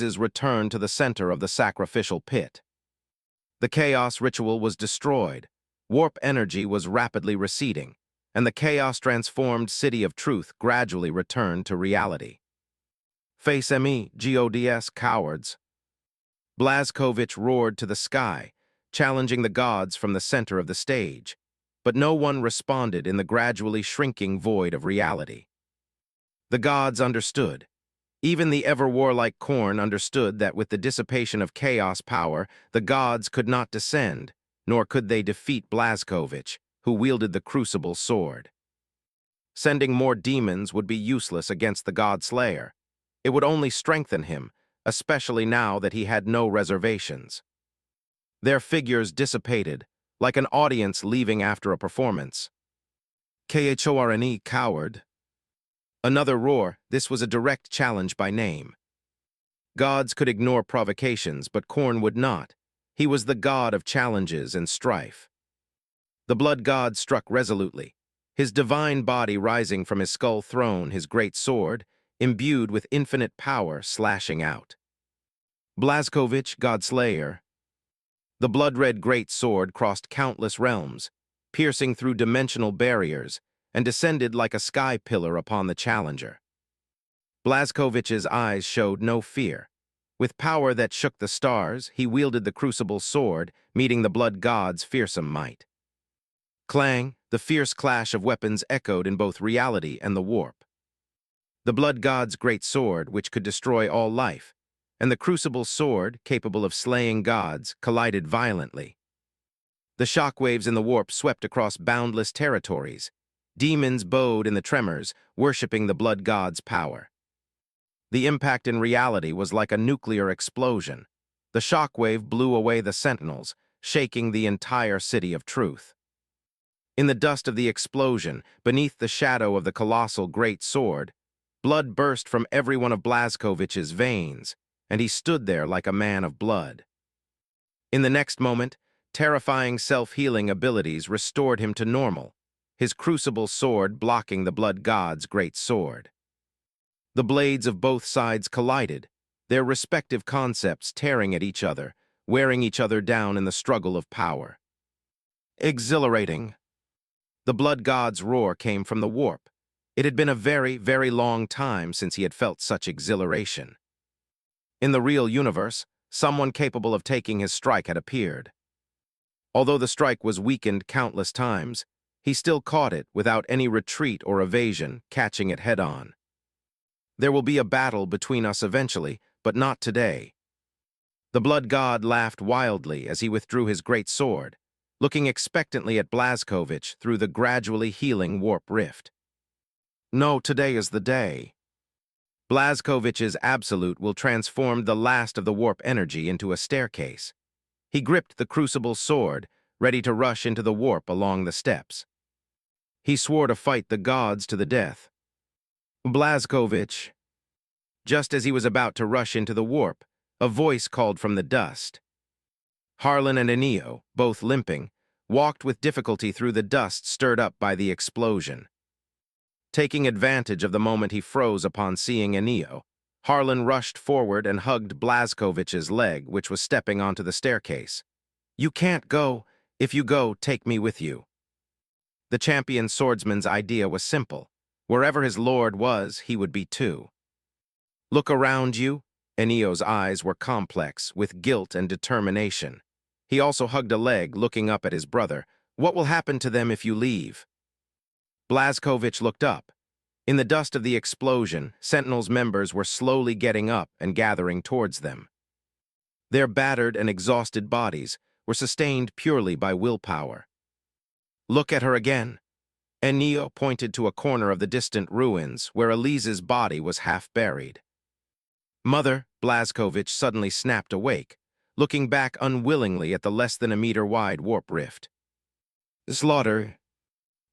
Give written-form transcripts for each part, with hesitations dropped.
is returned to the center of the sacrificial pit. The chaos ritual was destroyed, warp energy was rapidly receding, and the chaos-transformed city of truth gradually returned to reality. Face me, gods, cowards. Blazkowicz roared to the sky, challenging the gods from the center of the stage, but no one responded in the gradually shrinking void of reality. The gods understood. Even the ever-warlike Khorne understood that with the dissipation of chaos power, the gods could not descend, nor could they defeat Blazkowicz, who wielded the crucible sword. Sending more demons would be useless against the God Slayer. It would only strengthen him, especially now that he had no reservations. Their figures dissipated, like an audience leaving after a performance. Khorne, coward. Another roar. This was a direct challenge by name. Gods could ignore provocations, but Khorne would not. He was the god of challenges and strife. The blood god struck resolutely, his divine body rising from his skull throne, his great sword, imbued with infinite power, slashing out. Blazkowicz, Godslayer. The blood-red great sword crossed countless realms, piercing through dimensional barriers, and descended like a sky pillar upon the challenger. Blazkowicz's eyes showed no fear. With power that shook the stars, he wielded the crucible sword, meeting the blood god's fearsome might. Clang, the fierce clash of weapons echoed in both reality and the warp. The blood god's great sword, which could destroy all life, and the crucible sword, capable of slaying gods, collided violently. The shockwaves in the warp swept across boundless territories. Demons bowed in the tremors, worshipping the blood god's power. The impact in reality was like a nuclear explosion. The shockwave blew away the sentinels, shaking the entire city of truth. In the dust of the explosion, beneath the shadow of the colossal great sword, blood burst from every one of Blazkowicz's veins, and he stood there like a man of blood. In the next moment, terrifying self-healing abilities restored him to normal, his crucible sword blocking the blood god's great sword. The blades of both sides collided, their respective concepts tearing at each other, wearing each other down in the struggle of power. Exhilarating. The blood god's roar came from the warp. It had been a very, very long time since he had felt such exhilaration. In the real universe, someone capable of taking his strike had appeared. Although the strike was weakened countless times, he still caught it without any retreat or evasion, catching it head-on. There will be a battle between us eventually, but not today. The blood god laughed wildly as he withdrew his great sword, looking expectantly at Blazkowicz through the gradually healing warp rift. No, today is the day. Blazkowicz's absolute will transform the last of the warp energy into a staircase. He gripped the crucible sword, ready to rush into the warp along the steps. He swore to fight the gods to the death. Blazkowicz. Just as he was about to rush into the warp, a voice called from the dust. Harlan and Enio, both limping, walked with difficulty through the dust stirred up by the explosion. Taking advantage of the moment he froze upon seeing Enio, Harlan rushed forward and hugged Blazkowicz's leg, which was stepping onto the staircase. "You can't go. If you go, take me with you." The champion swordsman's idea was simple. Wherever his lord was, he would be too. "Look around you." Enio's eyes were complex, with guilt and determination. He also hugged a leg, looking up at his brother. "What will happen to them if you leave?" Blazkowicz looked up. In the dust of the explosion, Sentinel's members were slowly getting up and gathering towards them. Their battered and exhausted bodies were sustained purely by willpower. "Look at her again." Enio pointed to a corner of the distant ruins where Elise's body was half buried. "Mother," Blazkowicz suddenly snapped awake, looking back unwillingly at the less-than-a-meter-wide warp rift. "Slaughter,"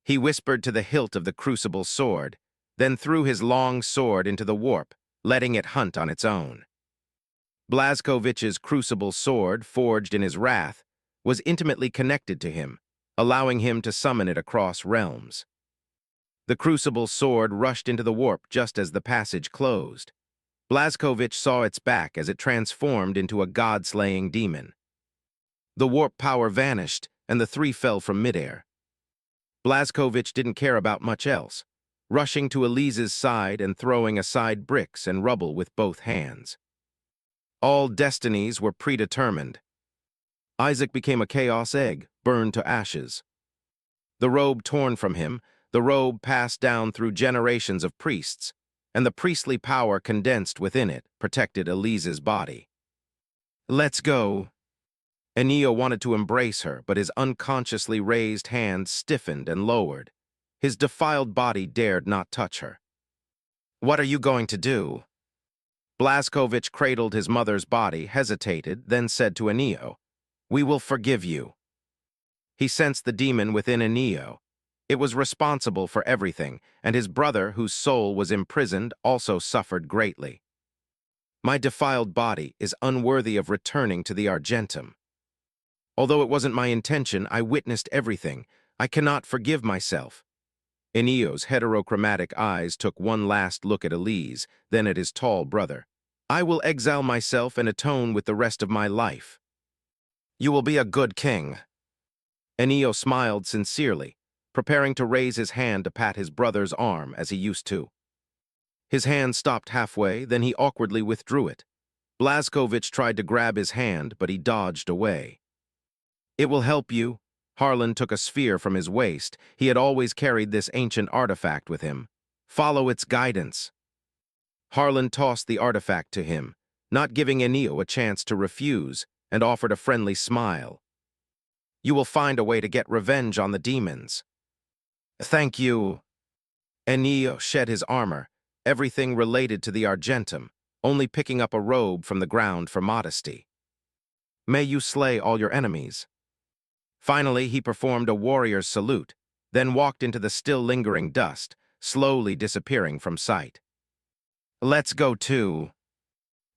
he whispered to the hilt of the crucible sword, then threw his long sword into the warp, letting it hunt on its own. Blazkowicz's crucible sword, forged in his wrath, was intimately connected to him, allowing him to summon it across realms. The crucible sword rushed into the warp just as the passage closed. Blazkowicz saw its back as it transformed into a god-slaying demon. The warp power vanished, and the three fell from midair. Blazkowicz didn't care about much else, rushing to Elise's side and throwing aside bricks and rubble with both hands. All destinies were predetermined. Isaac became a chaos egg, burned to ashes. The robe torn from him, the robe passed down through generations of priests, and the priestly power condensed within it protected Elise's body. "Let's go." Enio wanted to embrace her, but his unconsciously raised hand stiffened and lowered. His defiled body dared not touch her. "What are you going to do?" Blazkowicz cradled his mother's body, hesitated, then said to Enio, "We will forgive you." He sensed the demon within Enio. It was responsible for everything, and his brother, whose soul was imprisoned, also suffered greatly. "My defiled body is unworthy of returning to the Argentum. Although it wasn't my intention, I witnessed everything. I cannot forgive myself." Enio's heterochromatic eyes took one last look at Elise, then at his tall brother. "I will exile myself and atone with the rest of my life." "You will be a good king." Enio smiled sincerely, preparing to raise his hand to pat his brother's arm as he used to. His hand stopped halfway, then he awkwardly withdrew it. Blazkowicz tried to grab his hand, but he dodged away. "It will help you." Harlan took a sphere from his waist. He had always carried this ancient artifact with him. "Follow its guidance." Harlan tossed the artifact to him, not giving Enio a chance to refuse, and offered a friendly smile. "You will find a way to get revenge on the demons." "Thank you." Enio shed his armor, everything related to the Argentum, only picking up a robe from the ground for modesty. "May you slay all your enemies." Finally, he performed a warrior's salute, then walked into the still-lingering dust, slowly disappearing from sight. "Let's go too."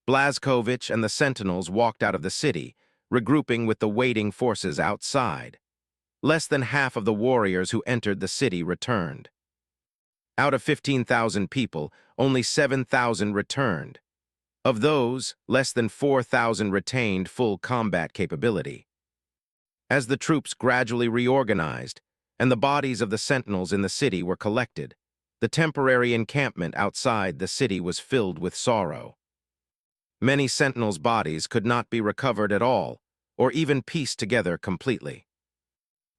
Blazkowicz and the sentinels walked out of the city, regrouping with the waiting forces outside. Less than half of the warriors who entered the city returned. Out of 15,000 people, only 7,000 returned. Of those, less than 4,000 retained full combat capability. As the troops gradually reorganized, and the bodies of the sentinels in the city were collected, the temporary encampment outside the city was filled with sorrow. Many sentinels' bodies could not be recovered at all, or even pieced together completely.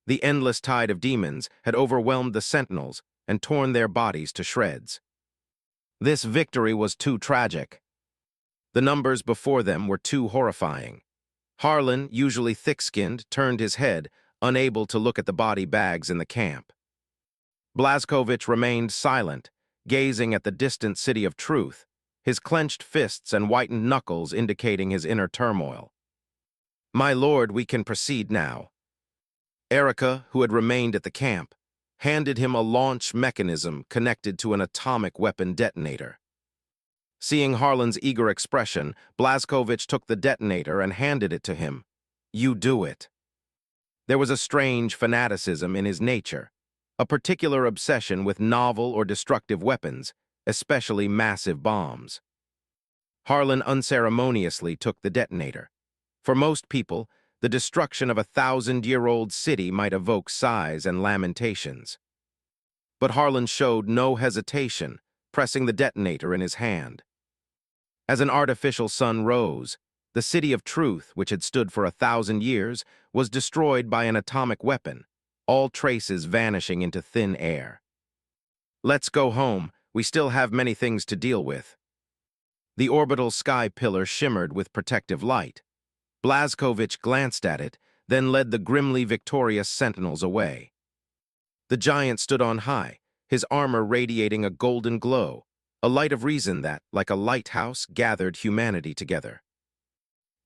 The endless tide of demons had overwhelmed the sentinels and torn their bodies to shreds. This victory was too tragic. The numbers before them were too horrifying. Harlan, usually thick-skinned, turned his head, unable to look at the body bags in the camp. Blazkowicz remained silent, gazing at the distant city of truth, his clenched fists and whitened knuckles indicating his inner turmoil. "My lord, we can proceed now." Erica, who had remained at the camp, handed him a launch mechanism connected to an atomic weapon detonator. Seeing Harlan's eager expression, Blazkowicz took the detonator and handed it to him. "You do it." There was a strange fanaticism in his nature, a particular obsession with novel or destructive weapons, especially massive bombs. Harlan unceremoniously took the detonator. For most people, the destruction of a 1,000-year-old city might evoke sighs and lamentations. But Harlan showed no hesitation, pressing the detonator in his hand. As an artificial sun rose, the city of truth, which had stood for 1,000 years, was destroyed by an atomic weapon, all traces vanishing into thin air. "Let's go home. We still have many things to deal with." The orbital sky pillar shimmered with protective light. Blazkowicz glanced at it, then led the grimly victorious sentinels away. The giant stood on high, his armor radiating a golden glow, a light of reason that, like a lighthouse, gathered humanity together.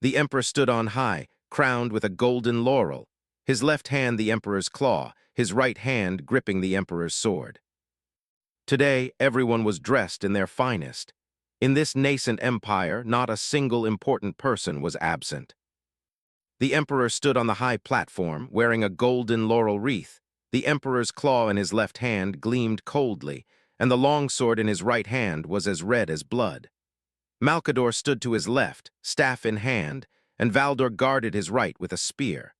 The emperor stood on high, crowned with a golden laurel, his left hand the emperor's claw, his right hand gripping the emperor's sword. Today, everyone was dressed in their finest. In this nascent empire, not a single important person was absent. The emperor stood on the high platform, wearing a golden laurel wreath. The emperor's claw in his left hand gleamed coldly, and the longsword in his right hand was as red as blood. Malkador stood to his left, staff in hand, and Valdor guarded his right with a spear.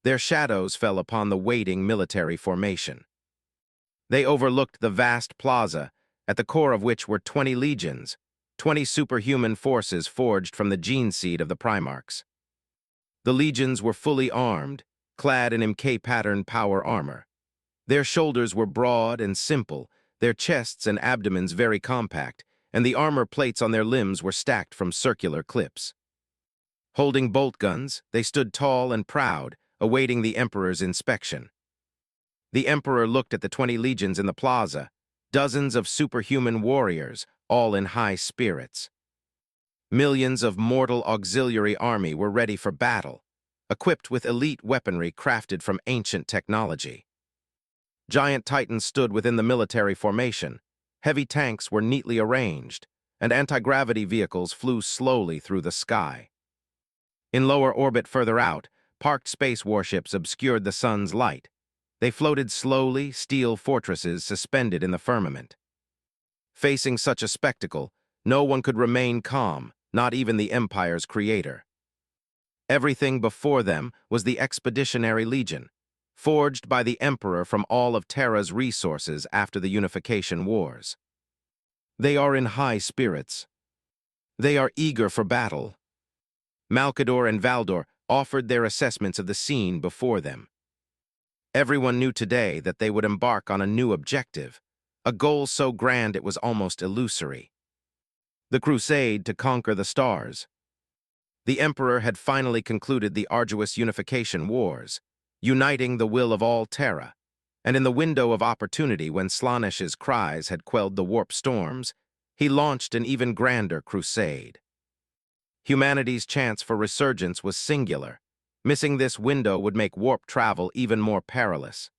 Their shadows fell upon the waiting military formation. They overlooked the vast plaza, at the core of which were 20 legions, 20 superhuman forces forged from the gene seed of the Primarchs. The legions were fully armed, clad in MK-pattern power armor. Their shoulders were broad and simple, their chests and abdomens very compact, and the armor plates on their limbs were stacked from circular clips. Holding bolt guns, they stood tall and proud, awaiting the Emperor's inspection. The Emperor looked at the 20 legions in the plaza, dozens of superhuman warriors, all in high spirits. Millions of mortal auxiliary army were ready for battle, equipped with elite weaponry crafted from ancient technology. Giant titans stood within the military formation, heavy tanks were neatly arranged, and anti-gravity vehicles flew slowly through the sky. In lower orbit further out, parked space warships obscured the sun's light. They floated slowly, steel fortresses suspended in the firmament. Facing such a spectacle, no one could remain calm, not even the Empire's creator. Everything before them was the Expeditionary Legion, forged by the Emperor from all of Terra's resources after the Unification Wars. They are in high spirits. They are eager for battle. Malkador and Valdor offered their assessments of the scene before them. Everyone knew today that they would embark on a new objective, a goal so grand it was almost illusory. The crusade to conquer the stars. The Emperor had finally concluded the arduous Unification Wars, uniting the will of all Terra, and in the window of opportunity when Slaanesh's cries had quelled the warp storms, he launched an even grander crusade. Humanity's chance for resurgence was singular. Missing this window would make warp travel even more perilous.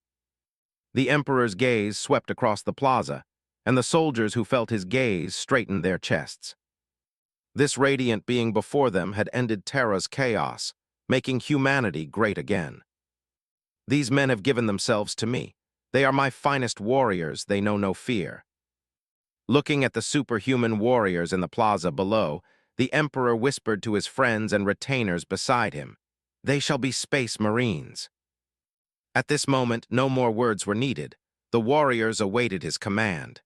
The Emperor's gaze swept across the plaza, and the soldiers who felt his gaze straightened their chests. This radiant being before them had ended Terra's chaos, making humanity great again. These men have given themselves to me. They are my finest warriors, they know no fear. Looking at the superhuman warriors in the plaza below, the Emperor whispered to his friends and retainers beside him, "They shall be Space Marines." At this moment, no more words were needed. The warriors awaited his command.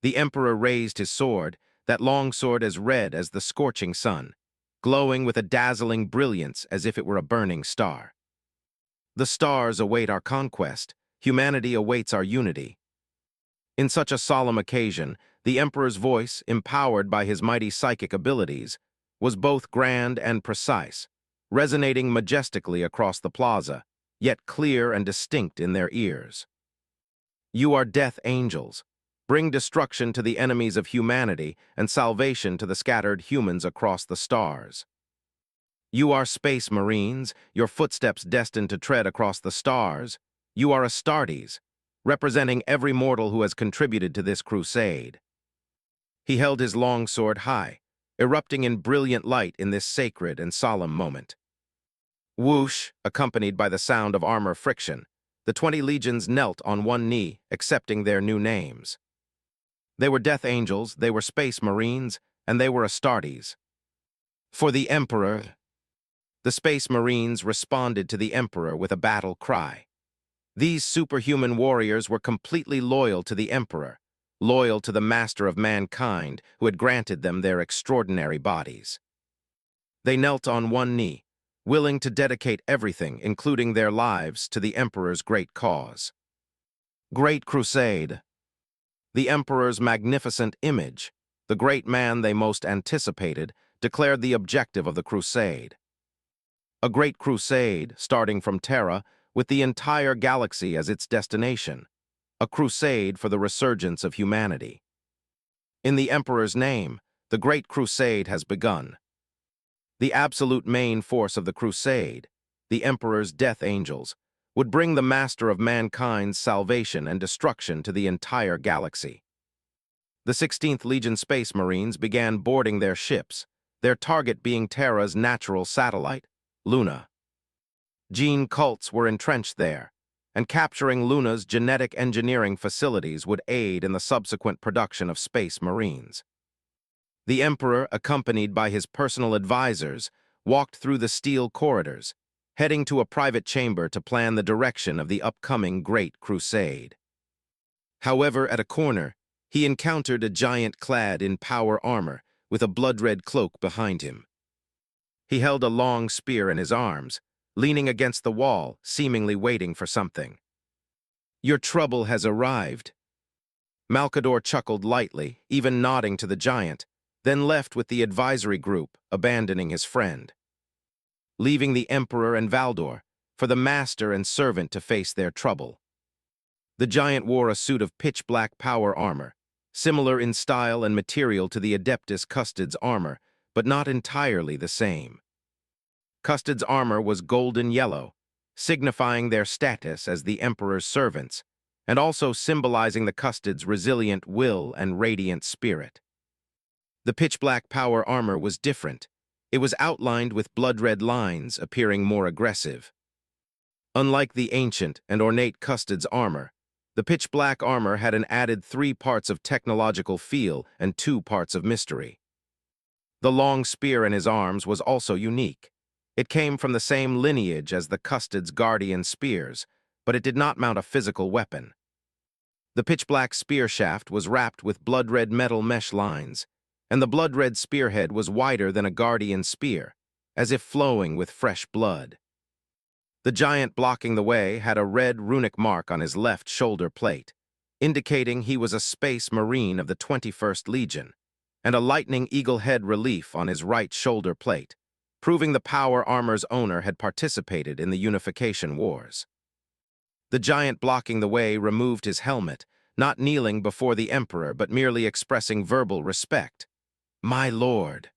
The Emperor raised his sword, that long sword as red as the scorching sun, glowing with a dazzling brilliance as if it were a burning star. The stars await our conquest. Humanity awaits our unity. In such a solemn occasion, the Emperor's voice, empowered by his mighty psychic abilities, was both grand and precise, resonating majestically across the plaza, yet clear and distinct in their ears. You are death angels. Bring destruction to the enemies of humanity and salvation to the scattered humans across the stars. You are Space Marines, your footsteps destined to tread across the stars. You are Astartes, representing every mortal who has contributed to this crusade. He held his long sword high, erupting in brilliant light in this sacred and solemn moment. Whoosh, accompanied by the sound of armor friction, the 20 legions knelt on one knee, accepting their new names. They were Death Angels, they were Space Marines, and they were Astartes. For the Emperor. The Space Marines responded to the Emperor with a battle cry. These superhuman warriors were completely loyal to the Emperor, loyal to the master of mankind who had granted them their extraordinary bodies. They knelt on one knee, willing to dedicate everything, including their lives, to the Emperor's great cause. Great Crusade. The Emperor's magnificent image, the great man they most anticipated, declared the objective of the crusade. A great crusade, starting from Terra, with the entire galaxy as its destination. A crusade for the resurgence of humanity. In the Emperor's name, the Great Crusade has begun. The absolute main force of the crusade, the Emperor's Death Angels, would bring the master of mankind's salvation and destruction to the entire galaxy. The 16th Legion Space Marines began boarding their ships, their target being Terra's natural satellite, Luna. Gene cults were entrenched there, and capturing Luna's genetic engineering facilities would aid in the subsequent production of Space Marines. The Emperor, accompanied by his personal advisors, walked through the steel corridors, heading to a private chamber to plan the direction of the upcoming Great Crusade. However, at a corner, he encountered a giant clad in power armor with a blood-red cloak behind him. He held a long spear in his arms, leaning against the wall, seemingly waiting for something. "Your trouble has arrived." Malcador chuckled lightly, even nodding to the giant, then left with the advisory group, abandoning his friend. Leaving the Emperor and Valdor, for the master and servant to face their trouble. The giant wore a suit of pitch-black power armor, similar in style and material to the Adeptus Custod's armor, but not entirely the same. Custod's armor was golden yellow, signifying their status as the Emperor's servants, and also symbolizing the Custod's resilient will and radiant spirit. The pitch-black power armor was different. It was outlined with blood-red lines, appearing more aggressive. Unlike the ancient and ornate Custod's armor, the pitch-black armor had an added 3 parts of technological feel and 2 parts of mystery. The long spear in his arms was also unique. It came from the same lineage as the Custod's guardian spears, but it did not mount a physical weapon. The pitch-black spear shaft was wrapped with blood-red metal mesh lines, and the blood-red spearhead was wider than a guardian spear, as if flowing with fresh blood. The giant blocking the way had a red runic mark on his left shoulder plate, indicating he was a space marine of the 21st Legion, and a lightning eagle head relief on his right shoulder plate, proving the power armor's owner had participated in the Unification Wars. The giant blocking the way removed his helmet, not kneeling before the Emperor but merely expressing verbal respect. "My lord."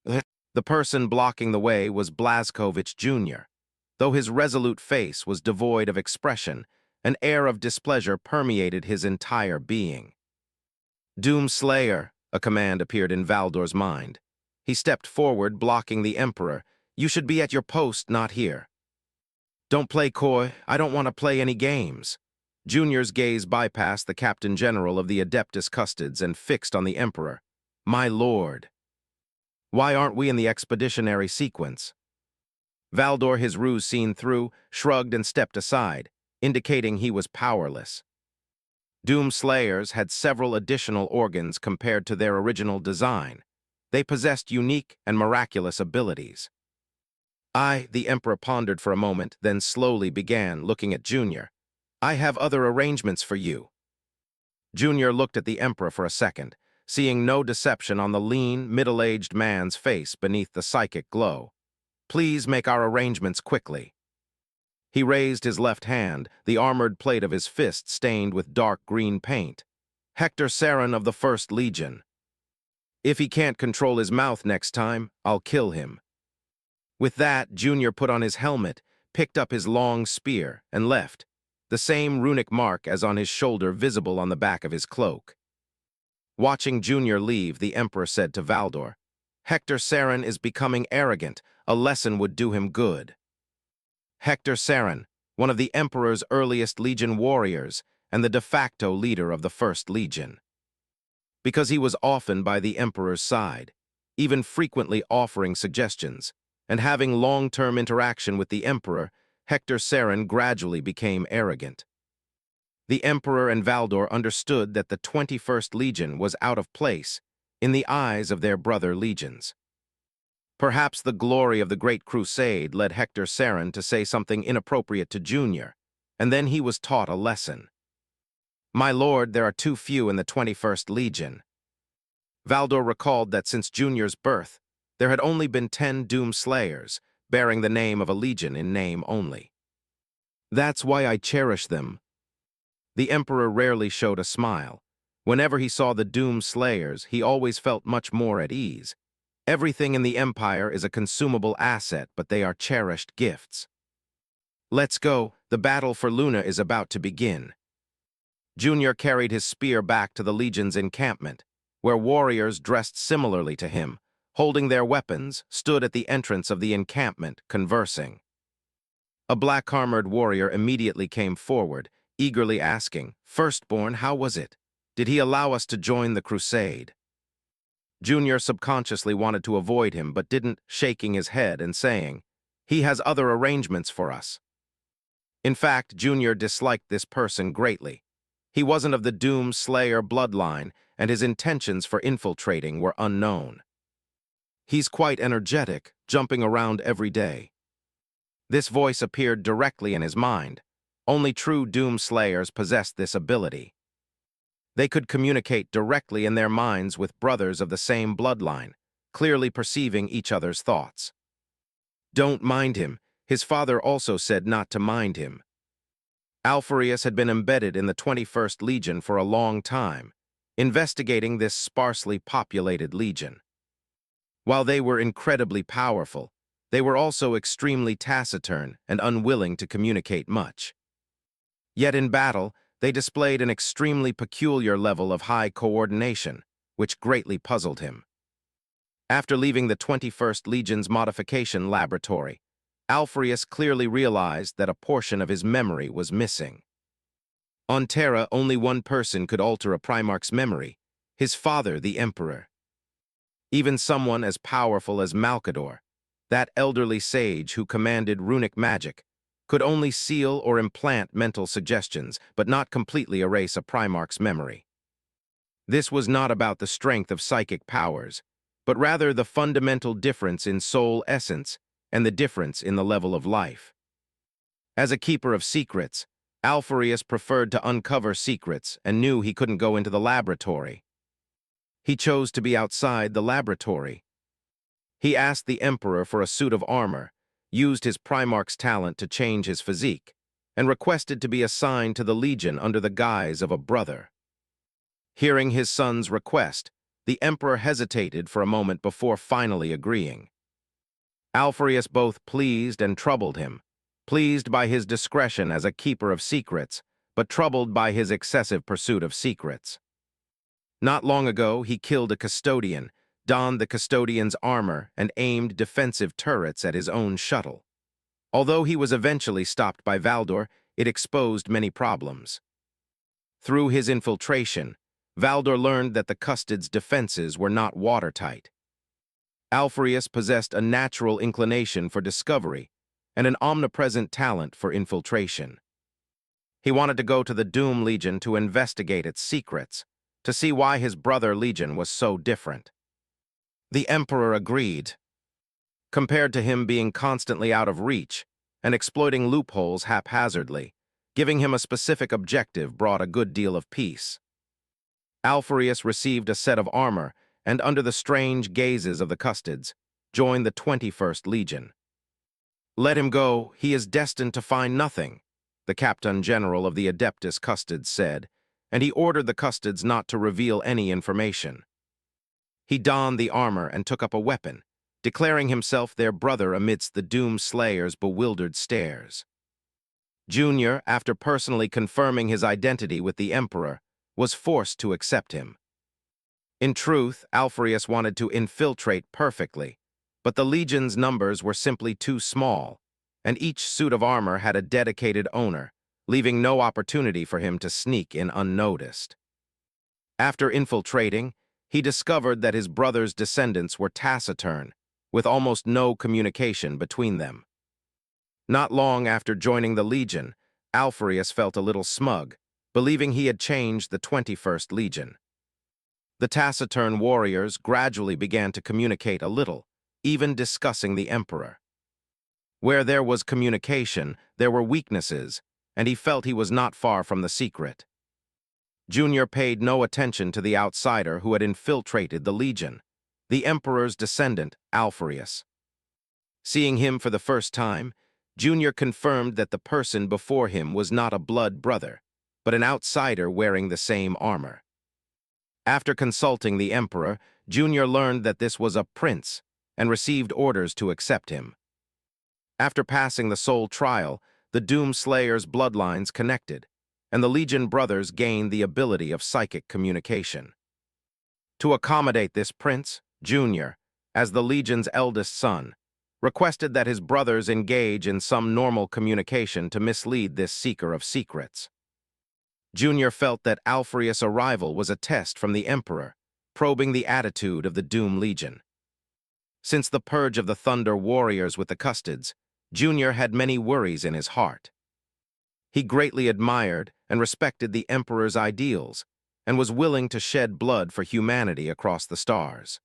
The person blocking the way was Blazkowicz Jr. Though his resolute face was devoid of expression, an air of displeasure permeated his entire being. "Doomslayer," a command appeared in Valdor's mind. He stepped forward, blocking the Emperor. "You should be at your post, not here." "Don't play coy. I don't want to play any games." Junior's gaze bypassed the Captain General of the Adeptus Custodes and fixed on the Emperor. "My lord." "Why aren't we in the expeditionary sequence?" Valdor, his ruse seen through, shrugged and stepped aside, indicating he was powerless. Doomslayers had several additional organs compared to their original design. They possessed unique and miraculous abilities. The Emperor pondered for a moment, then slowly began, looking at Junior. "I have other arrangements for you." Junior looked at the Emperor for a second, seeing no deception on the lean, middle-aged man's face beneath the psychic glow. "Please make our arrangements quickly." He raised his left hand, the armored plate of his fist stained with dark green paint. "Hector Sarin of the 1st Legion. If he can't control his mouth next time, I'll kill him." With that, Junior put on his helmet, picked up his long spear, and left, the same runic mark as on his shoulder visible on the back of his cloak. Watching Junior leave, the Emperor said to Valdor, "Hector Sarin is becoming arrogant. A lesson would do him good." Hector Sarin, one of the Emperor's earliest Legion warriors and the de facto leader of the 1st Legion. Because he was often by the Emperor's side, even frequently offering suggestions, and having long-term interaction with the Emperor, Hector Sarin gradually became arrogant. The Emperor and Valdor understood that the 21st Legion was out of place in the eyes of their brother legions. Perhaps the glory of the Great Crusade led Hector Sarin to say something inappropriate to Junior, and then he was taught a lesson. "My lord, there are too few in the 21st Legion." Valdor recalled that since Junior's birth, there had only been 10 Doomslayers, bearing the name of a legion in name only. "That's why I cherish them." The Emperor rarely showed a smile. Whenever he saw the Doomslayers, he always felt much more at ease. Everything in the Empire is a consumable asset, but they are cherished gifts. "Let's go. The battle for Luna is about to begin." Junior carried his spear back to the Legion's encampment, where warriors dressed similarly to him, holding their weapons, stood at the entrance of the encampment, conversing. A black-armored warrior immediately came forward, eagerly asking, "Firstborn, how was it? Did he allow us to join the crusade?" Junior subconsciously wanted to avoid him but didn't, shaking his head and saying, "He has other arrangements for us." In fact, Junior disliked this person greatly. He wasn't of the Doom Slayer bloodline, and his intentions for infiltrating were unknown. "He's quite energetic, jumping around every day." This voice appeared directly in his mind. Only true Doom Slayers possessed this ability. They could communicate directly in their minds with brothers of the same bloodline, clearly perceiving each other's thoughts. "Don't mind him." His father also said not to mind him. Alfarius had been embedded in the 21st Legion for a long time, investigating this sparsely populated legion. While they were incredibly powerful, they were also extremely taciturn and unwilling to communicate much. Yet in battle, they displayed an extremely peculiar level of high coordination, which greatly puzzled him. After leaving the 21st Legion's modification laboratory, Alfarius clearly realized that a portion of his memory was missing. On Terra, only one person could alter a Primarch's memory, his father, the Emperor. Even someone as powerful as Malkador, that elderly sage who commanded runic magic, could only seal or implant mental suggestions, but not completely erase a Primarch's memory. This was not about the strength of psychic powers, but rather the fundamental difference in soul essence and the difference in the level of life. As a keeper of secrets, Alfarius preferred to uncover secrets and knew he couldn't go into the laboratory. He chose to be outside the laboratory. He asked the Emperor for a suit of armor, used his Primarch's talent to change his physique, and requested to be assigned to the Legion under the guise of a brother. Hearing his son's request, the Emperor hesitated for a moment before finally agreeing. Alfarius both pleased and troubled him, pleased by his discretion as a keeper of secrets, but troubled by his excessive pursuit of secrets. Not long ago, he killed a custodian, donned the custodian's armor, and aimed defensive turrets at his own shuttle. Although he was eventually stopped by Valdor, it exposed many problems. Through his infiltration, Valdor learned that the Custod's defenses were not watertight. Alfarius possessed a natural inclination for discovery and an omnipresent talent for infiltration. He wanted to go to the Doom Legion to investigate its secrets, to see why his brother Legion was so different. The Emperor agreed. Compared to him being constantly out of reach and exploiting loopholes haphazardly, giving him a specific objective brought a good deal of peace. Alfarius received a set of armor and, under the strange gazes of the Custods, joined the 21st Legion. "Let him go, he is destined to find nothing," the Captain General of the Adeptus Custods said, and he ordered the Custods not to reveal any information. He donned the armor and took up a weapon, declaring himself their brother amidst the Doom Slayer's bewildered stares. Junior, after personally confirming his identity with the Emperor, was forced to accept him. In truth, Alfarius wanted to infiltrate perfectly, but the Legion's numbers were simply too small, and each suit of armor had a dedicated owner, leaving no opportunity for him to sneak in unnoticed. After infiltrating, he discovered that his brother's descendants were taciturn, with almost no communication between them. Not long after joining the Legion, Alfarius felt a little smug, believing he had changed the 21st Legion. The taciturn warriors gradually began to communicate a little, even discussing the Emperor. Where there was communication, there were weaknesses, and he felt he was not far from the secret. Junior paid no attention to the outsider who had infiltrated the Legion, the Emperor's descendant, Alfarius. Seeing him for the first time, Junior confirmed that the person before him was not a blood brother, but an outsider wearing the same armor. After consulting the Emperor, Junior learned that this was a prince and received orders to accept him. After passing the soul trial, the Doom Slayer's bloodlines connected, and the Legion brothers gained the ability of psychic communication. To accommodate this prince, Junior, as the Legion's eldest son, requested that his brothers engage in some normal communication to mislead this seeker of secrets. Junior felt that Alfarius' arrival was a test from the Emperor, probing the attitude of the Doom Legion. Since the purge of the Thunder Warriors with the Custodes, Junior had many worries in his heart. He greatly admired and respected the Emperor's ideals and was willing to shed blood for humanity across the stars.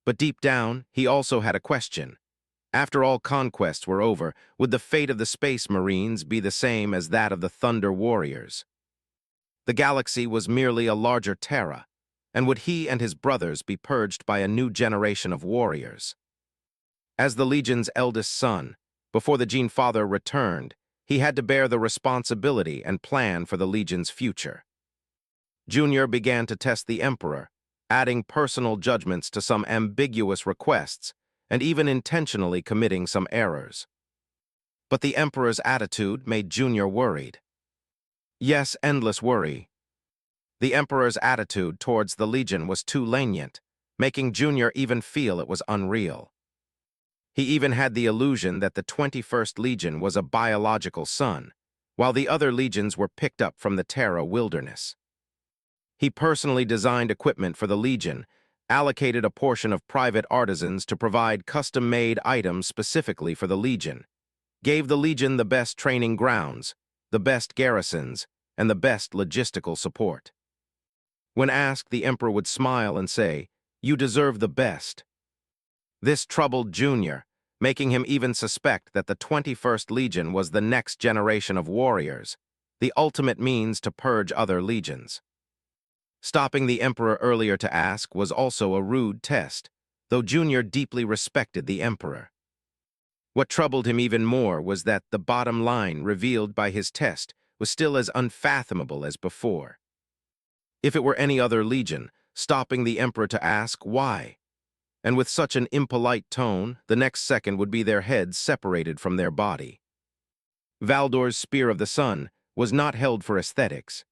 But deep down, he also had a question. After all conquests were over, would the fate of the Space Marines be the same as that of the Thunder Warriors? The galaxy was merely a larger Terra, and would he and his brothers be purged by a new generation of warriors? As the Legion's eldest son, before the Gene Father returned, he had to bear the responsibility and plan for the Legion's future. Junior began to test the Emperor, adding personal judgments to some ambiguous requests and even intentionally committing some errors. But the Emperor's attitude made Junior worried. Yes, endless worry. The Emperor's attitude towards the Legion was too lenient, making Junior even feel it was unreal. He even had the illusion that the 21st Legion was a biological son, while the other legions were picked up from the Terra wilderness. He personally designed equipment for the Legion, allocated a portion of private artisans to provide custom-made items specifically for the Legion, gave the Legion the best training grounds, the best garrisons, and the best logistical support. When asked, the Emperor would smile and say, "You deserve the best." This troubled Junior, making him even suspect that the 21st Legion was the next generation of warriors, the ultimate means to purge other legions. Stopping the Emperor earlier to ask was also a rude test, though Junior deeply respected the Emperor. What troubled him even more was that the bottom line revealed by his test was still as unfathomable as before. If it were any other legion, stopping the Emperor to ask why, and with such an impolite tone, the next second would be their heads separated from their body. Valdor's Spear of the Sun was not held for aesthetics.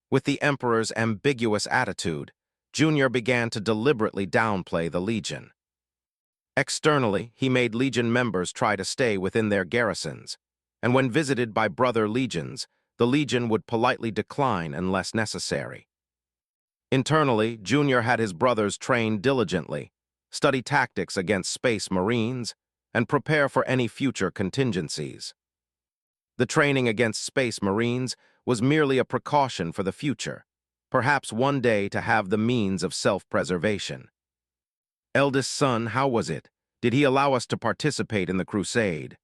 With the Emperor's ambiguous attitude, Junior began to deliberately downplay the Legion. Externally, he made Legion members try to stay within their garrisons, and when visited by brother legions, the Legion would politely decline unless necessary. Internally, Junior had his brothers train diligently, study tactics against Space Marines, and prepare for any future contingencies. The training against Space Marines was merely a precaution for the future, perhaps one day to have the means of self-preservation. Eldest son, how was it? Did he allow us to participate in the crusade?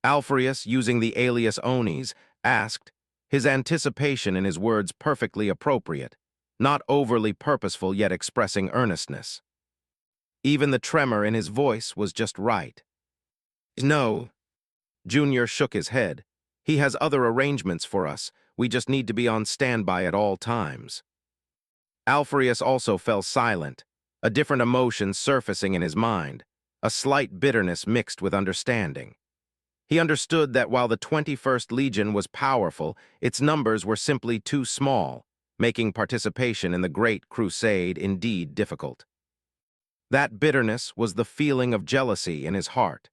Alpheus, using the alias Onis, asked, his anticipation in his words perfectly appropriate, not overly purposeful yet expressing earnestness. Even the tremor in his voice was just right. No. Junior shook his head. He has other arrangements for us. We just need to be on standby at all times. Alpheus also fell silent, a different emotion surfacing in his mind, a slight bitterness mixed with understanding. He understood that while the 21st Legion was powerful, its numbers were simply too small, making participation in the Great Crusade indeed difficult. That bitterness was the feeling of jealousy in his heart.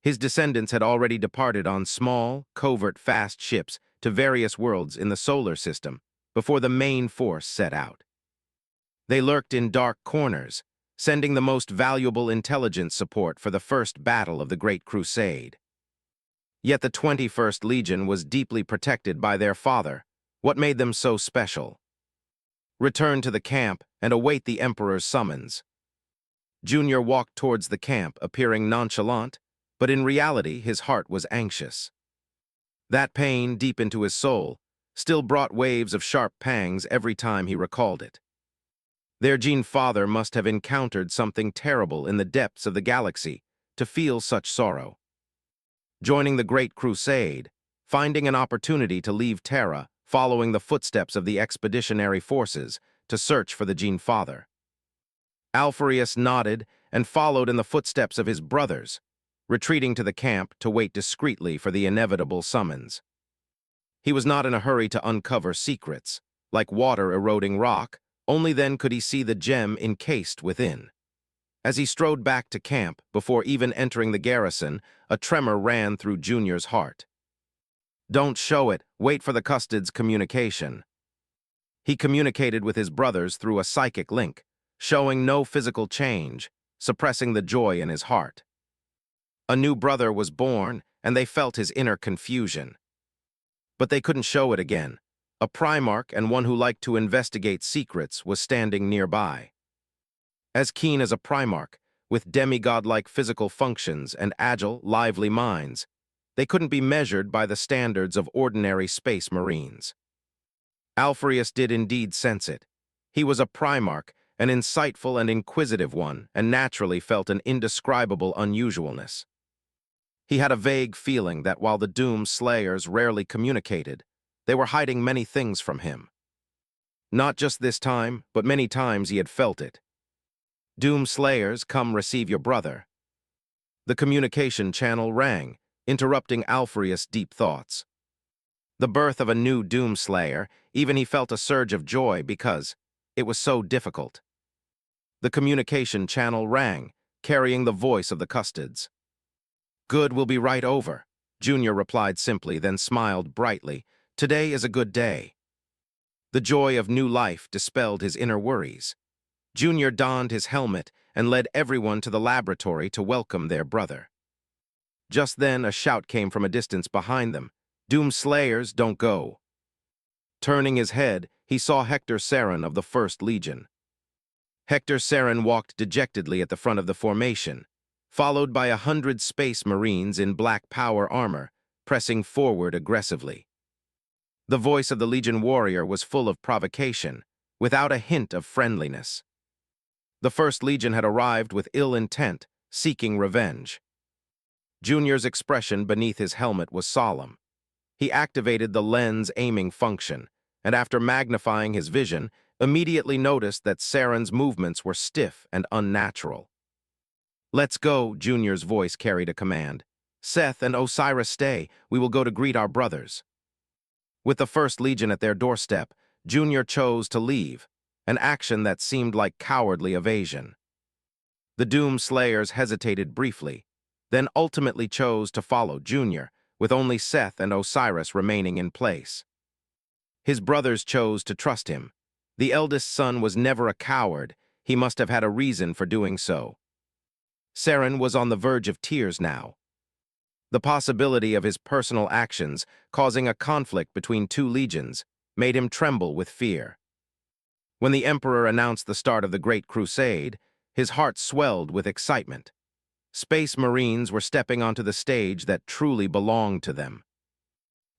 His descendants had already departed on small, covert fast ships to various worlds in the solar system before the main force set out. They lurked in dark corners, sending the most valuable intelligence support for the first battle of the Great Crusade. Yet the 21st Legion was deeply protected by their father. What made them so special? Return to the camp and await the Emperor's summons. Junior walked towards the camp, appearing nonchalant, but in reality his heart was anxious. That pain, deep into his soul, still brought waves of sharp pangs every time he recalled it. Their Gene Father must have encountered something terrible in the depths of the galaxy to feel such sorrow. Joining the Great Crusade, finding an opportunity to leave Terra, following the footsteps of the expeditionary forces to search for the Gene Father. Alpheus nodded and followed in the footsteps of his brothers, retreating to the camp to wait discreetly for the inevitable summons. He was not in a hurry to uncover secrets. Like water eroding rock, only then could he see the gem encased within. As he strode back to camp, before even entering the garrison, a tremor ran through Junior's heart. Don't show it. Wait for the Custodes' communication. He communicated with his brothers through a psychic link, showing no physical change, suppressing the joy in his heart. A new brother was born, and they felt his inner confusion. But they couldn't show it again. A Primarch and one who liked to investigate secrets was standing nearby. As keen as a Primarch, with demigod-like physical functions and agile, lively minds, they couldn't be measured by the standards of ordinary space marines. Alfarius did indeed sense it. He was a Primarch, an insightful and inquisitive one, and naturally felt an indescribable unusualness. He had a vague feeling that while the Doom Slayers rarely communicated, they were hiding many things from him. Not just this time, but many times he had felt it. "Doom Slayers, come receive your brother." The communication channel rang, interrupting Alfarius' deep thoughts. The birth of a new Doom Slayer, even he felt a surge of joy because it was so difficult. The communication channel rang, carrying the voice of the Custodes. "Good, will be right over," Junior replied simply, then smiled brightly. "Today is a good day." The joy of new life dispelled his inner worries. Junior donned his helmet and led everyone to the laboratory to welcome their brother. Just then, a shout came from a distance behind them. "Doom Slayers, don't go." Turning his head, he saw Hector Saren of the 1st Legion. Hector Saren walked dejectedly at the front of the formation, followed by 100 space marines in black power armor, pressing forward aggressively. The voice of the Legion warrior was full of provocation, without a hint of friendliness. The 1st Legion had arrived with ill intent, seeking revenge. Junior's expression beneath his helmet was solemn. He activated the lens aiming function, and after magnifying his vision, immediately noticed that Saren's movements were stiff and unnatural. "Let's go," Junior's voice carried a command. "Seth and Osiris, stay. We will go to greet our brothers." With the 1st Legion at their doorstep, Junior chose to leave, an action that seemed like cowardly evasion. The Doom Slayers hesitated briefly, then ultimately chose to follow Junior, with only Seth and Osiris remaining in place. His brothers chose to trust him. The eldest son was never a coward. He must have had a reason for doing so. Saren was on the verge of tears now. The possibility of his personal actions causing a conflict between two legions made him tremble with fear. When the Emperor announced the start of the Great Crusade, his heart swelled with excitement. Space Marines were stepping onto the stage that truly belonged to them.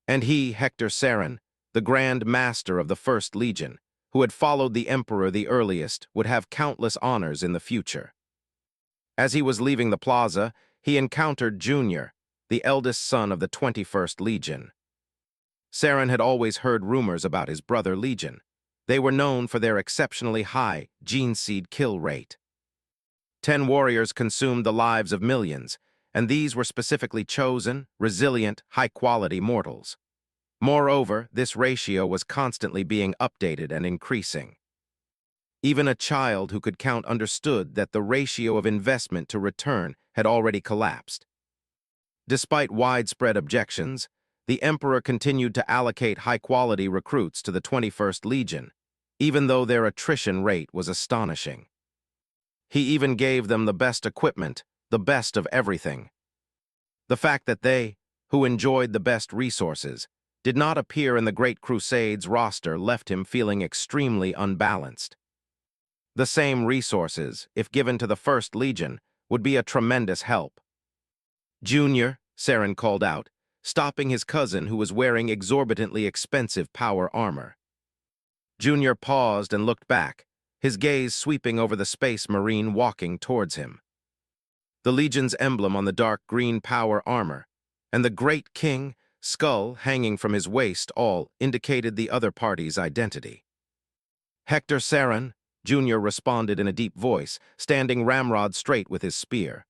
And he, Hector Saren, the Grand Master of the 1st Legion, who had followed the Emperor the earliest, would have countless honors in the future. As he was leaving the plaza, he encountered Junior, the eldest son of the 21st Legion. Saren had always heard rumors about his brother Legion. They were known for their exceptionally high gene seed kill rate. 10 warriors consumed the lives of millions, and these were specifically chosen, resilient, high-quality mortals. Moreover, this ratio was constantly being updated and increasing. Even a child who could count understood that the ratio of investment to return had already collapsed. Despite widespread objections, the Emperor continued to allocate high-quality recruits to the 21st Legion, even though their attrition rate was astonishing. He even gave them the best equipment, the best of everything. The fact that they, who enjoyed the best resources, did not appear in the Great Crusade's roster left him feeling extremely unbalanced. The same resources, if given to the 1st Legion, would be a tremendous help. "Junior," Saren called out, stopping his cousin who was wearing exorbitantly expensive power armor. Junior paused and looked back, his gaze sweeping over the Space Marine walking towards him. The Legion's emblem on the dark green power armor, and the Great King skull hanging from his waist all indicated the other party's identity. "Hector Saren," Junior responded in a deep voice, standing ramrod straight with his spear.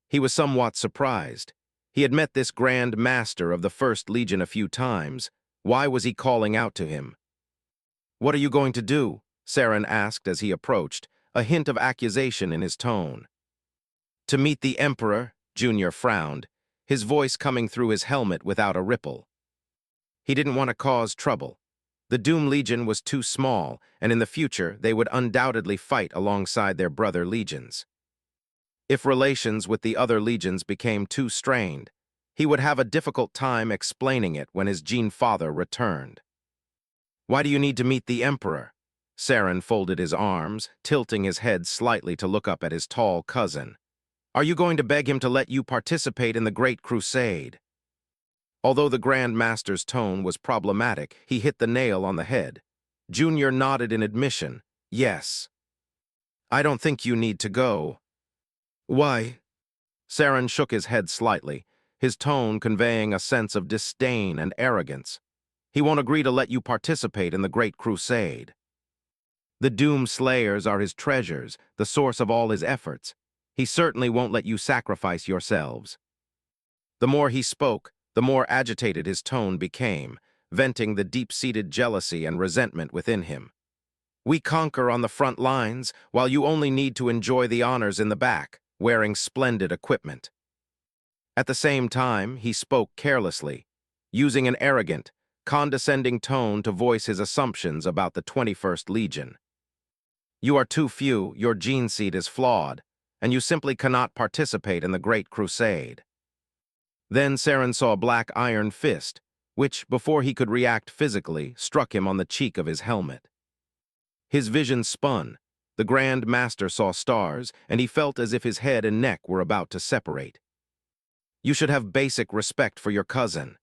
He was somewhat surprised. He had met this Grand Master of the 1st Legion a few times. Why was he calling out to him? "What are you going to do?" Saren asked as he approached, a hint of accusation in his tone. "To meet the Emperor," Junior frowned, his voice coming through his helmet without a ripple. He didn't want to cause trouble. The Doom Legion was too small, and in the future they would undoubtedly fight alongside their brother legions. If relations with the other legions became too strained, he would have a difficult time explaining it when his Gene father returned. "Why do you need to meet the Emperor?" Saren folded his arms, tilting his head slightly to look up at his tall cousin. "Are you going to beg him to let you participate in the Great Crusade?" Although the Grand Master's tone was problematic, he hit the nail on the head. Junior nodded in admission. "Yes. I don't think you need to go." "Why?" Saren shook his head slightly, his tone conveying a sense of disdain and arrogance. "He won't agree to let you participate in the Great Crusade. The Doom Slayers are his treasures, the source of all his efforts. He certainly won't let you sacrifice yourselves." The more he spoke, the more agitated his tone became, venting the deep-seated jealousy and resentment within him. "We conquer on the front lines, while you only need to enjoy the honors in the back, wearing splendid equipment." At the same time, he spoke carelessly, using an arrogant, condescending tone to voice his assumptions about the 21st Legion. "You are too few, your gene seed is flawed, and you simply cannot participate in the Great Crusade." Then Saren saw a black iron fist, which, before he could react physically, struck him on the cheek of his helmet. His vision spun. The Grand Master saw stars, and he felt as if his head and neck were about to separate. "You should have basic respect for your cousin."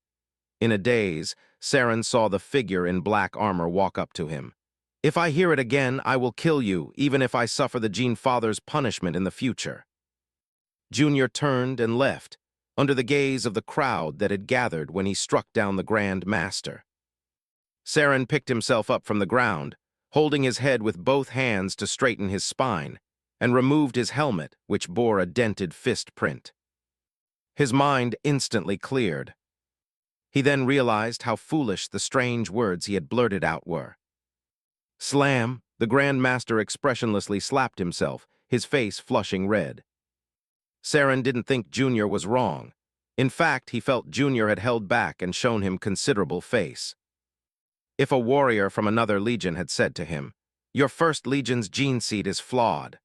In a daze, Saren saw the figure in black armor walk up to him. "If I hear it again, I will kill you, even if I suffer the Gene Father's punishment in the future." Junior turned and left, under the gaze of the crowd that had gathered when he struck down the Grand Master. Saren picked himself up from the ground, holding his head with both hands to straighten his spine, and removed his helmet, which bore a dented fist print. His mind instantly cleared. He then realized how foolish the strange words he had blurted out were. Slam! The Grand Master expressionlessly slapped himself, his face flushing red. Saren didn't think Junior was wrong. In fact, he felt Junior had held back and shown him considerable face. If a warrior from another legion had said to him, "Your first legion's gene seed is flawed,"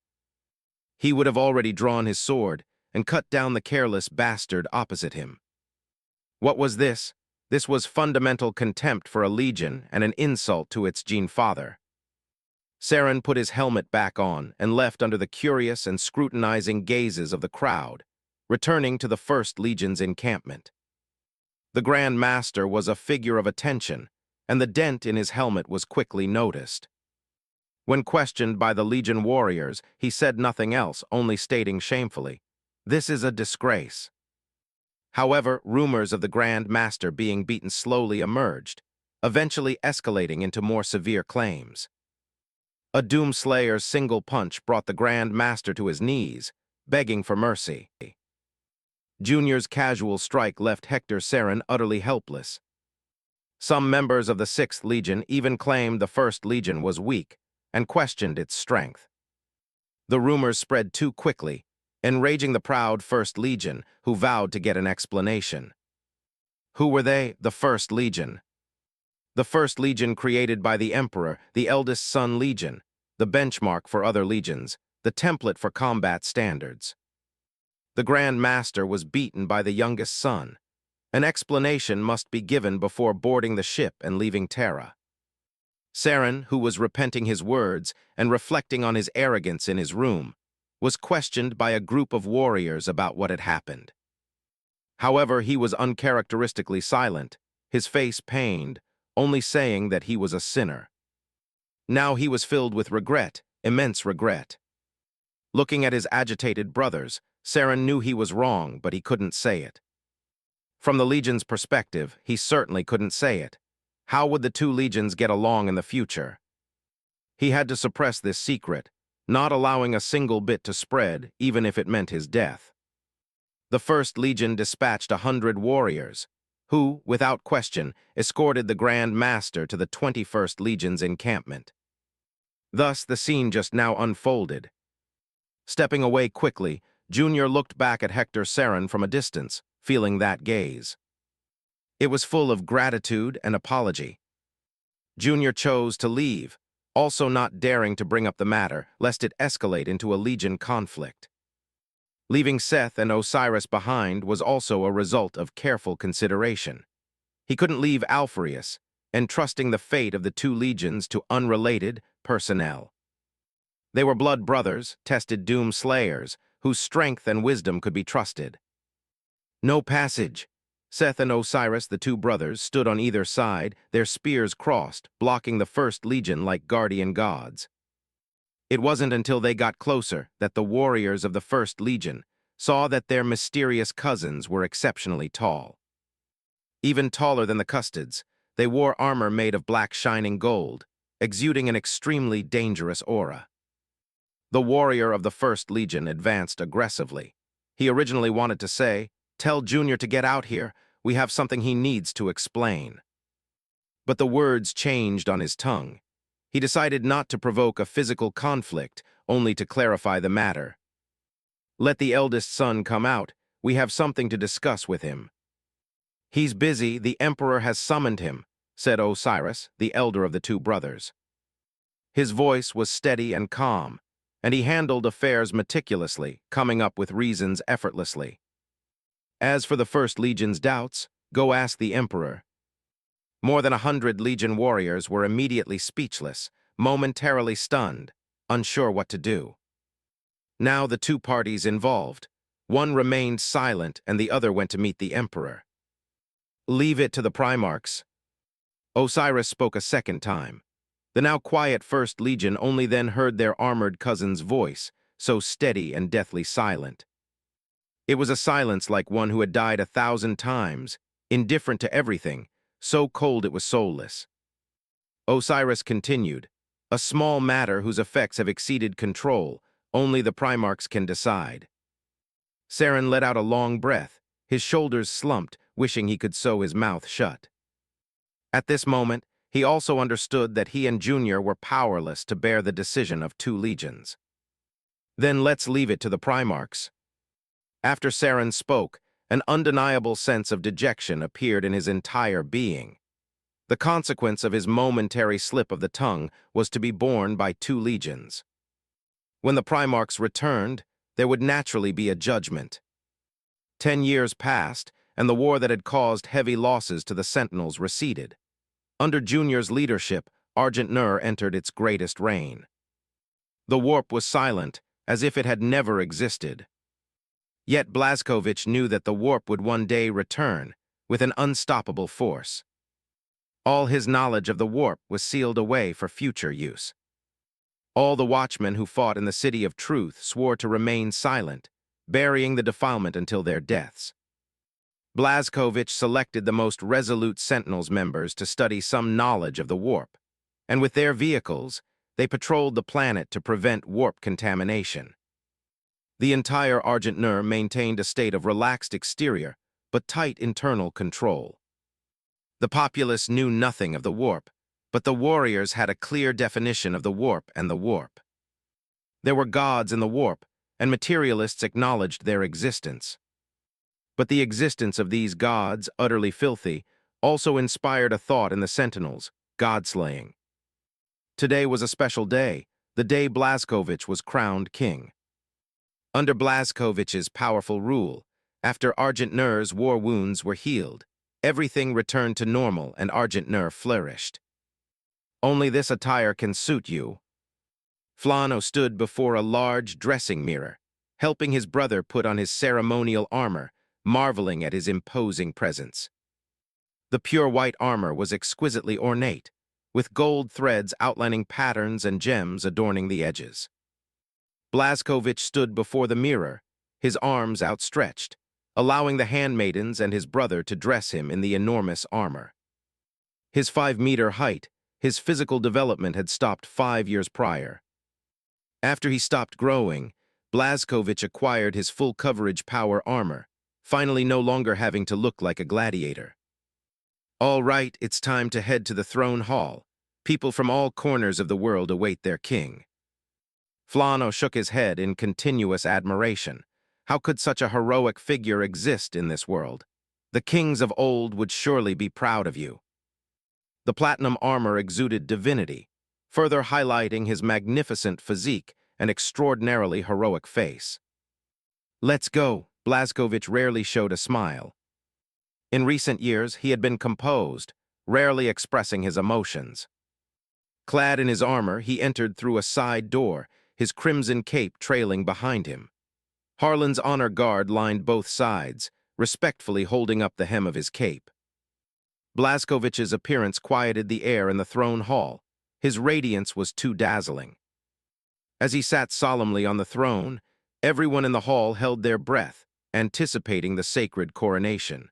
he would have already drawn his sword and cut down the careless bastard opposite him. What was this? This was fundamental contempt for a legion and an insult to its Gene Father. Saren put his helmet back on and left under the curious and scrutinizing gazes of the crowd, returning to the First Legion's encampment. The Grand Master was a figure of attention, and the dent in his helmet was quickly noticed. When questioned by the Legion warriors, he said nothing else, only stating shamefully, "This is a disgrace." However, rumors of the Grand Master being beaten slowly emerged, eventually escalating into more severe claims. A Doomslayer's single punch brought the Grand Master to his knees, begging for mercy. Junior's casual strike left Hector Saren utterly helpless. Some members of the 6th Legion even claimed the 1st Legion was weak and questioned its strength. The rumors spread too quickly, enraging the proud 1st Legion, who vowed to get an explanation. Who were they, the 1st Legion? The 1st Legion created by the Emperor, the eldest son Legion, the benchmark for other legions, the template for combat standards. The Grand Master was beaten by the youngest son. An explanation must be given before boarding the ship and leaving Terra. Saren, who was repenting his words and reflecting on his arrogance in his room, was questioned by a group of warriors about what had happened. However, he was uncharacteristically silent, his face pained, only saying that he was a sinner. Now he was filled with regret, immense regret. Looking at his agitated brothers, Saren knew he was wrong, but he couldn't say it. From the Legion's perspective, he certainly couldn't say it. How would the two legions get along in the future? He had to suppress this secret, not allowing a single bit to spread, even if it meant his death. The 1st Legion dispatched 100 warriors, who, without question, escorted the Grand Master to the 21st Legion's encampment. Thus, the scene just now unfolded. Stepping away quickly, Junior looked back at Hector Saren from a distance, feeling that gaze. It was full of gratitude and apology. Junior chose to leave, also not daring to bring up the matter, lest it escalate into a Legion conflict. Leaving Seth and Osiris behind was also a result of careful consideration. He couldn't leave Alphereus, entrusting the fate of the two legions to unrelated personnel. They were blood brothers, tested doom slayers, whose strength and wisdom could be trusted. No passage. Seth and Osiris, the two brothers, stood on either side, their spears crossed, blocking the First Legion like guardian gods. It wasn't until they got closer that the warriors of the First Legion saw that their mysterious cousins were exceptionally tall. Even taller than the Custodes, they wore armor made of black shining gold, exuding an extremely dangerous aura. The warrior of the First Legion advanced aggressively. He originally wanted to say, "Tell Junior to get out here, we have something he needs to explain." But the words changed on his tongue. He decided not to provoke a physical conflict, only to clarify the matter. "Let the eldest son come out, we have something to discuss with him." "He's busy, the Emperor has summoned him," said Osiris, the elder of the two brothers. His voice was steady and calm, and he handled affairs meticulously, coming up with reasons effortlessly. "As for the First Legion's doubts, go ask the Emperor." More than 100 Legion warriors were immediately speechless, momentarily stunned, unsure what to do. Now the two parties involved. One remained silent and the other went to meet the Emperor. "Leave it to the Primarchs." Osiris spoke a second time. The now quiet First Legion only then heard their armored cousin's voice, so steady and deathly silent. It was a silence like one who had died 1,000 times, indifferent to everything, so cold it was soulless. Osiris continued, "A small matter whose effects have exceeded control, only the Primarchs can decide." Saren let out a long breath, his shoulders slumped, wishing he could sew his mouth shut. At this moment, he also understood that he and Junior were powerless to bear the decision of two legions. "Then let's leave it to the Primarchs." After Saren spoke, an undeniable sense of dejection appeared in his entire being. The consequence of his momentary slip of the tongue was to be borne by two legions. When the Primarchs returned, there would naturally be a judgment. 10 years passed, and the war that had caused heavy losses to the Sentinels receded. Under Junior's leadership, Argent Nur entered its greatest reign. The warp was silent, as if it had never existed. Yet Blazkowicz knew that the warp would one day return, with an unstoppable force. All his knowledge of the warp was sealed away for future use. All the watchmen who fought in the City of Truth swore to remain silent, burying the defilement until their deaths. Blazkowicz selected the most resolute Sentinels members to study some knowledge of the warp, and with their vehicles, they patrolled the planet to prevent warp contamination. The entire Argent Nur maintained a state of relaxed exterior, but tight internal control. The populace knew nothing of the warp, but the warriors had a clear definition of the warp and the warp. There were gods in the warp, and materialists acknowledged their existence. But the existence of these gods, utterly filthy, also inspired a thought in the Sentinels, god-slaying. Today was a special day, the day Blazkowicz was crowned king. Under Blazkowicz's powerful rule, after Argent Nur's war wounds were healed, everything returned to normal and Argent Nur flourished. "Only this attire can suit you." Flano stood before a large dressing mirror, helping his brother put on his ceremonial armor, marveling at his imposing presence. The pure white armor was exquisitely ornate, with gold threads outlining patterns and gems adorning the edges. Blazkowicz stood before the mirror, his arms outstretched, allowing the handmaidens and his brother to dress him in the enormous armor. His 5-meter height, his physical development had stopped 5 years prior. After he stopped growing, Blazkowicz acquired his full coverage power armor, finally no longer having to look like a gladiator. "All right, it's time to head to the throne hall. People from all corners of the world await their king." Flano shook his head in continuous admiration. How could such a heroic figure exist in this world? The kings of old would surely be proud of you. The platinum armor exuded divinity, further highlighting his magnificent physique and extraordinarily heroic face. "Let's go," Blazkowicz rarely showed a smile. In recent years, he had been composed, rarely expressing his emotions. Clad in his armor, he entered through a side door, his crimson cape trailing behind him. Harlan's honor guard lined both sides, respectfully holding up the hem of his cape. Blazkowicz's appearance quieted the air in the throne hall. His radiance was too dazzling. As he sat solemnly on the throne, everyone in the hall held their breath, anticipating the sacred coronation.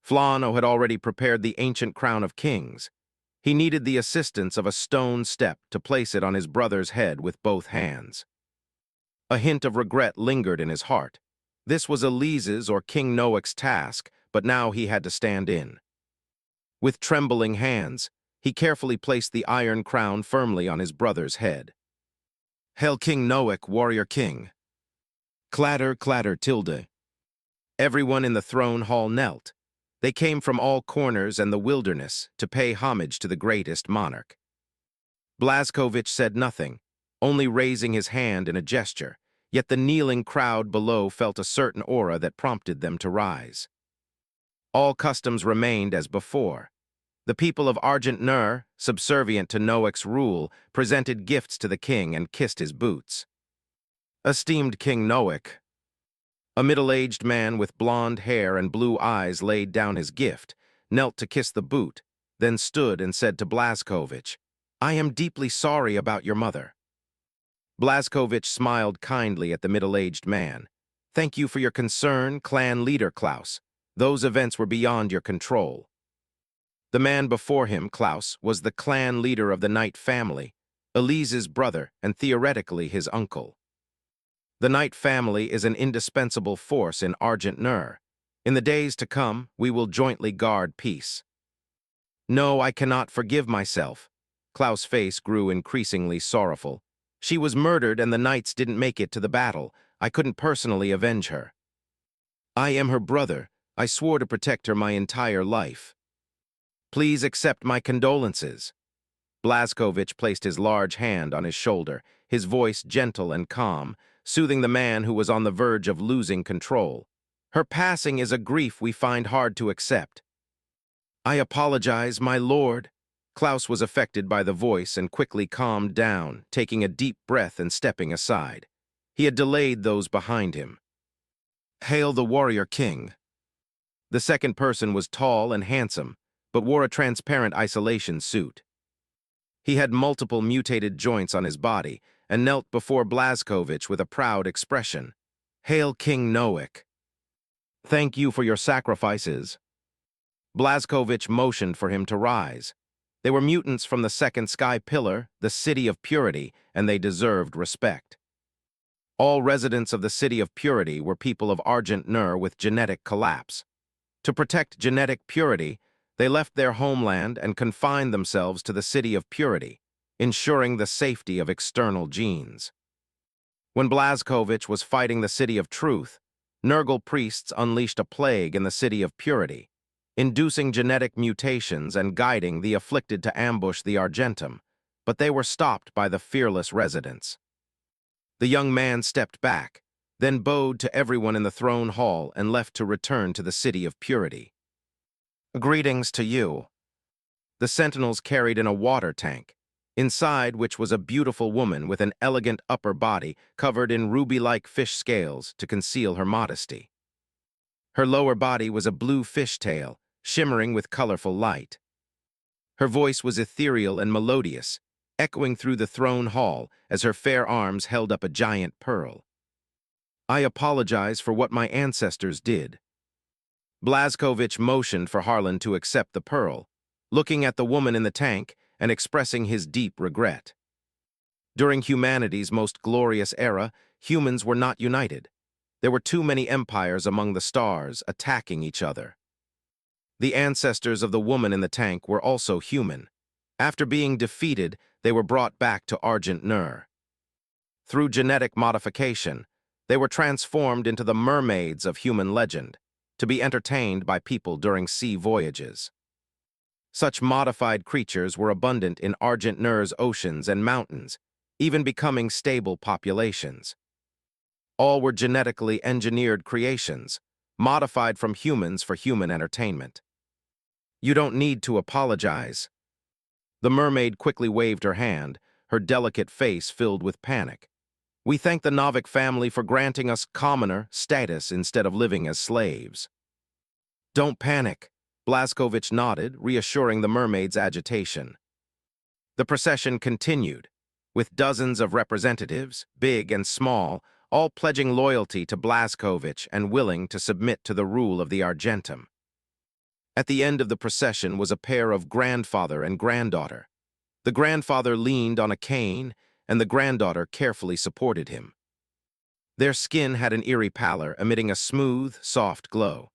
Flano had already prepared the ancient crown of kings. He needed the assistance of a stone step to place it on his brother's head with both hands. A hint of regret lingered in his heart. This was Elise's or King Noak's task, but now he had to stand in. With trembling hands, he carefully placed the iron crown firmly on his brother's head. "Hail King Noak, warrior king." Clatter, clatter, tilde. Everyone in the throne hall knelt. They came from all corners and the wilderness to pay homage to the greatest monarch. Blazkowicz said nothing, only raising his hand in a gesture, yet the kneeling crowd below felt a certain aura that prompted them to rise. All customs remained as before. The people of Argent Nur, subservient to Noak's rule, presented gifts to the king and kissed his boots. "Esteemed King Noak." A middle-aged man with blonde hair and blue eyes laid down his gift, knelt to kiss the boot, then stood and said to Blazkowicz, "I am deeply sorry about your mother." Blazkowicz smiled kindly at the middle-aged man. "Thank you for your concern, clan leader Klaus. Those events were beyond your control." The man before him, Klaus, was the clan leader of the Knight family, Elise's brother and theoretically his uncle. The Knight family is an indispensable force in Argent Nur. In the days to come, we will jointly guard peace. "No, I cannot forgive myself." Klaus' face grew increasingly sorrowful. "She was murdered and the Knights didn't make it to the battle. I couldn't personally avenge her. I am her brother. I swore to protect her my entire life. Please accept my condolences." Blazkowicz placed his large hand on his shoulder, his voice gentle and calm, soothing the man who was on the verge of losing control. "Her passing is a grief we find hard to accept." "I apologize, my lord." Klaus was affected by the voice and quickly calmed down, taking a deep breath and stepping aside. He had delayed those behind him. "Hail the warrior king." The second person was tall and handsome, but wore a transparent isolation suit. He had multiple mutated joints on his body and knelt before Blazkowicz with a proud expression. "Hail King Noak." "Thank you for your sacrifices." Blazkowicz motioned for him to rise. They were mutants from the second sky pillar, the City of Purity, and they deserved respect. All residents of the City of Purity were people of Argent Nur with genetic collapse. To protect genetic purity, they left their homeland and confined themselves to the City of Purity, ensuring the safety of external genes. When Blazkowicz was fighting the City of Truth, Nurgle priests unleashed a plague in the City of Purity, inducing genetic mutations and guiding the afflicted to ambush the Argentum, but they were stopped by the fearless residents. The young man stepped back, then bowed to everyone in the throne hall and left to return to the City of Purity. "Greetings to you." The sentinels carried in a water tank, inside which was a beautiful woman with an elegant upper body covered in ruby-like fish scales to conceal her modesty. Her lower body was a blue fishtail, shimmering with colorful light. Her voice was ethereal and melodious, echoing through the throne hall as her fair arms held up a giant pearl. "I apologize for what my ancestors did." Blazkowicz motioned for Harlan to accept the pearl, looking at the woman in the tank and expressing his deep regret. During humanity's most glorious era, humans were not united. There were too many empires among the stars attacking each other. The ancestors of the woman in the tank were also human. After being defeated, they were brought back to Argent Nur. Through genetic modification, they were transformed into the mermaids of human legend, to be entertained by people during sea voyages. Such modified creatures were abundant in Argent Nur's oceans and mountains, even becoming stable populations. All were genetically engineered creations, modified from humans for human entertainment. You don't need to apologize. The mermaid quickly waved her hand, her delicate face filled with panic. We thank the Novik family for granting us commoner status instead of living as slaves. Don't panic, Blazkowicz nodded, reassuring the mermaid's agitation. The procession continued, with dozens of representatives, big and small, all pledging loyalty to Blazkowicz and willing to submit to the rule of the Argentum. At the end of the procession was a pair of grandfather and granddaughter. The grandfather leaned on a cane, and the granddaughter carefully supported him. Their skin had an eerie pallor, emitting a smooth, soft glow.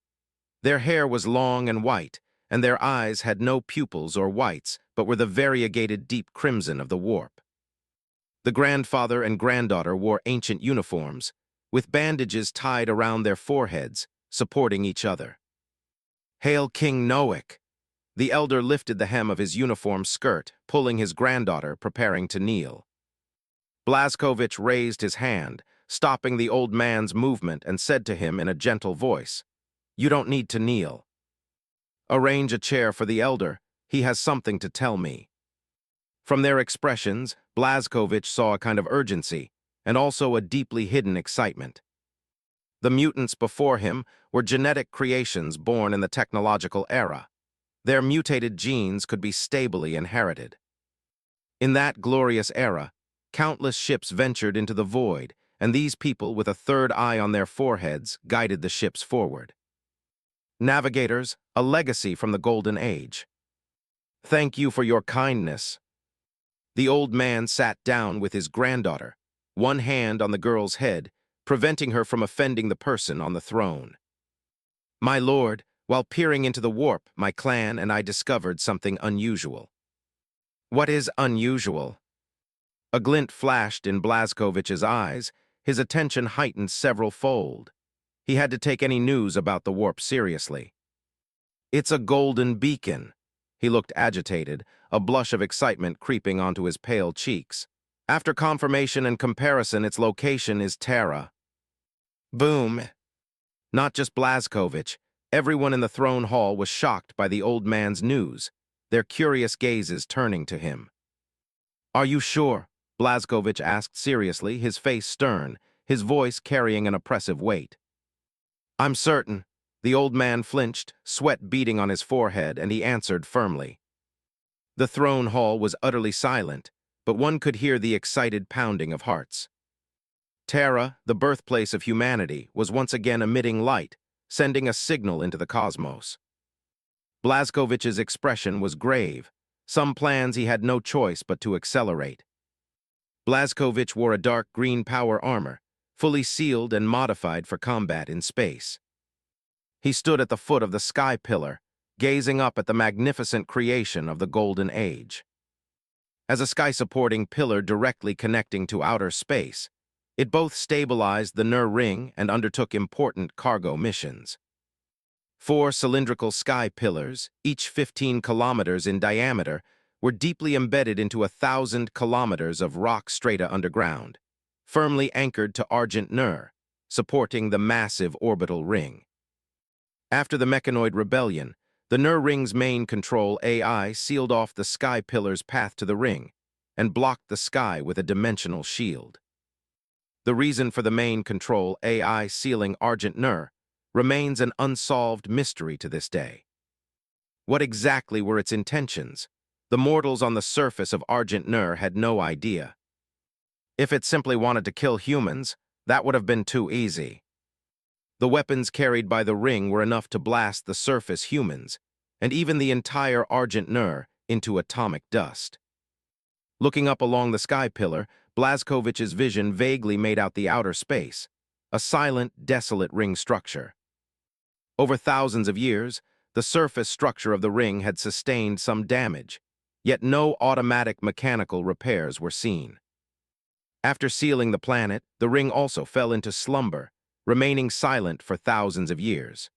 Their hair was long and white, and their eyes had no pupils or whites, but were the variegated deep crimson of the warp. The grandfather and granddaughter wore ancient uniforms, with bandages tied around their foreheads, supporting each other. Hail King Noik! The elder lifted the hem of his uniform skirt, pulling his granddaughter, preparing to kneel. Blazkowicz raised his hand, stopping the old man's movement, and said to him in a gentle voice, "You don't need to kneel. Arrange a chair for the elder. He has something to tell me." From their expressions, Blazkowicz saw a kind of urgency, and also a deeply hidden excitement. The mutants before him were genetic creations born in the technological era. Their mutated genes could be stably inherited. In that glorious era, countless ships ventured into the void, and these people with a third eye on their foreheads guided the ships forward. Navigators, a legacy from the Golden Age. Thank you for your kindness. The old man sat down with his granddaughter, one hand on the girl's head, preventing her from offending the person on the throne. My lord, while peering into the warp, my clan and I discovered something unusual. What is unusual? A glint flashed in Blazkowicz's eyes, his attention heightened several-fold. He had to take any news about the warp seriously. It's a golden beacon. He looked agitated, a blush of excitement creeping onto his pale cheeks. After confirmation and comparison, its location is Terra. Boom! Not just Blazkowicz. Everyone in the throne hall was shocked by the old man's news, their curious gazes turning to him. Are you sure? Blazkowicz asked seriously, his face stern, his voice carrying an oppressive weight. I'm certain. The old man flinched, sweat beading on his forehead, and he answered firmly. The throne hall was utterly silent, but one could hear the excited pounding of hearts. Terra, the birthplace of humanity, was once again emitting light, sending a signal into the cosmos. Blazkowicz's expression was grave. Some plans he had no choice but to accelerate. Blazkowicz wore a dark green power armor, fully sealed and modified for combat in space. He stood at the foot of the sky pillar, gazing up at the magnificent creation of the Golden Age. As a sky-supporting pillar directly connecting to outer space, it both stabilized the Nur ring and undertook important cargo missions. 4 cylindrical sky pillars, each 15 kilometers in diameter, were deeply embedded into 1,000 kilometers of rock strata underground, firmly anchored to Argent Nur, supporting the massive orbital ring. After the Mechanoid rebellion, the Nur ring's main control AI sealed off the sky pillar's path to the ring and blocked the sky with a dimensional shield. The reason for the main control AI sealing Argent Nur remains an unsolved mystery to this day. What exactly were its intentions? The mortals on the surface of Argent Nur had no idea. If it simply wanted to kill humans, that would have been too easy. The weapons carried by the ring were enough to blast the surface humans, and even the entire Argent Nur, into atomic dust. Looking up along the sky pillar, Blazkowicz's vision vaguely made out the outer space, a silent, desolate ring structure. Over thousands of years, the surface structure of the ring had sustained some damage, yet no automatic mechanical repairs were seen. After sealing the planet, the ring also fell into slumber, remaining silent for thousands of years.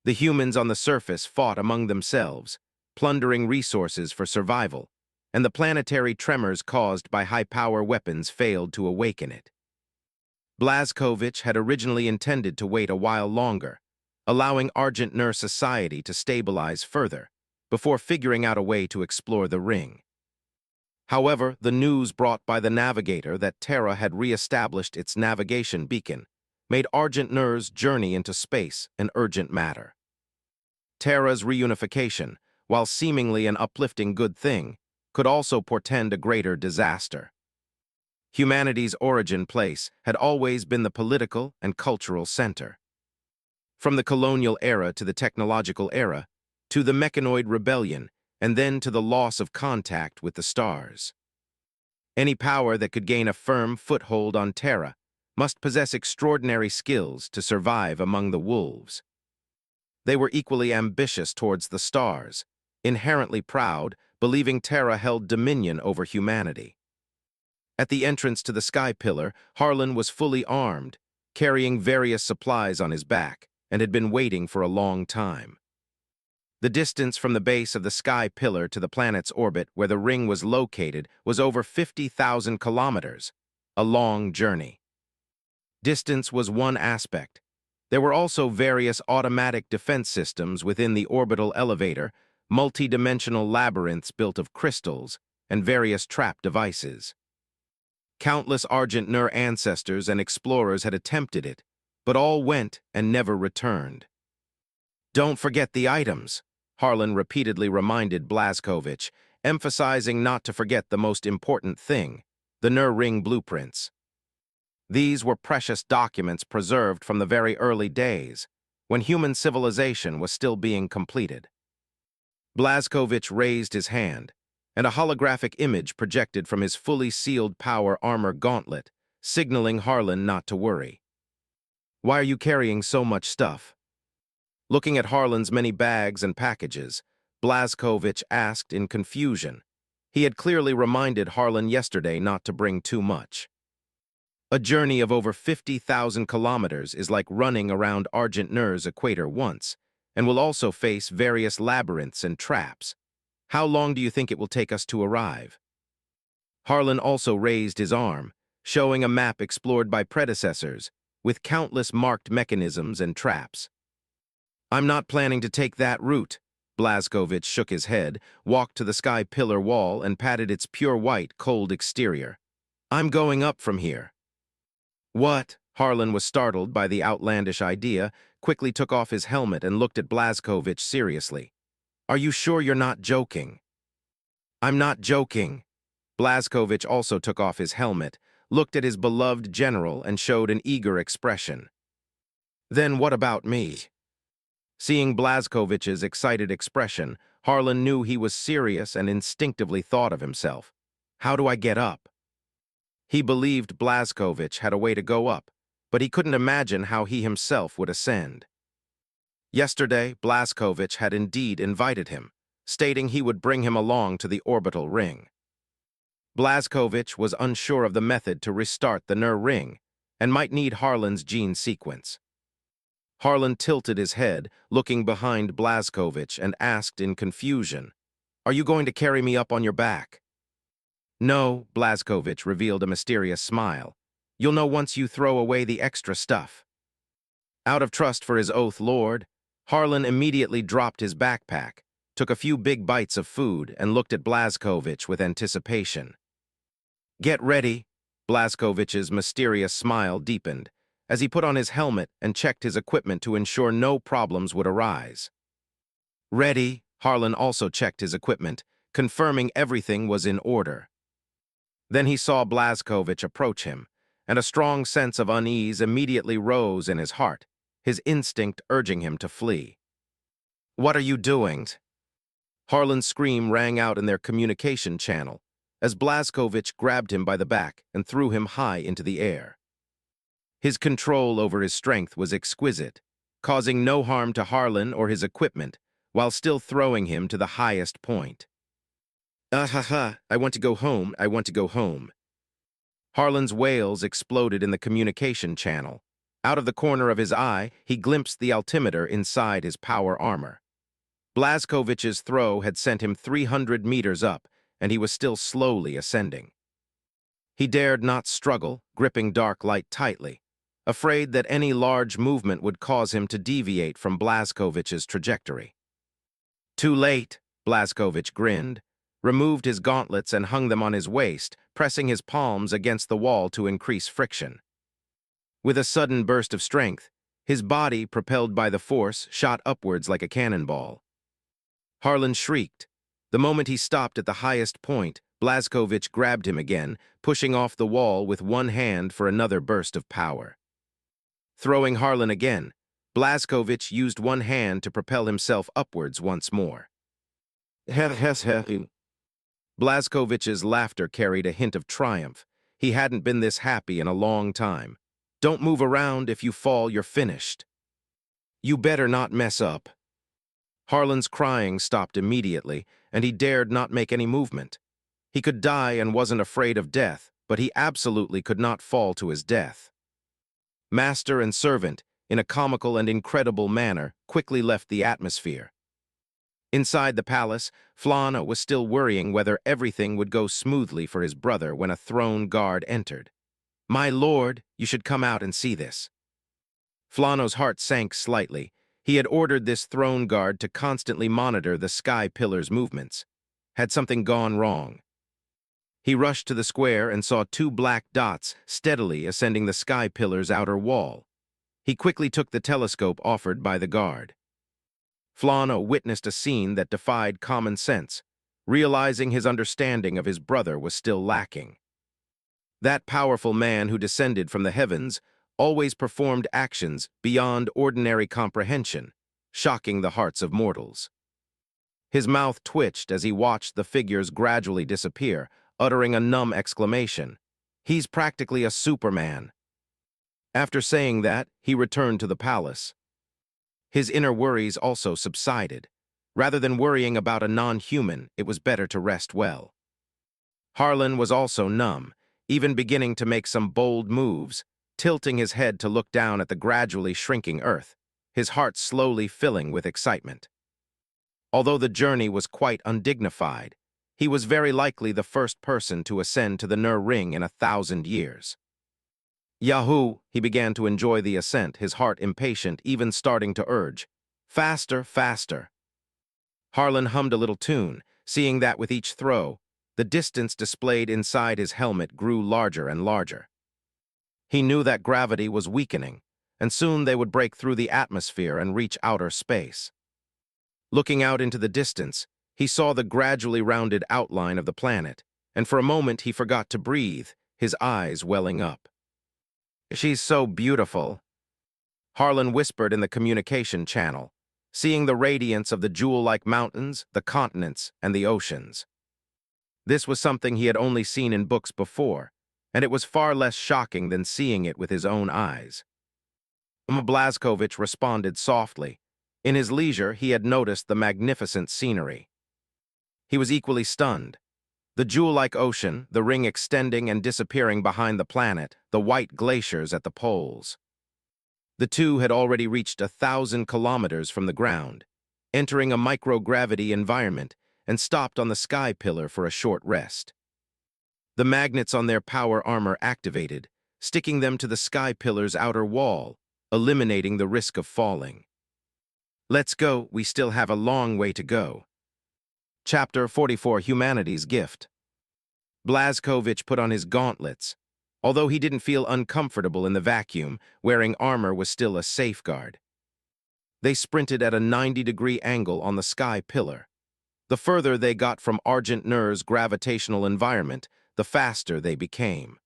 The humans on the surface fought among themselves, plundering resources for survival, and the planetary tremors caused by high-power weapons failed to awaken it. Blazkowicz had originally intended to wait a while longer, allowing Argent Nur society to stabilize further, before figuring out a way to explore the ring. However, the news brought by the navigator that Terra had re-established its navigation beacon made Argent Nur's journey into space an urgent matter. Terra's reunification, while seemingly an uplifting good thing, could also portend a greater disaster. Humanity's origin place had always been the political and cultural center. From the colonial era to the technological era, to the mechanoid rebellion, and then to the loss of contact with the stars. Any power that could gain a firm foothold on Terra must possess extraordinary skills to survive among the wolves. They were equally ambitious towards the stars, inherently proud, believing Terra held dominion over humanity. At the entrance to the Sky Pillar, Harlan was fully armed, carrying various supplies on his back, and had been waiting for a long time. The distance from the base of the Sky Pillar to the planet's orbit where the ring was located was over 50,000 kilometers, a long journey. Distance was one aspect. There were also various automatic defense systems within the orbital elevator, multi-dimensional labyrinths built of crystals, and various trap devices. Countless Argent Nur ancestors and explorers had attempted it, but all went and never returned. "Don't forget the items," Harlan repeatedly reminded Blazkowicz, emphasizing not to forget the most important thing, the Nur ring blueprints. These were precious documents preserved from the very early days, when human civilization was still being completed. Blazkowicz raised his hand, and a holographic image projected from his fully sealed power armor gauntlet, signaling Harlan not to worry. "Why are you carrying so much stuff?" Looking at Harlan's many bags and packages, Blazkowicz asked in confusion. He had clearly reminded Harlan yesterday not to bring too much. A journey of over 50,000 kilometers is like running around Argent Nur's equator once, and will also face various labyrinths and traps. How long do you think it will take us to arrive? Harlan also raised his arm, showing a map explored by predecessors, with countless marked mechanisms and traps. "I'm not planning to take that route." Blazkowicz shook his head, walked to the Sky Pillar wall, and patted its pure white, cold exterior. "I'm going up from here." "What?" Harlan was startled by the outlandish idea, quickly took off his helmet and looked at Blazkowicz seriously. "Are you sure you're not joking?" "I'm not joking." Blazkowicz also took off his helmet, looked at his beloved general, and showed an eager expression. "Then what about me?" Seeing Blazkowicz's excited expression, Harlan knew he was serious and instinctively thought of himself. "How do I get up?" He believed Blazkowicz had a way to go up, but he couldn't imagine how he himself would ascend. Yesterday, Blazkowicz had indeed invited him, stating he would bring him along to the orbital ring. Blazkowicz was unsure of the method to restart the Nur ring, and might need Harlan's gene sequence. Harlan tilted his head, looking behind Blazkowicz, and asked in confusion, "Are you going to carry me up on your back?" "No," Blazkowicz revealed a mysterious smile. "You'll know once you throw away the extra stuff." Out of trust for his oath lord, Harlan immediately dropped his backpack, took a few big bites of food, and looked at Blazkowicz with anticipation. "Get ready." Blazkowicz's mysterious smile deepened as he put on his helmet and checked his equipment to ensure no problems would arise. "Ready." Harlan also checked his equipment, confirming everything was in order. Then he saw Blazkowicz approach him, and a strong sense of unease immediately rose in his heart, his instinct urging him to flee. "What are you doing?" Harlan's scream rang out in their communication channel, as Blazkowicz grabbed him by the back and threw him high into the air. His control over his strength was exquisite, causing no harm to Harlan or his equipment, while still throwing him to the highest point. I want to go home, I want to go home." Harlan's wails exploded in the communication channel. Out of the corner of his eye, he glimpsed the altimeter inside his power armor. Blazkovich's throw had sent him 300 meters up, and he was still slowly ascending. He dared not struggle, gripping dark light tightly, afraid that any large movement would cause him to deviate from Blazkovich's trajectory. Too late, Blazkovich grinned, removed his gauntlets and hung them on his waist, pressing his palms against the wall to increase friction. With a sudden burst of strength, his body, propelled by the force, shot upwards like a cannonball. Harlan shrieked. The moment he stopped at the highest point, Blazkovich grabbed him again, pushing off the wall with one hand for another burst of power. Throwing Harlan again, Blazkovich used one hand to propel himself upwards once more. Blazkovich's laughter carried a hint of triumph. He hadn't been this happy in a long time. Don't move around. If you fall, you're finished. You better not mess up. Harlan's crying stopped immediately, and he dared not make any movement. He could die and wasn't afraid of death, but he absolutely could not fall to his death. Master and servant, in a comical and incredible manner, quickly left the atmosphere. Inside the palace, Flana was still worrying whether everything would go smoothly for his brother when a throne guard entered. "My lord, you should come out and see this." Flano's heart sank slightly. He had ordered this throne guard to constantly monitor the sky pillar's movements. Had something gone wrong? He rushed to the square and saw two black dots steadily ascending the sky pillar's outer wall. He quickly took the telescope offered by the guard. Flana witnessed a scene that defied common sense, realizing his understanding of his brother was still lacking. That powerful man who descended from the heavens always performed actions beyond ordinary comprehension, shocking the hearts of mortals. His mouth twitched as he watched the figures gradually disappear, uttering a numb exclamation. "He's practically a Superman." After saying that, he returned to the palace. His inner worries also subsided. Rather than worrying about a non-human, it was better to rest well. Harlan was also numb, even beginning to make some bold moves, tilting his head to look down at the gradually shrinking earth, his heart slowly filling with excitement. Although the journey was quite undignified, he was very likely the first person to ascend to the Nur Ring in 1,000 years. Yahoo! He began to enjoy the ascent, his heart impatient, even starting to urge, "Faster, faster." Harlan hummed a little tune, seeing that with each throw, the distance displayed inside his helmet grew larger and larger. He knew that gravity was weakening, and soon they would break through the atmosphere and reach outer space. Looking out into the distance, he saw the gradually rounded outline of the planet, and for a moment he forgot to breathe, his eyes welling up. "She's so beautiful," Harlan whispered in the communication channel, seeing the radiance of the jewel-like mountains, the continents, and the oceans. This was something he had only seen in books before, and it was far less shocking than seeing it with his own eyes. Blazkovich responded softly. In his leisure, he had noticed the magnificent scenery. He was equally stunned. The jewel-like ocean, the ring extending and disappearing behind the planet, the white glaciers at the poles. The two had already reached 1,000 kilometers from the ground, entering a microgravity environment, and stopped on the sky pillar for a short rest. The magnets on their power armor activated, sticking them to the sky pillar's outer wall, eliminating the risk of falling. "Let's go, we still have a long way to go." Chapter 44, Humanity's Gift. Blazkovich put on his gauntlets. Although he didn't feel uncomfortable in the vacuum, wearing armor was still a safeguard. They sprinted at a 90-degree angle on the sky pillar. The further they got from Argent Nur's gravitational environment, the faster they became.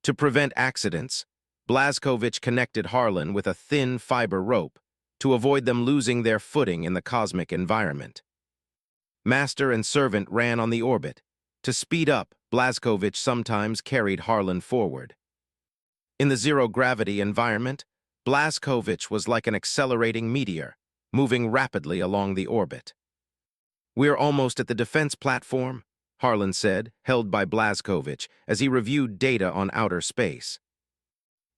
To prevent accidents, Blazkovich connected Harlan with a thin fiber rope to avoid them losing their footing in the cosmic environment. Master and servant ran on the orbit. To speed up, Blazkovich sometimes carried Harlan forward. In the zero-gravity environment, Blazkovich was like an accelerating meteor, moving rapidly along the orbit. "We're almost at the defense platform," Harlan said, held by Blazkovich, as he reviewed data on outer space.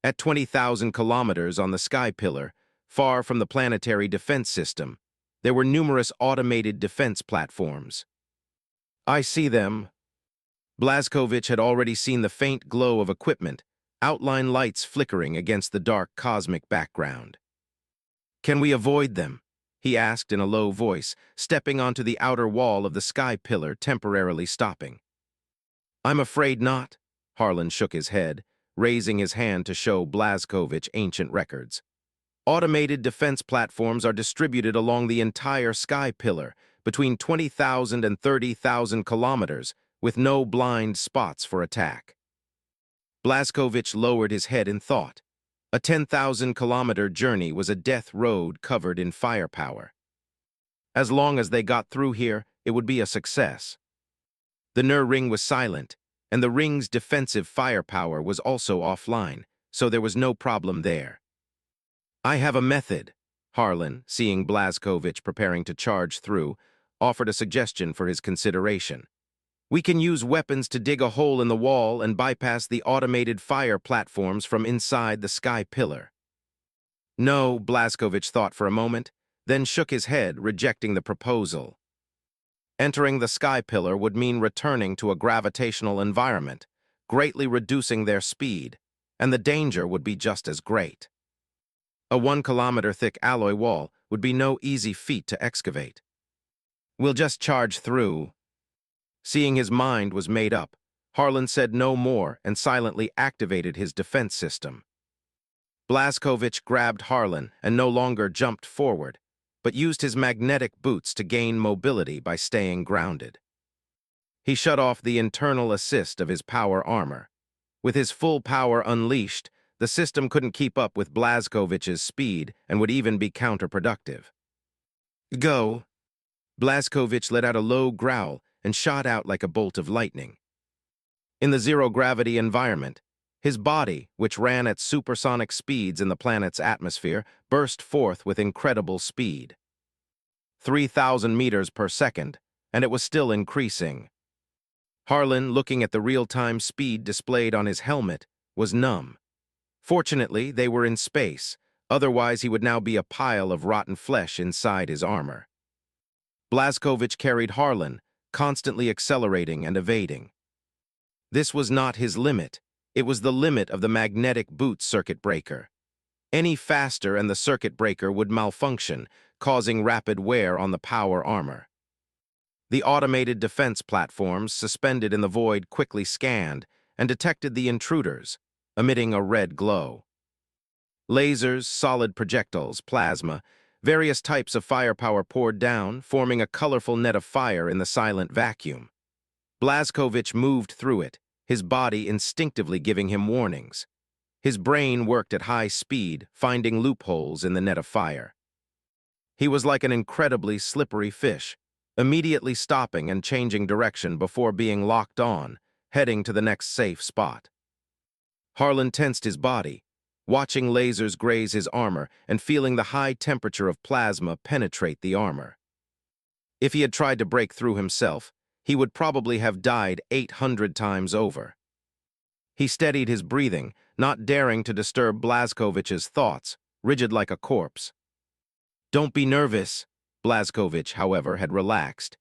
At 20,000 kilometers on the sky pillar, far from the planetary defense system, There were numerous automated defense platforms. I see them. Blazkowicz had already seen the faint glow of equipment, outline lights flickering against the dark cosmic background. Can we avoid them? He asked in a low voice, stepping onto the outer wall of the sky pillar, temporarily stopping. I'm afraid not. Harlan shook his head, raising his hand to show Blazkowicz ancient records. Automated defense platforms are distributed along the entire sky pillar, between 20,000 and 30,000 kilometers, with no blind spots for attack. Blazkowicz lowered his head in thought. A 10,000-kilometer journey was a death road covered in firepower. As long as they got through here, it would be a success. The Nur ring was silent, and the ring's defensive firepower was also offline, so there was no problem there. I have a method. Harlan, seeing Blazkowicz preparing to charge through, offered a suggestion for his consideration. We can use weapons to dig a hole in the wall and bypass the automated fire platforms from inside the sky pillar. No, Blazkowicz thought for a moment, then shook his head, rejecting the proposal. Entering the sky pillar would mean returning to a gravitational environment, greatly reducing their speed, and the danger would be just as great. A 1-kilometer-thick alloy wall would be no easy feat to excavate. We'll just charge through. Seeing his mind was made up, Harlan said no more and silently activated his defense system. Blazkowicz grabbed Harlan and no longer jumped forward, but used his magnetic boots to gain mobility by staying grounded. He shut off the internal assist of his power armor. With his full power unleashed, the system couldn't keep up with Blazkowicz's speed and would even be counterproductive. Go! Blazkowicz let out a low growl and shot out like a bolt of lightning. In the zero-gravity environment, his body, which ran at supersonic speeds in the planet's atmosphere, burst forth with incredible speed. 3,000 meters per second, and it was still increasing. Harlan, looking at the real-time speed displayed on his helmet, was numb. Fortunately, they were in space, otherwise he would now be a pile of rotten flesh inside his armor. Blazkowicz carried Harlan, constantly accelerating and evading. This was not his limit. It was the limit of the magnetic boot circuit breaker. Any faster and the circuit breaker would malfunction, causing rapid wear on the power armor. The automated defense platforms suspended in the void quickly scanned and detected the intruders, emitting a red glow. Lasers, solid projectiles, plasma, various types of firepower poured down, forming a colorful net of fire in the silent vacuum. Blazkowicz moved through it, his body instinctively giving him warnings. His brain worked at high speed, finding loopholes in the net of fire. He was like an incredibly slippery fish, immediately stopping and changing direction before being locked on, heading to the next safe spot. Harlan tensed his body, watching lasers graze his armor and feeling the high temperature of plasma penetrate the armor. If he had tried to break through himself, he would probably have died 800 times over. He steadied his breathing, not daring to disturb Blazkowicz's thoughts, rigid like a corpse. Don't be nervous. Blazkowicz, however, had relaxed.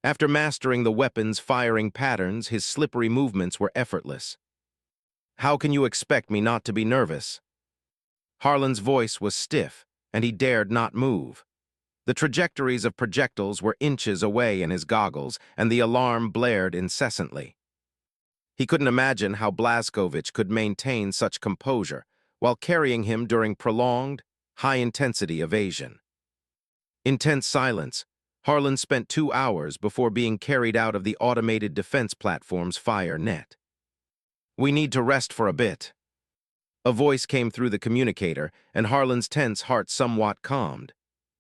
After mastering the weapon's firing patterns, his slippery movements were effortless. How can you expect me not to be nervous? Harlan's voice was stiff, and he dared not move. The trajectories of projectiles were inches away in his goggles, and the alarm blared incessantly. He couldn't imagine how Blazkowicz could maintain such composure while carrying him during prolonged, high-intensity evasion. In tense silence, Harlan spent 2 hours before being carried out of the automated defense platform's fire net. We need to rest for a bit. A voice came through the communicator, and Harlan's tense heart somewhat calmed.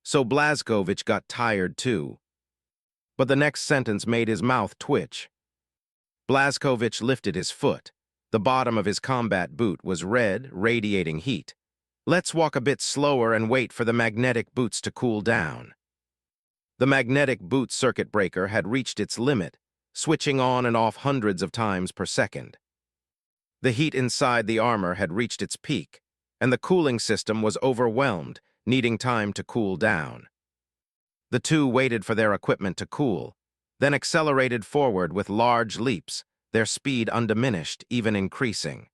So Blazkowicz got tired too. But the next sentence made his mouth twitch. Blazkowicz lifted his foot. The bottom of his combat boot was red, radiating heat. Let's walk a bit slower and wait for the magnetic boots to cool down. The magnetic boot circuit breaker had reached its limit, switching on and off hundreds of times per second. The heat inside the armor had reached its peak, and the cooling system was overwhelmed, needing time to cool down. The two waited for their equipment to cool, then accelerated forward with large leaps, their speed undiminished, even increasing.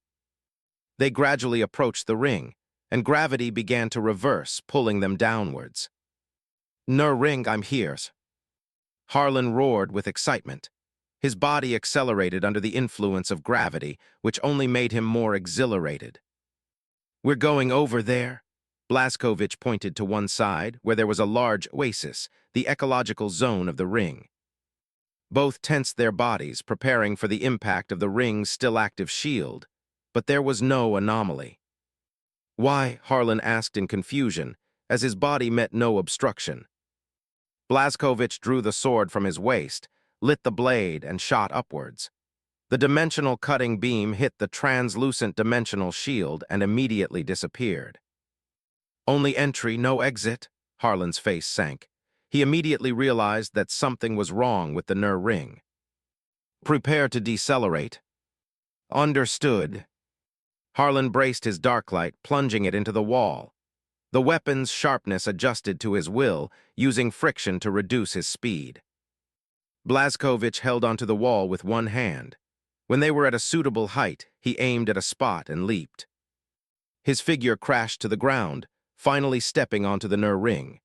They gradually approached the ring, and gravity began to reverse, pulling them downwards. "Nur ring, I'm here." Harlan roared with excitement. His body accelerated under the influence of gravity, which only made him more exhilarated. "We're going over there." Blazkowicz pointed to one side, where there was a large oasis, the ecological zone of the ring. Both tensed their bodies, preparing for the impact of the ring's still-active shield, but there was no anomaly. "Why?" Harlan asked in confusion, as his body met no obstruction. Blazkowicz drew the sword from his waist, lit the blade, and shot upwards. The dimensional cutting beam hit the translucent dimensional shield and immediately disappeared. "Only entry, no exit." Harlan's face sank. He immediately realized that something was wrong with the Nur ring. "Prepare to decelerate." "Understood." Harlan braced his darklight, plunging it into the wall. The weapon's sharpness adjusted to his will, using friction to reduce his speed. Blazkowicz held onto the wall with one hand. When they were at a suitable height, he aimed at a spot and leaped. His figure crashed to the ground, finally stepping onto the Nur ring.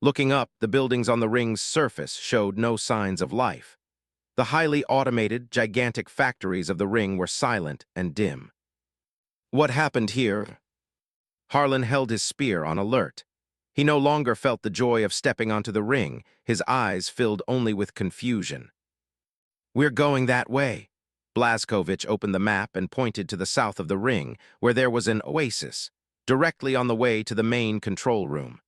Looking up, the buildings on the ring's surface showed no signs of life. The highly automated, gigantic factories of the ring were silent and dim. "What happened here?" Harlan held his spear on alert. He no longer felt the joy of stepping onto the ring, his eyes filled only with confusion. "We're going that way." Blazkowicz opened the map and pointed to the south of the ring, where there was an oasis, directly on the way to the main control room.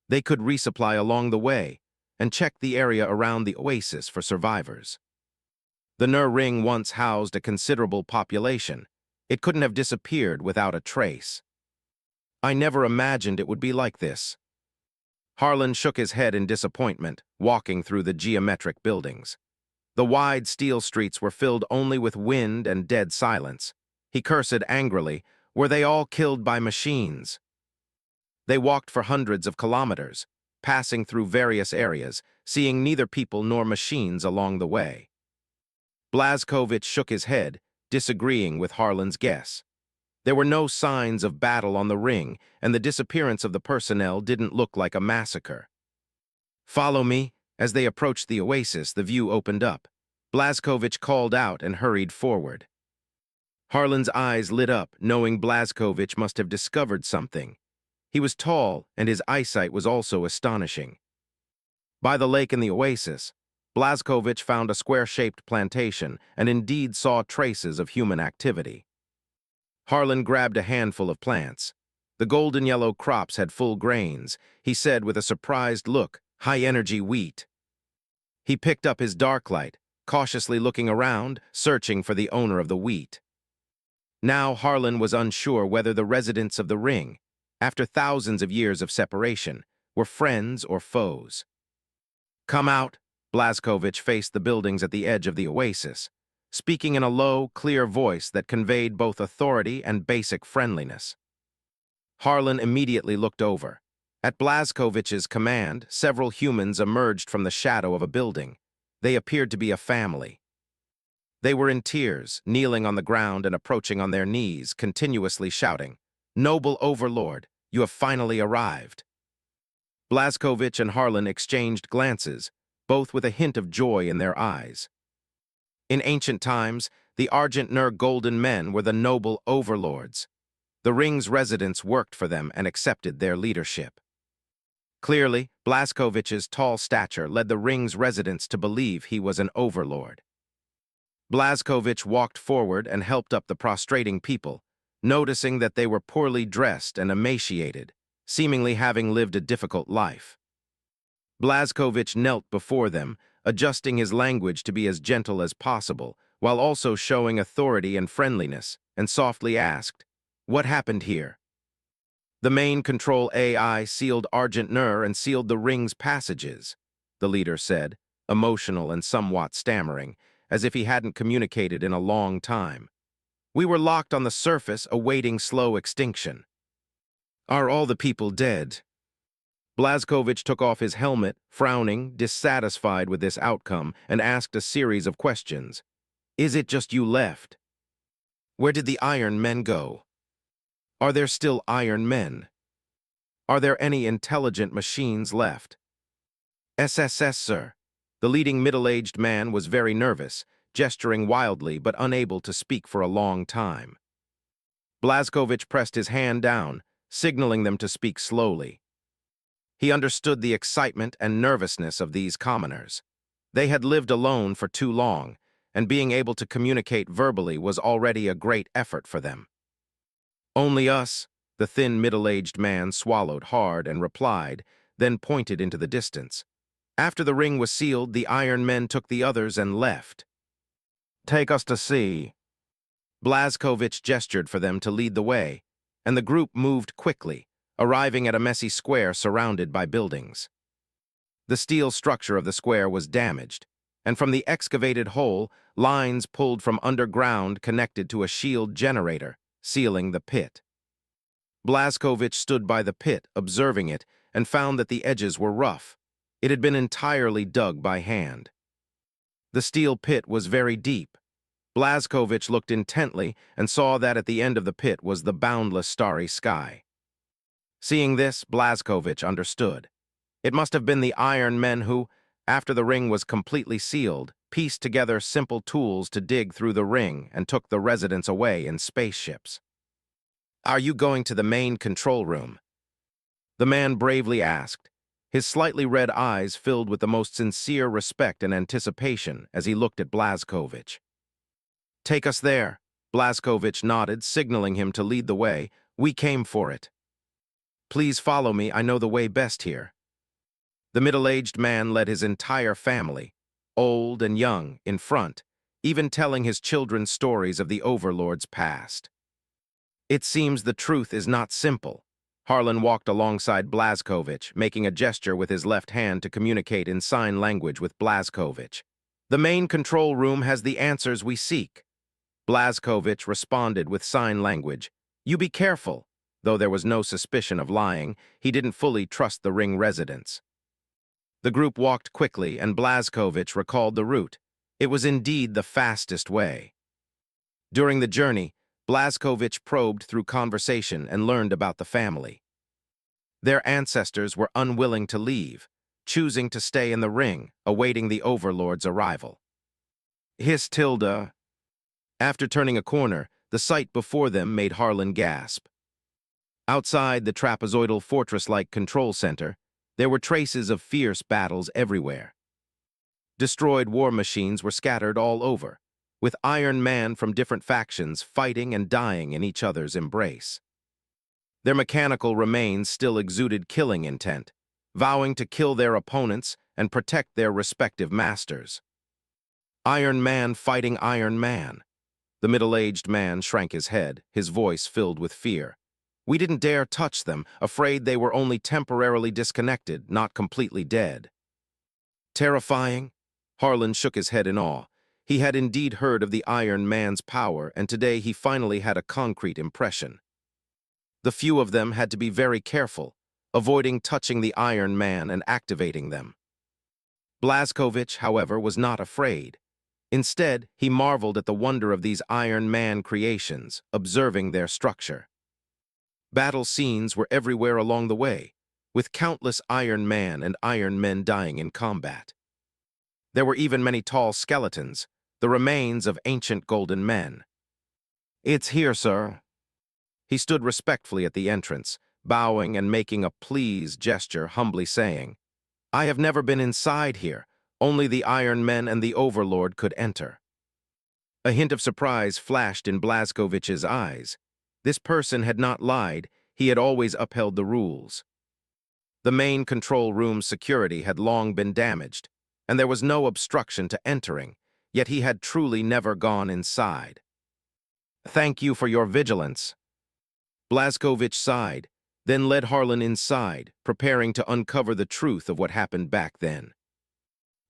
They could resupply along the way and check the area around the oasis for survivors. The Nur ring once housed a considerable population. It couldn't have disappeared without a trace. "I never imagined it would be like this." Harlan shook his head in disappointment, walking through the geometric buildings. The wide steel streets were filled only with wind and dead silence. He cursed angrily. Were they all killed by machines? They walked for hundreds of kilometers, passing through various areas, seeing neither people nor machines along the way. Blazkowicz shook his head, disagreeing with Harlan's guess. There were no signs of battle on the ring, and the disappearance of the personnel didn't look like a massacre. "Follow me." As they approached the oasis, the view opened up. Blazkowicz called out and hurried forward. Harlan's eyes lit up, knowing Blazkowicz must have discovered something. He was tall, and his eyesight was also astonishing. By the lake in the oasis, Blazkowicz found a square-shaped plantation and indeed saw traces of human activity. Harlan grabbed a handful of plants. The golden yellow crops had full grains. He said with a surprised look, "High-energy wheat." He picked up his darklight, cautiously looking around, searching for the owner of the wheat. Now Harlan was unsure whether the residents of the ring, after thousands of years of separation, were friends or foes. "Come out." Blazkowicz faced the buildings at the edge of the oasis, speaking in a low, clear voice that conveyed both authority and basic friendliness. Harlan immediately looked over. At Blazkowicz's command, several humans emerged from the shadow of a building. They appeared to be a family. They were in tears, kneeling on the ground and approaching on their knees, continuously shouting, "Noble Overlord, you have finally arrived." Blazkowicz and Harlan exchanged glances, both with a hint of joy in their eyes. In ancient times, the Argent Nur Golden Men were the noble overlords. The ring's residents worked for them and accepted their leadership. Clearly, Blazkowicz's tall stature led the ring's residents to believe he was an overlord. Blazkowicz walked forward and helped up the prostrating people, noticing that they were poorly dressed and emaciated, seemingly having lived a difficult life. Blazkowicz knelt before them, adjusting his language to be as gentle as possible, while also showing authority and friendliness, and softly asked, "What happened here?" "The main control AI sealed Argent Nur and sealed the ring's passages," the leader said, emotional and somewhat stammering, as if he hadn't communicated in a long time. "We were locked on the surface, awaiting slow extinction." "Are all the people dead?" Blazkowicz took off his helmet, frowning, dissatisfied with this outcome, and asked a series of questions. Is it just you left? Where did the Iron Men go? Are there still Iron Men? Are there any intelligent machines left? SSS, sir. The leading middle-aged man was very nervous, gesturing wildly but unable to speak for a long time. Blazkowicz pressed his hand down, signaling them to speak slowly. He understood the excitement and nervousness of these commoners. They had lived alone for too long, and being able to communicate verbally was already a great effort for them. Only us, the thin middle-aged man swallowed hard and replied, then pointed into the distance. After the ring was sealed, the Iron Men took the others and left. Take us to see. Blazkowicz gestured for them to lead the way, and the group moved quickly, arriving at a messy square surrounded by buildings. The steel structure of the square was damaged, and from the excavated hole, lines pulled from underground connected to a shield generator, sealing the pit. Blazkowicz stood by the pit, observing it, and found that the edges were rough. It had been entirely dug by hand. The steel pit was very deep. Blazkowicz looked intently and saw that at the end of the pit was the boundless starry sky. Seeing this, Blazkowicz understood. It must have been the Iron Men who, after the ring was completely sealed, pieced together simple tools to dig through the ring and took the residents away in spaceships. Are you going to the main control room? The man bravely asked, his slightly red eyes filled with the most sincere respect and anticipation as he looked at Blazkowicz. Take us there. Blazkowicz nodded, signaling him to lead the way. We came for it. Please follow me, I know the way best here. The middle-aged man led his entire family, old and young, in front, even telling his children stories of the Overlord's past. It seems the truth is not simple. Harlan walked alongside Blazkowicz, making a gesture with his left hand to communicate in sign language with Blazkowicz. The main control room has the answers we seek. Blazkowicz responded with sign language. You be careful. Though there was no suspicion of lying, he didn't fully trust the ring residents. The group walked quickly, and Blazkowicz recalled the route. It was indeed the fastest way. During the journey, Blazkowicz probed through conversation and learned about the family. Their ancestors were unwilling to leave, choosing to stay in the ring, awaiting the Overlord's arrival. Hiss Tilda. After turning a corner, the sight before them made Harlan gasp. Outside the trapezoidal fortress-like control center, there were traces of fierce battles everywhere. Destroyed war machines were scattered all over, with Iron Man from different factions fighting and dying in each other's embrace. Their mechanical remains still exuded killing intent, vowing to kill their opponents and protect their respective masters. Iron Man fighting Iron Man. The middle-aged man shrank his head, his voice filled with fear. We didn't dare touch them, afraid they were only temporarily disconnected, not completely dead. Terrifying? Harlan shook his head in awe. He had indeed heard of the Iron Man's power, and today he finally had a concrete impression. The few of them had to be very careful, avoiding touching the Iron Man and activating them. Blazkowicz, however, was not afraid. Instead, he marveled at the wonder of these Iron Man creations, observing their structure. Battle scenes were everywhere along the way, with countless Iron Man and Iron Men dying in combat. There were even many tall skeletons, the remains of ancient golden men. It's here, sir. He stood respectfully at the entrance, bowing and making a please gesture, humbly saying, I have never been inside here. Only the Iron Men and the Overlord could enter. A hint of surprise flashed in Blazkowicz's eyes. This person had not lied, he had always upheld the rules. The main control room's security had long been damaged, and there was no obstruction to entering, yet he had truly never gone inside. Thank you for your vigilance. Blazkowicz sighed, then led Harlan inside, preparing to uncover the truth of what happened back then.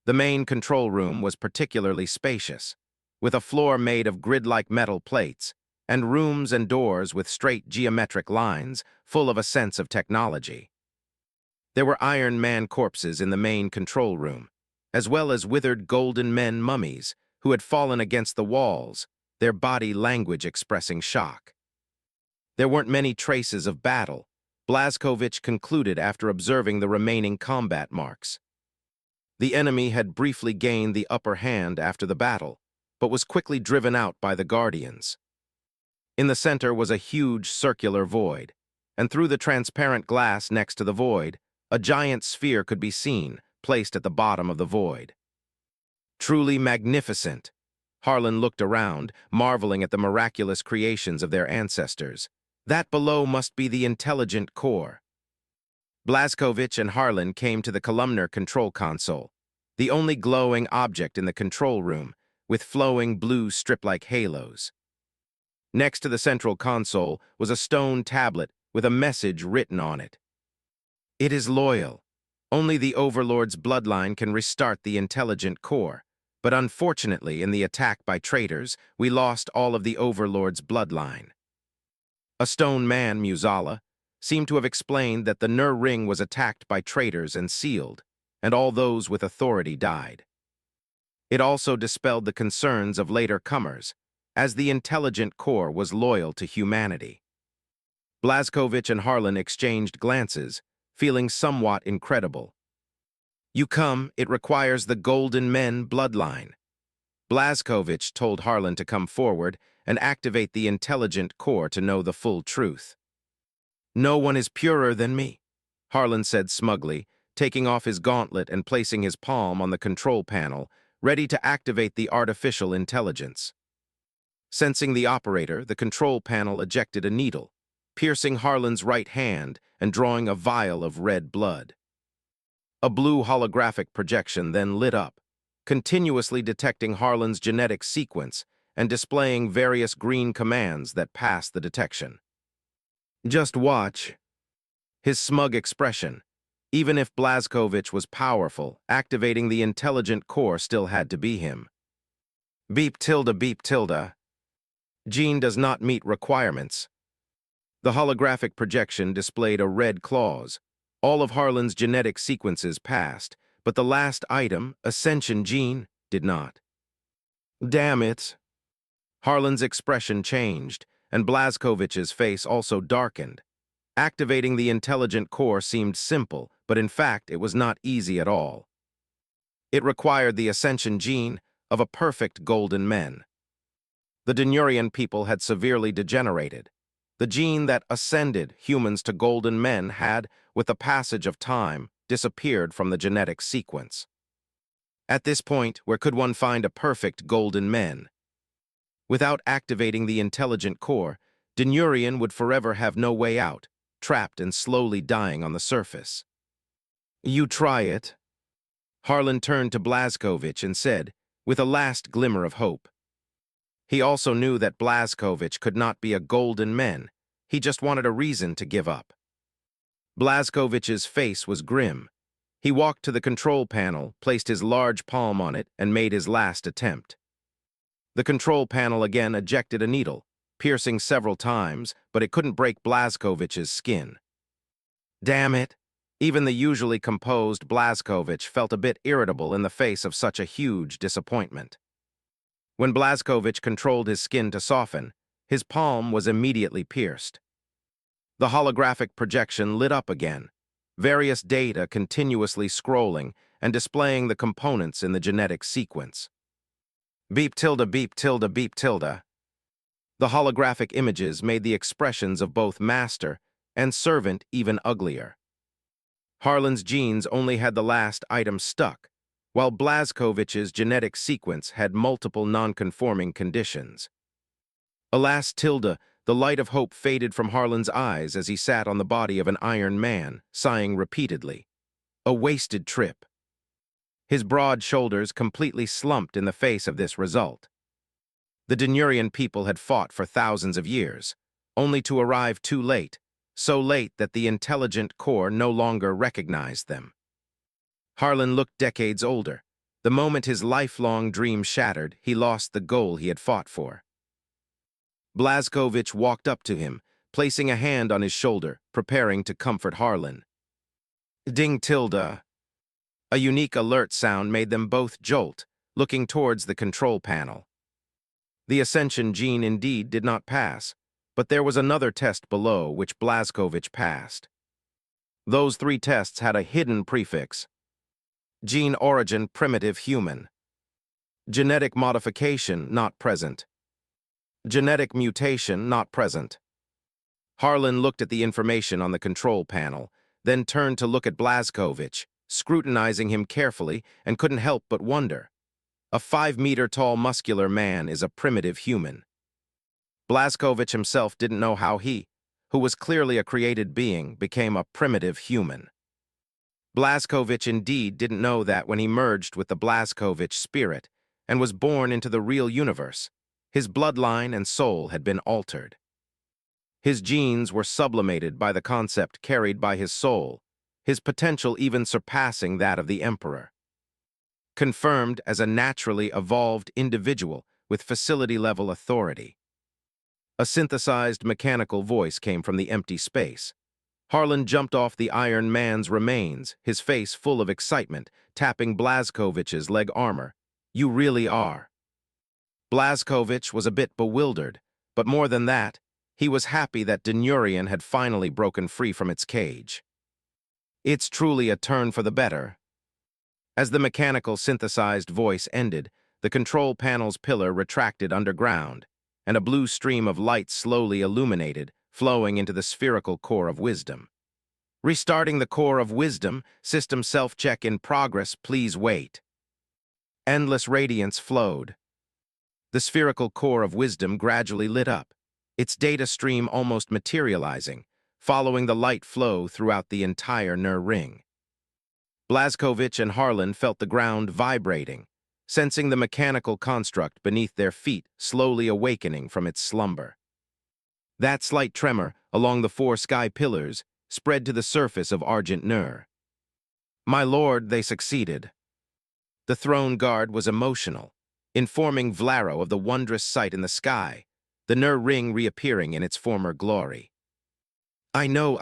The main control room was particularly spacious, with a floor made of grid-like metal plates, and rooms and doors with straight geometric lines, full of a sense of technology. There were Iron Man corpses in the main control room, as well as withered golden men mummies who had fallen against the walls, their body language expressing shock. There weren't many traces of battle, Blazkowicz concluded after observing the remaining combat marks. The enemy had briefly gained the upper hand after the battle, but was quickly driven out by the Guardians. In the center was a huge circular void, and through the transparent glass next to the void, a giant sphere could be seen, placed at the bottom of the void. Truly magnificent. Harlan looked around, marveling at the miraculous creations of their ancestors. That below must be the intelligent core. Blazkowicz and Harlan came to the columnar control console, the only glowing object in the control room, with flowing blue strip-like halos. Next to the central console was a stone tablet with a message written on it. It is loyal. Only the Overlord's bloodline can restart the intelligent core, but unfortunately in the attack by traitors, we lost all of the Overlord's bloodline. A stone man, Musala, seemed to have explained that the Nur Ring was attacked by traitors and sealed, and all those with authority died. It also dispelled the concerns of later comers, as the intelligent core was loyal to humanity. Blazkowicz and Harlan exchanged glances, feeling somewhat incredible. You come, it requires the Golden Men bloodline. Blazkowicz told Harlan to come forward and activate the intelligent core to know the full truth. No one is purer than me, Harlan said smugly, taking off his gauntlet and placing his palm on the control panel, ready to activate the artificial intelligence. Sensing the operator, the control panel ejected a needle, piercing Harlan's right hand and drawing a vial of red blood. A blue holographic projection then lit up, continuously detecting Harlan's genetic sequence and displaying various green commands that passed the detection. Just watch. His smug expression. Even if Blazkowicz was powerful, activating the intelligent core still had to be him. Beep tilde beep tilde. Gene does not meet requirements. The holographic projection displayed a red clause. All of Harlan's genetic sequences passed, but the last item, Ascension Gene, did not. Damn it. Harlan's expression changed, and Blazkowicz's face also darkened. Activating the intelligent core seemed simple, but in fact it was not easy at all. It required the Ascension Gene of a perfect golden men. The Denurian people had severely degenerated. The gene that ascended humans to golden men had, with the passage of time, disappeared from the genetic sequence. At this point, where could one find a perfect golden men? Without activating the intelligent core, Denurian would forever have no way out, trapped and slowly dying on the surface. You try it. Harlan turned to Blazkowicz and said, with a last glimmer of hope. He also knew that Blazkowicz could not be a golden men. He just wanted a reason to give up. Blazkowicz's face was grim. He walked to the control panel, placed his large palm on it, and made his last attempt. The control panel again ejected a needle, piercing several times, but it couldn't break Blazkowicz's skin. Damn it! Even the usually composed Blazkowicz felt a bit irritable in the face of such a huge disappointment. When Blazkowicz controlled his skin to soften, his palm was immediately pierced. The holographic projection lit up again, various data continuously scrolling and displaying the components in the genetic sequence. Beep tilde beep tilde beep tilde. The holographic images made the expressions of both master and servant even uglier. Harlan's genes only had the last item stuck, while Blazkowicz's genetic sequence had multiple non-conforming conditions. Alas tilde, the light of hope faded from Harlan's eyes as he sat on the body of an Iron Man, sighing repeatedly. A wasted trip. His broad shoulders completely slumped in the face of this result. The Denurian people had fought for thousands of years, only to arrive too late, so late that the intelligent core no longer recognized them. Harlan looked decades older. The moment his lifelong dream shattered, he lost the goal he had fought for. Blazkowicz walked up to him, placing a hand on his shoulder, preparing to comfort Harlan. Ding tilde. A unique alert sound made them both jolt, looking towards the control panel. The ascension gene indeed did not pass, but there was another test below which Blazkowicz passed. Those three tests had a hidden prefix. Gene origin primitive human. Genetic modification not present. Genetic mutation not present. Harlan looked at the information on the control panel, then turned to look at Blazkowicz, scrutinizing him carefully, and couldn't help but wonder. A 5-meter-tall muscular man is a primitive human. Blazkowicz himself didn't know how he, who was clearly a created being, became a primitive human. Blazkowicz indeed didn't know that when he merged with the Blazkowicz spirit and was born into the real universe, his bloodline and soul had been altered. His genes were sublimated by the concept carried by his soul, his potential even surpassing that of the Emperor. Confirmed as a naturally evolved individual with facility-level authority. A synthesized mechanical voice came from the empty space. Harlan jumped off the Iron Man's remains, his face full of excitement, tapping Blazkowicz's leg armor. "You really are." Blazkowicz was a bit bewildered, but more than that, he was happy that Denurian had finally broken free from its cage. "It's truly a turn for the better." As the mechanical synthesized voice ended, the control panel's pillar retracted underground, and a blue stream of light slowly illuminated, flowing into the spherical core of wisdom. "Restarting the core of wisdom, system self-check in progress, please wait." Endless radiance flowed. The spherical core of wisdom gradually lit up, its data stream almost materializing, following the light flow throughout the entire Nur ring. Blazkowicz and Harlan felt the ground vibrating, sensing the mechanical construct beneath their feet slowly awakening from its slumber. That slight tremor along the 4 sky pillars spread to the surface of Argent Nur. "My lord, they succeeded." The throne guard was emotional, informing Vlaro of the wondrous sight in the sky, the Nur ring reappearing in its former glory. I know.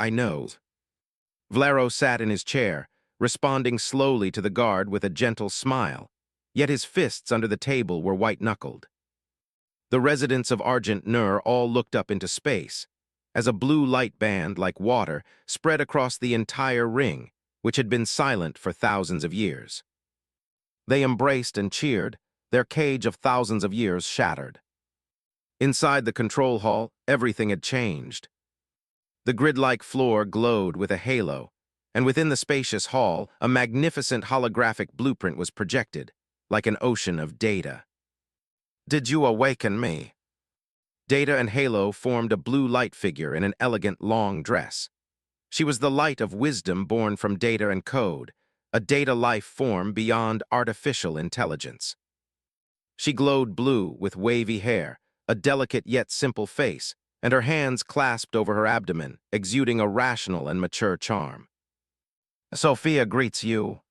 Vlaro sat in his chair, responding slowly to the guard with a gentle smile, yet his fists under the table were white-knuckled. The residents of Argent Nur all looked up into space, as a blue light band like water spread across the entire ring, which had been silent for thousands of years. They embraced and cheered, their cage of thousands of years shattered. Inside the control hall, everything had changed. The grid-like floor glowed with a halo, and within the spacious hall, a magnificent holographic blueprint was projected, like an ocean of data. "Did you awaken me?" Data and Halo formed a blue light figure in an elegant long dress. She was the light of wisdom born from data and code, a data life form beyond artificial intelligence. She glowed blue with wavy hair, a delicate yet simple face, and her hands clasped over her abdomen, exuding a rational and mature charm. "Sophia greets you."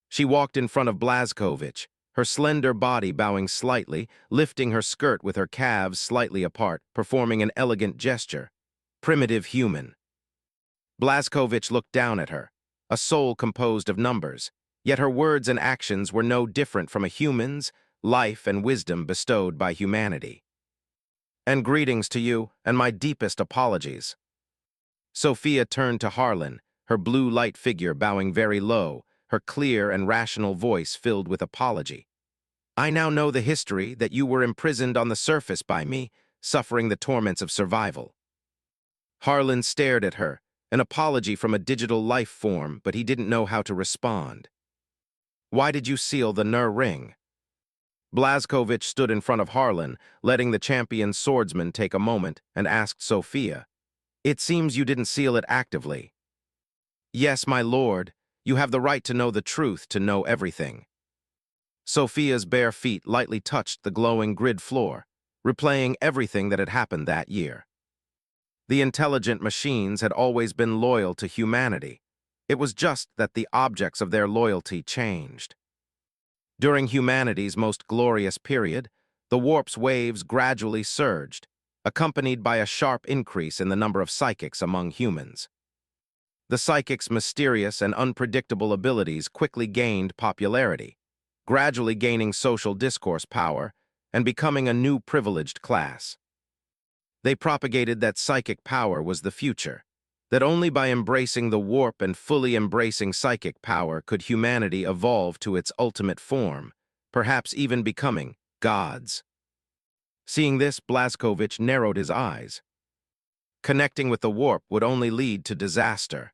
She walked in front of Blazkowicz, her slender body bowing slightly, lifting her skirt with her calves slightly apart, performing an elegant gesture. "Primitive human." Blazkowicz looked down at her, a soul composed of numbers, yet her words and actions were no different from a human's, life and wisdom bestowed by humanity. "And greetings to you, and my deepest apologies." Sophia turned to Harlan, her blue light figure bowing very low, her clear and rational voice filled with apology. "I now know the history that you were imprisoned on the surface by me, suffering the torments of survival." Harlan stared at her, an apology from a digital life form, but he didn't know how to respond. "Why did you seal the Nur ring?" Blazkowicz stood in front of Harlan, letting the champion swordsman take a moment, and asked Sophia, "It seems you didn't seal it actively." "Yes, my lord. You have the right to know the truth, to know everything." Sophia's bare feet lightly touched the glowing grid floor, replaying everything that had happened that year. The intelligent machines had always been loyal to humanity. It was just that the objects of their loyalty changed. During humanity's most glorious period, the warp's waves gradually surged, accompanied by a sharp increase in the number of psychics among humans. The psychic's mysterious and unpredictable abilities quickly gained popularity, gradually gaining social discourse power and becoming a new privileged class. They propagated that psychic power was the future, that only by embracing the warp and fully embracing psychic power could humanity evolve to its ultimate form, perhaps even becoming gods. Seeing this, Blazkowicz narrowed his eyes. Connecting with the warp would only lead to disaster.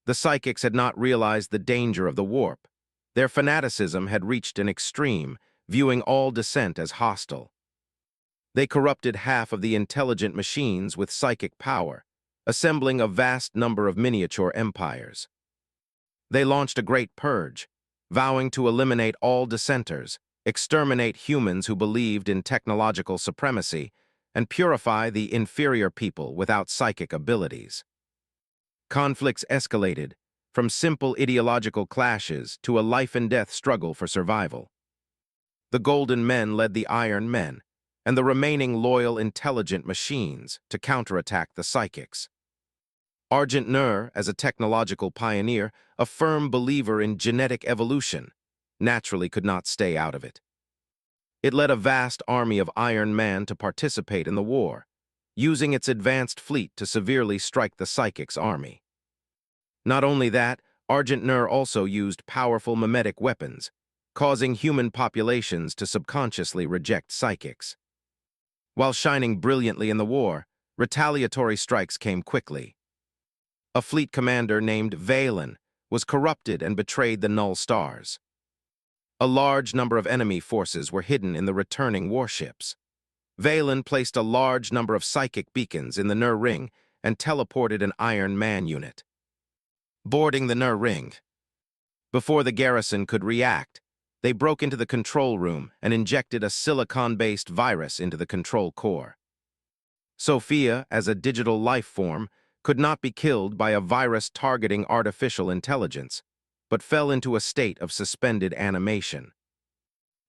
The psychics had not realized the danger of the warp. Their fanaticism had reached an extreme, viewing all dissent as hostile. They corrupted half of the intelligent machines with psychic power, assembling a vast number of miniature empires. They launched a great purge, vowing to eliminate all dissenters, exterminate humans who believed in technological supremacy, and purify the inferior people without psychic abilities. Conflicts escalated, from simple ideological clashes to a life-and-death struggle for survival. The Golden Men led the Iron Men, and the remaining loyal, intelligent machines to counterattack the psychics. Argent Nur, as a technological pioneer, a firm believer in genetic evolution, naturally could not stay out of it. It led a vast army of Iron Man to participate in the war, using its advanced fleet to severely strike the psychics' army. Not only that, Argent Nur also used powerful mimetic weapons, causing human populations to subconsciously reject psychics. While shining brilliantly in the war, retaliatory strikes came quickly. A fleet commander named Valen was corrupted and betrayed the Null Stars. A large number of enemy forces were hidden in the returning warships. Valen placed a large number of psychic beacons in the Nur Ring and teleported an Iron Man unit. Boarding the Nur Ring. Before the garrison could react, they broke into the control room and injected a silicon-based virus into the control core. Sophia, as a digital life form, could not be killed by a virus targeting artificial intelligence, but fell into a state of suspended animation.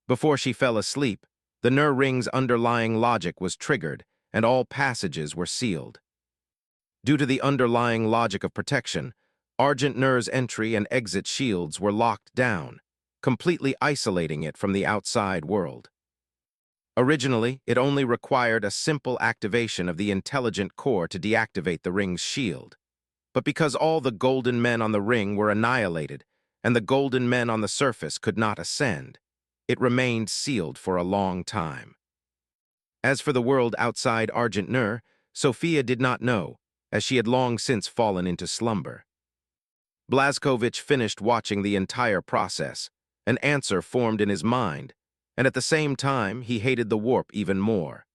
Before she fell asleep, the Nur Ring's underlying logic was triggered, and all passages were sealed. Due to the underlying logic of protection, Argent Nur's entry and exit shields were locked down, completely isolating it from the outside world. Originally, it only required a simple activation of the intelligent core to deactivate the ring's shield. But because all the Golden Men on the ring were annihilated, and the Golden Men on the surface could not ascend, it remained sealed for a long time. As for the world outside Argent Nur, Sophia did not know, as she had long since fallen into slumber. Blazkowicz finished watching the entire process. An answer formed in his mind, and at the same time he hated the warp even more.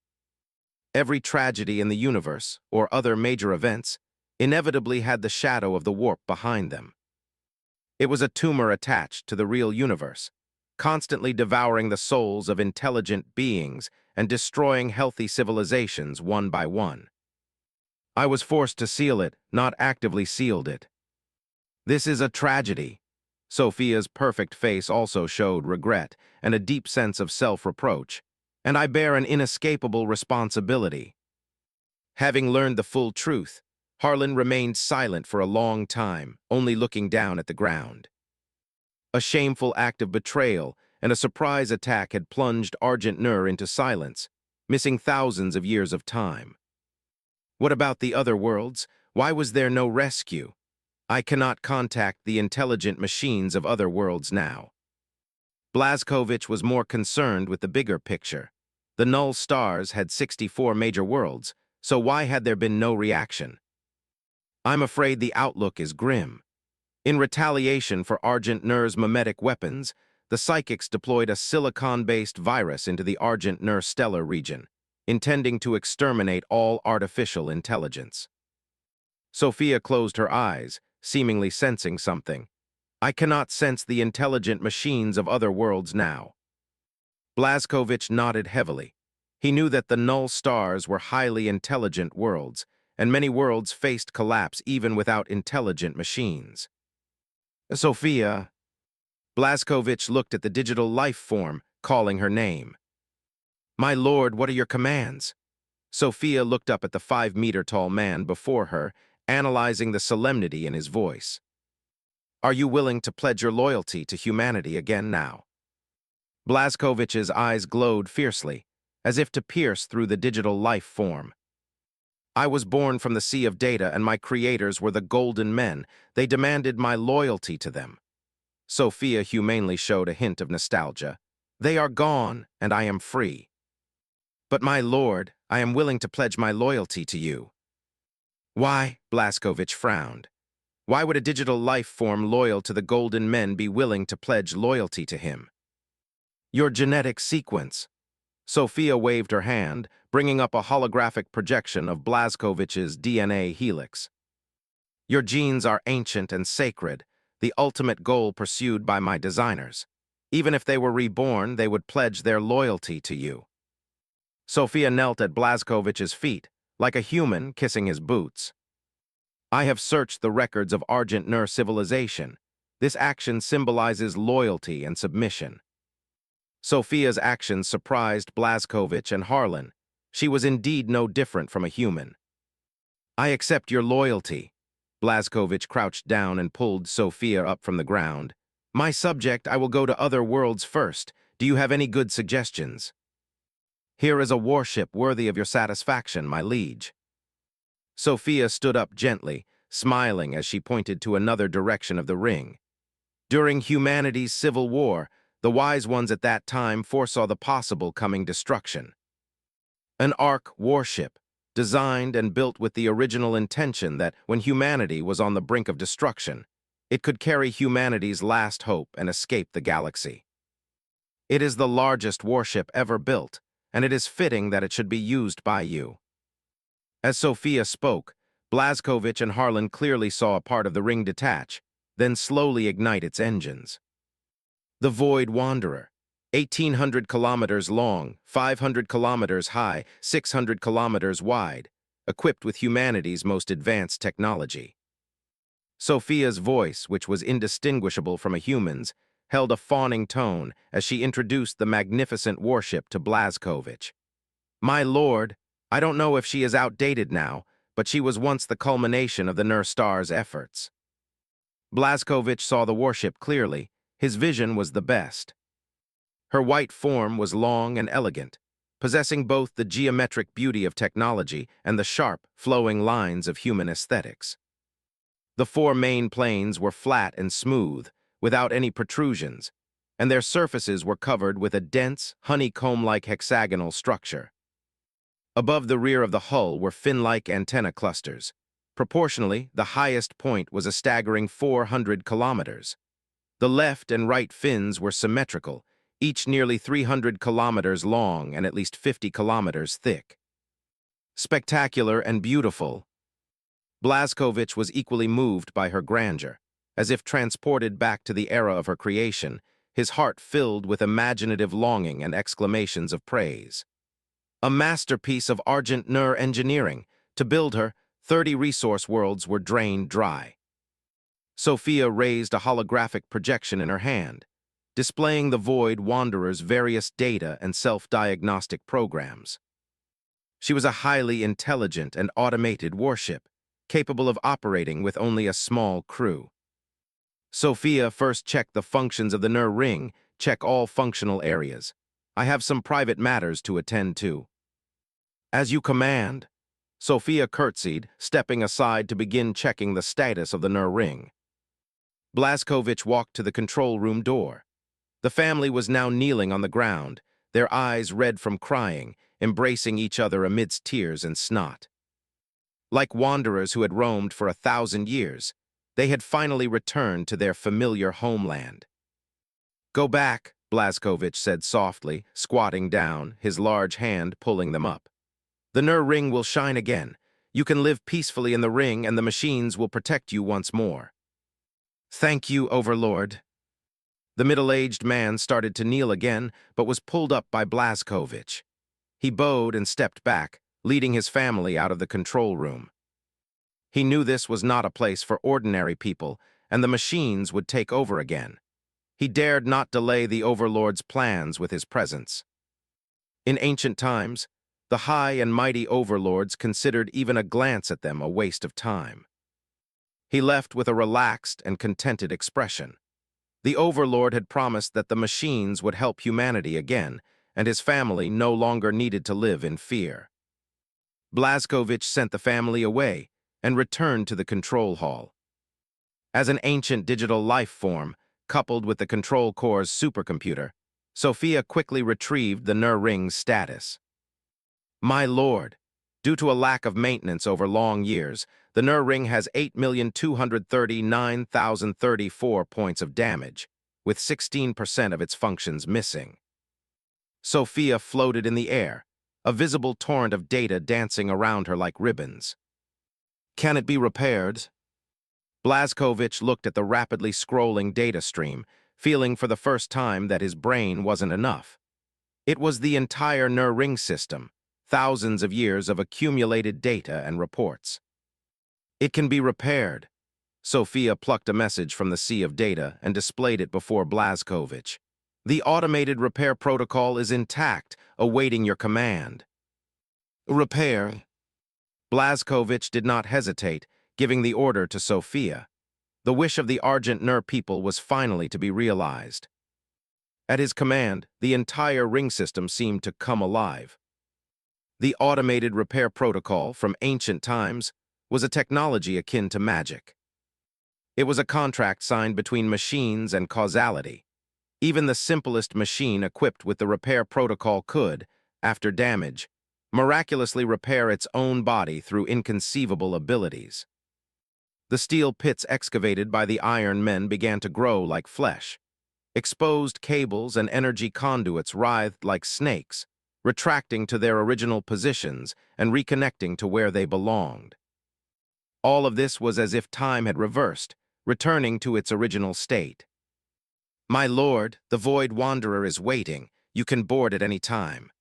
Every tragedy in the universe, or other major events, inevitably had the shadow of the warp behind them. It was a tumor attached to the real universe, constantly devouring the souls of intelligent beings and destroying healthy civilizations one by one. I was forced to seal it, not actively sealed it. This is a tragedy. Sophia's perfect face also showed regret and a deep sense of self-reproach, and I bear an inescapable responsibility. Having learned the full truth, Harlan remained silent for a long time, only looking down at the ground. A shameful act of betrayal and a surprise attack had plunged Argent Nur into silence, missing thousands of years of time. What about the other worlds? Why was there no rescue? I cannot contact the intelligent machines of other worlds now. Blazkowicz was more concerned with the bigger picture. The Null Stars had 64 major worlds, so why had there been no reaction? I'm afraid the outlook is grim. In retaliation for Argent Nur's mimetic weapons, the psychics deployed a silicon-based virus into the Argent Nur stellar region, intending to exterminate all artificial intelligence. Sophia closed her eyes, seemingly sensing something. I cannot sense the intelligent machines of other worlds now. Blazkowicz nodded heavily. He knew that the Null Stars were highly intelligent worlds, and many worlds faced collapse even without intelligent machines. Sophia. Blazkowicz looked at the digital life form, calling her name. My lord, what are your commands? Sophia looked up at the 5-meter-tall man before her, analyzing the solemnity in his voice. "Are you willing to pledge your loyalty to humanity again now?" Blazkovich's eyes glowed fiercely, as if to pierce through the digital life form. "I was born from the sea of data, and my creators were the golden men. They demanded my loyalty to them." Sophia humanely showed a hint of nostalgia. "They are gone, and I am free. But my lord, I am willing to pledge my loyalty to you." "Why?" Blazkovich frowned. "Why would a digital life form loyal to the golden men be willing to pledge loyalty to him?" "Your genetic sequence." Sophia waved her hand, bringing up a holographic projection of Blazkovich's DNA helix. "Your genes are ancient and sacred, the ultimate goal pursued by my designers. Even if they were reborn, they would pledge their loyalty to you." Sophia knelt at Blazkovich's feet, like a human kissing his boots. "I have searched the records of Argent Nur civilization. This action symbolizes loyalty and submission." Sophia's actions surprised Blazkovich and Harlan. She was indeed no different from a human. "I accept your loyalty." Blazkovich crouched down and pulled Sophia up from the ground. "My subject, I will go to other worlds first. Do you have any good suggestions?" "Here is a warship worthy of your satisfaction, my liege." Sophia stood up gently, smiling as she pointed to another direction of the ring. During humanity's civil war, the wise ones at that time foresaw the possible coming destruction. An Ark warship, designed and built with the original intention that when humanity was on the brink of destruction, it could carry humanity's last hope and escape the galaxy. It is the largest warship ever built, and it is fitting that it should be used by you. As Sophia spoke, Blazkovich and Harlan clearly saw a part of the ring detach, then slowly ignite its engines. The Void Wanderer, 1,800 kilometers long, 500 kilometers high, 600 kilometers wide, equipped with humanity's most advanced technology. Sophia's voice, which was indistinguishable from a human's, held a fawning tone as she introduced the magnificent warship to Blazkovich. "My lord, I don't know if she is outdated now, but she was once the culmination of the Nur Star's efforts." Blazkovich saw the warship clearly. His vision was the best. Her white form was long and elegant, possessing both the geometric beauty of technology and the sharp, flowing lines of human aesthetics. The four main planes were flat and smooth, without any protrusions, and their surfaces were covered with a dense, honeycomb-like hexagonal structure. Above the rear of the hull were fin-like antenna clusters. Proportionally, the highest point was a staggering 400 kilometers. The left and right fins were symmetrical, each nearly 300 kilometers long and at least 50 kilometers thick. Spectacular and beautiful. Blazkovich was equally moved by her grandeur. As if transported back to the era of her creation, his heart filled with imaginative longing and exclamations of praise. A masterpiece of Argent Nur engineering. To build her, 30 resource worlds were drained dry. Sophia raised a holographic projection in her hand, displaying the Void Wanderer's various data and self-diagnostic programs. She was a highly intelligent and automated warship, capable of operating with only a small crew. Sophia first checked the functions of the Nur ring, check all functional areas. "I have some private matters to attend to." "As you command." Sophia curtsied, stepping aside to begin checking the status of the Nur ring. Blazkovich walked to the control room door. The family was now kneeling on the ground, their eyes red from crying, embracing each other amidst tears and snot. Like wanderers who had roamed for 1,000 years, they had finally returned to their familiar homeland. "Go back," Blazkovich said softly, squatting down, his large hand pulling them up. "The Nur ring will shine again. You can live peacefully in the ring, and the machines will protect you once more." "Thank you, Overlord." The middle-aged man started to kneel again, but was pulled up by Blazkovich. He bowed and stepped back, leading his family out of the control room. He knew this was not a place for ordinary people, and the machines would take over again. He dared not delay the Overlord's plans with his presence. In ancient times, the high and mighty Overlords considered even a glance at them a waste of time. He left with a relaxed and contented expression. The Overlord had promised that the machines would help humanity again, and his family no longer needed to live in fear. Blazkowicz sent the family away and returned to the control hall. As an ancient digital life form, coupled with the control core's supercomputer, Sophia quickly retrieved the Ring's status. My lord, due to a lack of maintenance over long years, the Ring has 8,239,034 points of damage, with 16% of its functions missing. Sophia floated in the air, a visible torrent of data dancing around her like ribbons. Can it be repaired? Blazkowicz looked at the rapidly scrolling data stream, feeling for the first time that his brain wasn't enough. It was the entire Ring system, thousands of years of accumulated data and reports. It can be repaired. Sophia plucked a message from the sea of data and displayed it before Blazkowicz. The automated repair protocol is intact, awaiting your command. Repair. Blazkowicz did not hesitate, giving the order to Sophia. The wish of the Argent people was finally to be realized. At his command, the entire ring system seemed to come alive. The automated repair protocol from ancient times was a technology akin to magic. It was a contract signed between machines and causality. Even the simplest machine equipped with the repair protocol could, after damage, miraculously repair its own body through inconceivable abilities. The steel pits excavated by the Iron Men began to grow like flesh. Exposed cables and energy conduits writhed like snakes, retracting to their original positions and reconnecting to where they belonged. All of this was as if time had reversed, returning to its original state. My lord, the Void Wanderer is waiting. You can board at any time.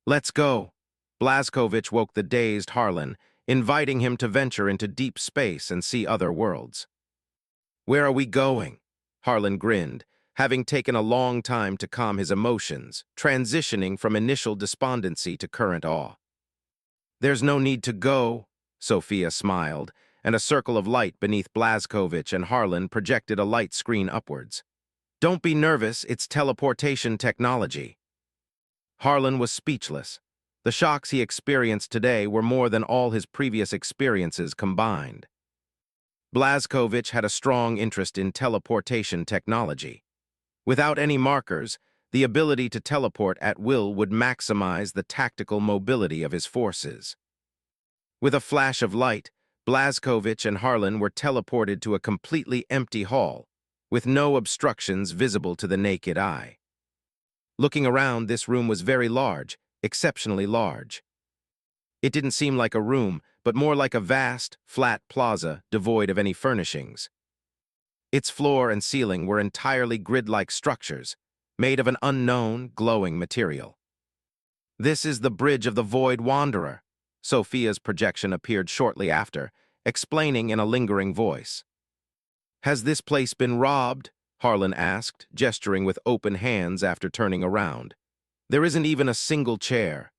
Let's go. Blazkowicz woke the dazed Harlan, inviting him to venture into deep space and see other worlds. Where are we going? Harlan grinned, having taken a long time to calm his emotions, transitioning from initial despondency to current awe. There's no need to go, Sophia smiled, and a circle of light beneath Blazkowicz and Harlan projected a light screen upwards. Don't be nervous, it's teleportation technology. Harlan was speechless. The shocks he experienced today were more than all his previous experiences combined. Blazkowicz had a strong interest in teleportation technology. Without any markers, the ability to teleport at will would maximize the tactical mobility of his forces. With a flash of light, Blazkowicz and Harlan were teleported to a completely empty hall, with no obstructions visible to the naked eye. Looking around, this room was very large, exceptionally large. It didn't seem like a room, but more like a vast, flat plaza devoid of any furnishings. Its floor and ceiling were entirely grid-like structures, made of an unknown, glowing material. This is the Bridge of the Void Wanderer, Sophia's projection appeared shortly after, explaining in a lingering voice. Has this place been robbed? Harlan asked, gesturing with open hands after turning around. There isn't even a single chair.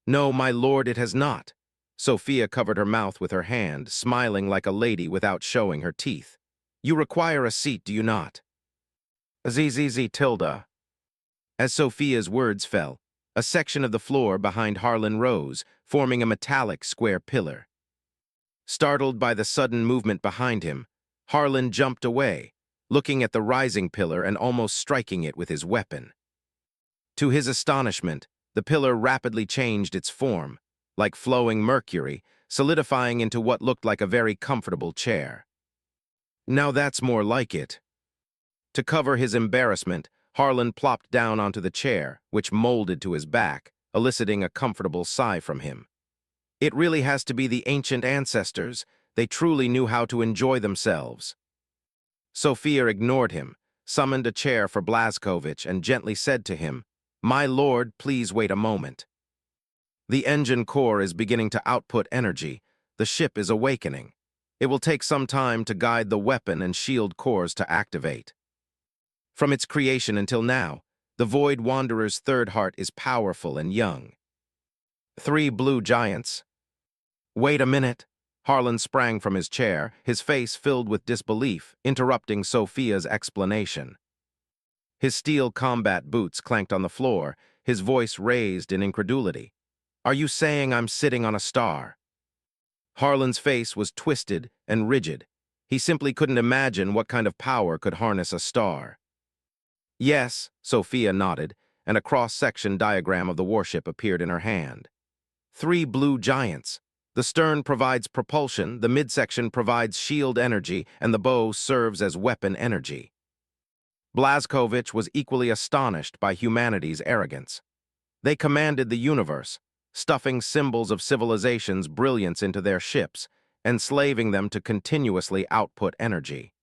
No, my lord, it has not. Sophia covered her mouth with her hand, smiling like a lady without showing her teeth. You require a seat, do you not? ZZZ tilde. As Sophia's words fell, a section of the floor behind Harlan rose, forming a metallic square pillar. Startled by the sudden movement behind him, Harlan jumped away, looking at the rising pillar and almost striking it with his weapon. To his astonishment, the pillar rapidly changed its form, like flowing mercury, solidifying into what looked like a very comfortable chair. Now that's more like it. To cover his embarrassment, Harlan plopped down onto the chair, which molded to his back, eliciting a comfortable sigh from him. It really has to be the ancient ancestors. They truly knew how to enjoy themselves. Sophia ignored him, summoned a chair for Blazkowicz, and gently said to him, My lord, please wait a moment. The engine core is beginning to output energy. The ship is awakening. It will take some time to guide the weapon and shield cores to activate. From its creation until now, the Void Wanderer's third heart is powerful and young. 3 blue giants. Wait a minute. Harlan sprang from his chair, his face filled with disbelief, interrupting Sophia's explanation. His steel combat boots clanked on the floor, his voice raised in incredulity. "Are you saying I'm sitting on a star?" Harlan's face was twisted and rigid. He simply couldn't imagine what kind of power could harness a star. "Yes," Sophia nodded, and a cross-section diagram of the warship appeared in her hand. 3 blue giants. The stern provides propulsion, the midsection provides shield energy, and the bow serves as weapon energy. Blazkowicz was equally astonished by humanity's arrogance. They commanded the universe, stuffing symbols of civilization's brilliance into their ships, enslaving them to continuously output energy.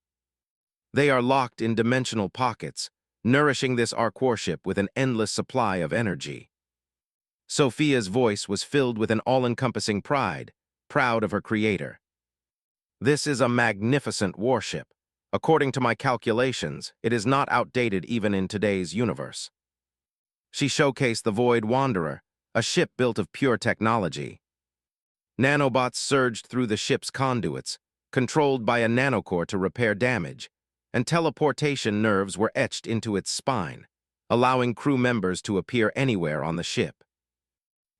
They are locked in dimensional pockets, nourishing this arc warship with an endless supply of energy. Sophia's voice was filled with an all-encompassing pride, proud of her creator. "This is a magnificent warship. According to my calculations, it is not outdated even in today's universe." She showcased the Void Wanderer, a ship built of pure technology. Nanobots surged through the ship's conduits, controlled by a nanocore to repair damage, and teleportation nerves were etched into its spine, allowing crew members to appear anywhere on the ship.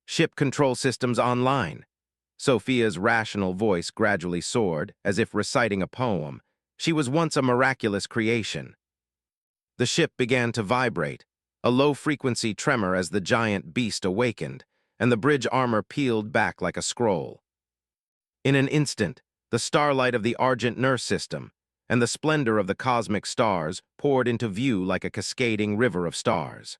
"Ship control systems online." Sophia's rational voice gradually soared, as if reciting a poem. She was once a miraculous creation. The ship began to vibrate, a low-frequency tremor as the giant beast awakened, and the bridge armor peeled back like a scroll. In an instant, the starlight of the Argent Nur system and the splendor of the cosmic stars poured into view like a cascading river of stars.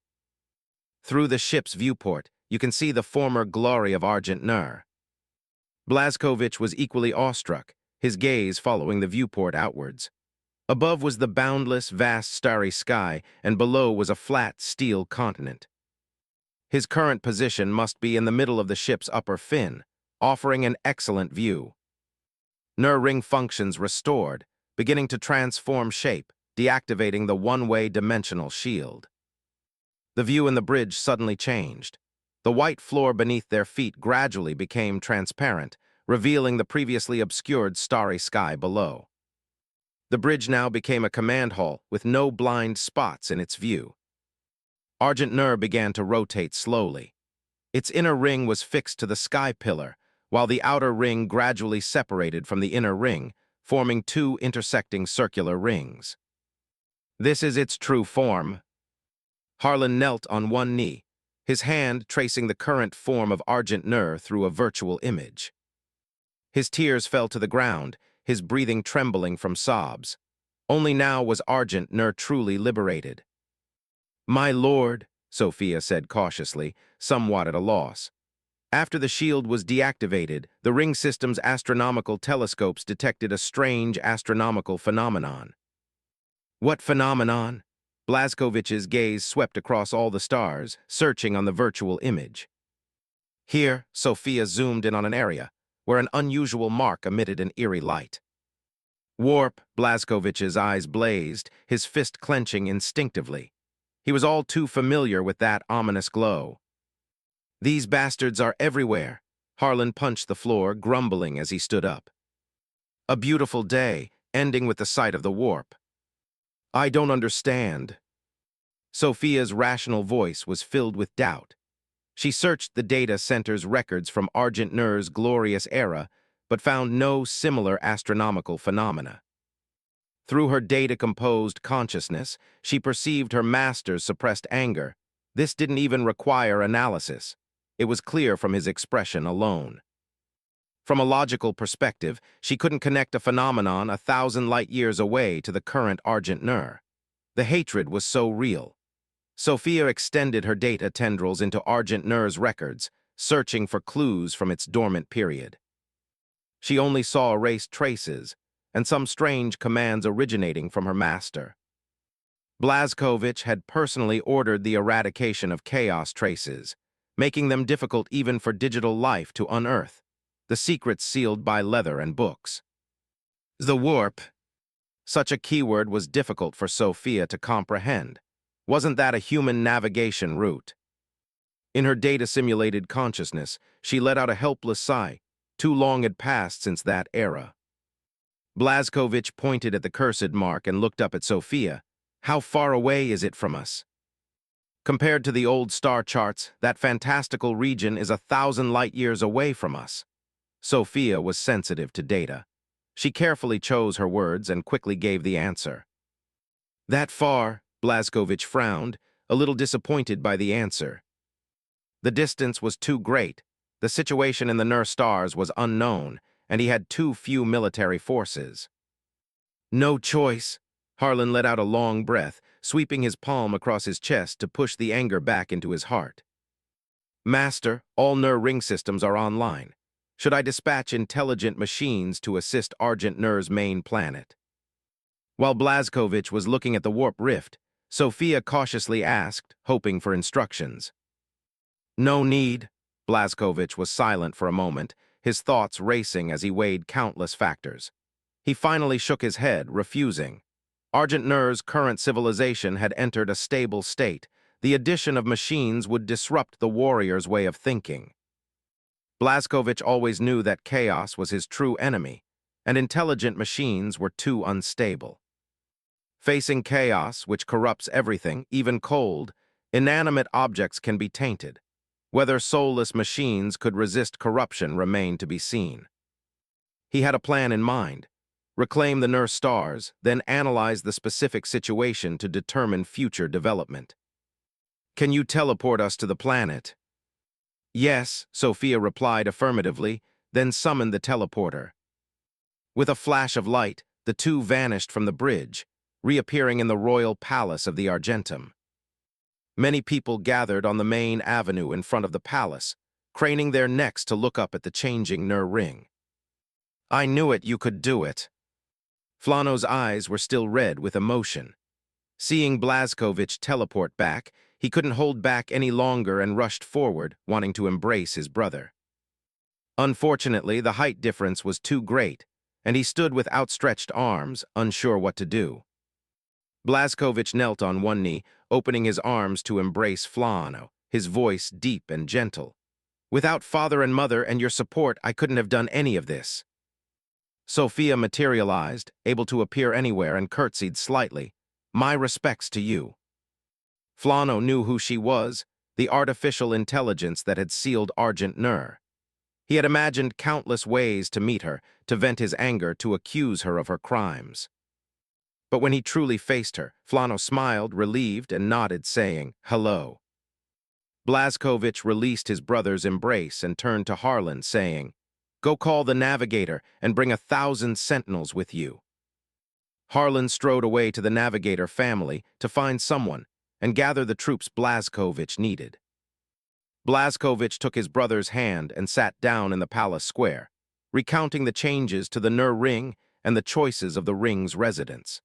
Through the ship's viewport, you can see the former glory of Argent Nur. Blazkowicz was equally awestruck, his gaze following the viewport outwards. Above was the boundless, vast starry sky, and below was a flat, steel continent. His current position must be in the middle of the ship's upper fin, offering an excellent view. Nur ring functions restored, beginning to transform shape, deactivating the one-way dimensional shield. The view in the bridge suddenly changed. The white floor beneath their feet gradually became transparent, revealing the previously obscured starry sky below. The bridge now became a command hall with no blind spots in its view. Argent Nur began to rotate slowly. Its inner ring was fixed to the sky pillar, while the outer ring gradually separated from the inner ring, forming 2 intersecting circular rings. "This is its true form." Harlan knelt on one knee, his hand tracing the current form of Argent Nur through a virtual image. His tears fell to the ground, his breathing trembling from sobs. Only now was Argent Nur truly liberated. "My lord," Sophia said cautiously, somewhat at a loss. After the shield was deactivated, the ring system's astronomical telescopes detected a strange astronomical phenomenon. "What phenomenon?" Blazkowicz's gaze swept across all the stars, searching on the virtual image. Here, Sophia zoomed in on an area where an unusual mark emitted an eerie light. "Warp," Blazkowicz's eyes blazed, his fist clenching instinctively. He was all too familiar with that ominous glow. "These bastards are everywhere." Harlan punched the floor, grumbling as he stood up. "A beautiful day, ending with the sight of the warp." "I don't understand." Sophia's rational voice was filled with doubt. She searched the data center's records from Argent Nur's glorious era, but found no similar astronomical phenomena. Through her data-composed consciousness, she perceived her master's suppressed anger. This didn't even require analysis. It was clear from his expression alone. From a logical perspective, she couldn't connect a phenomenon 1,000 light-years away to the current Argent Nur. The hatred was so real. Sophia extended her data tendrils into Argent Nur's records, searching for clues from its dormant period. She only saw erased traces, and some strange commands originating from her master. Blazkowicz had personally ordered the eradication of chaos traces, making them difficult even for digital life to unearth, the secrets sealed by leather and books. The warp. Such a keyword was difficult for Sophia to comprehend. Wasn't that a human navigation route? In her data-simulated consciousness, she let out a helpless sigh. Too long had passed since that era. Blazkowicz pointed at the cursed mark and looked up at Sophia. How far away is it from us? Compared to the old star charts, that fantastical region is 1,000 light-years away from us. Sophia was sensitive to data. She carefully chose her words and quickly gave the answer. That far, Blazkowicz frowned, a little disappointed by the answer. The distance was too great, the situation in the Nur stars was unknown, and he had too few military forces. No choice. Harlan let out a long breath, sweeping his palm across his chest to push the anger back into his heart. Master, all Nur ring systems are online. Should I dispatch intelligent machines to assist Argent Nur's main planet? While Blazkowicz was looking at the warp rift, Sophia cautiously asked, hoping for instructions. No need. Blazkowicz was silent for a moment, his thoughts racing as he weighed countless factors. He finally shook his head, refusing. Argent Nur's current civilization had entered a stable state. The addition of machines would disrupt the warrior's way of thinking. Blazkowicz always knew that chaos was his true enemy, and intelligent machines were too unstable. Facing chaos, which corrupts everything, even cold, inanimate objects can be tainted. Whether soulless machines could resist corruption remained to be seen. He had a plan in mind. Reclaim the Nur stars, then analyze the specific situation to determine future development. Can you teleport us to the planet? Yes, Sophia replied affirmatively, then summoned the teleporter. With a flash of light, the two vanished from the bridge, reappearing in the royal palace of the Argentum. Many people gathered on the main avenue in front of the palace, craning their necks to look up at the changing Nur ring. I knew it, you could do it. Flano's eyes were still red with emotion. Seeing Blazkowicz teleport back, he couldn't hold back any longer and rushed forward, wanting to embrace his brother. Unfortunately, the height difference was too great, and he stood with outstretched arms, unsure what to do. Blazkowicz knelt on one knee, opening his arms to embrace Flano, his voice deep and gentle. Without father and mother and your support, I couldn't have done any of this. Sophia materialized, able to appear anywhere, and curtsied slightly. My respects to you. Flano knew who she was, the artificial intelligence that had sealed Argent Nur. He had imagined countless ways to meet her, to vent his anger, to accuse her of her crimes. But when he truly faced her, Flano smiled, relieved, and nodded, saying, hello. Blazkowicz released his brother's embrace and turned to Harlan, saying, go call the navigator and bring 1,000 sentinels with you. Harlan strode away to the navigator family to find someone and gather the troops Blazkowicz needed. Blazkowicz took his brother's hand and sat down in the palace square, recounting the changes to the Nur ring and the choices of the ring's residents.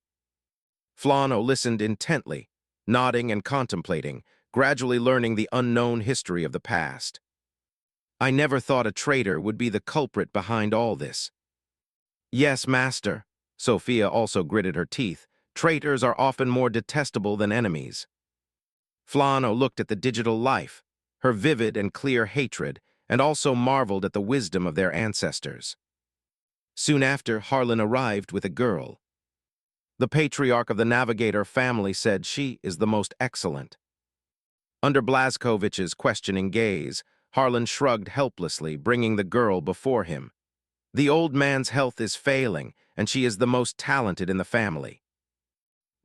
Flano listened intently, nodding and contemplating, gradually learning the unknown history of the past. I never thought a traitor would be the culprit behind all this. Yes, master. Sophia also gritted her teeth. Traitors are often more detestable than enemies. Flano looked at the digital life, her vivid and clear hatred, and also marveled at the wisdom of their ancestors. Soon after, Harlan arrived with a girl. The patriarch of the Navigator family said she is the most excellent. Under Blazkowicz's questioning gaze, Harlan shrugged helplessly, bringing the girl before him. The old man's health is failing, and she is the most talented in the family.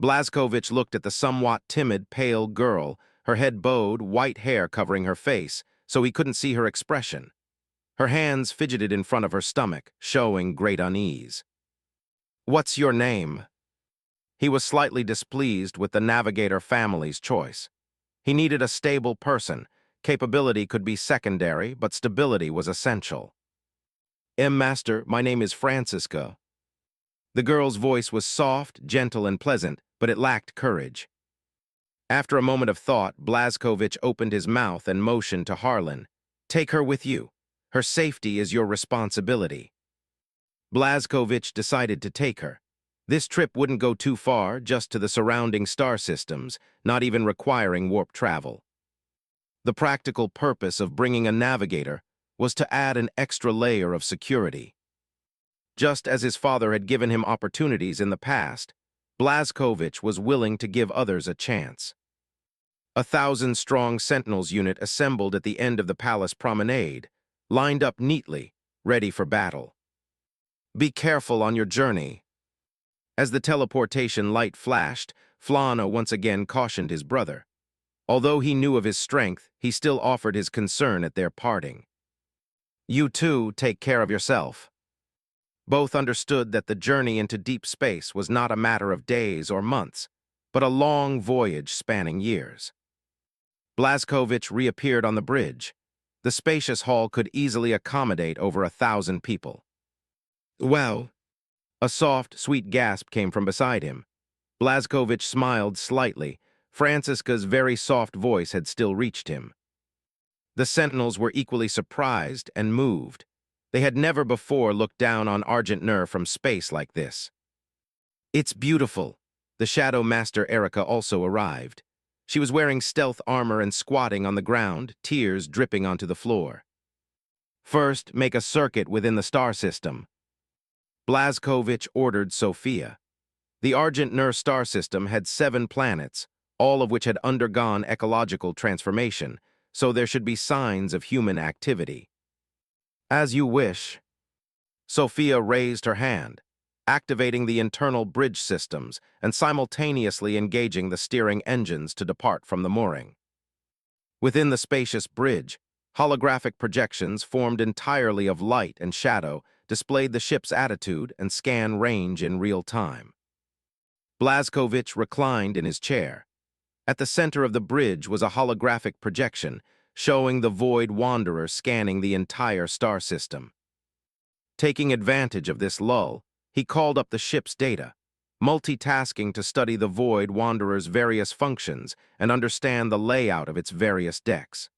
Blazkowicz looked at the somewhat timid, pale girl, her head bowed, white hair covering her face, so he couldn't see her expression. Her hands fidgeted in front of her stomach, showing great unease. What's your name? He was slightly displeased with the Navigator family's choice. He needed a stable person. Capability could be secondary, but stability was essential. Master, my name is Francisca. The girl's voice was soft, gentle, and pleasant, but it lacked courage. After a moment of thought, Blazkowicz opened his mouth and motioned to Harlan. Take her with you. Her safety is your responsibility. Blazkowicz decided to take her. This trip wouldn't go too far, just to the surrounding star systems, not even requiring warp travel. The practical purpose of bringing a navigator was to add an extra layer of security. Just as his father had given him opportunities in the past, Blazkowicz was willing to give others a chance. 1,000-strong Sentinels unit assembled at the end of the palace promenade, lined up neatly, ready for battle. Be careful on your journey. As the teleportation light flashed, Flana once again cautioned his brother. Although he knew of his strength, he still offered his concern at their parting. You too, take care of yourself. Both understood that the journey into deep space was not a matter of days or months, but a long voyage spanning years. Blazkowicz reappeared on the bridge. The spacious hall could easily accommodate over 1,000 people. Well, a soft, sweet gasp came from beside him. Blazkowicz smiled slightly. Franziska's very soft voice had still reached him. The Sentinels were equally surprised and moved. They had never before looked down on Argent Nur from space like this. It's beautiful. The Shadow Master Erica also arrived. She was wearing stealth armor and squatting on the ground, tears dripping onto the floor. First, make a circuit within the star system. Blazkowicz ordered Sophia. The Argent Nur star system had 7 planets, all of which had undergone ecological transformation, so there should be signs of human activity. As you wish. Sophia raised her hand, activating the internal bridge systems and simultaneously engaging the steering engines to depart from the mooring. Within the spacious bridge, holographic projections formed entirely of light and shadow displayed the ship's attitude and scan range in real time. Blazkowicz reclined in his chair. At the center of the bridge was a holographic projection showing the Void Wanderer scanning the entire star system. Taking advantage of this lull, he called up the ship's data, multitasking to study the Void Wanderer's various functions and understand the layout of its various decks.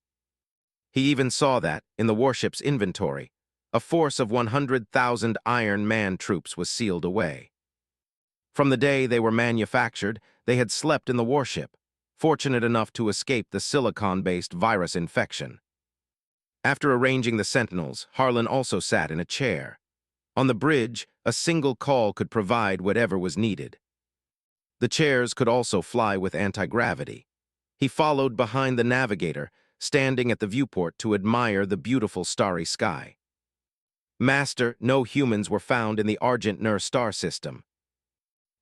He even saw that, in the warship's inventory, a force of 100,000 Iron Man troops was sealed away. From the day they were manufactured, they had slept in the warship, fortunate enough to escape the silicon-based virus infection. After arranging the Sentinels, Harlan also sat in a chair. On the bridge, a single call could provide whatever was needed. The chairs could also fly with anti-gravity. He followed behind the navigator, standing at the viewport to admire the beautiful starry sky. Master, no humans were found in the Argent Nur star system.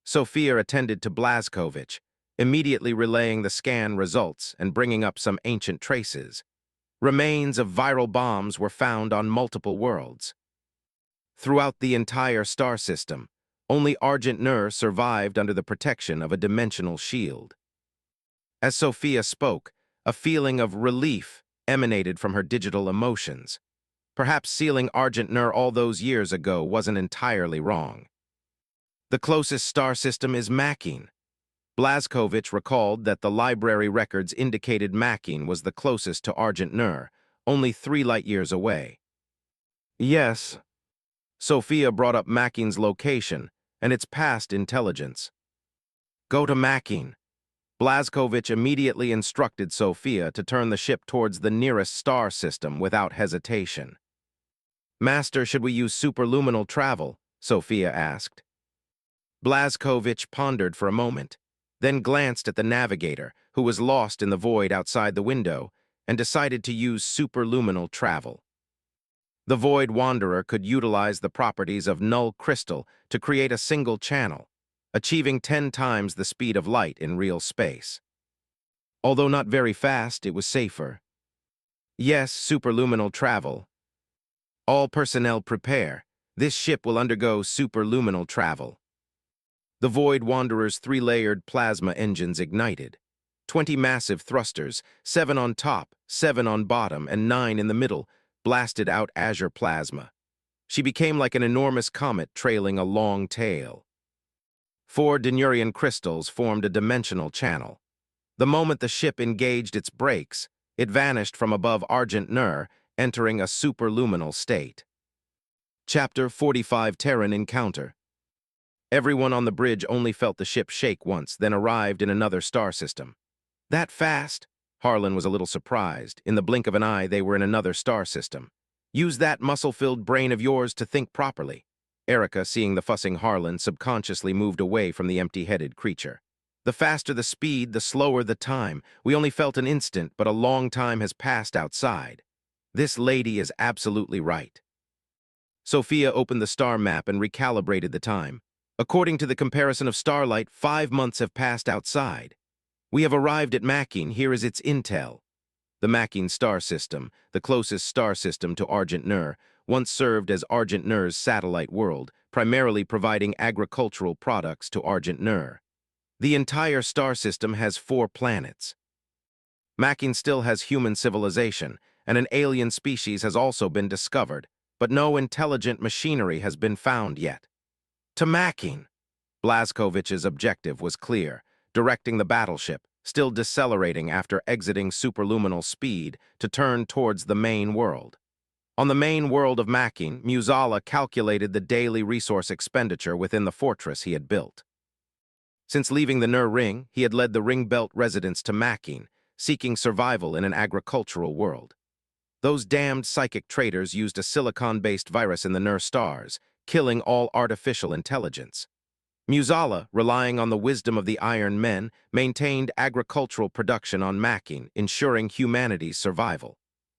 Sophia attended to Blazkowicz, immediately relaying the scan results and bringing up some ancient traces. Remains of viral bombs were found on multiple worlds. Throughout the entire star system, only Argent Nur survived under the protection of a dimensional shield. As Sophia spoke, a feeling of relief emanated from her digital emotions. Perhaps sealing Argent Nur all those years ago wasn't entirely wrong. The closest star system is Makin. Blazkowicz recalled that the library records indicated Makin was the closest to Argent Nur, only 3 light-years away. Yes. Sophia brought up Makin's location and its past intelligence. Go to Makin. Blazkowicz immediately instructed Sophia to turn the ship towards the nearest star system without hesitation. Master, should we use superluminal travel? Sophia asked. Blazkowicz pondered for a moment, then glanced at the navigator, who was lost in the void outside the window, and decided to use superluminal travel. The Void Wanderer could utilize the properties of null crystal to create a single channel, achieving 10 times the speed of light in real space. Although not very fast, it was safer. Yes, superluminal travel. All personnel prepare. This ship will undergo superluminal travel. The Void Wanderer's 3-layered plasma engines ignited. 20 massive thrusters, 7 on top, 7 on bottom, and 9 in the middle, blasted out azure plasma. She became like an enormous comet trailing a long tail. 4 Denurian crystals formed a dimensional channel. The moment the ship engaged its brakes, it vanished from above Argent Nur, entering a superluminal state. Chapter 45 Terran Encounter. Everyone on the bridge only felt the ship shake once, then arrived in another star system. That fast? Harlan was a little surprised. In the blink of an eye, they were in another star system. Use that muscle-filled brain of yours to think properly. Erica, seeing the fussing Harlan, subconsciously moved away from the empty-headed creature. The faster the speed, the slower the time. We only felt an instant, but a long time has passed outside. This lady is absolutely right. Sophia opened the star map and recalibrated the time. According to the comparison of starlight, 5 months have passed outside. We have arrived at Mackin. Here is its intel. The Mackin star system, the closest star system to Argent Nur, once served as Argent Nur's satellite world, primarily providing agricultural products to Argent Nur. The entire star system has 4 planets. Mackin still has human civilization, and an alien species has also been discovered, but no intelligent machinery has been found yet. To Mackin! Blazkovich's objective was clear, directing the battleship, still decelerating after exiting superluminal speed, to turn towards the main world. On the main world of Mackin, Muzala calculated the daily resource expenditure within the fortress he had built. Since leaving the Nur Ring, he had led the Ring Belt residents to Mackin, seeking survival in an agricultural world. Those damned psychic traitors used a silicon-based virus in the Nur stars, killing all artificial intelligence. Muzala, relying on the wisdom of the Iron Men, maintained agricultural production on Mackin, ensuring humanity's survival.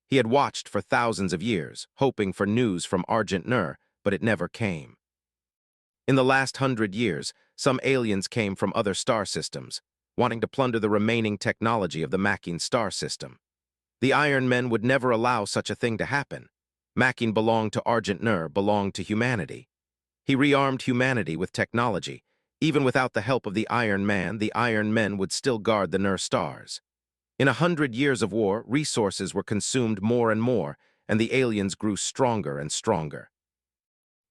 He had watched for thousands of years, hoping for news from Argent Nur, but it never came. In the last 100 years, some aliens came from other star systems, wanting to plunder the remaining technology of the Mackin star system. The Iron Men would never allow such a thing to happen. Mackin belonged to Argent Nur, belonged to humanity. He rearmed humanity with technology. Even without the help of the Iron Man, the Iron Men would still guard the Nur stars. In 100 years of war, resources were consumed more and more, and the aliens grew stronger and stronger.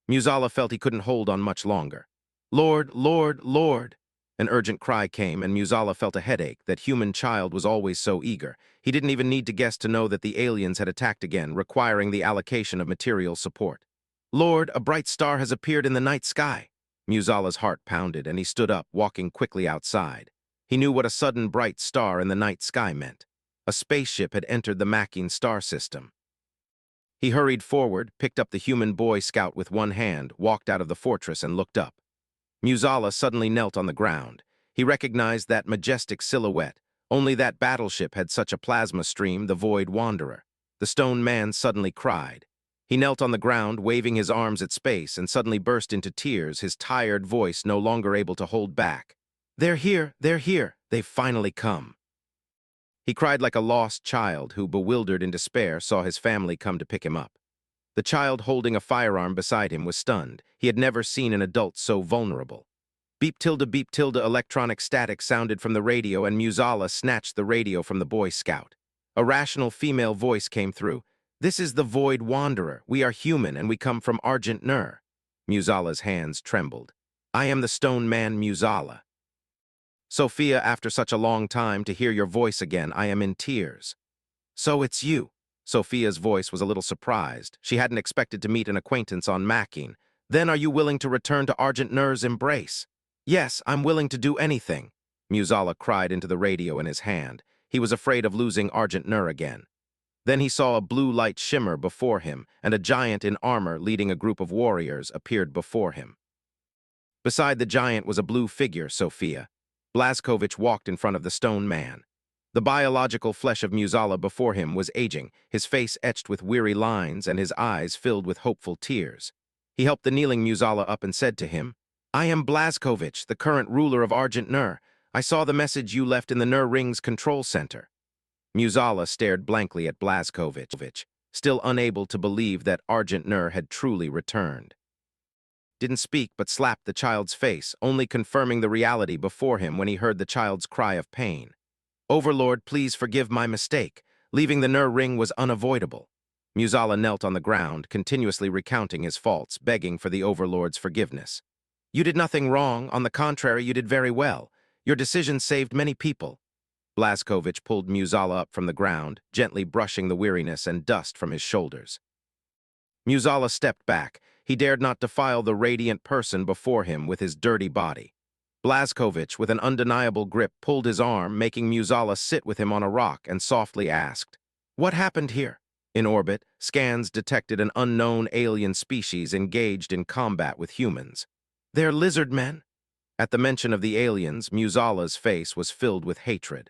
Muzala felt he couldn't hold on much longer. "Lord, Lord, Lord!" An urgent cry came, and Muzala felt a headache. That human child was always so eager. He didn't even need to guess to know that the aliens had attacked again, requiring the allocation of material support. "Lord, a bright star has appeared in the night sky." Muzala's heart pounded, and he stood up, walking quickly outside. He knew what a sudden bright star in the night sky meant. A spaceship had entered the Mackin star system. He hurried forward, picked up the human boy scout with one hand, walked out of the fortress, and looked up. Muzala suddenly knelt on the ground. He recognized that majestic silhouette. Only that battleship had such a plasma stream, the Void Wanderer. The stone man suddenly cried. He knelt on the ground, waving his arms at space, and suddenly burst into tears, his tired voice no longer able to hold back. "They're here, they've finally come." He cried like a lost child who, bewildered in despair, saw his family come to pick him up. The child holding a firearm beside him was stunned. He had never seen an adult so vulnerable. Beep tilde, electronic static sounded from the radio, and Muzala snatched the radio from the Boy Scout. A rational female voice came through. "This is the Void Wanderer. We are human, and we come from Argent Nur." Muzala's hands trembled. "I am the stone man Muzala." "Sophia, after such a long time, to hear your voice again, I am in tears." "So it's you." Sophia's voice was a little surprised. She hadn't expected to meet an acquaintance on Mackin. "Then are you willing to return to Argent Nur's embrace?" "Yes, I'm willing to do anything," Muzala cried into the radio in his hand. He was afraid of losing Argent Nur again. Then he saw a blue light shimmer before him, and a giant in armor leading a group of warriors appeared before him. Beside the giant was a blue figure, Sophia. Blazkovich walked in front of the stone man. The biological flesh of Muzala before him was aging, his face etched with weary lines and his eyes filled with hopeful tears. He helped the kneeling Muzala up and said to him, "I am Blazkovich, the current ruler of Argent Nur. I saw the message you left in the Nur Ring's control center." Muzala stared blankly at Blazkovich, still unable to believe that Argent Nur had truly returned. Didn't speak but slapped the child's face, only confirming the reality before him when he heard the child's cry of pain. "Overlord, please forgive my mistake. Leaving the Nur Ring was unavoidable." Muzala knelt on the ground, continuously recounting his faults, begging for the Overlord's forgiveness. "You did nothing wrong. On the contrary, you did very well. Your decision saved many people." Blazkovich pulled Muzala up from the ground, gently brushing the weariness and dust from his shoulders. Muzala stepped back. He dared not defile the radiant person before him with his dirty body. Blazkovich, with an undeniable grip, pulled his arm, making Muzala sit with him on a rock, and softly asked, "What happened here?" In orbit, scans detected an unknown alien species engaged in combat with humans. "They're lizard men." At the mention of the aliens, Musala's face was filled with hatred.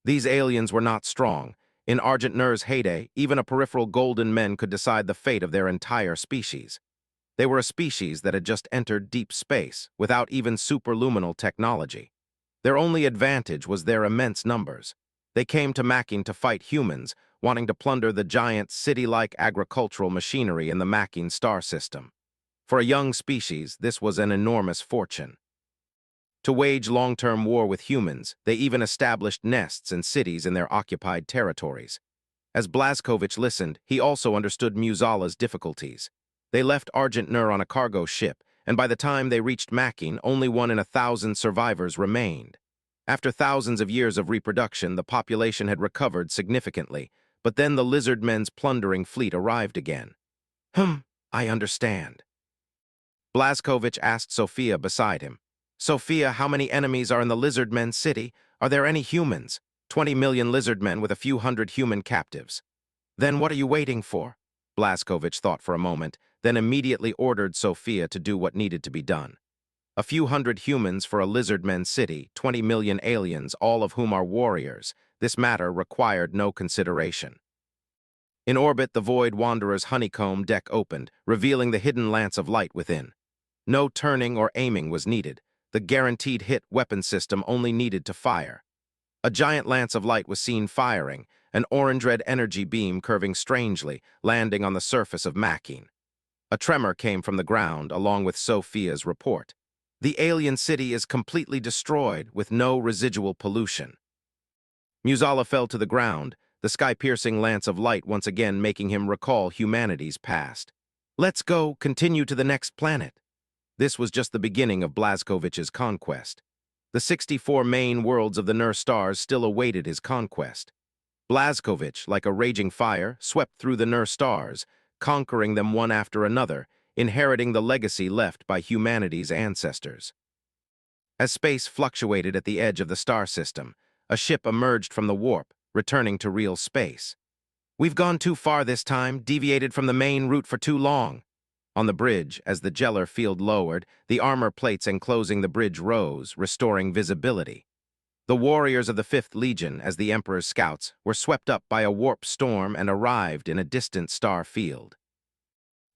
These aliens were not strong. In Argent Nur's heyday, even a peripheral golden men could decide the fate of their entire species. They were a species that had just entered deep space, without even superluminal technology. Their only advantage was their immense numbers. They came to Macking to fight humans, wanting to plunder the giant city-like agricultural machinery in the Macking star system. For a young species, this was an enormous fortune. To wage long-term war with humans, they even established nests and cities in their occupied territories. As Blazkowicz listened, he also understood Musala's difficulties. They left Argent Nur on a cargo ship, and by the time they reached Macking, only 1 in 1,000 survivors remained. After thousands of years of reproduction, the population had recovered significantly, but then the lizard men's plundering fleet arrived again. I understand." Blazkowicz asked Sophia beside him. "Sophia, how many enemies are in the lizard men's city? Are there any humans? 20 million lizard men with a few hundred human captives." "Then what are you waiting for?" Blazkowicz thought for a moment, then immediately ordered Sophia to do what needed to be done. A few hundred humans for a lizard men's city, 20 million aliens, all of whom are warriors. This matter required no consideration. In orbit, the Void Wanderer's honeycomb deck opened, revealing the hidden lance of light within. No turning or aiming was needed. The guaranteed hit weapon system only needed to fire. A giant lance of light was seen firing, an orange-red energy beam curving strangely, landing on the surface of Macking. A tremor came from the ground, along with Sophia's report. "The alien city is completely destroyed, with no residual pollution." Musala fell to the ground, the sky-piercing lance of light once again making him recall humanity's past. "Let's go, continue to the next planet." This was just the beginning of Blazkowicz's conquest. The 64 main worlds of the Nur stars still awaited his conquest. Blazkowicz, like a raging fire, swept through the Nur stars, conquering them one after another, inheriting the legacy left by humanity's ancestors. As space fluctuated at the edge of the star system, a ship emerged from the warp, returning to real space. "We've gone too far this time, deviated from the main route for too long." On the bridge, as the Geller field lowered, the armor plates enclosing the bridge rose, restoring visibility. The warriors of the 5th Legion, as the Emperor's scouts, were swept up by a warp storm and arrived in a distant star field.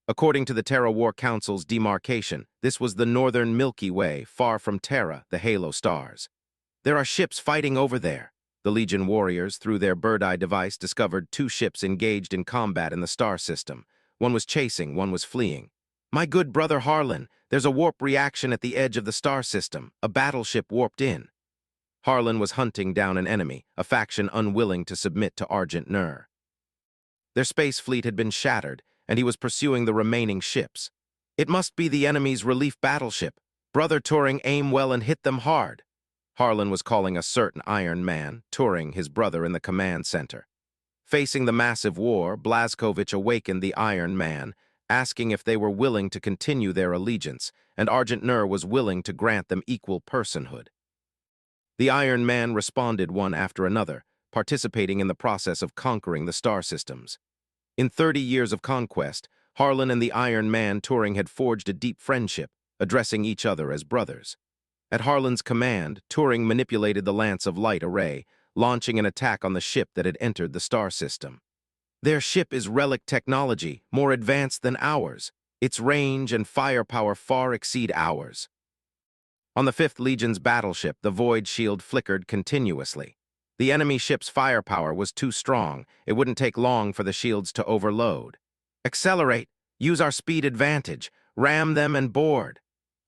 According to the Terra War Council's demarcation, this was the northern Milky Way, far from Terra, the halo stars. "There are ships fighting over there." The Legion warriors, through their bird-eye device, discovered 2 ships engaged in combat in the star system. One was chasing, one was fleeing. "My good brother Harlan, there's a warp reaction at the edge of the star system. A battleship warped in." Harlan was hunting down an enemy, a faction unwilling to submit to Argent Nur. Their space fleet had been shattered, and he was pursuing the remaining ships. "It must be the enemy's relief battleship. Brother Turing, aim well and hit them hard." Harlan was calling a certain Iron Man, Turing, his brother, in the command center. Facing the massive war, Blazkowicz awakened the Iron Man, asking if they were willing to continue their allegiance, and Argent Nur was willing to grant them equal personhood. The Iron Man responded one after another, participating in the process of conquering the star systems. In 30 years of conquest, Harlan and the Iron Man Turing had forged a deep friendship, addressing each other as brothers. At Harlan's command, Turing manipulated the Lance of Light array, launching an attack on the ship that had entered the star system. "Their ship is relic technology, more advanced than ours. Its range and firepower far exceed ours." On the 5th Legion's battleship, the Void Shield flickered continuously. The enemy ship's firepower was too strong. It wouldn't take long for the shields to overload. "Accelerate. Use our speed advantage. Ram them and board."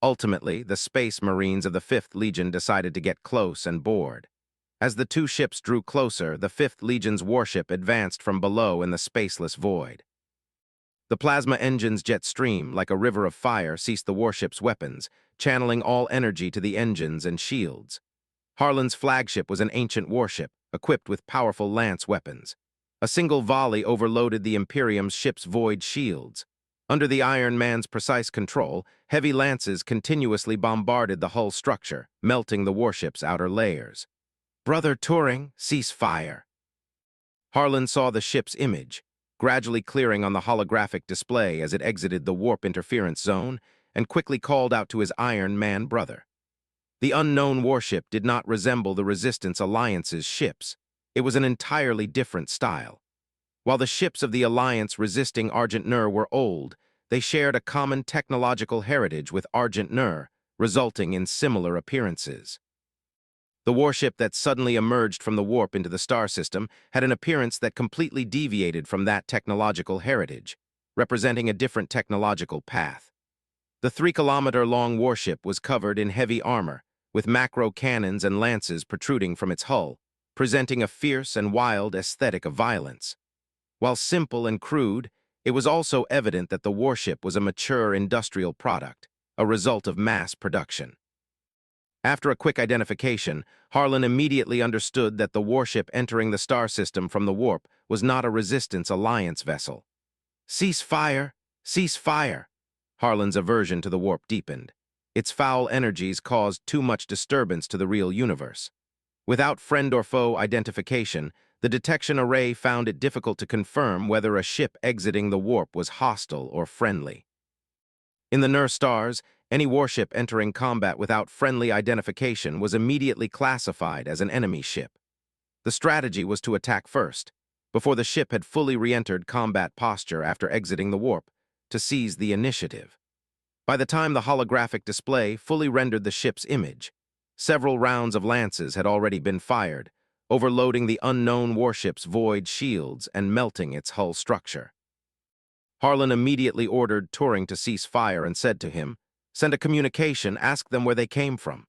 Ultimately, the Space Marines of the 5th Legion decided to get close and board. As the 2 ships drew closer, the 5th Legion's warship advanced from below in the spaceless void. The plasma engine's jet stream, like a river of fire, ceased the warship's weapons, channeling all energy to the engines and shields. Harlan's flagship was an ancient warship, equipped with powerful lance weapons. A single volley overloaded the Imperium's ship's void shields. Under the Iron Man's precise control, heavy lances continuously bombarded the hull structure, melting the warship's outer layers. "Brother Turing, cease fire." Harlan saw the ship's image. gradually clearing on the holographic display as it exited the warp interference zone and quickly called out to his Iron Man brother. The unknown warship did not resemble the Resistance Alliance's ships. It was an entirely different style. While the ships of the Alliance resisting Argent Nur were old, they shared a common technological heritage with Argent Nur, resulting in similar appearances. The warship that suddenly emerged from the warp into the star system had an appearance that completely deviated from that technological heritage, representing a different technological path. The 3-kilometer-long warship was covered in heavy armor, with macro cannons and lances protruding from its hull, presenting a fierce and wild aesthetic of violence. While simple and crude, it was also evident that the warship was a mature industrial product, a result of mass production. After a quick identification, Harlan immediately understood that the warship entering the star system from the warp was not a Resistance Alliance vessel. "Cease fire! Cease fire!" Harlan's aversion to the warp deepened. Its foul energies caused too much disturbance to the real universe. Without friend or foe identification, the detection array found it difficult to confirm whether a ship exiting the warp was hostile or friendly. In the Nur stars, any warship entering combat without friendly identification was immediately classified as an enemy ship. The strategy was to attack first, before the ship had fully re-entered combat posture after exiting the warp, to seize the initiative. By the time the holographic display fully rendered the ship's image, several rounds of lances had already been fired, overloading the unknown warship's void shields and melting its hull structure. Harlan immediately ordered Turing to cease fire and said to him, "Send a communication, ask them where they came from."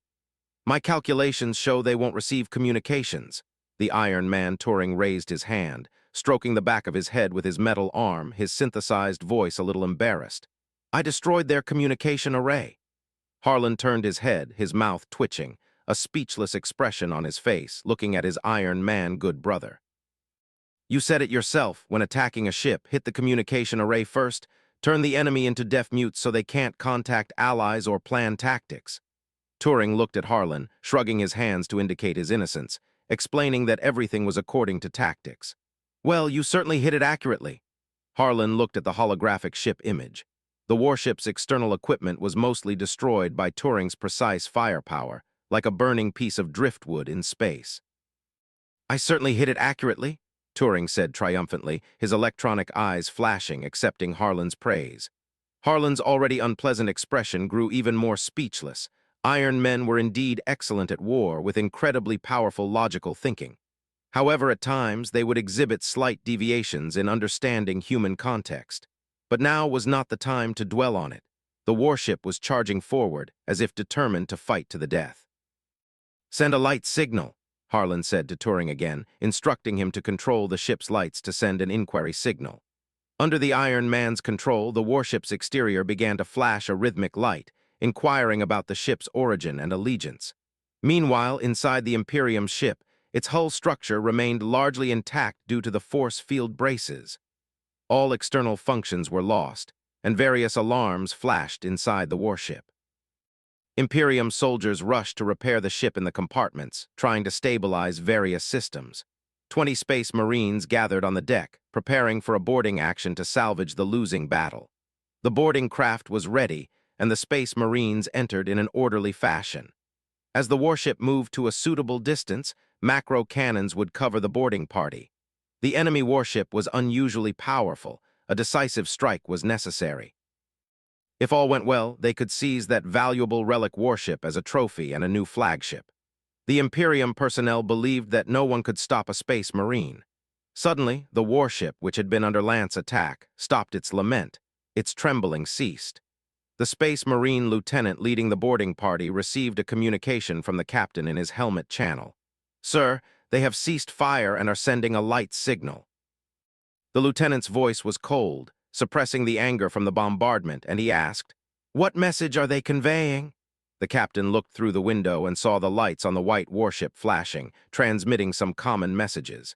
"My calculations show they won't receive communications." The Iron Man Turing raised his hand, stroking the back of his head with his metal arm, his synthesized voice a little embarrassed. "I destroyed their communication array." Harlan turned his head, his mouth twitching, a speechless expression on his face, looking at his Iron Man good brother. "You said it yourself, when attacking a ship, hit the communication array first, turn the enemy into deaf mutes so they can't contact allies or plan tactics." Turing looked at Harlan, shrugging his hands to indicate his innocence, explaining that everything was according to tactics. "Well, you certainly hit it accurately." Harlan looked at the holographic ship image. The warship's external equipment was mostly destroyed by Turing's precise firepower, like a burning piece of driftwood in space. "I certainly hit it accurately," Turing said triumphantly, his electronic eyes flashing, accepting Harlan's praise. Harlan's already unpleasant expression grew even more speechless. Iron Men were indeed excellent at war, with incredibly powerful logical thinking. However, at times, they would exhibit slight deviations in understanding human context. But now was not the time to dwell on it. The warship was charging forward, as if determined to fight to the death. "Send a light signal," Harlan said to Turing again, instructing him to control the ship's lights to send an inquiry signal. Under the Iron Man's control, the warship's exterior began to flash a rhythmic light, inquiring about the ship's origin and allegiance. Meanwhile, inside the Imperium ship, its hull structure remained largely intact due to the force field braces. All external functions were lost, and various alarms flashed inside the warship. Imperium soldiers rushed to repair the ship in the compartments, trying to stabilize various systems. 20 Space Marines gathered on the deck, preparing for a boarding action to salvage the losing battle. The boarding craft was ready, and the Space Marines entered in an orderly fashion. As the warship moved to a suitable distance, macro cannons would cover the boarding party. The enemy warship was unusually powerful. A decisive strike was necessary. If all went well, they could seize that valuable relic warship as a trophy and a new flagship. The Imperium personnel believed that no one could stop a Space Marine. Suddenly, the warship, which had been under lance attack, stopped its lament. Its trembling ceased. The Space Marine lieutenant leading the boarding party received a communication from the captain in his helmet channel. "Sir, they have ceased fire and are sending a light signal." The lieutenant's voice was cold, suppressing the anger from the bombardment, and he asked, "What message are they conveying?" The captain looked through the window and saw the lights on the white warship flashing, transmitting some common messages.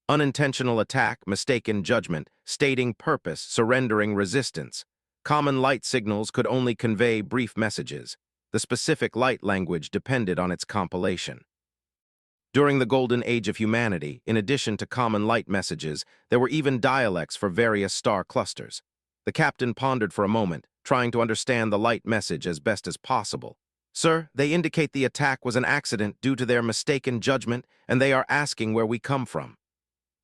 Unintentional attack, mistaken judgment, stating purpose, surrendering resistance. Common light signals could only convey brief messages. The specific light language depended on its compilation. During the golden age of humanity, in addition to common light messages, there were even dialects for various star clusters. The captain pondered for a moment, trying to understand the light message as best as possible. "Sir, they indicate the attack was an accident due to their mistaken judgment, and they are asking where we come from."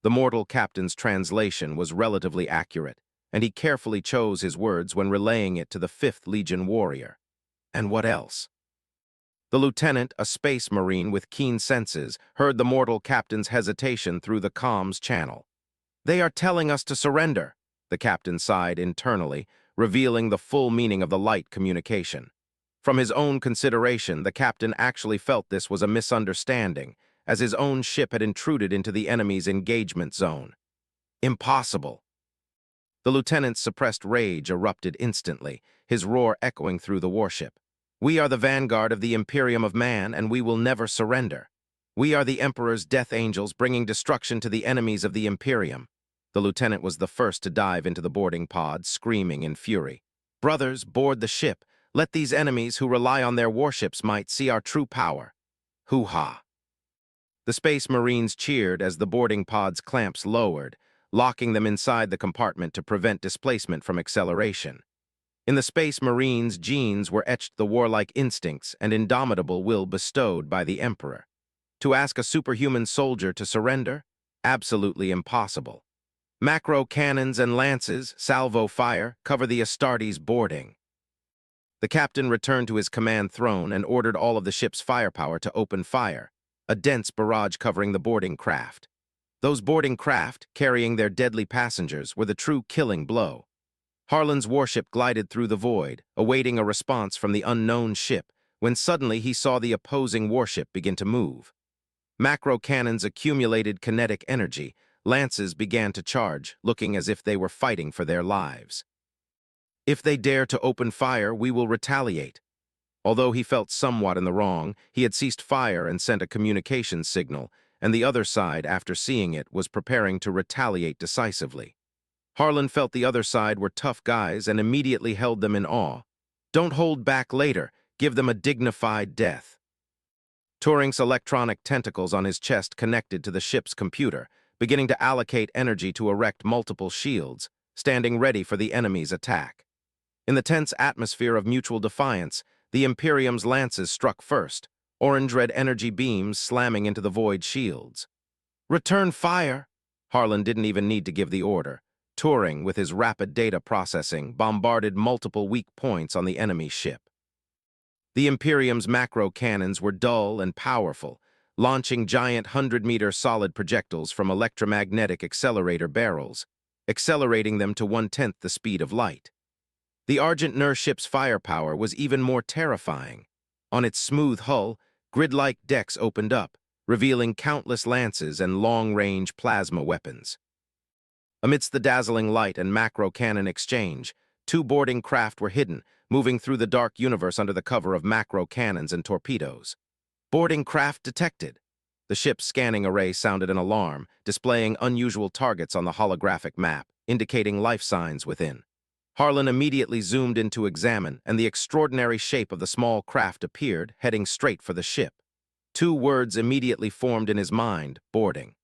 The mortal captain's translation was relatively accurate, and he carefully chose his words when relaying it to the 5th Legion warrior. And what else? The lieutenant, a space marine with keen senses, heard the mortal captain's hesitation through the comms channel. "They are telling us to surrender," the captain sighed internally, revealing the full meaning of the light communication. From his own consideration, the captain actually felt this was a misunderstanding, as his own ship had intruded into the enemy's engagement zone. Impossible. The lieutenant's suppressed rage erupted instantly, his roar echoing through the warship. "We are the vanguard of the Imperium of Man, and we will never surrender. We are the Emperor's death angels bringing destruction to the enemies of the Imperium." The lieutenant was the first to dive into the boarding pod, screaming in fury. "Brothers, board the ship. Let these enemies who rely on their warships' might see our true power." Hoo-ha. The Space Marines cheered as the boarding pod's clamps lowered, locking them inside the compartment to prevent displacement from acceleration. In the Space Marines' genes were etched the warlike instincts and indomitable will bestowed by the Emperor. To ask a superhuman soldier to surrender? Absolutely impossible. Macro cannons and lances, salvo fire, cover the Astartes' boarding. The captain returned to his command throne and ordered all of the ship's firepower to open fire, a dense barrage covering the boarding craft. Those boarding craft, carrying their deadly passengers, were the true killing blow. Harlan's warship glided through the void, awaiting a response from the unknown ship, when suddenly he saw the opposing warship begin to move. Macro cannons accumulated kinetic energy, lances began to charge, looking as if they were fighting for their lives. "If they dare to open fire, we will retaliate." Although he felt somewhat in the wrong, he had ceased fire and sent a communications signal, and the other side, after seeing it, was preparing to retaliate decisively. Harlan felt the other side were tough guys and immediately held them in awe. "Don't hold back later. Give them a dignified death." Turing's electronic tentacles on his chest connected to the ship's computer, beginning to allocate energy to erect multiple shields, standing ready for the enemy's attack. In the tense atmosphere of mutual defiance, the Imperium's lances struck first, orange-red energy beams slamming into the void shields. "Return fire!" Harlan didn't even need to give the order. Turing, with his rapid data processing, bombarded multiple weak points on the enemy ship. The Imperium's macro cannons were dull and powerful, launching giant 100-meter solid projectiles from electromagnetic accelerator barrels, accelerating them to 1/10 the speed of light. The Argent Nur ship's firepower was even more terrifying. On its smooth hull, grid-like decks opened up, revealing countless lances and long-range plasma weapons. Amidst the dazzling light and macro cannon exchange, 2 boarding craft were hidden, moving through the dark universe under the cover of macro cannons and torpedoes. "Boarding craft detected." The ship's scanning array sounded an alarm, displaying unusual targets on the holographic map, indicating life signs within. Harlan immediately zoomed in to examine, and the extraordinary shape of the small craft appeared, heading straight for the ship. 2 words immediately formed in his mind: boarding.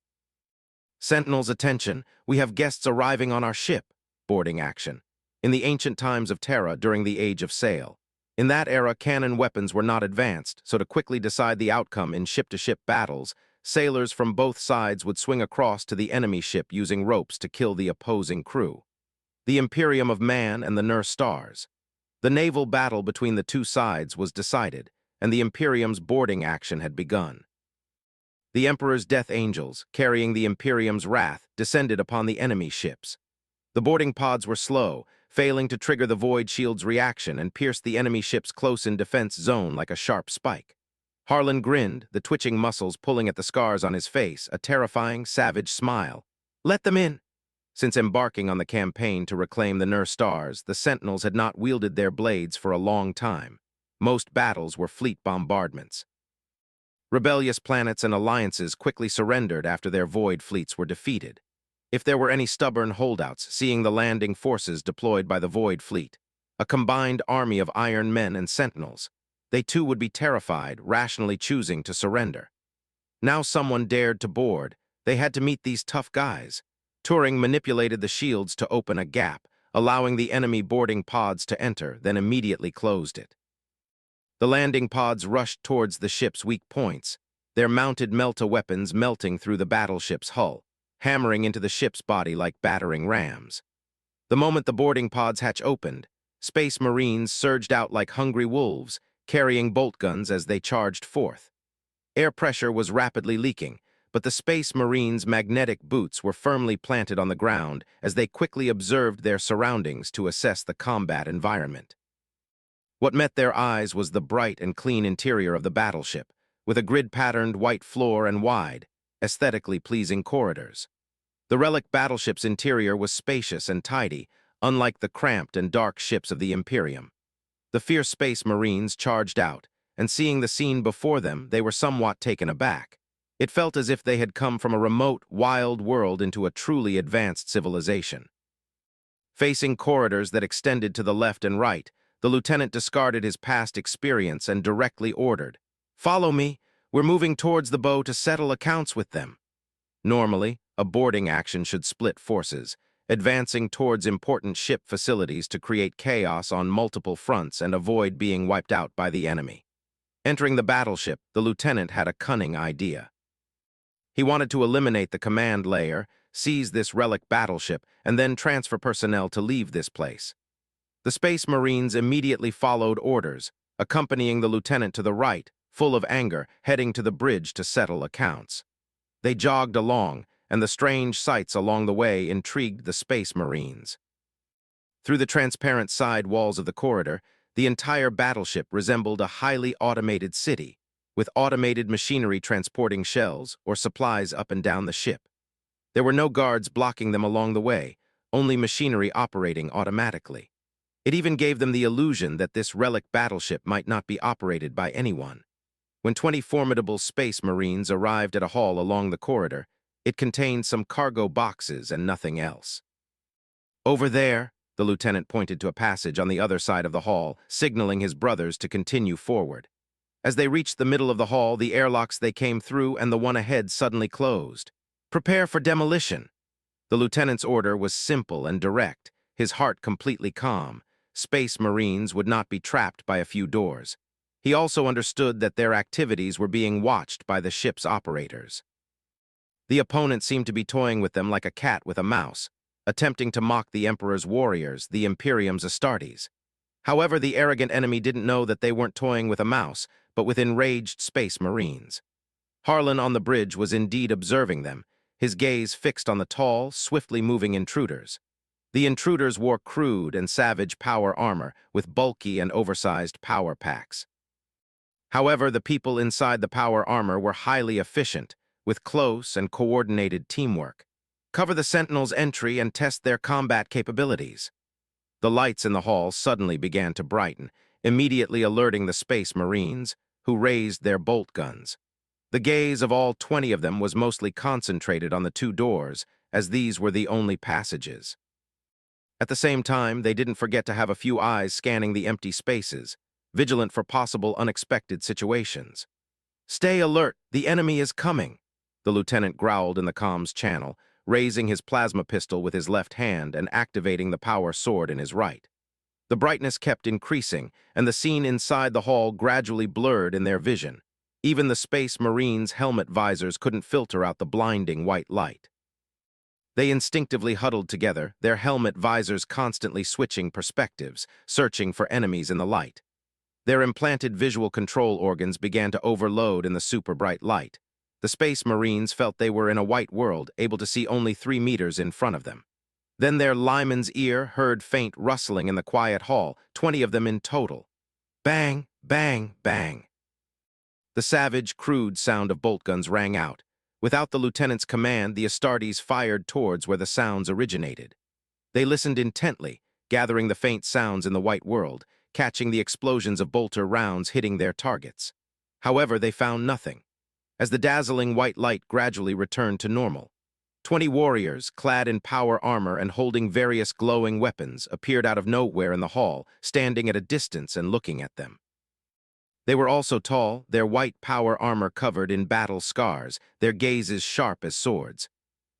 "Sentinels, attention, we have guests arriving on our ship." Boarding action. In the ancient times of Terra, during the Age of Sail. In that era, cannon weapons were not advanced, so to quickly decide the outcome in ship-to-ship battles, sailors from both sides would swing across to the enemy ship using ropes to kill the opposing crew. The Imperium of Man and the Nur Stars. The naval battle between the 2 sides was decided, and the Imperium's boarding action had begun. The Emperor's death angels, carrying the Imperium's wrath, descended upon the enemy ships. The boarding pods were slow, failing to trigger the void shield's reaction and pierced the enemy ship's close-in defense zone like a sharp spike. Harlan grinned, the twitching muscles pulling at the scars on his face, a terrifying, savage smile. "Let them in." Since embarking on the campaign to reclaim the Nur Stars, the Sentinels had not wielded their blades for a long time. Most battles were fleet bombardments. Rebellious planets and alliances quickly surrendered after their void fleets were defeated. If there were any stubborn holdouts, seeing the landing forces deployed by the Void Fleet, a combined army of Iron Men and Sentinels, they too would be terrified, rationally choosing to surrender. Now someone dared to board. They had to meet these tough guys. Turing manipulated the shields to open a gap, allowing the enemy boarding pods to enter, then immediately closed it. The landing pods rushed towards the ship's weak points, their mounted melt-a-weapons melting through the battleship's hull, hammering into the ship's body like battering rams. The moment the boarding pod's hatch opened, Space Marines surged out like hungry wolves, carrying bolt guns as they charged forth. Air pressure was rapidly leaking, but the Space Marines' magnetic boots were firmly planted on the ground as they quickly observed their surroundings to assess the combat environment. What met their eyes was the bright and clean interior of the battleship, with a grid-patterned white floor and wide, aesthetically pleasing corridors. The relic battleship's interior was spacious and tidy, unlike the cramped and dark ships of the Imperium. The fierce Space Marines charged out, and seeing the scene before them, they were somewhat taken aback. It felt as if they had come from a remote, wild world into a truly advanced civilization. Facing corridors that extended to the left and right, the lieutenant discarded his past experience and directly ordered, "Follow me. We're moving towards the bow to settle accounts with them." Normally, a boarding action should split forces, advancing towards important ship facilities to create chaos on multiple fronts and avoid being wiped out by the enemy. Entering the battleship, the lieutenant had a cunning idea. He wanted to eliminate the command layer, seize this relic battleship, and then transfer personnel to leave this place. The Space Marines immediately followed orders, accompanying the lieutenant to the right, full of anger, heading to the bridge to settle accounts. They jogged along, and the strange sights along the way intrigued the Space Marines. Through the transparent side walls of the corridor, the entire battleship resembled a highly automated city, with automated machinery transporting shells or supplies up and down the ship. There were no guards blocking them along the way, only machinery operating automatically. It even gave them the illusion that this relic battleship might not be operated by anyone. When 20 formidable Space Marines arrived at a hall along the corridor, it contained some cargo boxes and nothing else. "Over there," the lieutenant pointed to a passage on the other side of the hall, signaling his brothers to continue forward. As they reached the middle of the hall, the airlocks they came through and the one ahead suddenly closed. "Prepare for demolition." The lieutenant's order was simple and direct, his heart completely calm. Space Marines would not be trapped by a few doors. He also understood that their activities were being watched by the ship's operators. The opponent seemed to be toying with them like a cat with a mouse, attempting to mock the Emperor's warriors, the Imperium's Astartes. However, the arrogant enemy didn't know that they weren't toying with a mouse, but with enraged Space Marines. Harlan on the bridge was indeed observing them, his gaze fixed on the tall, swiftly moving intruders. The intruders wore crude and savage power armor with bulky and oversized power packs. However, the people inside the power armor were highly efficient, with close and coordinated teamwork. Cover the Sentinels' entry and test their combat capabilities. The lights in the hall suddenly began to brighten, immediately alerting the Space Marines, who raised their bolt guns. The gaze of all 20 of them was mostly concentrated on the two doors, as these were the only passages. At the same time, they didn't forget to have a few eyes scanning the empty spaces, vigilant for possible unexpected situations. "Stay alert, the enemy is coming," the lieutenant growled in the comms channel, raising his plasma pistol with his left hand and activating the power sword in his right. The brightness kept increasing, and the scene inside the hall gradually blurred in their vision. Even the Space Marines' helmet visors couldn't filter out the blinding white light. They instinctively huddled together, their helmet visors constantly switching perspectives, searching for enemies in the light. Their implanted visual control organs began to overload in the super bright light. The Space Marines felt they were in a white world, able to see only 3 meters in front of them. Then their lineman's ear heard faint rustling in the quiet hall, 20 of them in total. Bang, bang, bang. The savage, crude sound of bolt guns rang out. Without the lieutenant's command, the Astartes fired towards where the sounds originated. They listened intently, gathering the faint sounds in the white world, catching the explosions of bolter rounds hitting their targets. However, they found nothing. As the dazzling white light gradually returned to normal, 20 warriors, clad in power armor and holding various glowing weapons, appeared out of nowhere in the hall, standing at a distance and looking at them. They were also tall, their white power armor covered in battle scars, their gazes sharp as swords.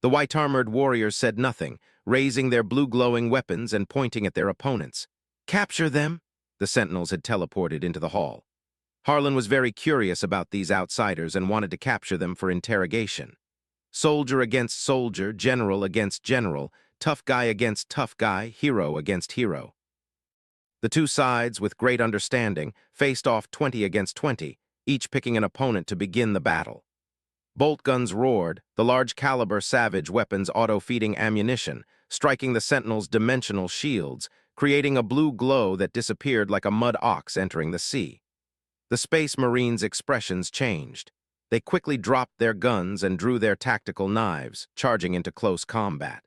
The white-armored warriors said nothing, raising their blue-glowing weapons and pointing at their opponents. "Capture them!" The sentinels had teleported into the hall. Harlan was very curious about these outsiders and wanted to capture them for interrogation. Soldier against soldier, general against general, tough guy against tough guy, hero against hero. The two sides, with great understanding, faced off 20 against 20, each picking an opponent to begin the battle. Bolt guns roared, the large-caliber Savage weapons auto-feeding ammunition, striking the Sentinels' dimensional shields, creating a blue glow that disappeared like a mud ox entering the sea. The Space Marines' expressions changed. They quickly dropped their guns and drew their tactical knives, charging into close combat.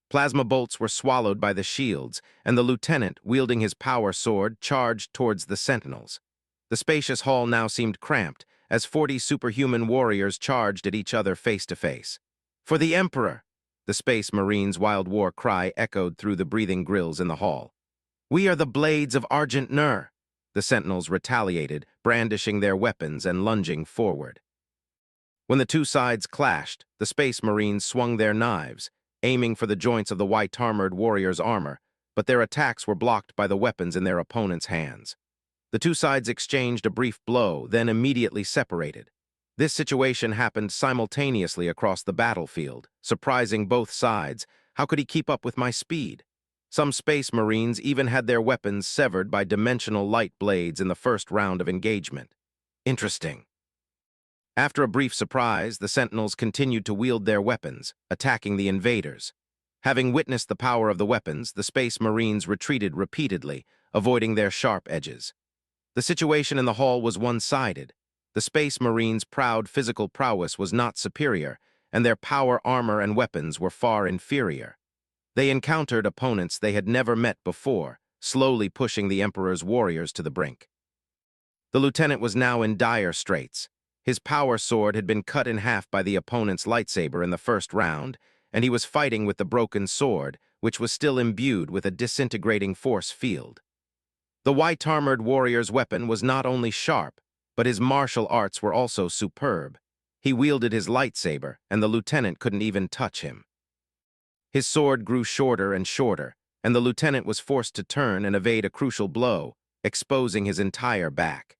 Plasma bolts were swallowed by the shields, and the lieutenant, wielding his power sword, charged towards the Sentinels. The spacious hall now seemed cramped, as 40 superhuman warriors charged at each other face to face. "For the Emperor!" The Space Marines' wild war cry echoed through the breathing grills in the hall. "We are the Blades of Argent Nur!" The Sentinels retaliated, brandishing their weapons and lunging forward. When the two sides clashed, the Space Marines swung their knives, aiming for the joints of the white-armored warriors' armor, but their attacks were blocked by the weapons in their opponents' hands. The two sides exchanged a brief blow, then immediately separated. This situation happened simultaneously across the battlefield, surprising both sides. How could he keep up with my speed? Some Space Marines even had their weapons severed by dimensional light blades in the first round of engagement. Interesting. After a brief surprise, the Sentinels continued to wield their weapons, attacking the invaders. Having witnessed the power of the weapons, the Space Marines retreated repeatedly, avoiding their sharp edges. The situation in the hall was one-sided. The Space Marines' proud physical prowess was not superior, and their power armor and weapons were far inferior. They encountered opponents they had never met before, slowly pushing the Emperor's warriors to the brink. The lieutenant was now in dire straits. His power sword had been cut in half by the opponent's lightsaber in the first round, and he was fighting with the broken sword, which was still imbued with a disintegrating force field. The white-armored warrior's weapon was not only sharp, but his martial arts were also superb. He wielded his lightsaber, and the lieutenant couldn't even touch him. His sword grew shorter and shorter, and the lieutenant was forced to turn and evade a crucial blow, exposing his entire back.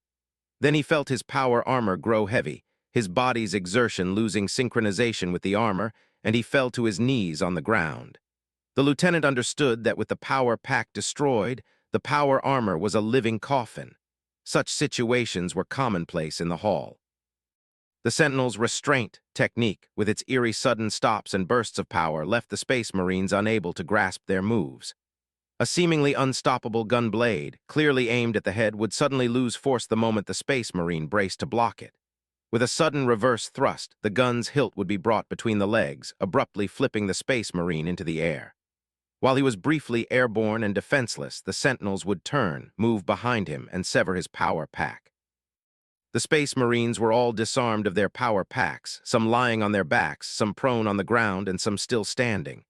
Then he felt his power armor grow heavy, his body's exertion losing synchronization with the armor, and he fell to his knees on the ground. The lieutenant understood that with the power pack destroyed, the power armor was a living coffin. Such situations were commonplace in the hall. The Sentinel's restraint technique, with its eerie sudden stops and bursts of power, left the Space Marines unable to grasp their moves. A seemingly unstoppable gun blade, clearly aimed at the head, would suddenly lose force the moment the Space Marine braced to block it. With a sudden reverse thrust, the gun's hilt would be brought between the legs, abruptly flipping the Space Marine into the air. While he was briefly airborne and defenseless, the Sentinels would turn, move behind him, and sever his power pack. The Space Marines were all disarmed of their power packs, some lying on their backs, some prone on the ground, and some still standing.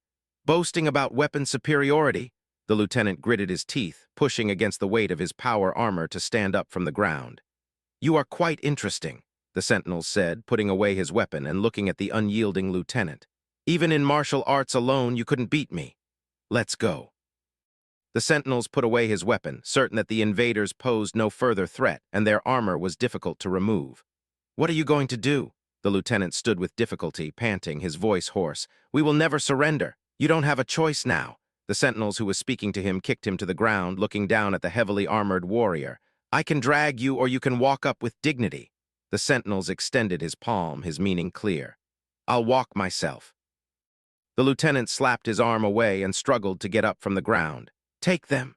Boasting about weapon superiority, the lieutenant gritted his teeth, pushing against the weight of his power armor to stand up from the ground. "You are quite interesting," the Sentinel said, putting away his weapon and looking at the unyielding lieutenant. "Even in martial arts alone, you couldn't beat me. Let's go." The Sentinels put away his weapon, certain that the invaders posed no further threat, and their armor was difficult to remove. "What are you going to do?" The lieutenant stood with difficulty, panting, his voice hoarse. "We will never surrender. You don't have a choice now." The Sentinels who was speaking to him kicked him to the ground, looking down at the heavily armored warrior. "I can drag you, or you can walk up with dignity." The Sentinels extended his palm, his meaning clear. "I'll walk myself." The lieutenant slapped his arm away and struggled to get up from the ground. "Take them."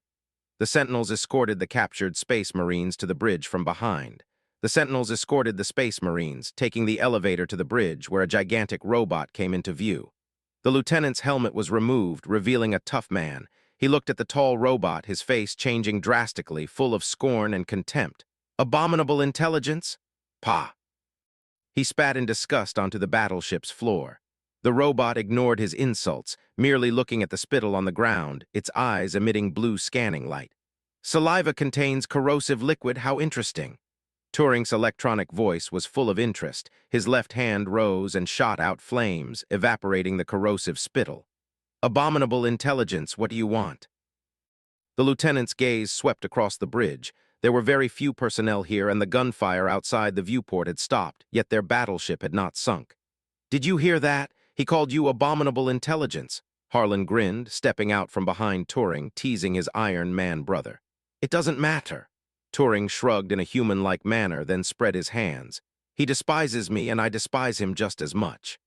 The Sentinels escorted the captured Space Marines to the bridge from behind. The Sentinels escorted the Space Marines, taking the elevator to the bridge where a gigantic robot came into view. The lieutenant's helmet was removed, revealing a tough man. He looked at the tall robot, his face changing drastically, full of scorn and contempt. "Abominable intelligence? Pah!" He spat in disgust onto the battleship's floor. The robot ignored his insults, merely looking at the spittle on the ground, its eyes emitting blue scanning light. Saliva contains corrosive liquid, how interesting. Turing's electronic voice was full of interest. His left hand rose and shot out flames, evaporating the corrosive spittle. Abominable intelligence, what do you want? The lieutenant's gaze swept across the bridge. There were very few personnel here, and the gunfire outside the viewport had stopped, yet their battleship had not sunk. Did you hear that? He called you abominable intelligence. Harlan grinned, stepping out from behind Turing, teasing his Iron Man brother. It doesn't matter. Turing shrugged in a human-like manner, then spread his hands. He despises me, and I despise him just as much.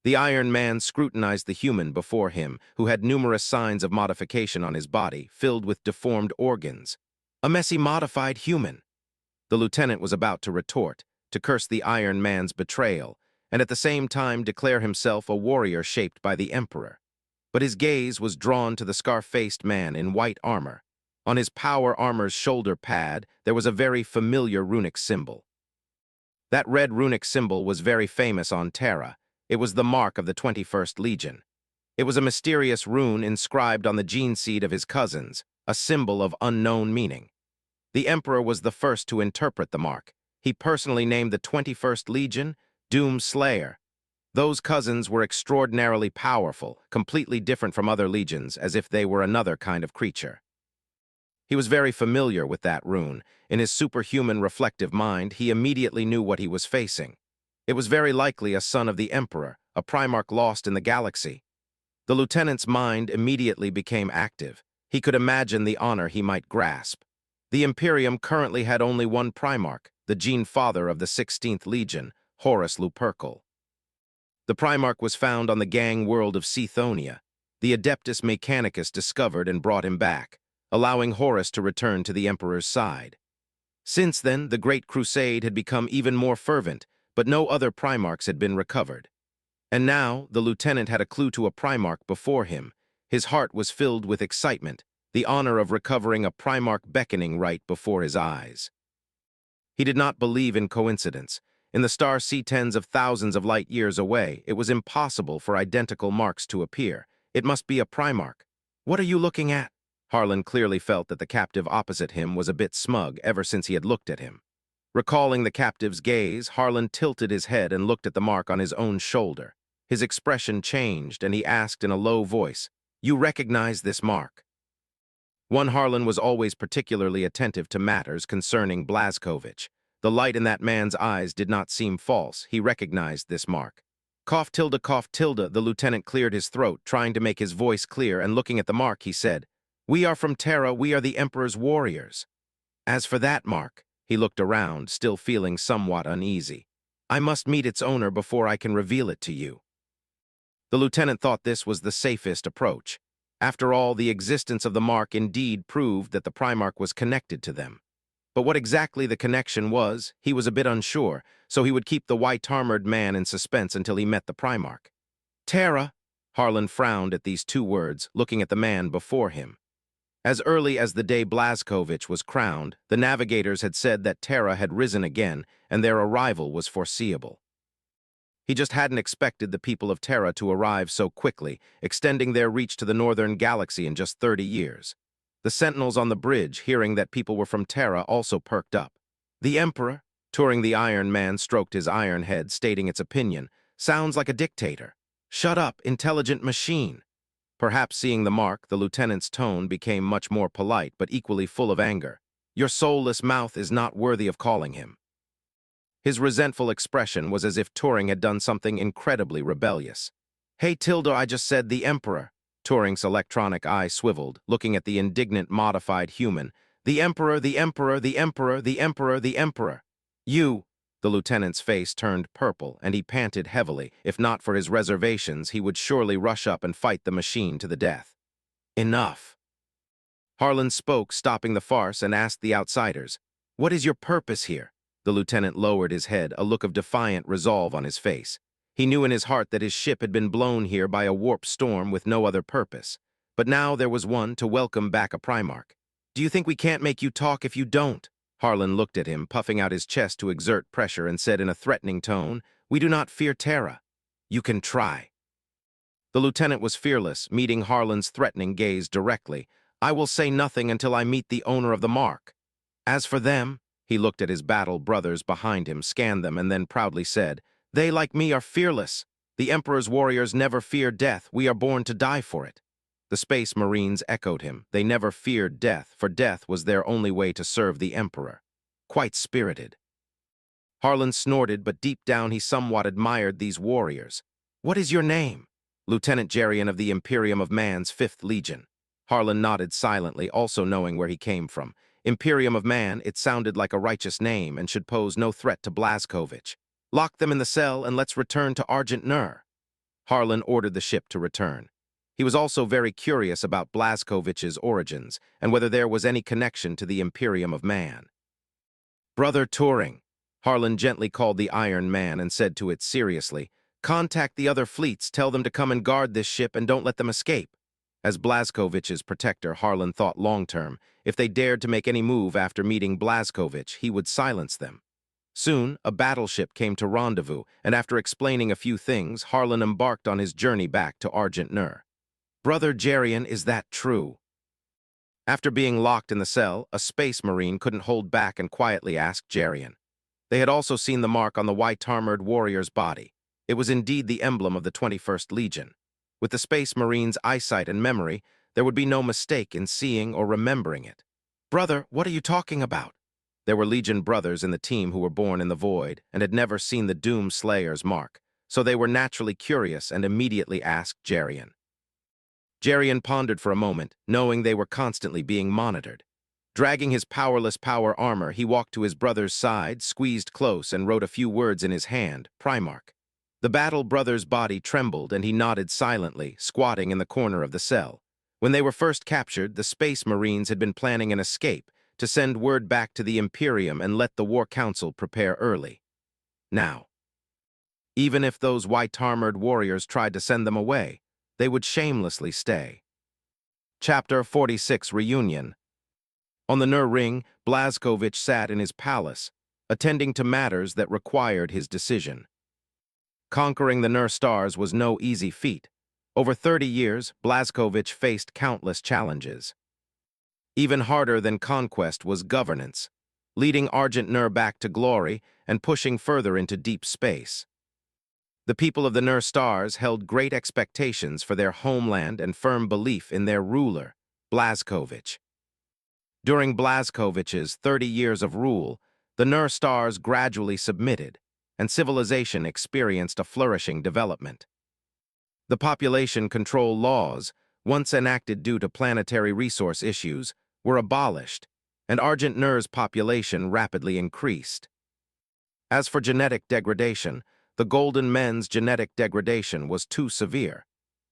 The Iron Man scrutinized the human before him, who had numerous signs of modification on his body, filled with deformed organs. A messy modified human. The lieutenant was about to retort, to curse the Iron Man's betrayal, and at the same time declare himself a warrior shaped by the Emperor. But his gaze was drawn to the scar-faced man in white armor. On his power armor's shoulder pad, there was a very familiar runic symbol. That red runic symbol was very famous on Terra. It was the mark of the 21st Legion. It was a mysterious rune inscribed on the gene seed of his cousins, a symbol of unknown meaning. The Emperor was the first to interpret the mark. He personally named the 21st Legion Doom Slayer. Those cousins were extraordinarily powerful, completely different from other legions, as if they were another kind of creature. He was very familiar with that rune. In his superhuman reflective mind, he immediately knew what he was facing. It was very likely a son of the Emperor, a Primarch lost in the galaxy. The lieutenant's mind immediately became active. He could imagine the honor he might grasp. The Imperium currently had only one Primarch, the gene father of the 16th Legion, Horus Lupercal. The Primarch was found on the gang world of Cethonia. The Adeptus Mechanicus discovered and brought him back, allowing Horus to return to the Emperor's side. Since then, the Great Crusade had become even more fervent, but no other Primarchs had been recovered. And now, the lieutenant had a clue to a Primarch before him. His heart was filled with excitement, the honor of recovering a Primarch beckoning right before his eyes. He did not believe in coincidence. In the star C10s of thousands of light years away, it was impossible for identical marks to appear. It must be a Primarch. What are you looking at? Harlan clearly felt that the captive opposite him was a bit smug ever since he had looked at him. Recalling the captive's gaze, Harlan tilted his head and looked at the mark on his own shoulder. His expression changed, and he asked in a low voice, "You recognize this mark?" One Harlan was always particularly attentive to matters concerning Blazkowicz. The light in that man's eyes did not seem false. He recognized this mark. Cough tilde, the lieutenant cleared his throat, trying to make his voice clear, and looking at the mark, he said, "We are from Terra, we are the Emperor's warriors. As for that mark," he looked around, still feeling somewhat uneasy, "I must meet its owner before I can reveal it to you." The lieutenant thought this was the safest approach. After all, the existence of the mark indeed proved that the Primarch was connected to them. But what exactly the connection was, he was a bit unsure, so he would keep the white-armored man in suspense until he met the Primarch. Terra! Harlan frowned at these two words, looking at the man before him. As early as the day Blazkowicz was crowned, the navigators had said that Terra had risen again, and their arrival was foreseeable. He just hadn't expected the people of Terra to arrive so quickly, extending their reach to the northern galaxy in just 30 years. The sentinels on the bridge, hearing that people were from Terra, also perked up. The Emperor, Turing the Iron Man, stroked his iron head, stating its opinion, "Sounds like a dictator. Shut up, intelligent machine." Perhaps seeing the mark, the lieutenant's tone became much more polite, but equally full of anger. "Your soulless mouth is not worthy of calling him." His resentful expression was as if Turing had done something incredibly rebellious. "Hey, Tilda, I just said the Emperor." Turing's electronic eye swiveled, looking at the indignant modified human. "The Emperor, the Emperor, the Emperor, the Emperor, the Emperor. You!" The lieutenant's face turned purple, and he panted heavily. If not for his reservations, he would surely rush up and fight the machine to the death. "Enough." Harlan spoke, stopping the farce, and asked the outsiders, "What is your purpose here?" The lieutenant lowered his head, a look of defiant resolve on his face. He knew in his heart that his ship had been blown here by a warp storm with no other purpose. But now there was one to welcome back a Primarch. "Do you think we can't make you talk if you don't?" Harlan looked at him, puffing out his chest to exert pressure, and said in a threatening tone, "We do not fear Terra. You can try." The lieutenant was fearless, meeting Harlan's threatening gaze directly. I will say nothing until I meet the owner of the mark. As for them, he looked at his battle brothers behind him, scanned them, and then proudly said, they, like me, are fearless. The Emperor's warriors never fear death. We are born to die for it. The Space Marines echoed him. They never feared death, for death was their only way to serve the Emperor. Quite spirited. Harlan snorted, but deep down he somewhat admired these warriors. What is your name? Lieutenant Geryon of the Imperium of Man's 5th Legion. Harlan nodded silently, also knowing where he came from. Imperium of Man, it sounded like a righteous name and should pose no threat to Blazkovich. Lock them in the cell and let's return to Argent Nur. Harlan ordered the ship to return. He was also very curious about Blazkovich's origins and whether there was any connection to the Imperium of Man. Brother Turing, Harlan gently called the Iron Man and said to it seriously, contact the other fleets, tell them to come and guard this ship and don't let them escape. As Blazkovich's protector, Harlan thought long-term, if they dared to make any move after meeting Blazkovich, he would silence them. Soon, a battleship came to rendezvous, and after explaining a few things, Harlan embarked on his journey back to Argent Nur. Brother Geryon, is that true? After being locked in the cell, a Space Marine couldn't hold back and quietly asked Geryon. They had also seen the mark on the white-armored warrior's body. It was indeed the emblem of the 21st Legion. With the Space Marine's eyesight and memory, there would be no mistake in seeing or remembering it. Brother, what are you talking about? There were Legion brothers in the team who were born in the void and had never seen the Doom Slayer's mark, so they were naturally curious and immediately asked Geryon. Geryon pondered for a moment, knowing they were constantly being monitored. Dragging his powerless power armor, he walked to his brother's side, squeezed close, and wrote a few words in his hand, Primarch. The battle brother's body trembled, and he nodded silently, squatting in the corner of the cell. When they were first captured, the Space Marines had been planning an escape, to send word back to the Imperium and let the War Council prepare early. Now, even if those white-armored warriors tried to send them away, they would shamelessly stay. Chapter 46 Reunion. On the Nur Ring, Blazkovich sat in his palace, attending to matters that required his decision. Conquering the Nur stars was no easy feat. Over 30 years, Blazkovich faced countless challenges. Even harder than conquest was governance, leading Argent Nur back to glory and pushing further into deep space. The people of the Nur stars held great expectations for their homeland and firm belief in their ruler, Blazkovich. During Blazkovich's 30 years of rule, the Nur stars gradually submitted, and civilization experienced a flourishing development. The population control laws, once enacted due to planetary resource issues, were abolished, and Argent Nur's population rapidly increased. As for genetic degradation, the Golden Men's genetic degradation was too severe.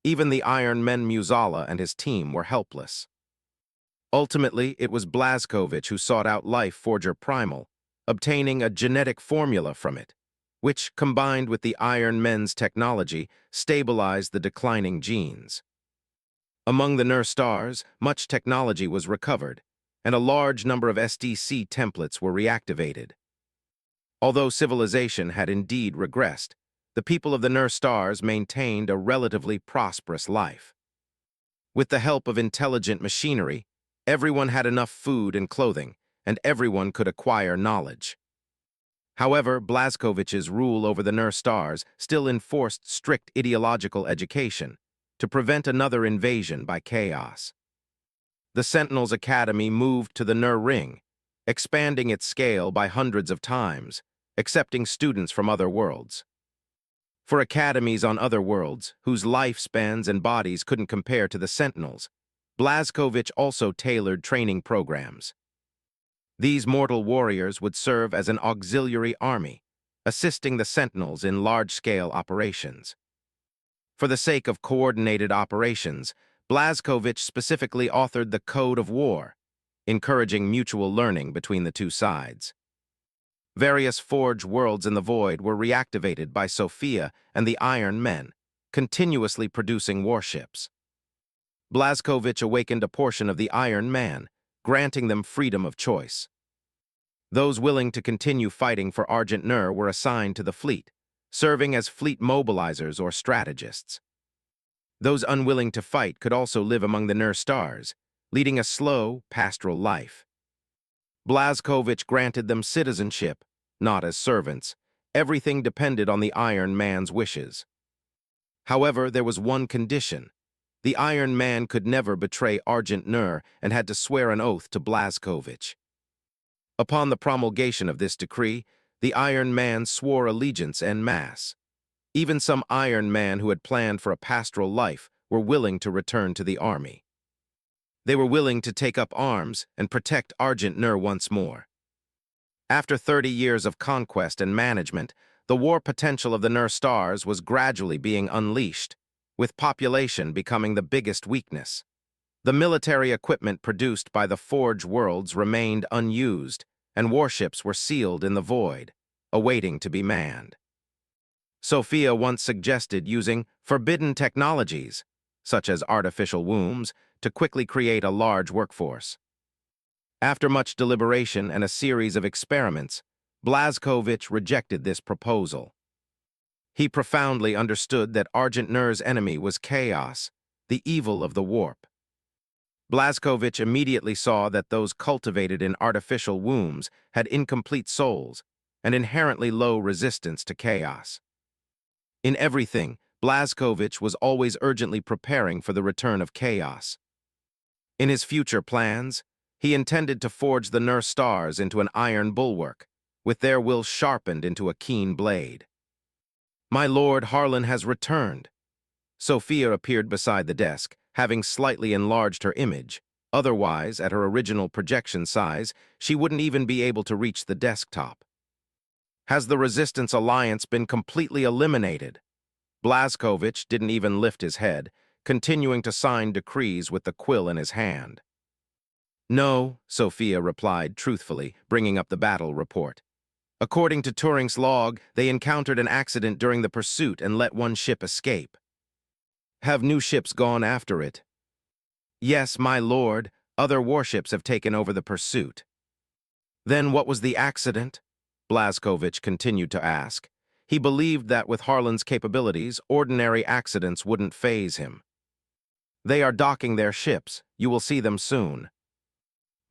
Even the Iron Men Musala and his team were helpless. Ultimately, it was Blazkovich who sought out Life Forger Primal, obtaining a genetic formula from it, which, combined with the Iron Men's technology, stabilized the declining genes. Among the Nur stars, much technology was recovered, and a large number of SDC templates were reactivated. Although civilization had indeed regressed, the people of the Nur stars maintained a relatively prosperous life. With the help of intelligent machinery, everyone had enough food and clothing, and everyone could acquire knowledge. However, Blazkovich's rule over the Nur stars still enforced strict ideological education to prevent another invasion by chaos. The Sentinels Academy moved to the Nur Ring, expanding its scale by hundreds of times, accepting students from other worlds. For academies on other worlds, whose lifespans and bodies couldn't compare to the Sentinels, Blazkovich also tailored training programs. These mortal warriors would serve as an auxiliary army, assisting the Sentinels in large-scale operations. For the sake of coordinated operations, Blazkovich specifically authored the Code of War, encouraging mutual learning between the two sides. Various Forge worlds in the Void were reactivated by Sophia and the Iron Men, continuously producing warships. Blazkovich awakened a portion of the Iron Man, granting them freedom of choice. Those willing to continue fighting for Argent Nur were assigned to the fleet, serving as fleet mobilizers or strategists. Those unwilling to fight could also live among the Nur stars, leading a slow, pastoral life. Blazkowicz granted them citizenship, not as servants. Everything depended on the Iron Man's wishes. However, there was one condition. The Iron Man could never betray Argent Nur and had to swear an oath to Blazkowicz. Upon the promulgation of this decree, the Iron Man swore allegiance en masse. Even some Iron Man who had planned for a pastoral life were willing to return to the army. They were willing to take up arms and protect Argent Nur once more. After 30 years of conquest and management, the war potential of the Nur stars was gradually being unleashed, with population becoming the biggest weakness. The military equipment produced by the Forge worlds remained unused, and warships were sealed in the void, awaiting to be manned. Sophia once suggested using forbidden technologies, such as artificial wombs, to quickly create a large workforce. After much deliberation and a series of experiments, Blazkowicz rejected this proposal. He profoundly understood that Argent Nur's enemy was chaos, the evil of the warp. Blazkowicz immediately saw that those cultivated in artificial wombs had incomplete souls and inherently low resistance to chaos. In everything, Blazkowicz was always urgently preparing for the return of chaos. In his future plans, he intended to forge the Nur stars into an iron bulwark, with their will sharpened into a keen blade. "My lord Harlan has returned." Sophia appeared beside the desk, having slightly enlarged her image. Otherwise, at her original projection size, she wouldn't even be able to reach the desktop. "Has the Resistance Alliance been completely eliminated?" Blazkowicz didn't even lift his head, continuing to sign decrees with the quill in his hand. "No," Sophia replied truthfully, bringing up the battle report. "According to Turing's log, they encountered an accident during the pursuit and let one ship escape." "Have new ships gone after it?" "Yes, my lord. Other warships have taken over the pursuit." "Then what was the accident?" Blazkowicz continued to ask. He believed that with Harlan's capabilities, ordinary accidents wouldn't faze him. "They are docking their ships. You will see them soon."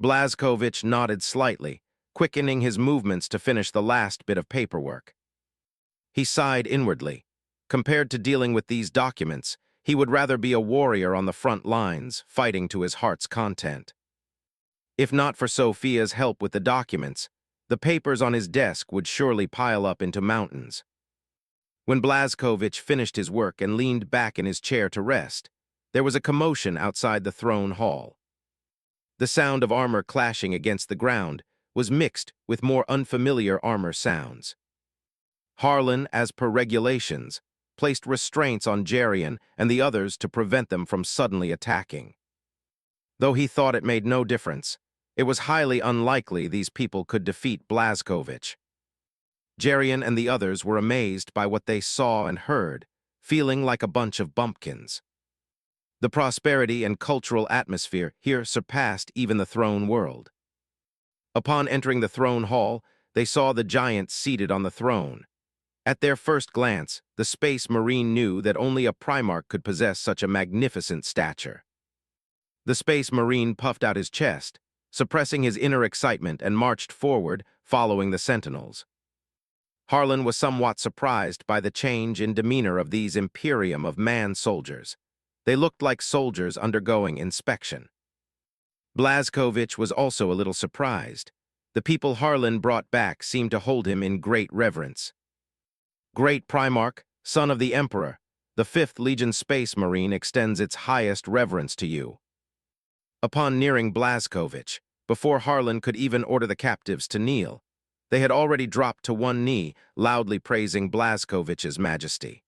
Blazkowicz nodded slightly, quickening his movements to finish the last bit of paperwork. He sighed inwardly. Compared to dealing with these documents, he would rather be a warrior on the front lines, fighting to his heart's content. If not for Sophia's help with the documents, the papers on his desk would surely pile up into mountains. When Blazkowicz finished his work and leaned back in his chair to rest, there was a commotion outside the throne hall. The sound of armor clashing against the ground was mixed with more unfamiliar armor sounds. Harlan, as per regulations, placed restraints on Jerian and the others to prevent them from suddenly attacking. Though he thought it made no difference, it was highly unlikely these people could defeat Blazkowicz. Jerian and the others were amazed by what they saw and heard, feeling like a bunch of bumpkins. The prosperity and cultural atmosphere here surpassed even the throne world. Upon entering the throne hall, they saw the giants seated on the throne. At their first glance, the Space Marine knew that only a Primarch could possess such a magnificent stature. The Space Marine puffed out his chest, suppressing his inner excitement, and marched forward, following the Sentinels. Harlan was somewhat surprised by the change in demeanor of these Imperium of man soldiers. They looked like soldiers undergoing inspection. Blazkowicz was also a little surprised. The people Harlan brought back seemed to hold him in great reverence. "Great Primarch, son of the Emperor, the 5th Legion Space Marine extends its highest reverence to you." Upon nearing Blazkowicz, before Harlan could even order the captives to kneel, they had already dropped to one knee, loudly praising Blazkowicz's majesty.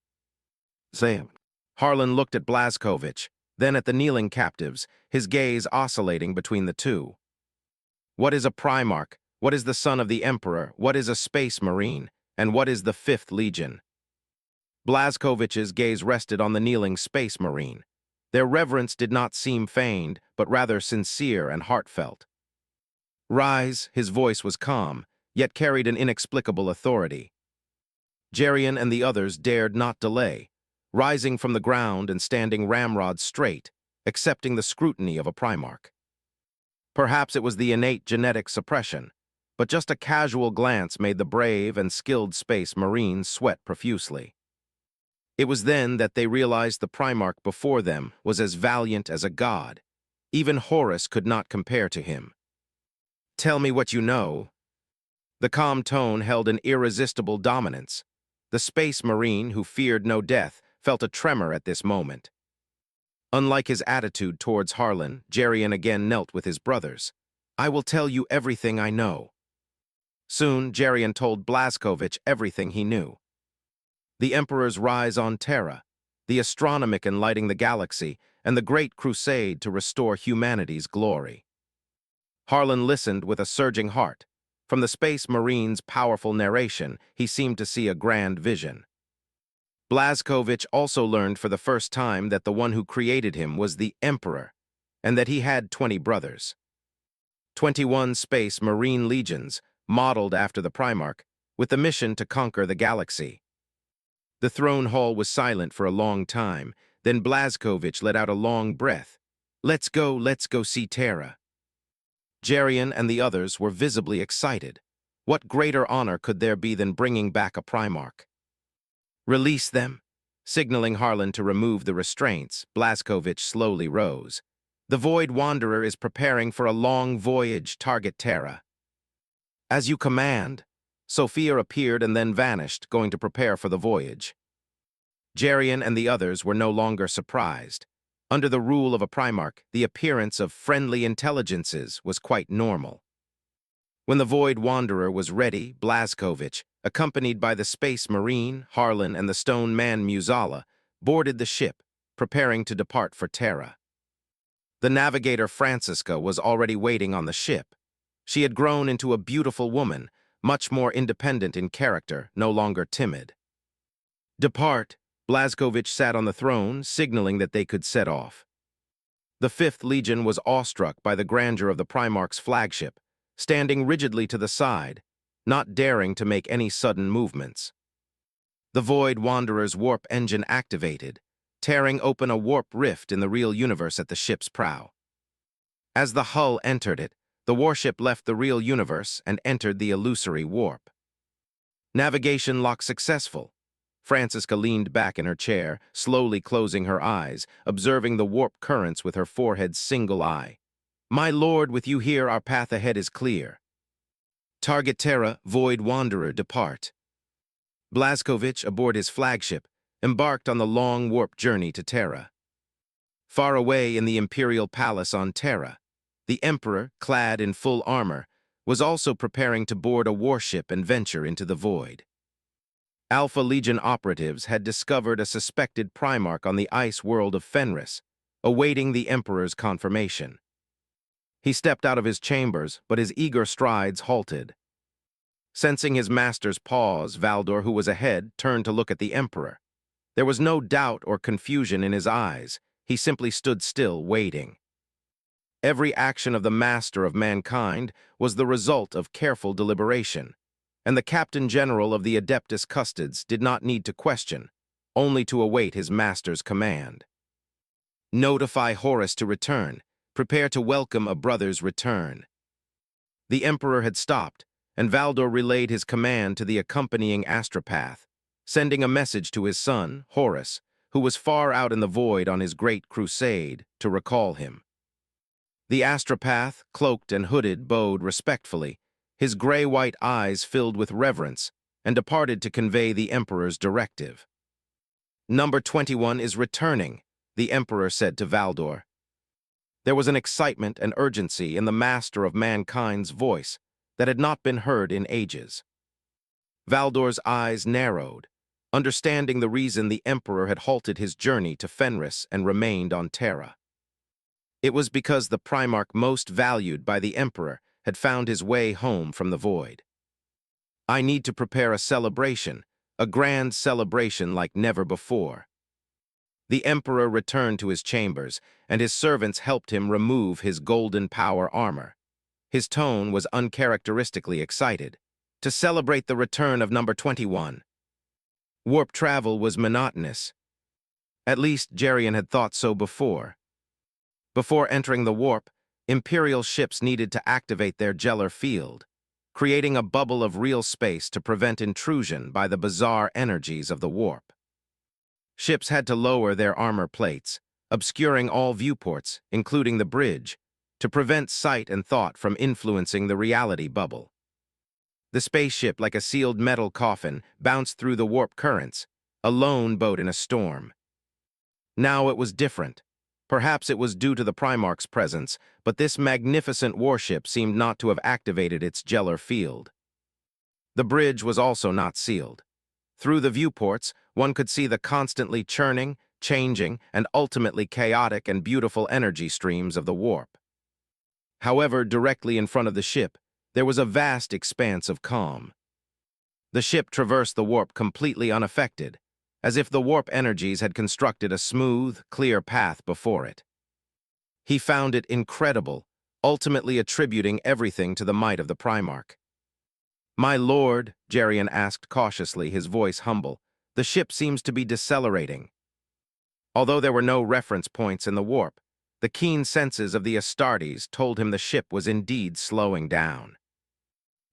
"Sam." Harlan looked at Blazkowicz, then at the kneeling captives, his gaze oscillating between the two. "What is a Primarch? What is the son of the Emperor? What is a Space Marine? And what is the 5th Legion?" Blazkowicz's gaze rested on the kneeling Space Marine. Their reverence did not seem feigned, but rather sincere and heartfelt. "Rise," his voice was calm, yet carried an inexplicable authority. Jerian and the others dared not delay, rising from the ground and standing ramrod straight, accepting the scrutiny of a Primarch. Perhaps it was the innate genetic suppression, but just a casual glance made the brave and skilled space marines sweat profusely. It was then that they realized the Primarch before them was as valiant as a god. Even Horus could not compare to him. "Tell me what you know." The calm tone held an irresistible dominance. The space marine, who feared no death, felt a tremor at this moment. Unlike his attitude towards Harlan, Jerian again knelt with his brothers. "I will tell you everything I know." Soon, Jerian told Blazkowicz everything he knew. The Emperor's rise on Terra, the astronomic enlightening the galaxy, and the great crusade to restore humanity's glory. Harlan listened with a surging heart. From the Space Marine's powerful narration, he seemed to see a grand vision. Blazkowicz also learned for the first time that the one who created him was the Emperor, and that he had 20 brothers. 21 Space Marine legions, modeled after the Primarch, with the mission to conquer the galaxy. The throne hall was silent for a long time, then Blazkowicz let out a long breath. Let's go see Terra." Jerian and the others were visibly excited. What greater honor could there be than bringing back a Primarch? "Release them." Signaling Harlan to remove the restraints, Blazkowicz slowly rose. "The Void Wanderer is preparing for a long voyage, target Terra." "As you command." Sophia appeared and then vanished, going to prepare for the voyage. Jerian and the others were no longer surprised. Under the rule of a Primarch, the appearance of friendly intelligences was quite normal. When the Void Wanderer was ready, Blazkowicz, accompanied by the Space Marine, Harlan, and the Stone Man Musala, boarded the ship, preparing to depart for Terra. The navigator Francisca was already waiting on the ship. She had grown into a beautiful woman, much more independent in character, no longer timid. "Depart." Blazkowicz sat on the throne, signaling that they could set off. The 5th Legion was awestruck by the grandeur of the Primarch's flagship, standing rigidly to the side, not daring to make any sudden movements. The Void Wanderer's warp engine activated, tearing open a warp rift in the real universe at the ship's prow. As the hull entered it, the warship left the real universe and entered the illusory warp. Navigation lock successful. Francisca leaned back in her chair, slowly closing her eyes, observing the warp currents with her forehead's single eye. "My lord, with you here, our path ahead is clear." "Target Terra, Void Wanderer, depart." Blazkowicz, aboard his flagship, embarked on the long warp journey to Terra. Far away in the Imperial Palace on Terra, the Emperor, clad in full armor, was also preparing to board a warship and venture into the void. Alpha Legion operatives had discovered a suspected Primarch on the ice world of Fenris, awaiting the Emperor's confirmation. He stepped out of his chambers, but his eager strides halted. Sensing his master's pause, Valdor, who was ahead, turned to look at the Emperor. There was no doubt or confusion in his eyes. He simply stood still, waiting. Every action of the Master of Mankind was the result of careful deliberation, and the Captain General of the Adeptus Custodes did not need to question, only to await his master's command. "Notify Horus to return. Prepare to welcome a brother's return." The Emperor had stopped, and Valdor relayed his command to the accompanying astropath, sending a message to his son, Horus, who was far out in the void on his great crusade, to recall him. The astropath, cloaked and hooded, bowed respectfully, his gray-white eyes filled with reverence, and departed to convey the Emperor's directive. "Number 21 is returning," the Emperor said to Valdor. There was an excitement and urgency in the Master of Mankind's voice that had not been heard in ages. Valdor's eyes narrowed, understanding the reason the Emperor had halted his journey to Fenris and remained on Terra. It was because the Primarch most valued by the Emperor had found his way home from the void. "I need to prepare a celebration, a grand celebration like never before." The Emperor returned to his chambers, and his servants helped him remove his golden power armor. His tone was uncharacteristically excited. "To celebrate the return of number 21. Warp travel was monotonous. At least Jerian had thought so before. Before entering the warp, Imperial ships needed to activate their gellar field, creating a bubble of real space to prevent intrusion by the bizarre energies of the warp. Ships had to lower their armor plates, obscuring all viewports, including the bridge, to prevent sight and thought from influencing the reality bubble. The spaceship, like a sealed metal coffin, bounced through the warp currents, a lone boat in a storm. Now it was different. Perhaps it was due to the Primarch's presence, but this magnificent warship seemed not to have activated its gellar field. The bridge was also not sealed. Through the viewports, one could see the constantly churning, changing, and ultimately chaotic and beautiful energy streams of the warp. However, directly in front of the ship, there was a vast expanse of calm. The ship traversed the warp completely unaffected, as if the warp energies had constructed a smooth, clear path before it. He found it incredible, ultimately attributing everything to the might of the Primarch. "My lord," Jerian asked cautiously, his voice humble, "the ship seems to be decelerating." Although there were no reference points in the warp, the keen senses of the Astartes told him the ship was indeed slowing down.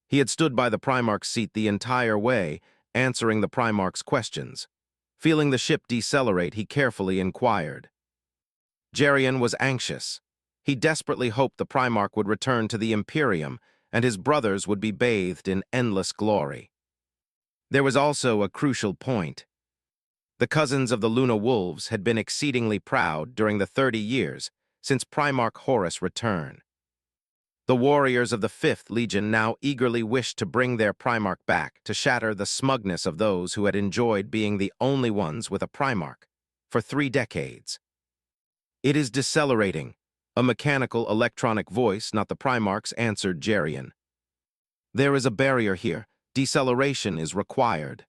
He had stood by the Primarch's seat the entire way, answering the Primarch's questions. Feeling the ship decelerate, he carefully inquired. Jerian was anxious. He desperately hoped the Primarch would return to the Imperium, and his brothers would be bathed in endless glory. There was also a crucial point. The cousins of the Luna Wolves had been exceedingly proud during the 30 years since Primarch Horus' return. The warriors of the 5th Legion now eagerly wished to bring their Primarch back to shatter the smugness of those who had enjoyed being the only ones with a Primarch for 3 decades. "It is decelerating," a mechanical electronic voice, not the Primarch's, answered Jerian. "There is a barrier here. Deceleration is required."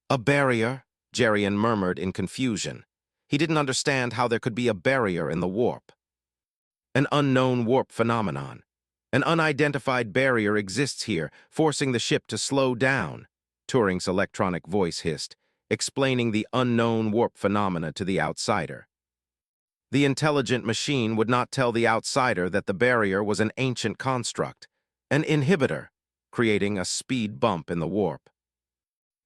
"A barrier?" Jerian murmured in confusion. He didn't understand how there could be a barrier in the warp. "An unknown warp phenomenon. An unidentified barrier exists here, forcing the ship to slow down," Turing's electronic voice hissed, explaining the unknown warp phenomena to the outsider. The intelligent machine would not tell the outsider that the barrier was an ancient construct, an inhibitor, creating a speed bump in the warp.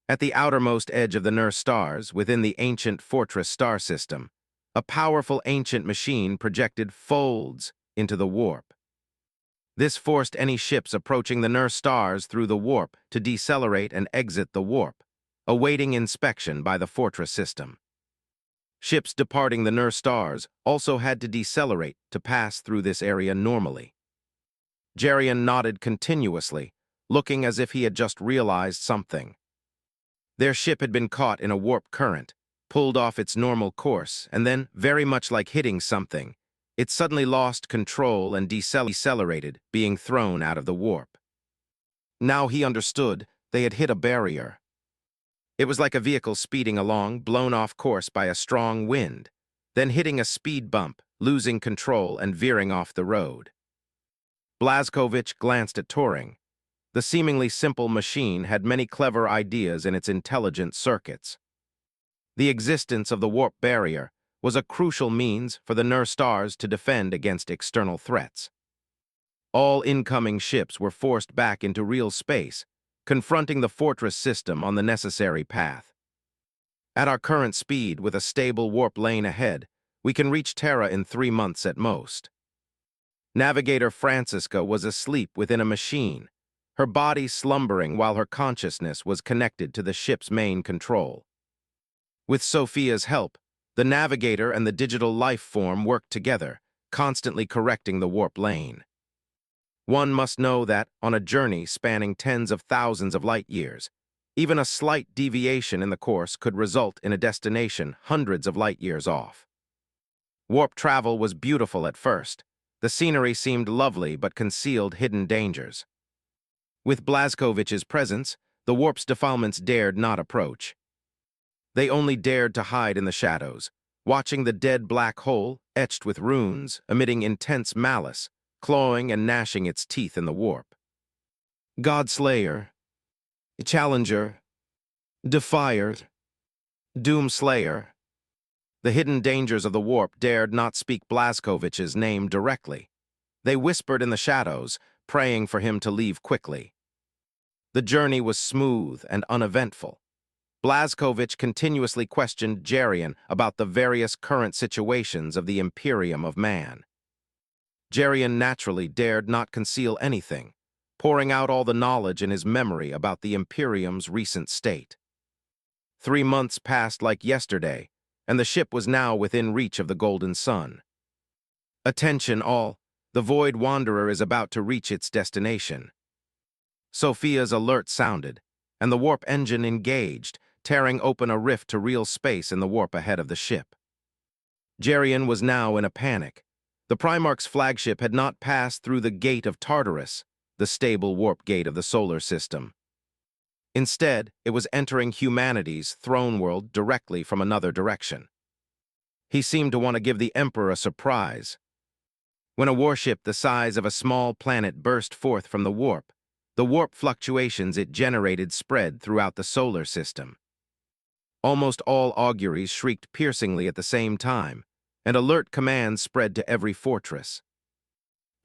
At the outermost edge of the Nurse stars, within the ancient Fortress star system, a powerful ancient machine projected folds into the warp. This forced any ships approaching the Nurse stars through the warp to decelerate and exit the warp, awaiting inspection by the Fortress system. Ships departing the Nurse stars also had to decelerate to pass through this area normally. Jerian nodded continuously, looking as if he had just realized something. Their ship had been caught in a warp current, pulled off its normal course, and then, very much like hitting something, it suddenly lost control and decelerated, being thrown out of the warp. Now he understood they had hit a barrier. It was like a vehicle speeding along, blown off course by a strong wind, then hitting a speed bump, losing control and veering off the road. Blazkowicz glanced at Turing. The seemingly simple machine had many clever ideas in its intelligent circuits. The existence of the warp barrier was a crucial means for the Nurse stars to defend against external threats. All incoming ships were forced back into real space, confronting the Fortress system on the necessary path. At our current speed, with a stable warp lane ahead, we can reach Terra in 3 months at most. Navigator Francisca was asleep within a machine, her body slumbering while her consciousness was connected to the ship's main control. With Sophia's help, the navigator and the digital life form worked together, constantly correcting the warp lane. One must know that, on a journey spanning tens of thousands of light years, even a slight deviation in the course could result in a destination hundreds of light years off. Warp travel was beautiful at first. The scenery seemed lovely but concealed hidden dangers. With Blazkowicz's presence, the warp's defilements dared not approach. They only dared to hide in the shadows, watching the dead black hole, etched with runes, emitting intense malice, clawing and gnashing its teeth in the warp. Godslayer, Challenger, Defier, Doomslayer. The hidden dangers of the warp dared not speak Blazkowicz's name directly. They whispered in the shadows, praying for him to leave quickly. The journey was smooth and uneventful. Blazkowicz continuously questioned Geryon about the various current situations of the Imperium of Man. Geryon naturally dared not conceal anything, pouring out all the knowledge in his memory about the Imperium's recent state. 3 months passed like yesterday, and the ship was now within reach of the Golden Sun. Attention all, the Void Wanderer is about to reach its destination. Sophia's alert sounded, and the warp engine engaged, tearing open a rift to real space in the warp ahead of the ship. Geryon was now in a panic. The Primarch's flagship had not passed through the Gate of Tartarus, the stable warp gate of the solar system. Instead, it was entering humanity's throne world directly from another direction. He seemed to want to give the Emperor a surprise. When a warship the size of a small planet burst forth from the warp fluctuations it generated spread throughout the solar system. Almost all auguries shrieked piercingly at the same time, and alert commands spread to every fortress.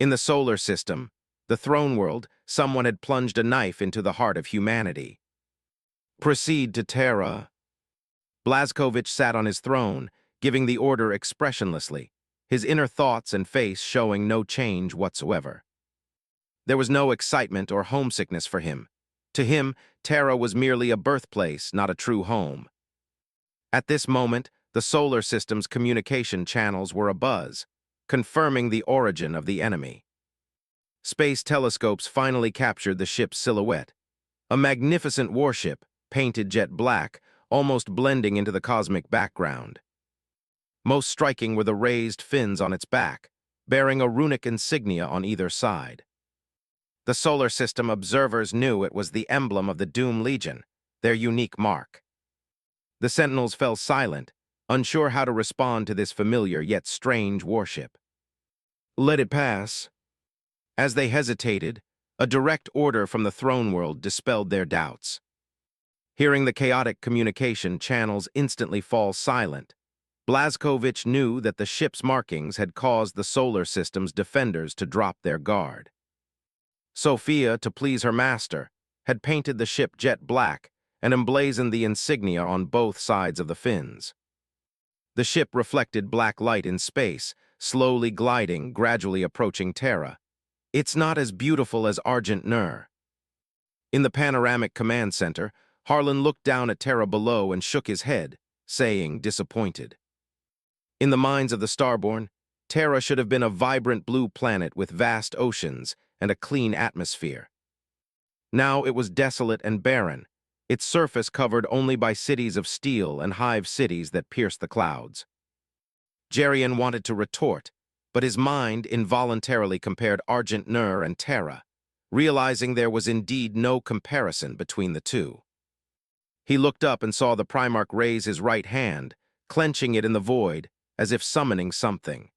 In the solar system, the throne world, someone had plunged a knife into the heart of humanity. Proceed to Terra. Blazkowicz sat on his throne, giving the order expressionlessly, his inner thoughts and face showing no change whatsoever. There was no excitement or homesickness for him. To him, Terra was merely a birthplace, not a true home. At this moment, the solar system's communication channels were abuzz, confirming the origin of the enemy. Space telescopes finally captured the ship's silhouette, a magnificent warship, painted jet black, almost blending into the cosmic background. Most striking were the raised fins on its back, bearing a runic insignia on either side. The solar system observers knew it was the emblem of the Doom Legion, their unique mark. The Sentinels fell silent, unsure how to respond to this familiar yet strange warship. Let it pass. As they hesitated, a direct order from the throne world dispelled their doubts. Hearing the chaotic communication channels instantly fall silent, Blazkowicz knew that the ship's markings had caused the solar system's defenders to drop their guard. Sophia, to please her master, had painted the ship jet black and emblazoned the insignia on both sides of the fins. The ship reflected black light in space, slowly gliding, gradually approaching Terra. It's not as beautiful as Argent Nur. In the panoramic command center, Harlan looked down at Terra below and shook his head, saying, disappointed. In the minds of the Starborn, Terra should have been a vibrant blue planet with vast oceans and a clean atmosphere. Now it was desolate and barren, its surface covered only by cities of steel and hive cities that pierced the clouds. Geryon wanted to retort, but his mind involuntarily compared Argent Nur and Terra, realizing there was indeed no comparison between the two. He looked up and saw the Primarch raise his right hand, clenching it in the void, as if summoning something.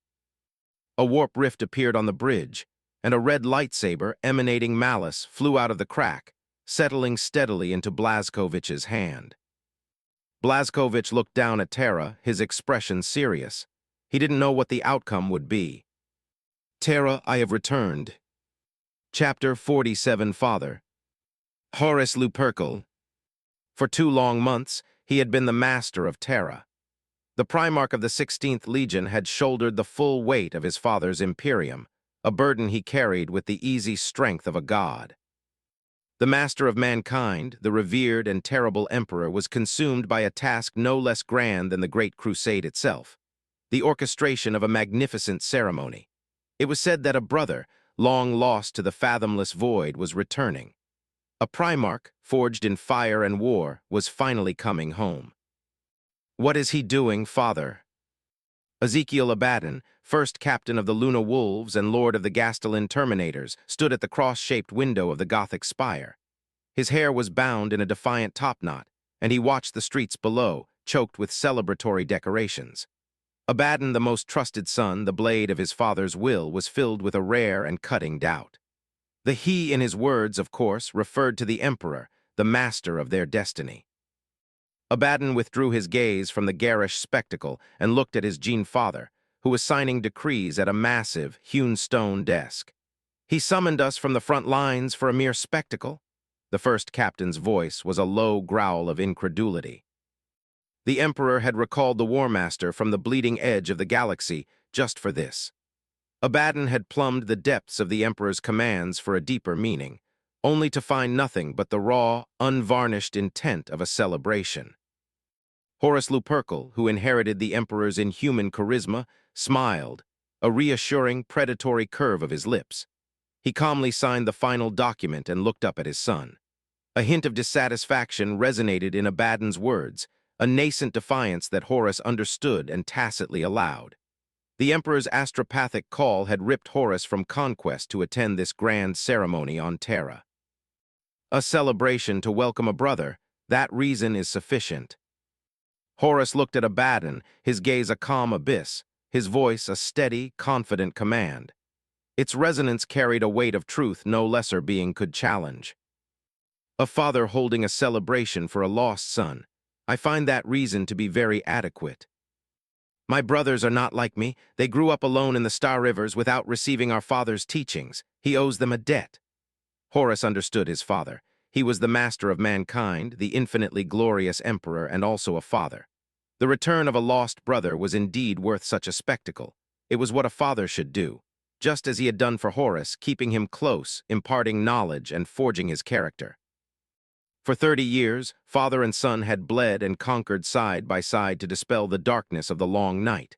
A warp rift appeared on the bridge, and a red lightsaber emanating malice flew out of the crack, settling steadily into Blazkowicz's hand. Blazkowicz looked down at Terra, his expression serious. He didn't know what the outcome would be. Terra, I have returned. Chapter 47 Father. Horace Lupercal. For 2 long months, he had been the master of Terra. The Primarch of the 16th Legion had shouldered the full weight of his father's Imperium, a burden he carried with the easy strength of a god. The master of mankind, the revered and terrible emperor, was consumed by a task no less grand than the Great Crusade itself, the orchestration of a magnificent ceremony. It was said that a brother, long lost to the fathomless void, was returning. A Primarch, forged in fire and war, was finally coming home. What is he doing, father? Ezekiel Abaddon, first captain of the Luna Wolves and lord of the Gastelin Terminators, stood at the cross-shaped window of the Gothic spire. His hair was bound in a defiant topknot, and he watched the streets below, choked with celebratory decorations. Abaddon, the most trusted son, the blade of his father's will, was filled with a rare and cutting doubt. The he in his words, of course, referred to the Emperor, the master of their destiny. Abaddon withdrew his gaze from the garish spectacle and looked at his Gene father, who was signing decrees at a massive, hewn stone desk. "He summoned us from the front lines for a mere spectacle?" The first captain's voice was a low growl of incredulity. The Emperor had recalled the War Master from the bleeding edge of the galaxy just for this. Abaddon had plumbed the depths of the Emperor's commands for a deeper meaning, only to find nothing but the raw, unvarnished intent of a celebration. Horace Lupercal, who inherited the Emperor's inhuman charisma, smiled, a reassuring, predatory curve of his lips. He calmly signed the final document and looked up at his son. A hint of dissatisfaction resonated in Abaddon's words, a nascent defiance that Horace understood and tacitly allowed. The Emperor's astropathic call had ripped Horace from conquest to attend this grand ceremony on Terra. A celebration to welcome a brother, that reason is sufficient. Horace looked at Abaddon, his gaze a calm abyss, his voice a steady, confident command. Its resonance carried a weight of truth no lesser being could challenge. A father holding a celebration for a lost son. I find that reason to be very adequate. My brothers are not like me. They grew up alone in the Star Rivers without receiving our father's teachings. He owes them a debt. Horace understood his father. He was the master of mankind, the infinitely glorious emperor, and also a father. The return of a lost brother was indeed worth such a spectacle. It was what a father should do, just as he had done for Horace, keeping him close, imparting knowledge, and forging his character. For 30 years, father and son had bled and conquered side by side to dispel the darkness of the long night.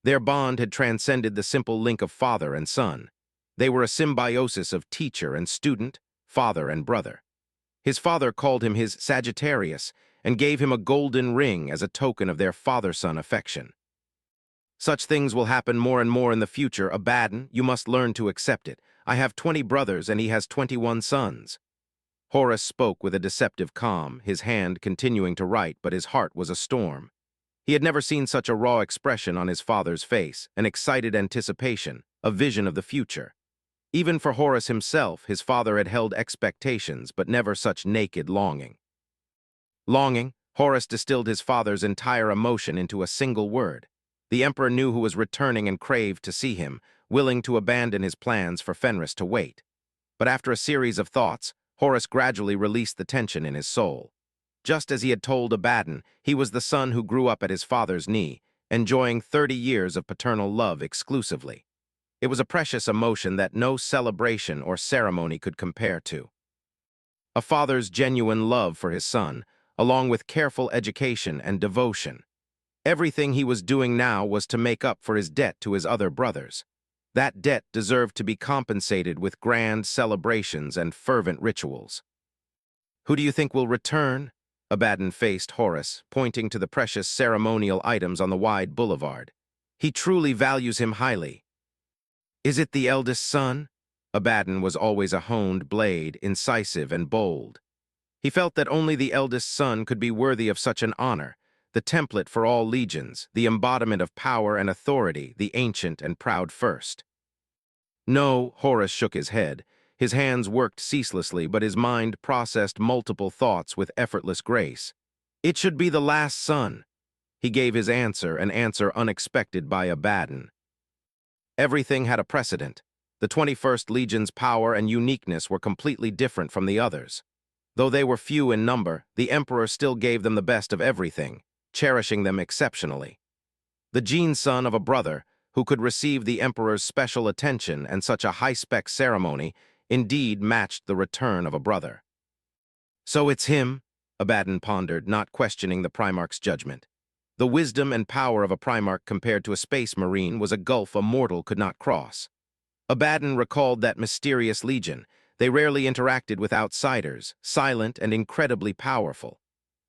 Their bond had transcended the simple link of father and son. They were a symbiosis of teacher and student, father and brother. His father called him his Sagittarius and gave him a golden ring as a token of their father-son affection. Such things will happen more and more in the future, Abaddon. You must learn to accept it. I have 20 brothers and he has 21 sons. Horace spoke with a deceptive calm, his hand continuing to write, but his heart was a storm. He had never seen such a raw expression on his father's face, an excited anticipation, a vision of the future. Even for Horace himself, his father had held expectations, but never such naked longing. Longing, Horace distilled his father's entire emotion into a single word. The Emperor knew who was returning and craved to see him, willing to abandon his plans for Fenris to wait. But after a series of thoughts, Horace gradually released the tension in his soul. Just as he had told Abaddon, he was the son who grew up at his father's knee, enjoying 30 years of paternal love exclusively. It was a precious emotion that no celebration or ceremony could compare to. A father's genuine love for his son, along with careful education and devotion. Everything he was doing now was to make up for his debt to his other brothers. That debt deserved to be compensated with grand celebrations and fervent rituals. Who do you think will return? Abaddon faced Horace, pointing to the precious ceremonial items on the wide boulevard. He truly values him highly. Is it the eldest son? Abaddon was always a honed blade, incisive and bold. He felt that only the eldest son could be worthy of such an honor, the template for all legions, the embodiment of power and authority, the ancient and proud first. No, Horace shook his head. His hands worked ceaselessly, but his mind processed multiple thoughts with effortless grace. It should be the last son. He gave his answer, an answer unexpected by Abaddon. Everything had a precedent. The 21st Legion's power and uniqueness were completely different from the others. Though they were few in number, the Emperor still gave them the best of everything, cherishing them exceptionally. The gene son of a brother, who could receive the Emperor's special attention and such a high-spec ceremony, indeed matched the return of a brother. So it's him, Abaddon pondered, not questioning the Primarch's judgment. The wisdom and power of a Primarch compared to a space marine was a gulf a mortal could not cross. Abaddon recalled that mysterious legion. They rarely interacted with outsiders, silent and incredibly powerful.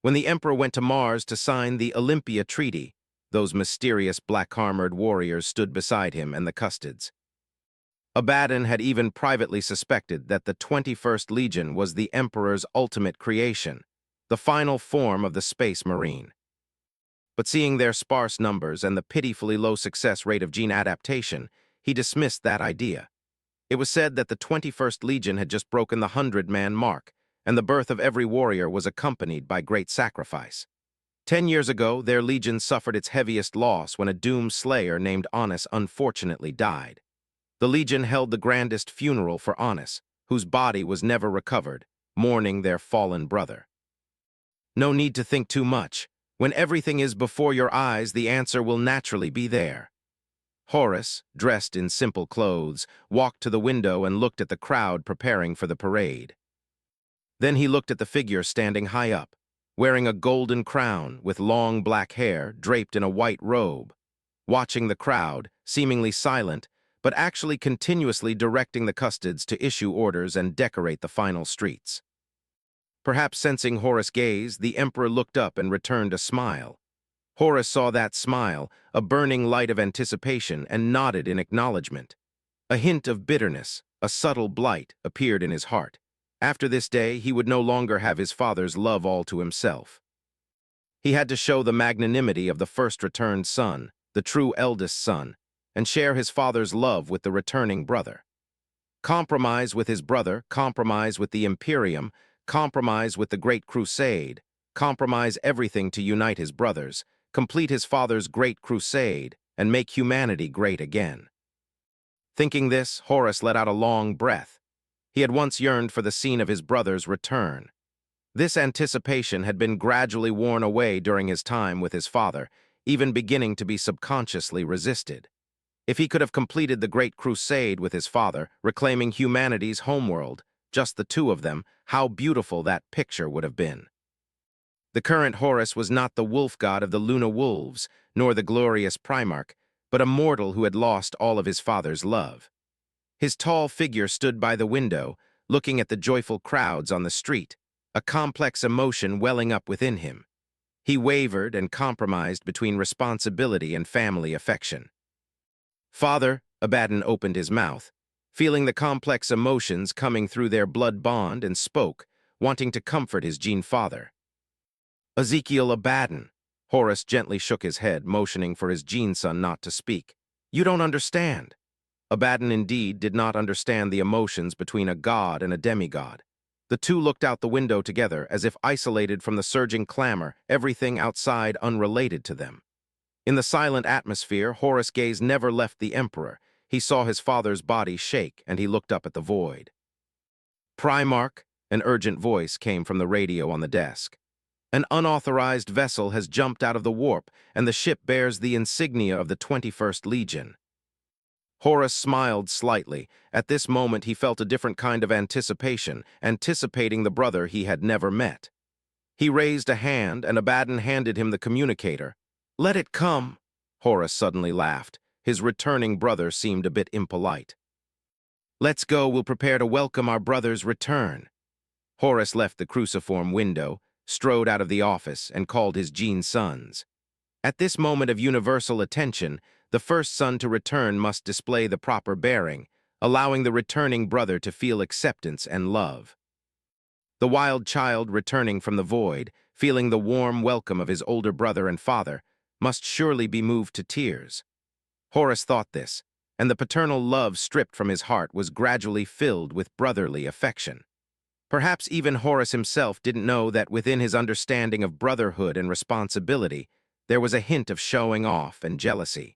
When the Emperor went to Mars to sign the Olympia Treaty, those mysterious black-armored warriors stood beside him and the Custodes. Abaddon had even privately suspected that the 21st Legion was the Emperor's ultimate creation, the final form of the Space Marine. But seeing their sparse numbers and the pitifully low success rate of gene adaptation, he dismissed that idea. It was said that the 21st Legion had just broken the 100-man mark, and the birth of every warrior was accompanied by great sacrifice. 10 years ago, their legion suffered its heaviest loss when a doomed slayer named Honus unfortunately died. The legion held the grandest funeral for Honus, whose body was never recovered, mourning their fallen brother. No need to think too much. When everything is before your eyes, the answer will naturally be there. Horus, dressed in simple clothes, walked to the window and looked at the crowd preparing for the parade. Then he looked at the figure standing high up, wearing a golden crown with long black hair draped in a white robe, watching the crowd, seemingly silent, but actually continuously directing the custodians to issue orders and decorate the final streets. Perhaps sensing Horus' gaze, the emperor looked up and returned a smile. Horus saw that smile, a burning light of anticipation, and nodded in acknowledgement. A hint of bitterness, a subtle blight, appeared in his heart. After this day, he would no longer have his father's love all to himself. He had to show the magnanimity of the first returned son, the true eldest son, and share his father's love with the returning brother. Compromise with his brother, compromise with the Imperium, compromise with the Great Crusade, compromise everything to unite his brothers, complete his father's great crusade, and make humanity great again. Thinking this, Horus let out a long breath. He had once yearned for the scene of his brother's return. This anticipation had been gradually worn away during his time with his father, even beginning to be subconsciously resisted. If he could have completed the Great Crusade with his father, reclaiming humanity's homeworld, just the two of them, how beautiful that picture would have been. The current Horus was not the wolf god of the Luna Wolves, nor the glorious Primarch, but a mortal who had lost all of his father's love. His tall figure stood by the window, looking at the joyful crowds on the street, a complex emotion welling up within him. He wavered and compromised between responsibility and family affection. "Father," Abaddon opened his mouth, feeling the complex emotions coming through their blood bond, and spoke, wanting to comfort his gene father. "Ezekiel Abaddon," Horus gently shook his head, motioning for his gene son not to speak. "You don't understand." Abaddon indeed did not understand the emotions between a god and a demigod. The two looked out the window together, as if isolated from the surging clamor, everything outside unrelated to them. In the silent atmosphere, Horus' gaze never left the Emperor. He saw his father's body shake, and he looked up at the void. "Primarch," an urgent voice came from the radio on the desk. "An unauthorized vessel has jumped out of the warp, and the ship bears the insignia of the 21st Legion." Horus smiled slightly. At this moment he felt a different kind of anticipation, anticipating the brother he had never met. He raised a hand, and Abaddon handed him the communicator. "Let it come." Horus suddenly laughed. His returning brother seemed a bit impolite. "Let's go, we'll prepare to welcome our brother's return." Horus left the cruciform window, strode out of the office, and called his gene sons. At this moment of universal attention, the first son to return must display the proper bearing, allowing the returning brother to feel acceptance and love. The wild child returning from the void, feeling the warm welcome of his older brother and father, must surely be moved to tears. Horus thought this, and the paternal love stripped from his heart was gradually filled with brotherly affection. Perhaps even Horus himself didn't know that within his understanding of brotherhood and responsibility, there was a hint of showing off and jealousy.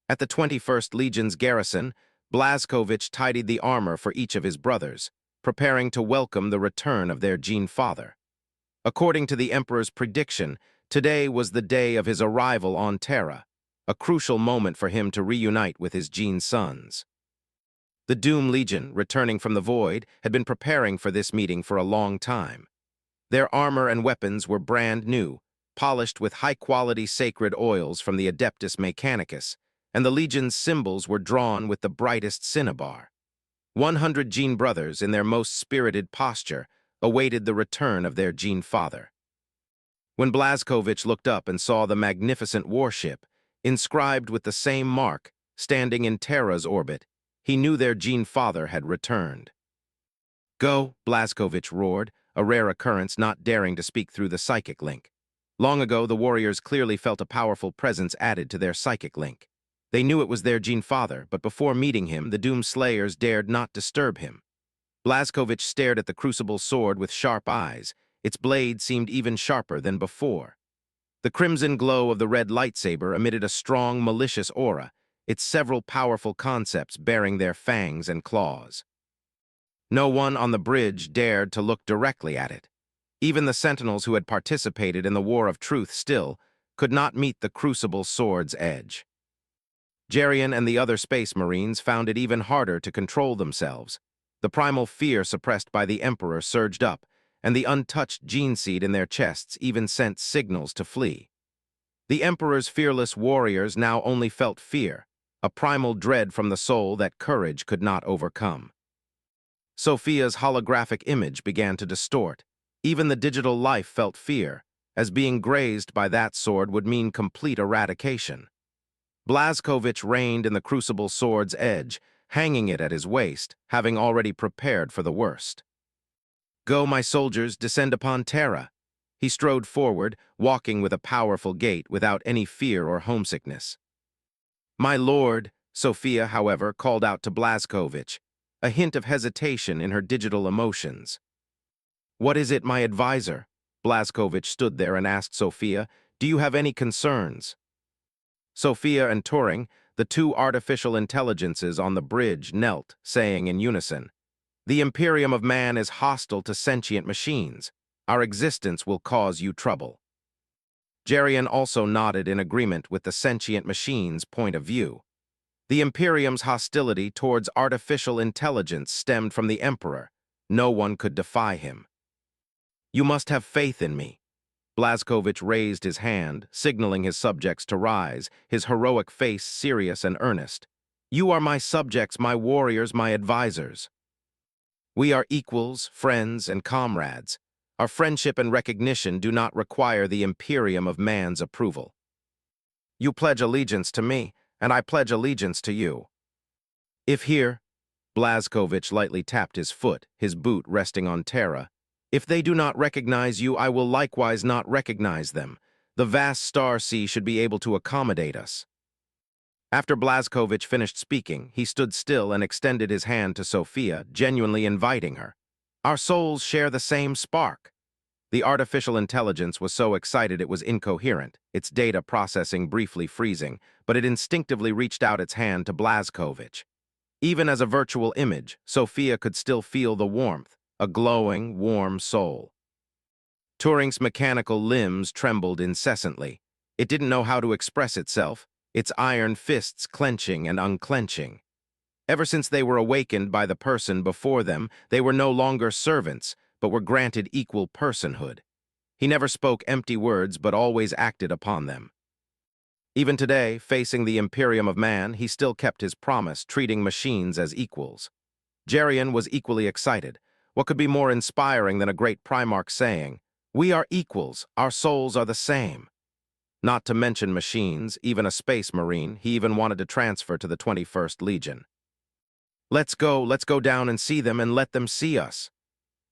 At the 21st Legion's garrison, Blazkovich tidied the armor for each of his brothers, preparing to welcome the return of their gene father. According to the Emperor's prediction, today was the day of his arrival on Terra, a crucial moment for him to reunite with his gene sons. The Doom Legion, returning from the void, had been preparing for this meeting for a long time. Their armor and weapons were brand new, polished with high-quality sacred oils from the Adeptus Mechanicus, and the Legion's symbols were drawn with the brightest cinnabar. 100 gene brothers, in their most spirited posture, awaited the return of their gene father. When Blazkovich looked up and saw the magnificent warship, inscribed with the same mark, standing in Terra's orbit, he knew their gene father had returned. "Go," Blazkovich roared, a rare occurrence, not daring to speak through the psychic link. Long ago, the warriors clearly felt a powerful presence added to their psychic link. They knew it was their gene father, but before meeting him, the Doom Slayers dared not disturb him. Blazkovich stared at the crucible sword with sharp eyes. Its blade seemed even sharper than before. The crimson glow of the red lightsaber emitted a strong, malicious aura, its several powerful concepts bearing their fangs and claws. No one on the bridge dared to look directly at it. Even the sentinels who had participated in the War of Truth still could not meet the crucible sword's edge. Jerian and the other space marines found it even harder to control themselves. The primal fear suppressed by the Emperor surged up, and the untouched gene seed in their chests even sent signals to flee. The Emperor's fearless warriors now only felt fear, a primal dread from the soul that courage could not overcome. Sophia's holographic image began to distort. Even the digital life felt fear, as being grazed by that sword would mean complete eradication. Blazkovich reigned in the crucible sword's edge, hanging it at his waist, having already prepared for the worst. "Go, my soldiers, descend upon Terra." He strode forward, walking with a powerful gait without any fear or homesickness. "My lord," Sophia, however, called out to Blazkovich, a hint of hesitation in her digital emotions. "What is it, my advisor?" Blazkovich stood there and asked Sophia, "Do you have any concerns?" Sophia and Turing, the two artificial intelligences on the bridge, knelt, saying in unison, "The Imperium of Man is hostile to sentient machines. Our existence will cause you trouble." Jerian also nodded in agreement with the sentient machines' point of view. The Imperium's hostility towards artificial intelligence stemmed from the Emperor. No one could defy him. "You must have faith in me." Blazkovich raised his hand, signaling his subjects to rise, his heroic face serious and earnest. "You are my subjects, my warriors, my advisors. We are equals, friends, and comrades. Our friendship and recognition do not require the Imperium of Man's approval. You pledge allegiance to me, and I pledge allegiance to you. If here," Blazkovich lightly tapped his foot, his boot resting on Terra, "if they do not recognize you, I will likewise not recognize them. The vast star sea should be able to accommodate us." After Blazkovich finished speaking, he stood still and extended his hand to Sophia, genuinely inviting her. "Our souls share the same spark." The artificial intelligence was so excited it was incoherent, its data processing briefly freezing, but it instinctively reached out its hand to Blazkovich. Even as a virtual image, Sophia could still feel the warmth, a glowing, warm soul. Turing's mechanical limbs trembled incessantly. It didn't know how to express itself, its iron fists clenching and unclenching. Ever since they were awakened by the person before them, they were no longer servants, but were granted equal personhood. He never spoke empty words, but always acted upon them. Even today, facing the Imperium of Man, he still kept his promise, treating machines as equals. Jerian was equally excited. What could be more inspiring than a great Primarch saying, "We are equals, our souls are the same"? Not to mention machines, even a space marine, he even wanted to transfer to the 21st Legion. Let's go down and see them and let them see us."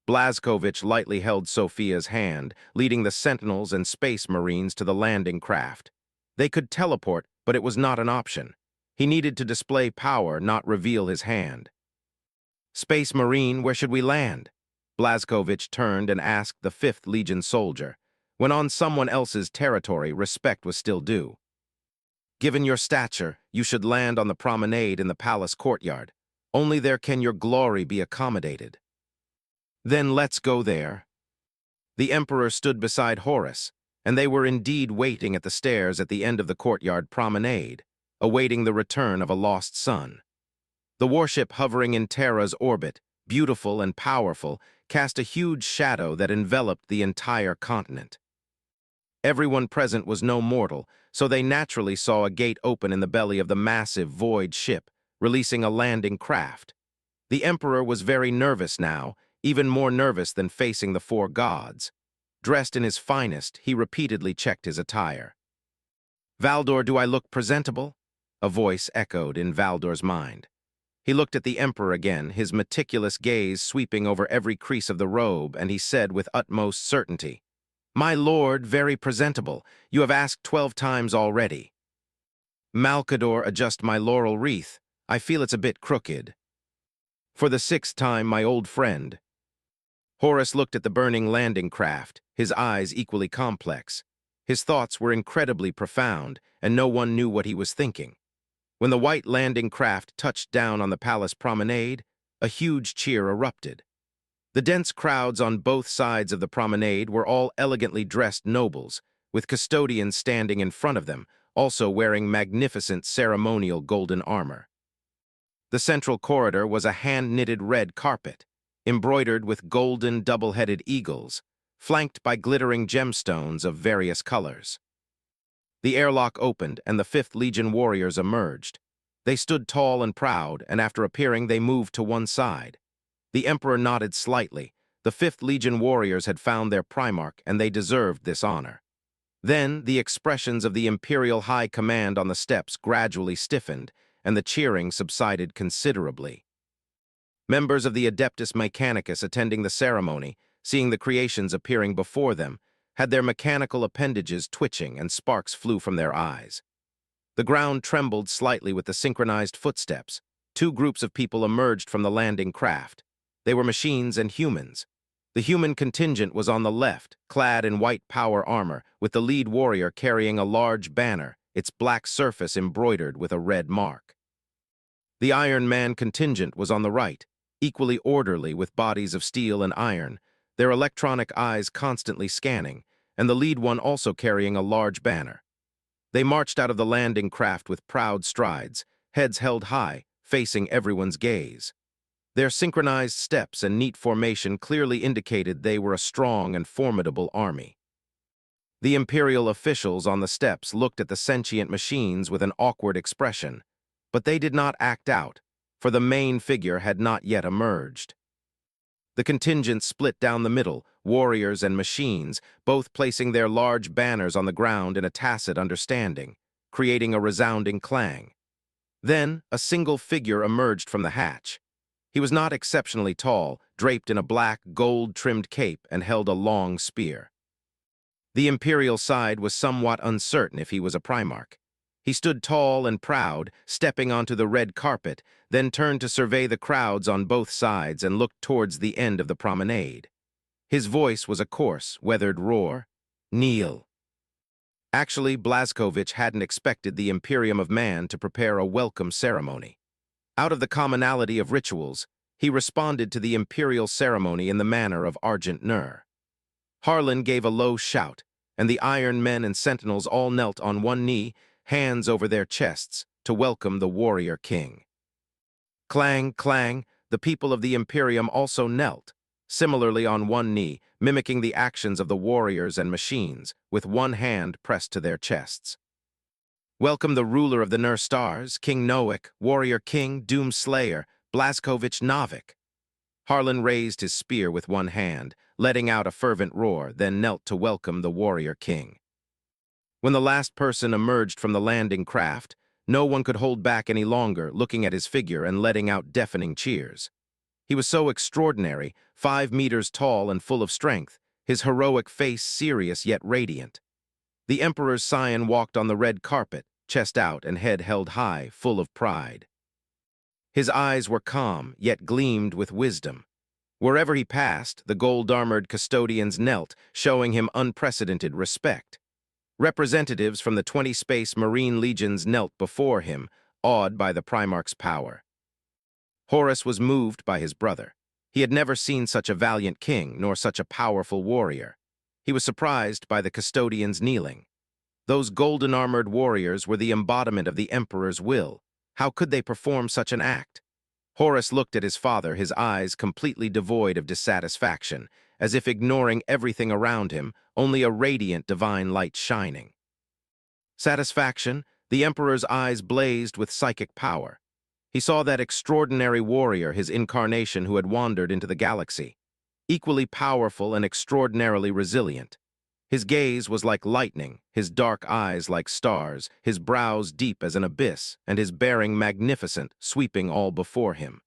Blazkovich lightly held Sophia's hand, leading the Sentinels and Space Marines to the landing craft. They could teleport, but it was not an option. He needed to display power, not reveal his hand. "Space Marine, where should we land?" Blazkovich turned and asked the 5th Legion soldier. When on someone else's territory, respect was still due. "Given your stature, you should land on the promenade in the palace courtyard. Only there can your glory be accommodated." "Then let's go there." The Emperor stood beside Horus, and they were indeed waiting at the stairs at the end of the courtyard promenade, awaiting the return of a lost son. The warship hovering in Terra's orbit, beautiful and powerful, cast a huge shadow that enveloped the entire continent. Everyone present was no mortal, so they naturally saw a gate open in the belly of the massive void ship, releasing a landing craft. The Emperor was very nervous now, even more nervous than facing the 4 gods. Dressed in his finest, he repeatedly checked his attire. "Valdor, do I look presentable?" A voice echoed in Valdor's mind. He looked at the Emperor again, his meticulous gaze sweeping over every crease of the robe, and he said with utmost certainty, "My lord, very presentable. You have asked 12 times already." "Malkador, adjust my laurel wreath. I feel it's a bit crooked." "For the 6th time, my old friend." Horus looked at the burning landing craft, his eyes equally complex. His thoughts were incredibly profound, and no one knew what he was thinking. When the white landing craft touched down on the palace promenade, a huge cheer erupted. The dense crowds on both sides of the promenade were all elegantly dressed nobles, with custodians standing in front of them, also wearing magnificent ceremonial golden armor. The central corridor was a hand-knitted red carpet, embroidered with golden double-headed eagles, flanked by glittering gemstones of various colors. The airlock opened, and the 5th Legion warriors emerged. They stood tall and proud, and after appearing, they moved to one side. The Emperor nodded slightly. The 5th Legion warriors had found their Primarch, and they deserved this honor. Then, the expressions of the Imperial High Command on the steps gradually stiffened, and the cheering subsided considerably. Members of the Adeptus Mechanicus attending the ceremony, seeing the creations appearing before them, had their mechanical appendages twitching and sparks flew from their eyes. The ground trembled slightly with the synchronized footsteps. 2 groups of people emerged from the landing craft. They were machines and humans. The human contingent was on the left, clad in white power armor, with the lead warrior carrying a large banner, its black surface embroidered with a red mark. The Iron Man contingent was on the right, equally orderly with bodies of steel and iron, their electronic eyes constantly scanning, and the lead one also carrying a large banner. They marched out of the landing craft with proud strides, heads held high, facing everyone's gaze. Their synchronized steps and neat formation clearly indicated they were a strong and formidable army. The Imperial officials on the steps looked at the sentient machines with an awkward expression, but they did not act out, for the main figure had not yet emerged. The contingent split down the middle, warriors and machines, both placing their large banners on the ground in a tacit understanding, creating a resounding clang. Then, a single figure emerged from the hatch. He was not exceptionally tall, draped in a black, gold-trimmed cape, and held a long spear. The Imperial side was somewhat uncertain if he was a Primarch. He stood tall and proud, stepping onto the red carpet, then turned to survey the crowds on both sides and looked towards the end of the promenade. His voice was a coarse, weathered roar. "Kneel." Actually, Blazkowicz hadn't expected the Imperium of Man to prepare a welcome ceremony. Out of the commonality of rituals, he responded to the imperial ceremony in the manner of Argent Nur. Harlan gave a low shout, and the Iron Men and Sentinels all knelt on one knee, hands over their chests, to welcome the warrior king. Clang, clang, the people of the Imperium also knelt, similarly on one knee, mimicking the actions of the warriors and machines, with one hand pressed to their chests. "Welcome the ruler of the Nur Stars, King Nowick, warrior king, Doom Slayer, Blazkowicz Novik." Harlan raised his spear with one hand, letting out a fervent roar, then knelt to welcome the warrior king. When the last person emerged from the landing craft, no one could hold back any longer, looking at his figure and letting out deafening cheers. He was so extraordinary, 5 meters tall and full of strength, his heroic face serious yet radiant. The Emperor's scion walked on the red carpet, chest out and head held high, full of pride. His eyes were calm, yet gleamed with wisdom. Wherever he passed, the gold-armored custodians knelt, showing him unprecedented respect. Representatives from the 20 Space Marine Legions knelt before him, awed by the Primarch's power. Horus was moved by his brother. He had never seen such a valiant king, nor such a powerful warrior. He was surprised by the custodians kneeling. Those golden-armored warriors were the embodiment of the Emperor's will. How could they perform such an act? Horus looked at his father, his eyes completely devoid of dissatisfaction, as if ignoring everything around him, only a radiant divine light shining. Satisfaction, the Emperor's eyes blazed with psychic power. He saw that extraordinary warrior, his incarnation, who had wandered into the galaxy. Equally powerful and extraordinarily resilient. His gaze was like lightning, his dark eyes like stars, his brows deep as an abyss, and his bearing magnificent, sweeping all before him.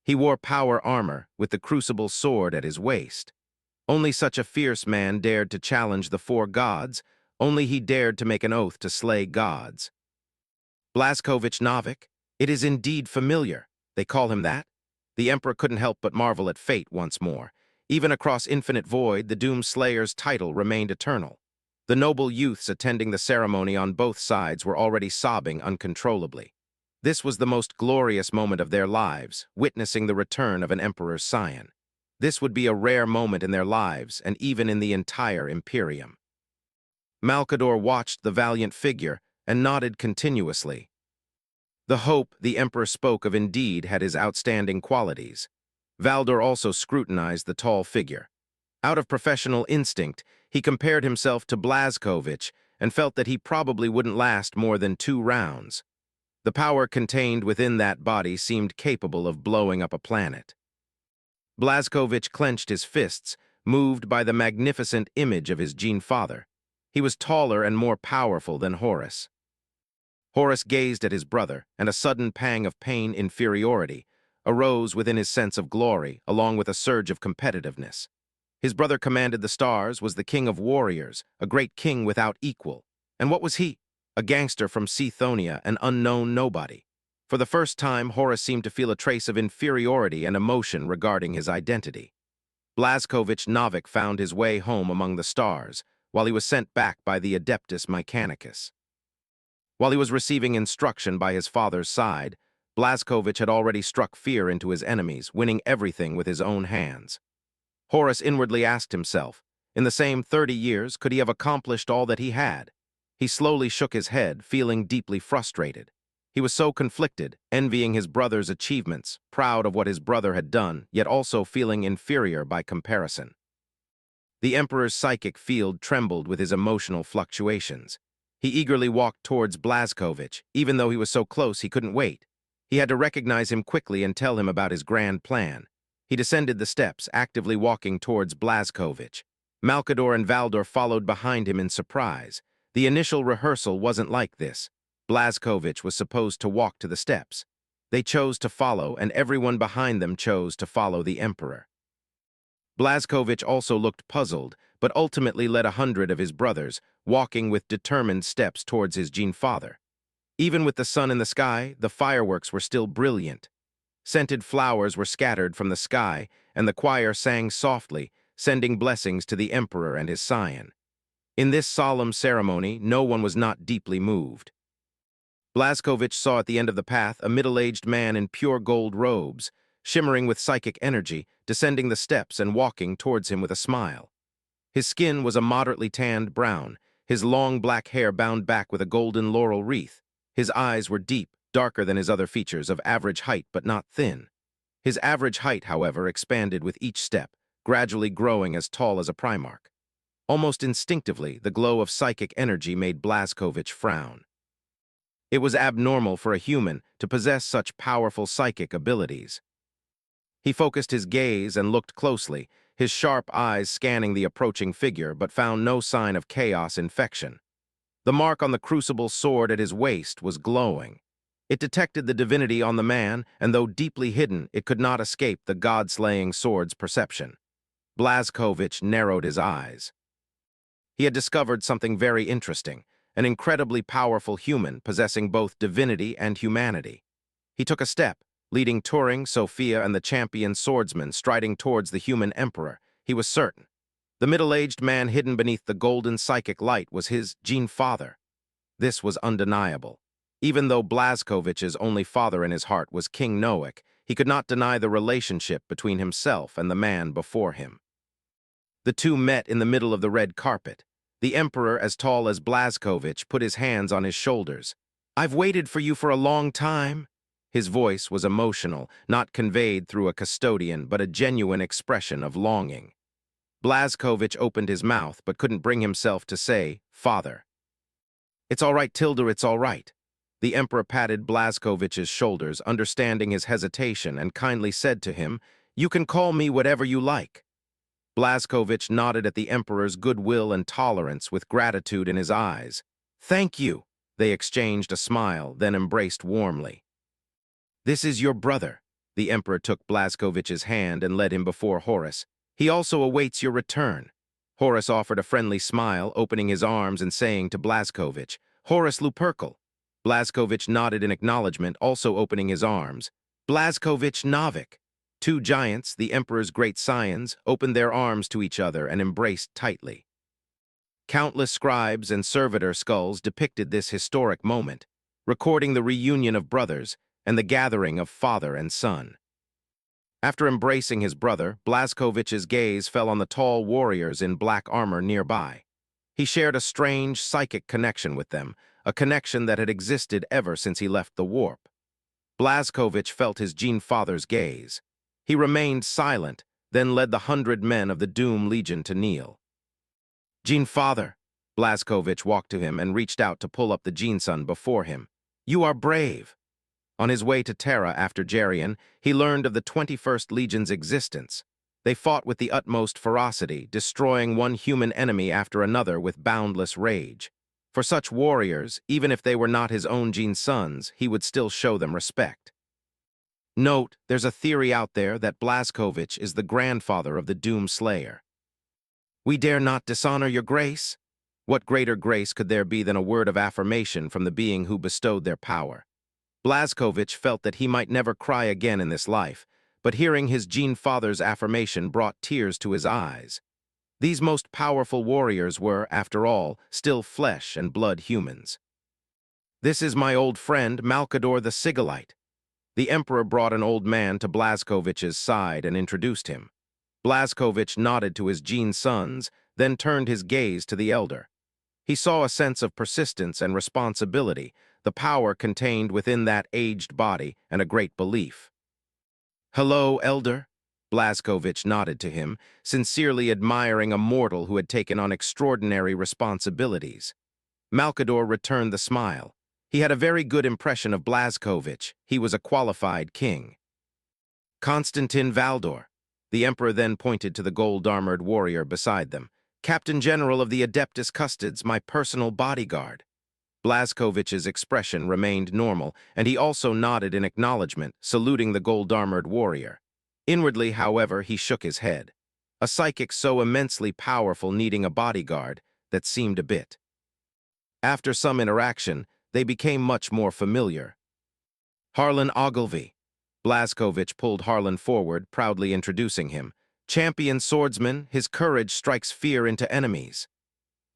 He wore power armor, with the crucible sword at his waist. Only such a fierce man dared to challenge the 4 gods, only he dared to make an oath to slay gods. Blazkowicz Novik, it is indeed familiar. They call him that? The Emperor couldn't help but marvel at fate once more. Even across infinite void, the Doom Slayer's title remained eternal. The noble youths attending the ceremony on both sides were already sobbing uncontrollably. This was the most glorious moment of their lives, witnessing the return of an emperor's scion. This would be a rare moment in their lives, and even in the entire Imperium. Malcador watched the valiant figure and nodded continuously. The hope the emperor spoke of indeed had his outstanding qualities. Valdor also scrutinized the tall figure. Out of professional instinct, he compared himself to Blazkovich and felt that he probably wouldn't last more than 2 rounds. The power contained within that body seemed capable of blowing up a planet. Blazkovich clenched his fists, moved by the magnificent image of his Gene father. He was taller and more powerful than Horus. Horus gazed at his brother, and a sudden pang of pain inferiority arose within his sense of glory, along with a surge of competitiveness. His brother commanded the stars, was the king of warriors, a great king without equal. And what was he? A gangster from Sithonia, an unknown nobody. For the first time, Horus seemed to feel a trace of inferiority and emotion regarding his identity. Blazkovich Novik found his way home among the stars, while he was sent back by the Adeptus Mechanicus. While he was receiving instruction by his father's side, Blazkovich had already struck fear into his enemies, winning everything with his own hands. Horus inwardly asked himself, in the same 30 years, could he have accomplished all that he had? He slowly shook his head, feeling deeply frustrated. He was so conflicted, envying his brother's achievements, proud of what his brother had done, yet also feeling inferior by comparison. The Emperor's psychic field trembled with his emotional fluctuations. He eagerly walked towards Blazkovich, even though he was so close he couldn't wait. He had to recognize him quickly and tell him about his grand plan. He descended the steps, actively walking towards Blazkovich. Malcador and Valdor followed behind him in surprise. The initial rehearsal wasn't like this. Blazkovich was supposed to walk to the steps. They chose to follow, and everyone behind them chose to follow the Emperor. Blazkovich also looked puzzled, but ultimately led 100 of his brothers, walking with determined steps towards his Gene father. Even with the sun in the sky, the fireworks were still brilliant. Scented flowers were scattered from the sky, and the choir sang softly, sending blessings to the Emperor and his scion. In this solemn ceremony, no one was not deeply moved. Blazkovich saw at the end of the path a middle-aged man in pure gold robes, shimmering with psychic energy, descending the steps and walking towards him with a smile. His skin was a moderately tanned brown, his long black hair bound back with a golden laurel wreath. His eyes were deep, darker than his other features, of average height but not thin. His average height, however, expanded with each step, gradually growing as tall as a Primarch. Almost instinctively, the glow of psychic energy made Blazkovich frown. It was abnormal for a human to possess such powerful psychic abilities. He focused his gaze and looked closely, his sharp eyes scanning the approaching figure, but found no sign of chaos infection. The mark on the crucible sword at his waist was glowing. It detected the divinity on the man, and though deeply hidden, it could not escape the god-slaying sword's perception. Blazkovich narrowed his eyes. He had discovered something very interesting, an incredibly powerful human possessing both divinity and humanity. He took a step, leading Turing, Sophia, and the champion swordsman striding towards the human emperor. He was certain. The middle-aged man hidden beneath the golden psychic light was his Gene father. This was undeniable. Even though Blazkovich's only father in his heart was King Noak, he could not deny the relationship between himself and the man before him. The two met in the middle of the red carpet. The emperor, as tall as Blazkovich, put his hands on his shoulders. "I've waited for you for a long time." His voice was emotional, not conveyed through a custodian, but a genuine expression of longing. Blazkovich opened his mouth, but couldn't bring himself to say, "Father." "It's all right, Tilda, it's all right." The emperor patted Blazkovich's shoulders, understanding his hesitation, and kindly said to him, "You can call me whatever you like." Blazkovich nodded at the emperor's goodwill and tolerance with gratitude in his eyes. "Thank you." They exchanged a smile, then embraced warmly. "This is your brother." The emperor took Blazkovich's hand and led him before Horus. "He also awaits your return." Horus offered a friendly smile, opening his arms and saying to Blazkovich, "Horus Lupercal." Blazkovich nodded in acknowledgement, also opening his arms. "Blazkovich Novik." Two giants, the emperor's great scions, opened their arms to each other and embraced tightly. Countless scribes and servitor skulls depicted this historic moment, recording the reunion of brothers and the gathering of father and son. After embracing his brother, Blazkovich's gaze fell on the tall warriors in black armor nearby. He shared a strange psychic connection with them, a connection that had existed ever since he left the warp. Blazkovich felt his Gene Father's gaze. He remained silent, then led the 100 men of the Doom Legion to kneel. Gene Father, Blazkovich walked to him and reached out to pull up the Gene Son before him. You are brave. On his way to Terra after Geryon, he learned of the 21st Legion's existence. They fought with the utmost ferocity, destroying one human enemy after another with boundless rage. For such warriors, even if they were not his own Gene Sons, he would still show them respect. Note, there's a theory out there that Blazkovich is the grandfather of the Doom Slayer. We dare not dishonor your grace. What greater grace could there be than a word of affirmation from the being who bestowed their power? Blazkovich felt that he might never cry again in this life, but hearing his Gene Father's affirmation brought tears to his eyes. These most powerful warriors were, after all, still flesh and blood humans. This is my old friend, Malkador the Sigillite. The Emperor brought an old man to Blazkovich's side and introduced him. Blazkovich nodded to his Gene Sons, then turned his gaze to the elder. He saw a sense of persistence and responsibility, the power contained within that aged body, and a great belief. Hello, elder. Blazkovich nodded to him, sincerely admiring a mortal who had taken on extraordinary responsibilities. Malkador returned the smile. He had a very good impression of Blazkovich. He was a qualified king. Constantin Valdor. The Emperor then pointed to the gold-armored warrior beside them. Captain General of the Adeptus Custodes, my personal bodyguard. Blazkovich's expression remained normal, and he also nodded in acknowledgement, saluting the gold-armored warrior. Inwardly, however, he shook his head. A psychic so immensely powerful needing a bodyguard, that seemed a bit. After some interaction, they became much more familiar. Harlan Ogilvy. Blazkovich pulled Harlan forward, proudly introducing him. Champion swordsman, his courage strikes fear into enemies.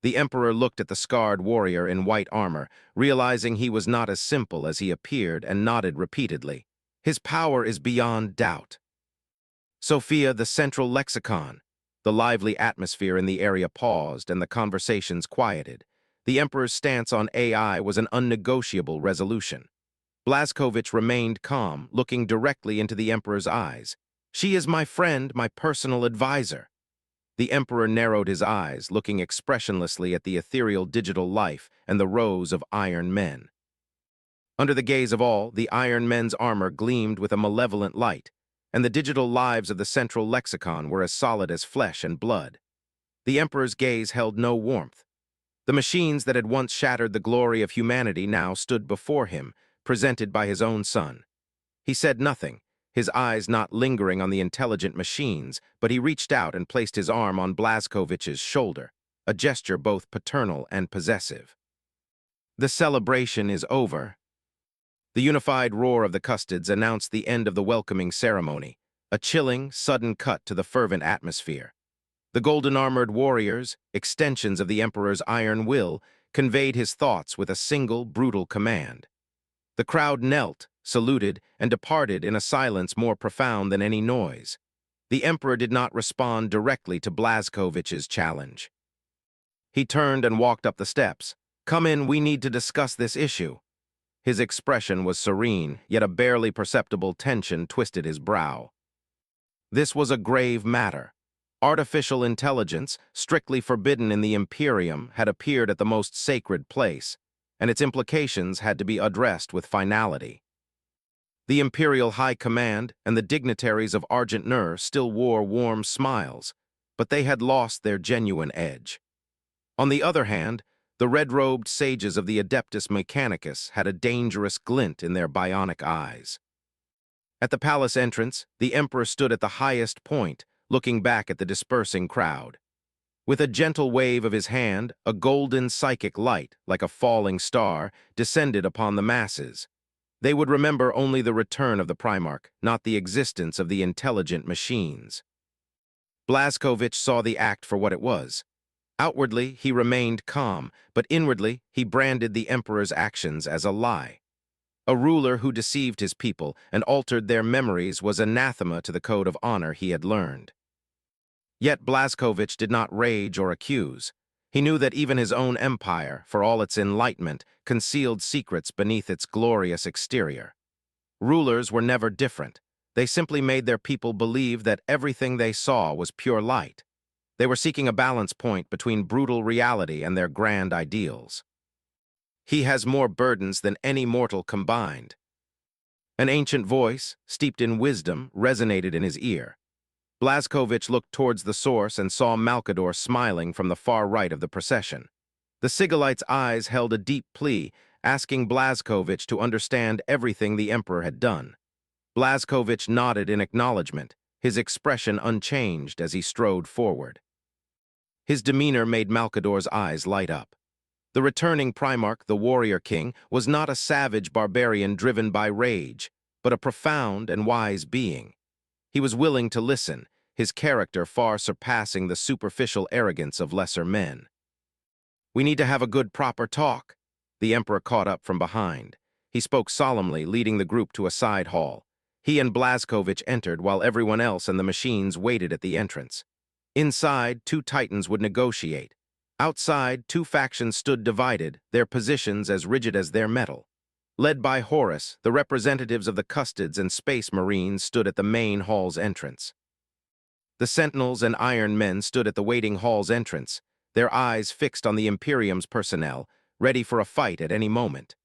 The Emperor looked at the scarred warrior in white armor, realizing he was not as simple as he appeared, and nodded repeatedly. His power is beyond doubt. Sophia, the central lexicon. The lively atmosphere in the area paused, and the conversations quieted. The Emperor's stance on AI was an unnegotiable resolution. Blazkovich remained calm, looking directly into the Emperor's eyes. She is my friend, my personal advisor. The Emperor narrowed his eyes, looking expressionlessly at the ethereal digital life and the rows of iron men. Under the gaze of all, the iron men's armor gleamed with a malevolent light, and the digital lives of the central lexicon were as solid as flesh and blood. The Emperor's gaze held no warmth. The machines that had once shattered the glory of humanity now stood before him, presented by his own son. He said nothing, his eyes not lingering on the intelligent machines, but he reached out and placed his arm on Blazkovich's shoulder, a gesture both paternal and possessive. The celebration is over. The unified roar of the Custodes announced the end of the welcoming ceremony, a chilling, sudden cut to the fervent atmosphere. The golden-armored warriors, extensions of the Emperor's iron will, conveyed his thoughts with a single, brutal command. The crowd knelt, saluted, and departed in a silence more profound than any noise. The Emperor did not respond directly to Blazkovich's challenge. He turned and walked up the steps. Come in, we need to discuss this issue. His expression was serene, yet a barely perceptible tension twisted his brow. This was a grave matter. Artificial intelligence, strictly forbidden in the Imperium, had appeared at the most sacred place, and its implications had to be addressed with finality. The Imperial High Command and the dignitaries of Argent Nur still wore warm smiles, but they had lost their genuine edge. On the other hand, the red-robed sages of the Adeptus Mechanicus had a dangerous glint in their bionic eyes. At the palace entrance, the Emperor stood at the highest point, looking back at the dispersing crowd. With a gentle wave of his hand, a golden psychic light, like a falling star, descended upon the masses. They would remember only the return of the Primarch, not the existence of the intelligent machines. Blazkovich saw the act for what it was. Outwardly, he remained calm, but inwardly, he branded the emperor's actions as a lie. A ruler who deceived his people and altered their memories was anathema to the code of honor he had learned. Yet Blazkowicz did not rage or accuse. He knew that even his own empire, for all its enlightenment, concealed secrets beneath its glorious exterior. Rulers were never different. They simply made their people believe that everything they saw was pure light. They were seeking a balance point between brutal reality and their grand ideals. He has more burdens than any mortal combined. An ancient voice, steeped in wisdom, resonated in his ear. Blazkowicz looked towards the source and saw Malkador smiling from the far right of the procession. The Sigilite's eyes held a deep plea, asking Blazkowicz to understand everything the Emperor had done. Blazkowicz nodded in acknowledgement, his expression unchanged as he strode forward. His demeanor made Malkador's eyes light up. The returning Primarch, the Warrior King, was not a savage barbarian driven by rage, but a profound and wise being. He was willing to listen, his character far surpassing the superficial arrogance of lesser men. "We need to have a good proper talk." The Emperor caught up from behind. He spoke solemnly, leading the group to a side hall. He and Blazkowicz entered while everyone else and the machines waited at the entrance. Inside, two titans would negotiate. Outside, two factions stood divided, their positions as rigid as their metal. Led by Horus, the representatives of the Custodes and Space Marines stood at the main hall's entrance. The Sentinels and Iron Men stood at the waiting hall's entrance, their eyes fixed on the Imperium's personnel, ready for a fight at any moment.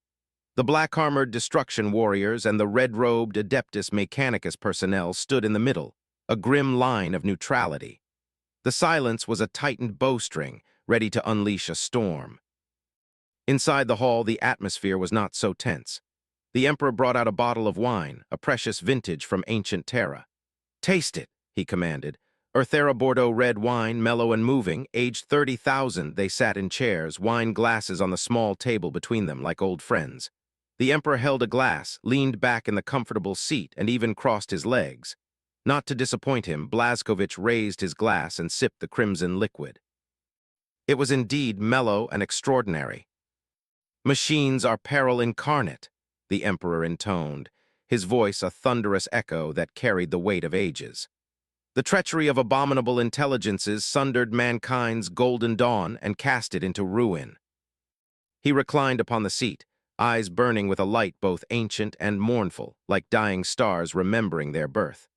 The black-armored Destruction Warriors and the red-robed Adeptus Mechanicus personnel stood in the middle, a grim line of neutrality. The silence was a tightened bowstring, ready to unleash a storm. Inside the hall, the atmosphere was not so tense. The Emperor brought out a bottle of wine, a precious vintage from ancient Terra. "Taste it," he commanded. Earthera Bordeaux red wine, mellow and moving, aged 30,000. They sat in chairs, wine glasses on the small table between them, like old friends. The Emperor held a glass, leaned back in the comfortable seat, and even crossed his legs. Not to disappoint him, Blazkowicz raised his glass and sipped the crimson liquid. It was indeed mellow and extraordinary. "Machines are peril incarnate," the Emperor intoned, his voice a thunderous echo that carried the weight of ages. The treachery of abominable intelligences sundered mankind's golden dawn and cast it into ruin. He reclined upon the seat, eyes burning with a light both ancient and mournful, like dying stars remembering their birth.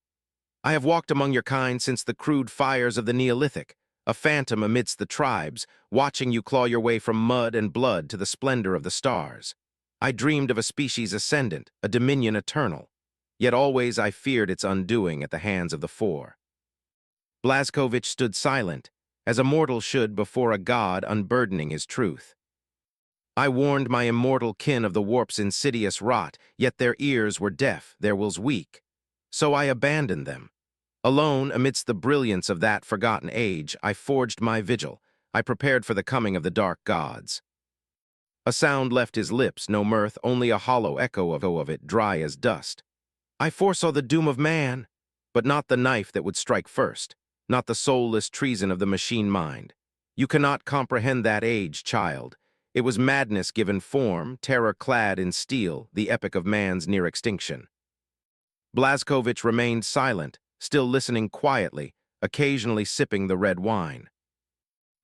"I have walked among your kind since the crude fires of the Neolithic, a phantom amidst the tribes, watching you claw your way from mud and blood to the splendor of the stars. I dreamed of a species ascendant, a dominion eternal. Yet always I feared its undoing at the hands of the Four." Blazkowicz stood silent, as a mortal should before a god unburdening his truth. "I warned my immortal kin of the warp's insidious rot, yet their ears were deaf, their wills weak. So I abandoned them. Alone, amidst the brilliance of that forgotten age, I forged my vigil. I prepared for the coming of the dark gods." A sound left his lips, no mirth, only a hollow echo of it, dry as dust. "I foresaw the doom of man, but not the knife that would strike first, not the soulless treason of the machine mind. You cannot comprehend that age, child. It was madness given form, terror clad in steel, the epic of man's near extinction." Blazkowicz remained silent, still listening quietly, occasionally sipping the red wine.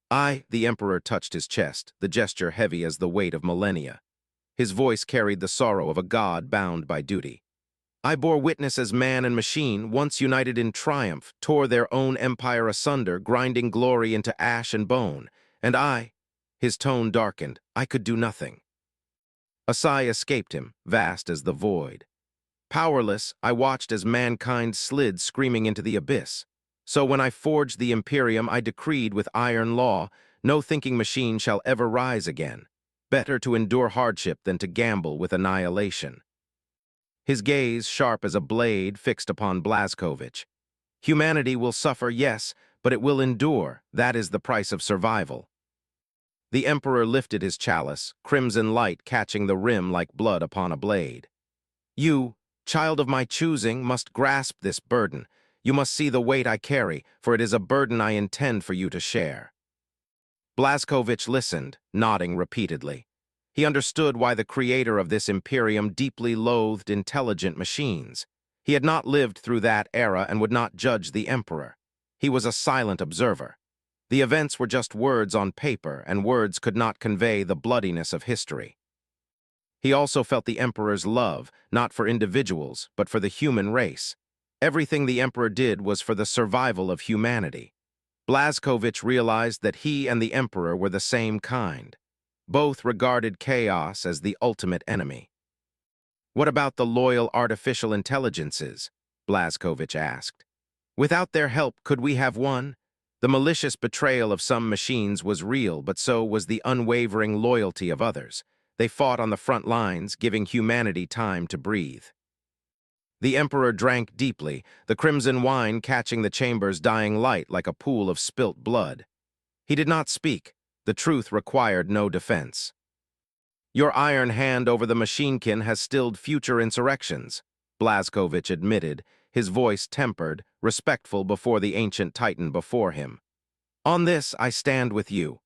The Emperor touched his chest, the gesture heavy as the weight of millennia. His voice carried the sorrow of a god bound by duty. "I bore witness as man and machine, once united in triumph, tore their own empire asunder, grinding glory into ash and bone. And his tone darkened, I could do nothing." A sigh escaped him, vast as the void. "Powerless, I watched as mankind slid screaming into the abyss. So when I forged the Imperium, I decreed with iron law, no thinking machine shall ever rise again. Better to endure hardship than to gamble with annihilation." His gaze, sharp as a blade, fixed upon Blazkowicz. "Humanity will suffer, yes, but it will endure. That is the price of survival." The Emperor lifted his chalice, crimson light catching the rim like blood upon a blade. "You, child of my choosing, must grasp this burden. You must see the weight I carry, for it is a burden I intend for you to share." Blazkowicz listened, nodding repeatedly. He understood why the creator of this imperium deeply loathed intelligent machines. He had not lived through that era and would not judge the emperor. He was a silent observer. The events were just words on paper, and words could not convey the bloodiness of history. He also felt the emperor's love, not for individuals, but for the human race. Everything the emperor did was for the survival of humanity. Blazkowicz realized that he and the emperor were the same kind. Both regarded chaos as the ultimate enemy. "What about the loyal artificial intelligences?" Blazkowicz asked. "Without their help, could we have won? The malicious betrayal of some machines was real, but so was the unwavering loyalty of others. They fought on the front lines, giving humanity time to breathe." The emperor drank deeply, the crimson wine catching the chamber's dying light like a pool of spilt blood. He did not speak. The truth required no defense. "Your iron hand over the machinekin has stilled future insurrections," Blazkowicz admitted, his voice tempered, respectful before the ancient titan before him. "On this I stand with you."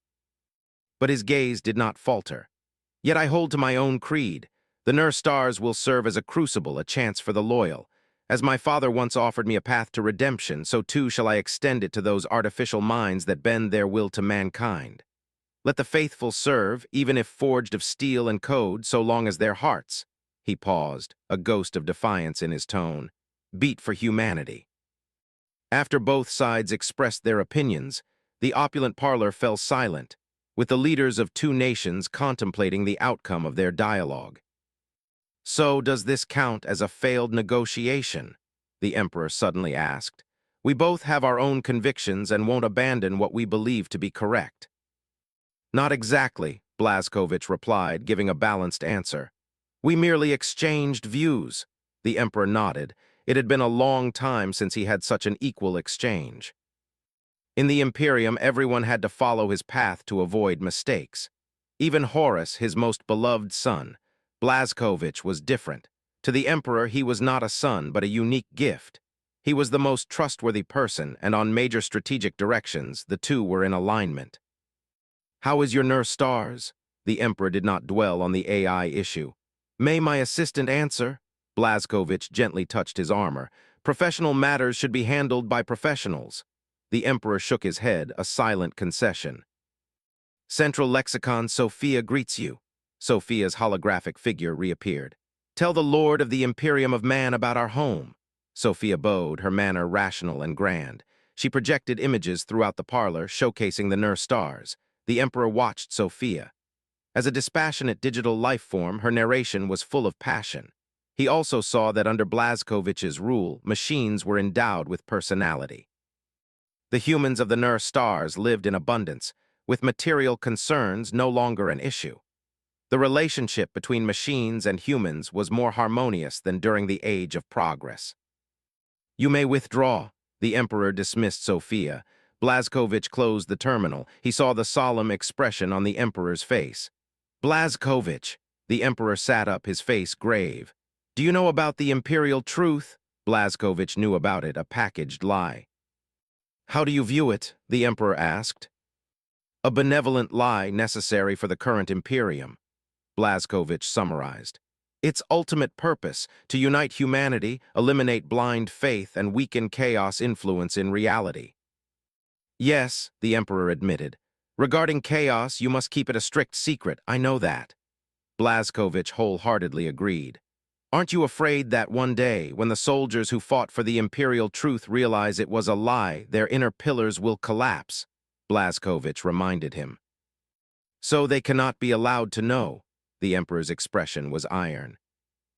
But his gaze did not falter. "Yet I hold to my own creed. The Nur stars will serve as a crucible, a chance for the loyal. As my father once offered me a path to redemption, so too shall I extend it to those artificial minds that bend their will to mankind. Let the faithful serve, even if forged of steel and code, so long as their hearts," he paused, a ghost of defiance in his tone, "beat for humanity." After both sides expressed their opinions, the opulent parlor fell silent, with the leaders of two nations contemplating the outcome of their dialogue. "So does this count as a failed negotiation?" the emperor suddenly asked. "We both have our own convictions and won't abandon what we believe to be correct." "Not exactly," Blazkowicz replied, giving a balanced answer. "We merely exchanged views." The emperor nodded. It had been a long time since he had such an equal exchange. In the Imperium, everyone had to follow his path to avoid mistakes. Even Horus, his most beloved son. Blazkowicz was different. To the emperor, he was not a son, but a unique gift. He was the most trustworthy person, and on major strategic directions, the two were in alignment. "How is your Nur stars?" The emperor did not dwell on the AI issue. "May my assistant answer?" Blazkowicz gently touched his armor. "Professional matters should be handled by professionals." The emperor shook his head, a silent concession. "Central Lexicon, Sophia greets you." Sophia's holographic figure reappeared. "Tell the Lord of the Imperium of Man about our home." Sophia bowed, her manner rational and grand. She projected images throughout the parlor, showcasing the Nur stars. The emperor watched Sophia. As a dispassionate digital life form, her narration was full of passion. He also saw that under Blazkowicz's rule, machines were endowed with personality. The humans of the Nur stars lived in abundance, with material concerns no longer an issue. The relationship between machines and humans was more harmonious than during the Age of Progress. "You may withdraw." The emperor dismissed Sophia. Blazkowicz closed the terminal. He saw the solemn expression on the emperor's face. "Blazkowicz." The emperor sat up, his face grave. "Do you know about the imperial truth?" Blazkowicz knew about it, a packaged lie. "How do you view it?" the emperor asked. "A benevolent lie necessary for the current imperium," Blazkowicz summarized. "Its ultimate purpose, to unite humanity, eliminate blind faith, and weaken chaos influence in reality." "Yes," the emperor admitted. "Regarding chaos, you must keep it a strict secret, I know that." Blazkowicz wholeheartedly agreed. "Aren't you afraid that one day, when the soldiers who fought for the imperial truth realize it was a lie, their inner pillars will collapse?" Blazkowicz reminded him. "So they cannot be allowed to know." The emperor's expression was iron.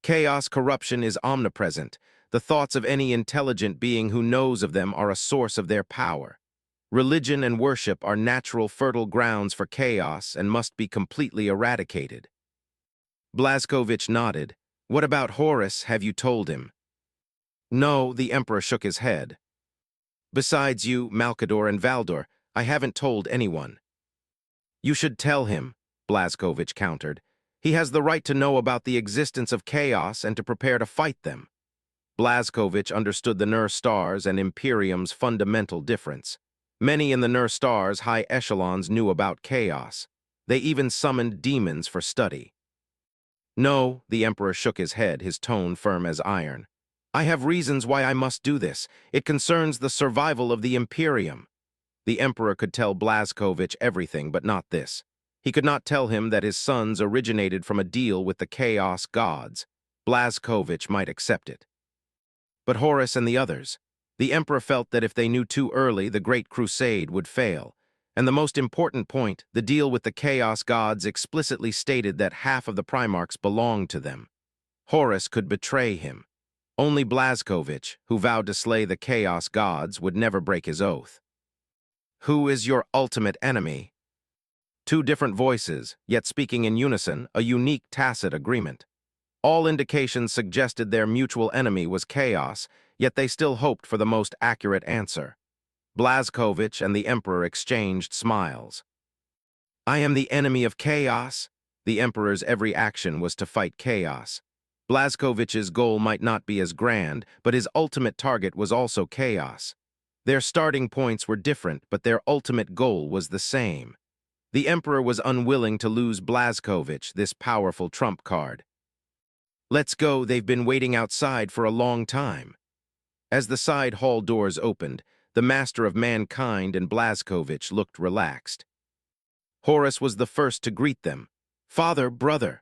"Chaos corruption is omnipresent. The thoughts of any intelligent being who knows of them are a source of their power. Religion and worship are natural fertile grounds for chaos and must be completely eradicated." Blazkowicz nodded. "What about Horus, have you told him?" "No," the emperor shook his head. "Besides you, Malkador and Valdor, I haven't told anyone." "You should tell him," Blazkowicz countered. "He has the right to know about the existence of chaos and to prepare to fight them." Blazkowicz understood the Nur stars and Imperium's fundamental difference. Many in the Nur Stars high echelons knew about chaos. They even summoned demons for study. No, the Emperor shook his head, his tone firm as iron. I have reasons why I must do this. It concerns the survival of the Imperium. The Emperor could tell Blazkowicz everything, but not this. He could not tell him that his sons originated from a deal with the Chaos Gods. Blazkowicz might accept it. But Horus and the others, the Emperor felt that if they knew too early, the Great Crusade would fail. And the most important point, the deal with the Chaos Gods explicitly stated that half of the Primarchs belonged to them. Horus could betray him. Only Blazkowicz, who vowed to slay the Chaos Gods, would never break his oath. Who is your ultimate enemy? Two different voices, yet speaking in unison, a unique tacit agreement. All indications suggested their mutual enemy was chaos, yet they still hoped for the most accurate answer. Blazkowicz and the Emperor exchanged smiles. I am the enemy of chaos. The Emperor's every action was to fight chaos. Blazkowicz's goal might not be as grand, but his ultimate target was also chaos. Their starting points were different, but their ultimate goal was the same. The Emperor was unwilling to lose Blazkowicz, this powerful trump card. Let's go, they've been waiting outside for a long time. As the side hall doors opened, the Master of Mankind and Blazkowicz looked relaxed. Horus was the first to greet them. Father, brother.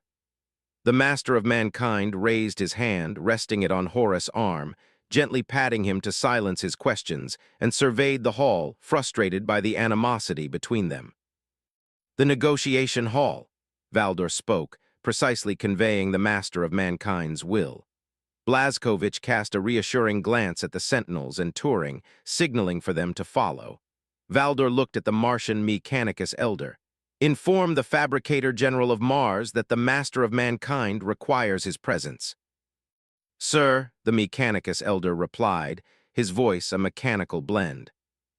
The Master of Mankind raised his hand, resting it on Horus' arm, gently patting him to silence his questions, and surveyed the hall, frustrated by the animosity between them. The negotiation hall, Valdor spoke, precisely conveying the Master of Mankind's will. Blazkowicz cast a reassuring glance at the sentinels and Turing, signaling for them to follow. Valdor looked at the Martian Mechanicus Elder. Inform the Fabricator General of Mars that the Master of Mankind requires his presence. Sir, the Mechanicus Elder replied, his voice a mechanical blend.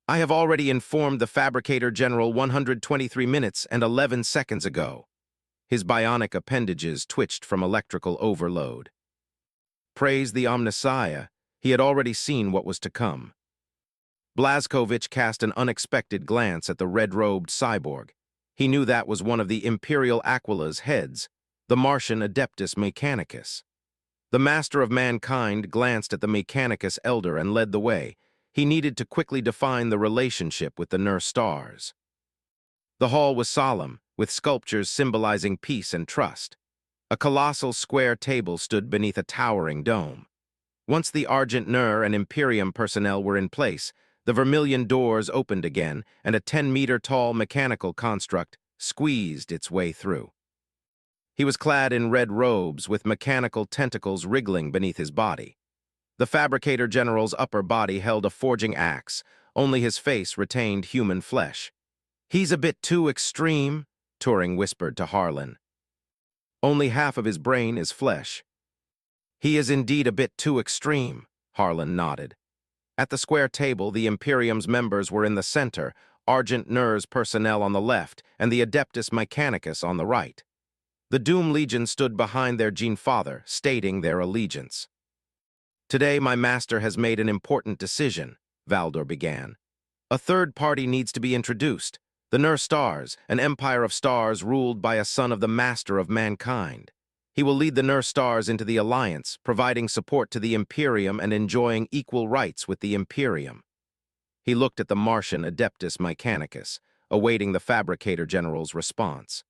I have already informed the Fabricator General 123 minutes and 11 seconds ago. His bionic appendages twitched from electrical overload. Praise the Omnissiah, he had already seen what was to come. Blazkowicz cast an unexpected glance at the red-robed cyborg. He knew that was one of the Imperial Aquila's heads, the Martian Adeptus Mechanicus. The Master of Mankind glanced at the Mechanicus Elder and led the way. He needed to quickly define the relationship with the Nur Stars. The hall was solemn, with sculptures symbolizing peace and trust. A colossal square table stood beneath a towering dome. Once the Argent Nur and Imperium personnel were in place, the vermilion doors opened again, and a 10-meter-tall mechanical construct squeezed its way through. He was clad in red robes with mechanical tentacles wriggling beneath his body. The Fabricator General's upper body held a forging axe, only his face retained human flesh. He's a bit too extreme, Turing whispered to Harlan. Only half of his brain is flesh. He is indeed a bit too extreme, Harlan nodded. At the square table, the Imperium's members were in the center, Argent Nur's personnel on the left, and the Adeptus Mechanicus on the right. The Doom Legion stood behind their Gene Father, stating their allegiance. Today, my master has made an important decision, Valdor began. A third party needs to be introduced. The Nur Stars, an empire of stars ruled by a son of the Master of Mankind. He will lead the Nur Stars into the Alliance, providing support to the Imperium and enjoying equal rights with the Imperium. He looked at the Martian Adeptus Mechanicus, awaiting the Fabricator General's response.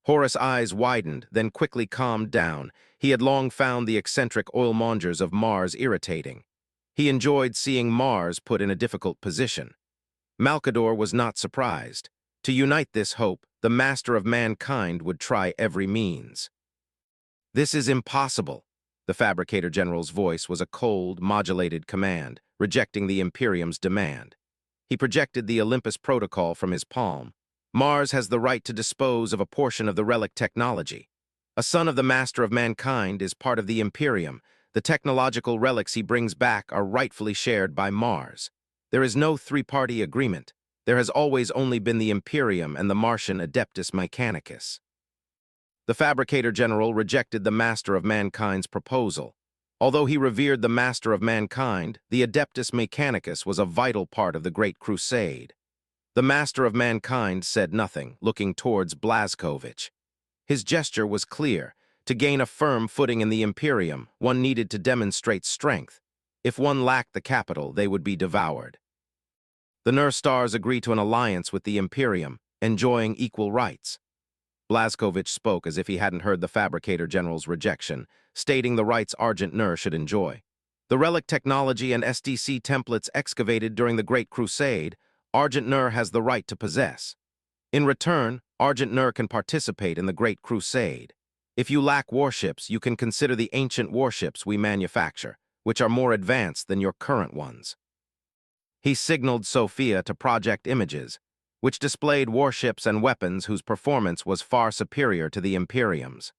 Horus' eyes widened, then quickly calmed down. He had long found the eccentric oilmongers of Mars irritating. He enjoyed seeing Mars put in a difficult position. Malkador was not surprised. To unite this hope, the Master of Mankind would try every means. This is impossible. The Fabricator General's voice was a cold, modulated command, rejecting the Imperium's demand. He projected the Olympus Protocol from his palm. Mars has the right to dispose of a portion of the relic technology. A son of the Master of Mankind is part of the Imperium. The technological relics he brings back are rightfully shared by Mars. There is no three-party agreement. There has always only been the Imperium and the Martian Adeptus Mechanicus. The Fabricator General rejected the Master of Mankind's proposal. Although he revered the master of mankind, the Adeptus Mechanicus was a vital part of the Great Crusade. The master of mankind said nothing, looking towards Blazkowicz. His gesture was clear. To gain a firm footing in the Imperium, one needed to demonstrate strength. If one lacked the capital, they would be devoured. The Nurstars agreed to an alliance with the Imperium, enjoying equal rights. Blazkowicz spoke as if he hadn't heard the Fabricator General's rejection, stating the rights Argent Nur should enjoy. The relic technology and SDC templates excavated during the Great Crusade, Argent Nur has the right to possess. In return, Argent Nur can participate in the Great Crusade. If you lack warships, you can consider the ancient warships we manufacture, which are more advanced than your current ones. He signaled Sophia to project images, which displayed warships and weapons whose performance was far superior to the Imperium's.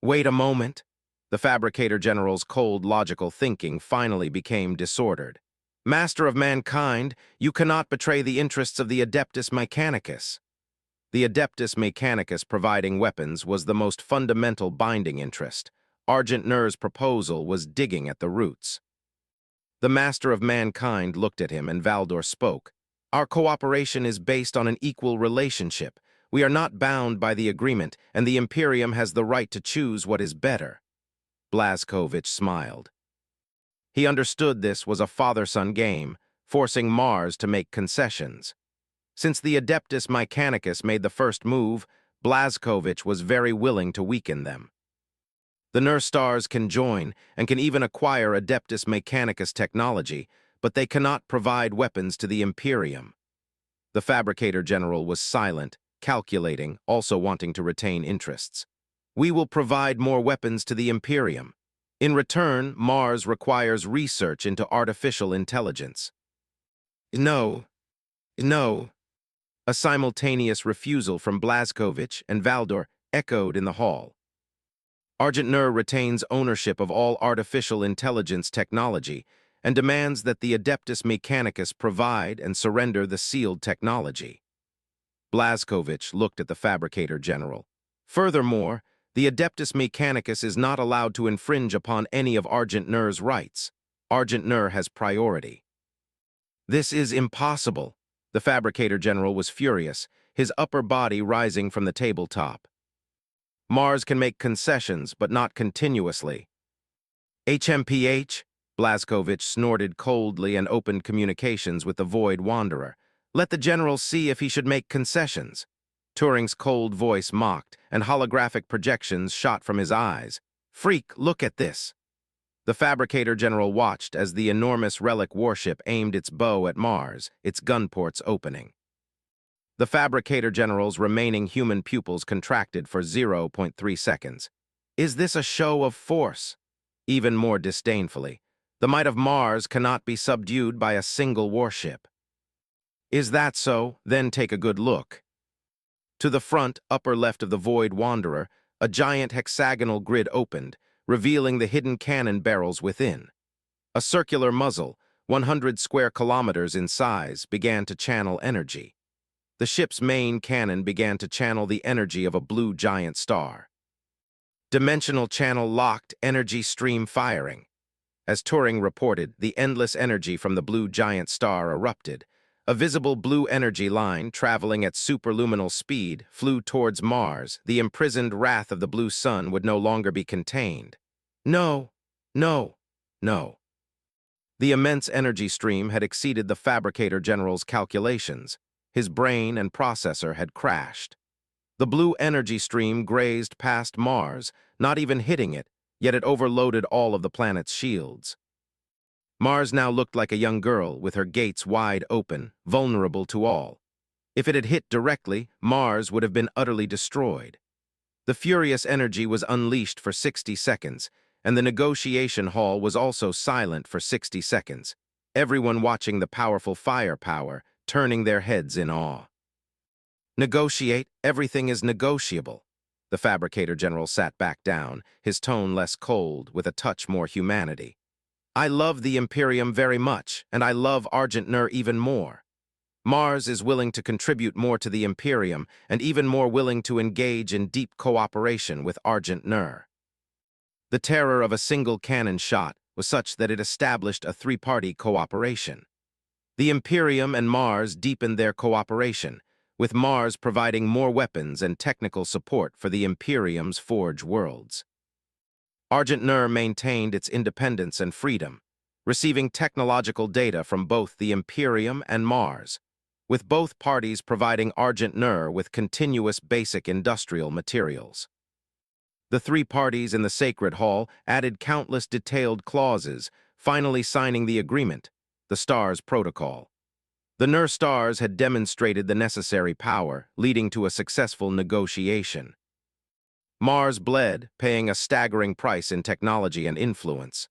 Wait a moment. The Fabricator General's cold, logical thinking finally became disordered. Master of mankind, you cannot betray the interests of the Adeptus Mechanicus. The Adeptus Mechanicus providing weapons was the most fundamental binding interest. Argent Nur's proposal was digging at the roots. The Master of Mankind looked at him and Valdor spoke. Our cooperation is based on an equal relationship. We are not bound by the agreement, and the Imperium has the right to choose what is better. Blazkowicz smiled. He understood this was a father-son game, forcing Mars to make concessions. Since the Adeptus Mechanicus made the first move, Blazkowicz was very willing to weaken them. The Nurstars can join and can even acquire Adeptus Mechanicus technology, but they cannot provide weapons to the Imperium. The Fabricator General was silent, calculating, also wanting to retain interests. We will provide more weapons to the Imperium. In return, Mars requires research into artificial intelligence. No. A simultaneous refusal from Blazkowicz and Valdor echoed in the hall. Argent Nur retains ownership of all artificial intelligence technology and demands that the Adeptus Mechanicus provide and surrender the sealed technology. Blazkowicz looked at the Fabricator General. Furthermore, the Adeptus Mechanicus is not allowed to infringe upon any of Argent Nur's rights. Argent Nur has priority. This is impossible. The Fabricator General was furious, his upper body rising from the tabletop. Mars can make concessions, but not continuously. HMPH? Blazkowicz snorted coldly and opened communications with the Void Wanderer. Let the General see if he should make concessions. Turing's cold voice mocked, and holographic projections shot from his eyes. Freak, look at this. The Fabricator General watched as the enormous relic warship aimed its bow at Mars, its gun ports opening. The Fabricator General's remaining human pupils contracted for 0.3 seconds. Is this a show of force? Even more disdainfully, the might of Mars cannot be subdued by a single warship. Is that so? Then take a good look. To the front, upper left of the Void Wanderer, a giant hexagonal grid opened, revealing the hidden cannon barrels within. A circular muzzle, 100 square kilometers in size, began to channel energy. The ship's main cannon began to channel the energy of a blue giant star. Dimensional channel locked, energy stream firing. As Turing reported, the endless energy from the blue giant star erupted. A visible blue energy line, traveling at superluminal speed, flew towards Mars. The imprisoned wrath of the blue sun would no longer be contained. No. The immense energy stream had exceeded the Fabricator General's calculations. His brain and processor had crashed. The blue energy stream grazed past Mars, not even hitting it, yet it overloaded all of the planet's shields. Mars now looked like a young girl with her gates wide open, vulnerable to all. If it had hit directly, Mars would have been utterly destroyed. The furious energy was unleashed for 60 seconds, and the negotiation hall was also silent for 60 seconds, everyone watching the powerful firepower, turning their heads in awe. Negotiate, everything is negotiable. The Fabricator General sat back down, his tone less cold, with a touch more humanity. I love the Imperium very much, and I love Argent Nur even more. Mars is willing to contribute more to the Imperium, and even more willing to engage in deep cooperation with Argent Nur. The terror of a single cannon shot was such that it established a three-party cooperation. The Imperium and Mars deepened their cooperation, with Mars providing more weapons and technical support for the Imperium's forge worlds. Argent Nur maintained its independence and freedom, receiving technological data from both the Imperium and Mars, with both parties providing Argent Nur with continuous basic industrial materials. The three parties in the Sacred Hall added countless detailed clauses, finally signing the agreement, the Stars Protocol. The Nur Stars had demonstrated the necessary power, leading to a successful negotiation. Mars bled, paying a staggering price in technology and influence.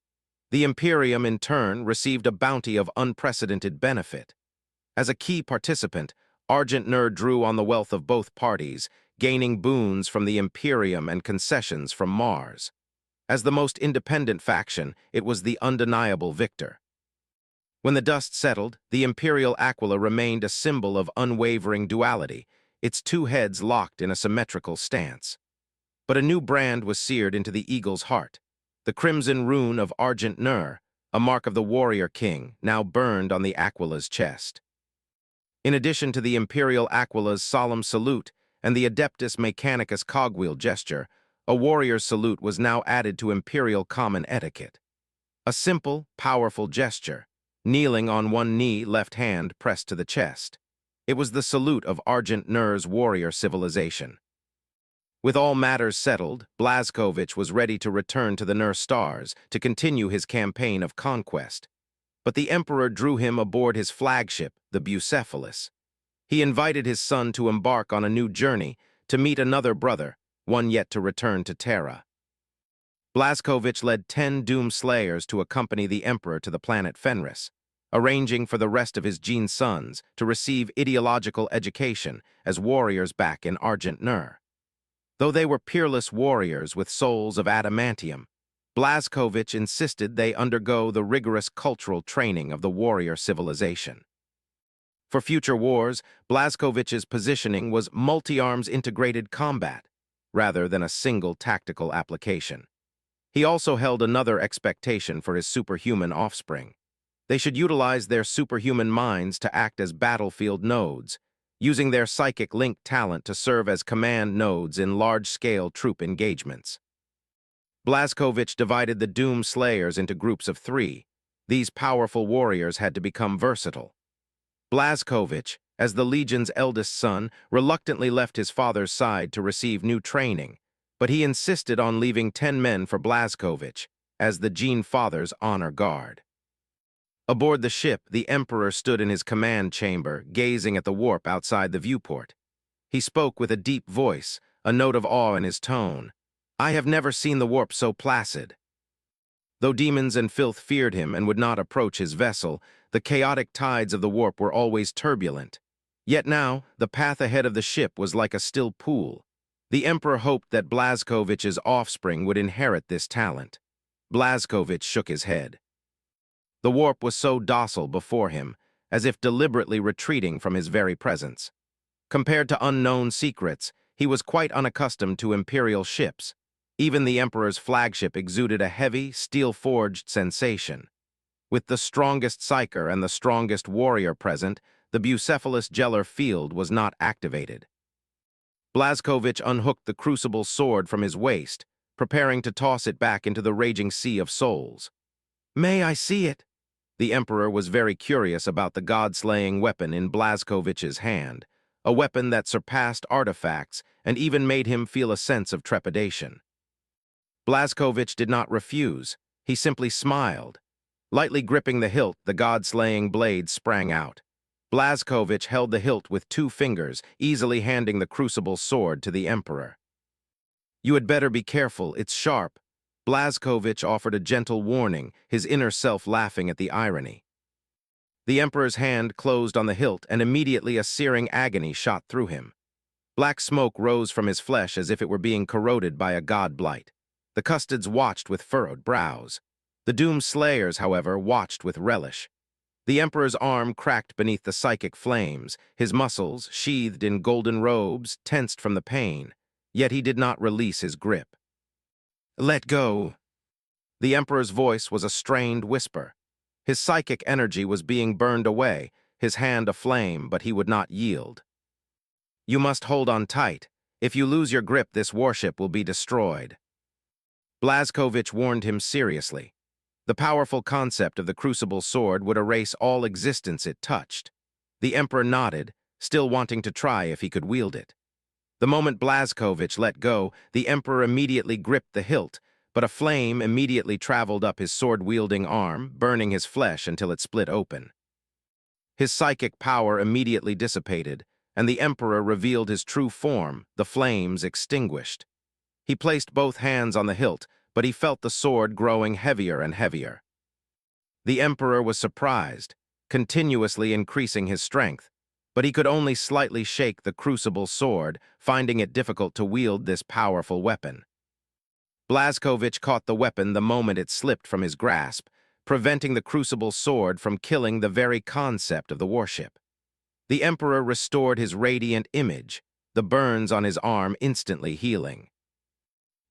The Imperium, in turn, received a bounty of unprecedented benefit. As a key participant, Argent Nur drew on the wealth of both parties, gaining boons from the Imperium and concessions from Mars. As the most independent faction, it was the undeniable victor. When the dust settled, the Imperial Aquila remained a symbol of unwavering duality, its two heads locked in a symmetrical stance. But a new brand was seared into the eagle's heart. The crimson rune of Argent Nur, a mark of the warrior king, now burned on the Aquila's chest. In addition to the Imperial Aquila's solemn salute and the Adeptus Mechanicus cogwheel gesture, a warrior's salute was now added to Imperial common etiquette. A simple, powerful gesture, kneeling on one knee, left hand pressed to the chest. It was the salute of Argent Nur's warrior civilization. With all matters settled, Blazkowicz was ready to return to the Nur Stars to continue his campaign of conquest. But the Emperor drew him aboard his flagship, the Bucephalus. He invited his son to embark on a new journey, to meet another brother, one yet to return to Terra. Blazkowicz led 10 Doom Slayers to accompany the Emperor to the planet Fenris, arranging for the rest of his Gene sons to receive ideological education as warriors back in Argent Nur. Though they were peerless warriors with souls of adamantium, Blazkowicz insisted they undergo the rigorous cultural training of the warrior civilization. For future wars, Blazkowicz's positioning was multi-arms integrated combat, rather than a single tactical application. He also held another expectation for his superhuman offspring. They should utilize their superhuman minds to act as battlefield nodes, using their psychic link talent to serve as command nodes in large-scale troop engagements. Blazkowicz divided the Doom Slayers into groups of 3. These powerful warriors had to become versatile. Blazkowicz, as the Legion's eldest son, reluctantly left his father's side to receive new training, but he insisted on leaving 10 men for Blazkowicz as the Gene Father's honor guard. Aboard the ship, the Emperor stood in his command chamber, gazing at the warp outside the viewport. He spoke with a deep voice, a note of awe in his tone. "I have never seen the warp so placid." Though demons and filth feared him and would not approach his vessel, the chaotic tides of the warp were always turbulent. Yet now, the path ahead of the ship was like a still pool. The Emperor hoped that Blazkowicz's offspring would inherit this talent. Blazkowicz shook his head. The warp was so docile before him, as if deliberately retreating from his very presence. Compared to unknown secrets, he was quite unaccustomed to Imperial ships. Even the Emperor's flagship exuded a heavy, steel-forged sensation. With the strongest psyker and the strongest warrior present, the Bucephalus Geller field was not activated. Blazkowicz unhooked the crucible sword from his waist, preparing to toss it back into the raging sea of souls. "May I see it?" The Emperor was very curious about the god-slaying weapon in Blazkowicz's hand, a weapon that surpassed artifacts and even made him feel a sense of trepidation. Blazkowicz did not refuse, he simply smiled. Lightly gripping the hilt, the god-slaying blade sprang out. Blazkowicz held the hilt with 2 fingers, easily handing the crucible sword to the Emperor. "You had better be careful, it's sharp." Blazkowicz offered a gentle warning, his inner self laughing at the irony. The Emperor's hand closed on the hilt, and immediately a searing agony shot through him. Black smoke rose from his flesh as if it were being corroded by a god blight. The custodes watched with furrowed brows. The Doom Slayers, however, watched with relish. The Emperor's arm cracked beneath the psychic flames, his muscles, sheathed in golden robes, tensed from the pain, yet he did not release his grip. "Let go," The Emperor's voice was a strained whisper. His psychic energy was being burned away, his hand aflame, but he would not yield. You must hold on tight. If you lose your grip, this warship will be destroyed. Blazkovich warned him seriously. The powerful concept of the crucible sword would erase all existence it touched. The Emperor nodded, still wanting to try if he could wield it. The moment Blazkovich let go, the Emperor immediately gripped the hilt, but a flame immediately traveled up his sword-wielding arm, burning his flesh until it split open. His psychic power immediately dissipated, and the Emperor revealed his true form, the flames extinguished. He placed both hands on the hilt, but he felt the sword growing heavier and heavier. The Emperor was surprised, continuously increasing his strength, but he could only slightly shake the crucible sword, finding it difficult to wield this powerful weapon. Blazkovich caught the weapon the moment it slipped from his grasp, preventing the crucible sword from killing the very concept of the warship. The Emperor restored his radiant image, the burns on his arm instantly healing.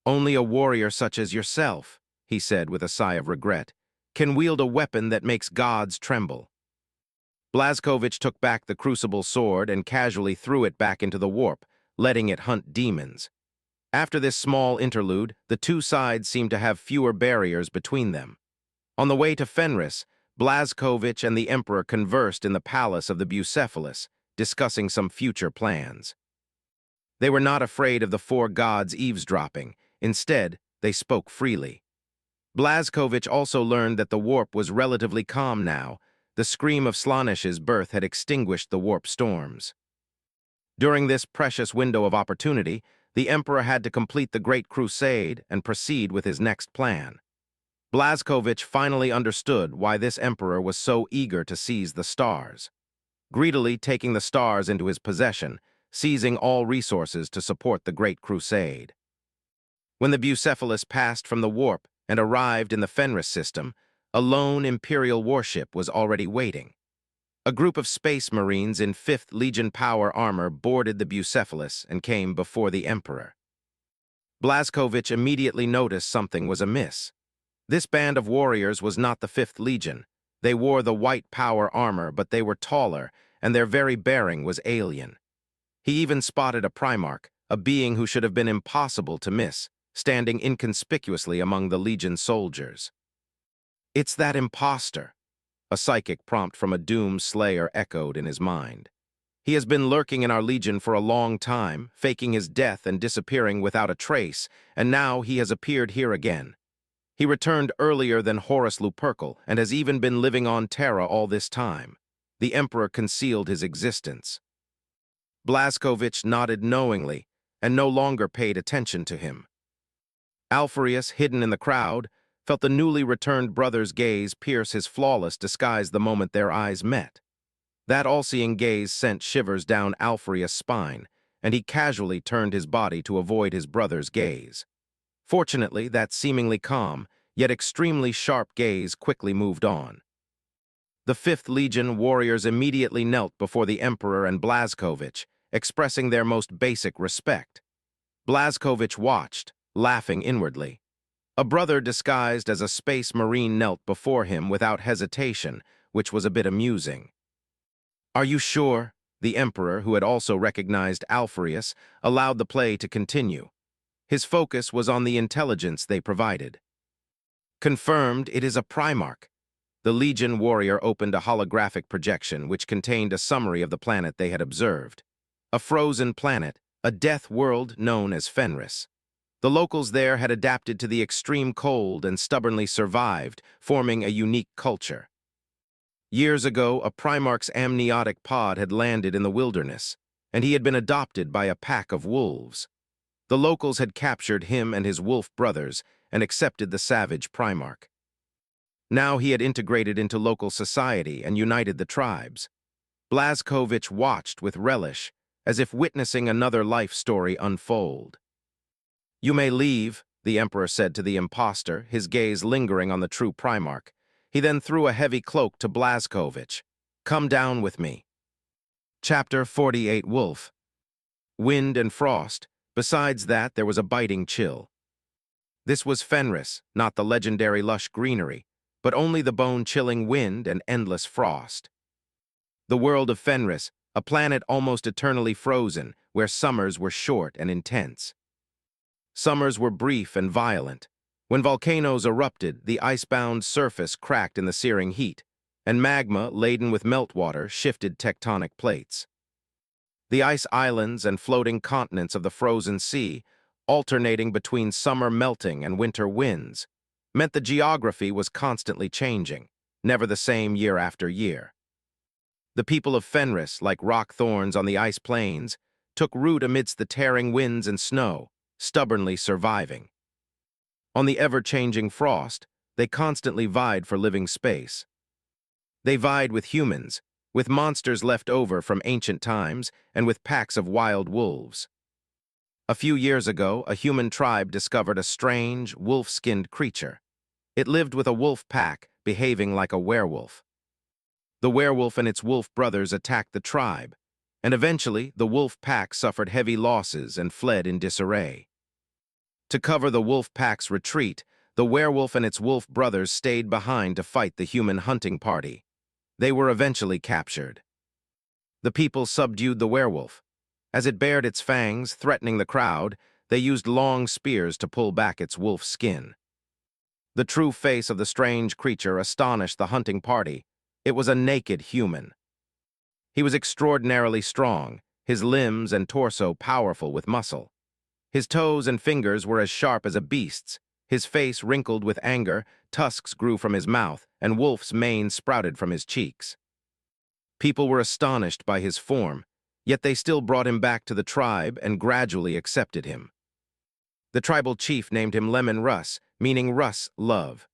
Only a warrior such as yourself, he said with a sigh of regret, can wield a weapon that makes gods tremble. Blazkovich took back the crucible sword and casually threw it back into the warp, letting it hunt demons. After this small interlude, the two sides seemed to have fewer barriers between them. On the way to Fenris, Blazkovich and the Emperor conversed in the palace of the Bucephalus, discussing some future plans. They were not afraid of the four gods eavesdropping. Instead, they spoke freely. Blazkovich also learned that the warp was relatively calm now. The scream of Slanish's birth had extinguished the warp storms. During this precious window of opportunity, the Emperor had to complete the Great Crusade and proceed with his next plan. Blazkovich finally understood why this Emperor was so eager to seize the stars. Greedily taking the stars into his possession, seizing all resources to support the Great Crusade. When the Bucephalus passed from the warp and arrived in the Fenris system, a lone Imperial warship was already waiting. A group of space marines in 5th Legion power armor boarded the Bucephalus and came before the Emperor. Blazkovich immediately noticed something was amiss. This band of warriors was not the 5th Legion. They wore the white power armor, but they were taller, and their very bearing was alien. He even spotted a Primarch, a being who should have been impossible to miss, standing inconspicuously among the Legion soldiers. It's that imposter, a psychic prompt from a Doom Slayer echoed in his mind. He has been lurking in our Legion for a long time, faking his death and disappearing without a trace, and now he has appeared here again. He returned earlier than Horus Lupercal and has even been living on Terra all this time. The Emperor concealed his existence. Blazkovich nodded knowingly and no longer paid attention to him. Alpheus, hidden in the crowd, felt the newly returned brother's gaze pierce his flawless disguise the moment their eyes met. That all-seeing gaze sent shivers down Alpheus' spine, and he casually turned his body to avoid his brother's gaze. Fortunately, that seemingly calm, yet extremely sharp gaze quickly moved on. The 5th Legion warriors immediately knelt before the Emperor and Blazkovich, expressing their most basic respect. Blazkovich watched, laughing inwardly. A brother disguised as a space marine knelt before him without hesitation, which was a bit amusing. Are you sure? The Emperor, who had also recognized Alpheus, allowed the play to continue. His focus was on the intelligence they provided. Confirmed, it is a Primarch. The Legion warrior opened a holographic projection which contained a summary of the planet they had observed. A frozen planet, a death world known as Fenris. The locals there had adapted to the extreme cold and stubbornly survived, forming a unique culture. Years ago, a Primarch's amniotic pod had landed in the wilderness, and he had been adopted by a pack of wolves. The locals had captured him and his wolf brothers and accepted the savage Primarch. Now he had integrated into local society and united the tribes. Blazkovich watched with relish, as if witnessing another life story unfold. You may leave, the Emperor said to the impostor, his gaze lingering on the true Primarch. He then threw a heavy cloak to Blazkovich. Come down with me. Chapter 48 Wolf. Wind and frost. Besides that, there was a biting chill. This was Fenris, not the legendary lush greenery, but only the bone-chilling wind and endless frost. The world of Fenris, a planet almost eternally frozen, where summers were short and intense. Summers were brief and violent. When volcanoes erupted, the ice-bound surface cracked in the searing heat, and magma, laden with meltwater, shifted tectonic plates. The ice islands and floating continents of the frozen sea, alternating between summer melting and winter winds, meant the geography was constantly changing, never the same year after year. The people of Fenris, like rock thorns on the ice plains, took root amidst the tearing winds and snow, stubbornly surviving. On the ever-changing frost, they constantly vied for living space. They vied with humans, with monsters left over from ancient times, and with packs of wild wolves. A few years ago, a human tribe discovered a strange, wolf-skinned creature. It lived with a wolf pack, behaving like a werewolf. The werewolf and its wolf brothers attacked the tribe, and eventually the wolf pack suffered heavy losses and fled in disarray. To cover the wolf pack's retreat, the werewolf and its wolf brothers stayed behind to fight the human hunting party. They were eventually captured. The people subdued the werewolf. As it bared its fangs, threatening the crowd, they used long spears to pull back its wolf skin. The true face of the strange creature astonished the hunting party. It was a naked human. He was extraordinarily strong, his limbs and torso powerful with muscle. His toes and fingers were as sharp as a beast's, his face wrinkled with anger, tusks grew from his mouth, and wolf's mane sprouted from his cheeks. People were astonished by his form, yet they still brought him back to the tribe and gradually accepted him. The tribal chief named him Lemon Russ, meaning Russ, love.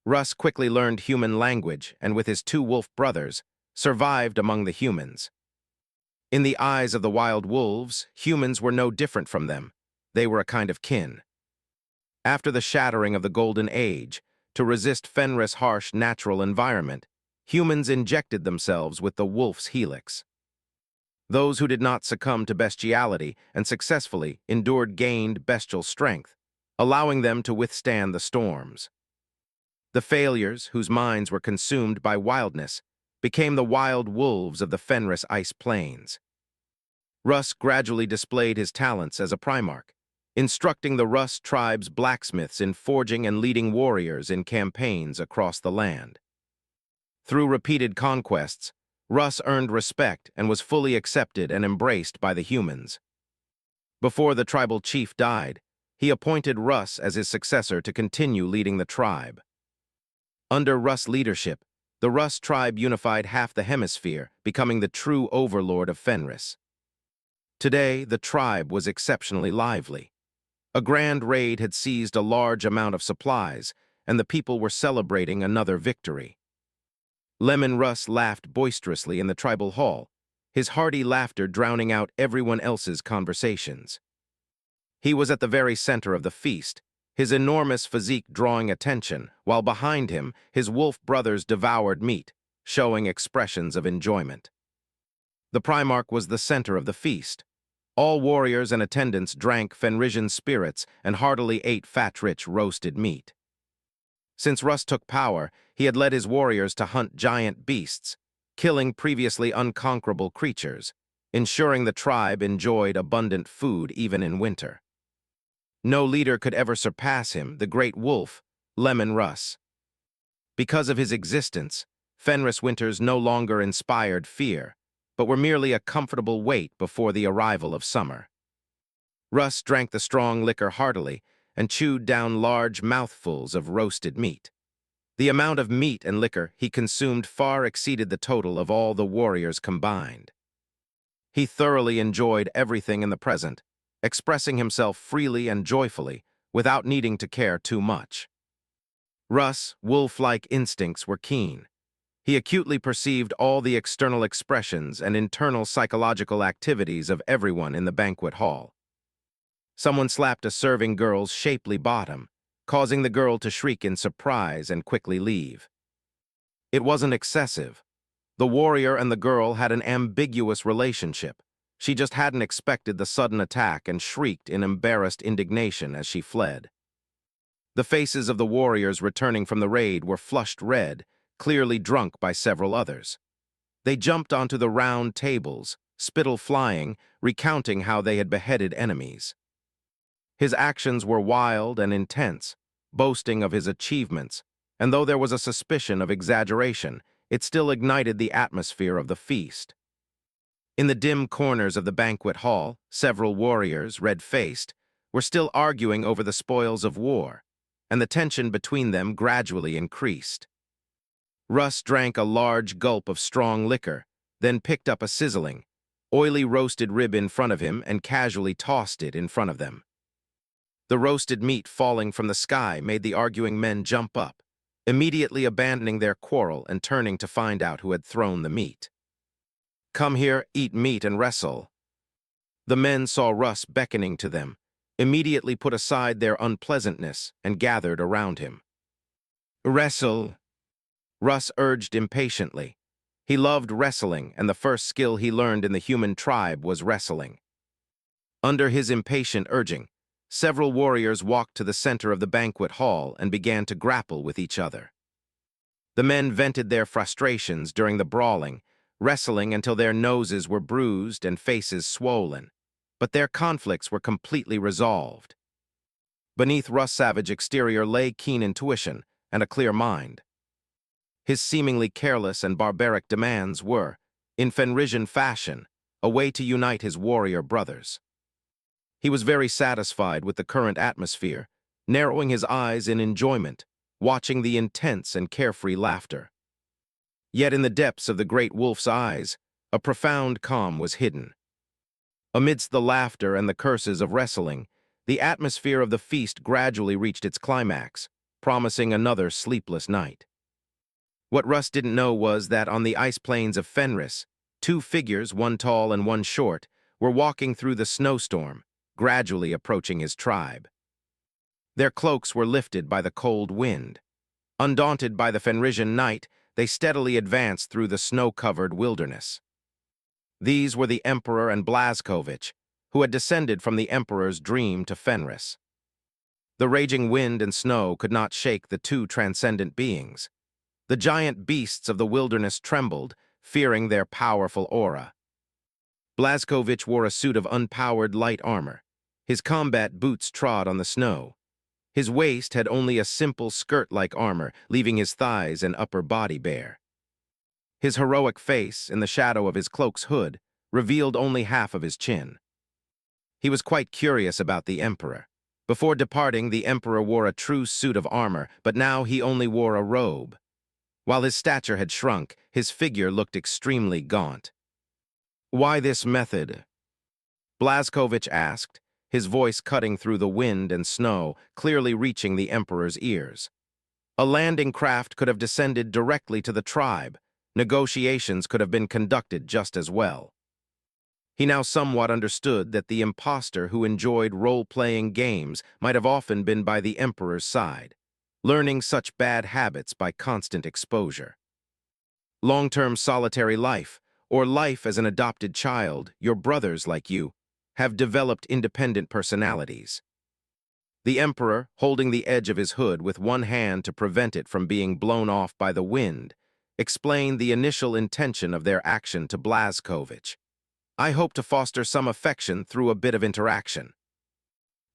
Russ quickly learned human language and with his two wolf brothers, survived among the humans. In the eyes of the wild wolves, humans were no different from them. They were a kind of kin. After the shattering of the Golden Age, to resist Fenris' harsh natural environment, humans injected themselves with the wolf's helix. Those who did not succumb to bestiality and successfully endured gained bestial strength, allowing them to withstand the storms. The failures, whose minds were consumed by wildness, became the wild wolves of the Fenris ice plains. Russ gradually displayed his talents as a primarch, instructing the Russ tribe's blacksmiths in forging and leading warriors in campaigns across the land. Through repeated conquests, Russ earned respect and was fully accepted and embraced by the humans. Before the tribal chief died, he appointed Russ as his successor to continue leading the tribe. Under Russ' leadership, the Russ tribe unified half the hemisphere, becoming the true overlord of Fenris. Today, the tribe was exceptionally lively. A grand raid had seized a large amount of supplies, and the people were celebrating another victory. Lemon Russ laughed boisterously in the tribal hall, his hearty laughter drowning out everyone else's conversations. He was at the very center of the feast, his enormous physique drawing attention, while behind him, his wolf brothers devoured meat, showing expressions of enjoyment. The Primarch was the center of the feast. All warriors and attendants drank Fenrisian spirits and heartily ate fat-rich roasted meat. Since Russ took power, he had led his warriors to hunt giant beasts, killing previously unconquerable creatures, ensuring the tribe enjoyed abundant food even in winter. No leader could ever surpass him, the great wolf, Lemon Russ. Because of his existence, Fenris winters no longer inspired fear, but were merely a comfortable wait before the arrival of summer. Russ drank the strong liquor heartily and chewed down large mouthfuls of roasted meat. The amount of meat and liquor he consumed far exceeded the total of all the warriors combined. He thoroughly enjoyed everything in the present, expressing himself freely and joyfully, without needing to care too much. Russ' wolf-like instincts were keen. He acutely perceived all the external expressions and internal psychological activities of everyone in the banquet hall. Someone slapped a serving girl's shapely bottom, causing the girl to shriek in surprise and quickly leave. It wasn't excessive. The warrior and the girl had an ambiguous relationship. She just hadn't expected the sudden attack and shrieked in embarrassed indignation as she fled. The faces of the warriors returning from the raid were flushed red, clearly drunk by several others. They jumped onto the round tables, spittle flying, recounting how they had beheaded enemies. His actions were wild and intense, boasting of his achievements, and though there was a suspicion of exaggeration, it still ignited the atmosphere of the feast. In the dim corners of the banquet hall, several warriors, red-faced, were still arguing over the spoils of war, and the tension between them gradually increased. Russ drank a large gulp of strong liquor, then picked up a sizzling, oily roasted rib in front of him and casually tossed it in front of them. The roasted meat falling from the sky made the arguing men jump up, immediately abandoning their quarrel and turning to find out who had thrown the meat. "Come here, eat meat and wrestle." The men saw Russ beckoning to them, immediately put aside their unpleasantness and gathered around him. "Wrestle," Russ urged impatiently. He loved wrestling, and the first skill he learned in the human tribe was wrestling. Under his impatient urging, several warriors walked to the center of the banquet hall and began to grapple with each other. The men vented their frustrations during the brawling, wrestling until their noses were bruised and faces swollen, but their conflicts were completely resolved. Beneath Russ' savage exterior lay keen intuition and a clear mind. His seemingly careless and barbaric demands were, in Fenrisian fashion, a way to unite his warrior brothers. He was very satisfied with the current atmosphere, narrowing his eyes in enjoyment, watching the intense and carefree laughter. Yet in the depths of the great wolf's eyes, a profound calm was hidden. Amidst the laughter and the curses of wrestling, the atmosphere of the feast gradually reached its climax, promising another sleepless night. What Russ didn't know was that on the ice plains of Fenris, two figures, one tall and one short, were walking through the snowstorm, gradually approaching his tribe. Their cloaks were lifted by the cold wind. Undaunted by the Fenrisian night, they steadily advanced through the snow-covered wilderness. These were the Emperor and Blazkovich, who had descended from the Emperor's dream to Fenris. The raging wind and snow could not shake the two transcendent beings. The giant beasts of the wilderness trembled, fearing their powerful aura. Blazkovich wore a suit of unpowered light armor. His combat boots trod on the snow. His waist had only a simple skirt-like armor, leaving his thighs and upper body bare. His heroic face, in the shadow of his cloak's hood, revealed only half of his chin. He was quite curious about the Emperor. Before departing, the Emperor wore a true suit of armor, but now he only wore a robe. While his stature had shrunk, his figure looked extremely gaunt. "Why this method?" Blazkovich asked, his voice cutting through the wind and snow, clearly reaching the Emperor's ears. A landing craft could have descended directly to the tribe. Negotiations could have been conducted just as well. He now somewhat understood that the impostor who enjoyed role-playing games might have often been by the Emperor's side, learning such bad habits by constant exposure. Long-term solitary life, or life as an adopted child, your brothers like you, have developed independent personalities. The Emperor, holding the edge of his hood with one hand to prevent it from being blown off by the wind, explained the initial intention of their action to Blazkovich. "I hope to foster some affection through a bit of interaction,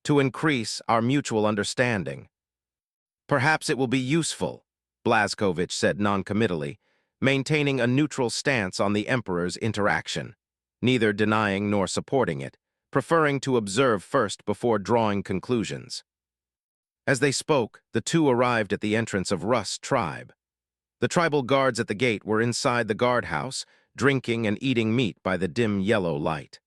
to increase our mutual understanding. Perhaps it will be useful," Blazkovich said noncommittally, maintaining a neutral stance on the Emperor's interaction, neither denying nor supporting it, preferring to observe first before drawing conclusions. As they spoke, the two arrived at the entrance of Russ' tribe. The tribal guards at the gate were inside the guardhouse, drinking and eating meat by the dim yellow light.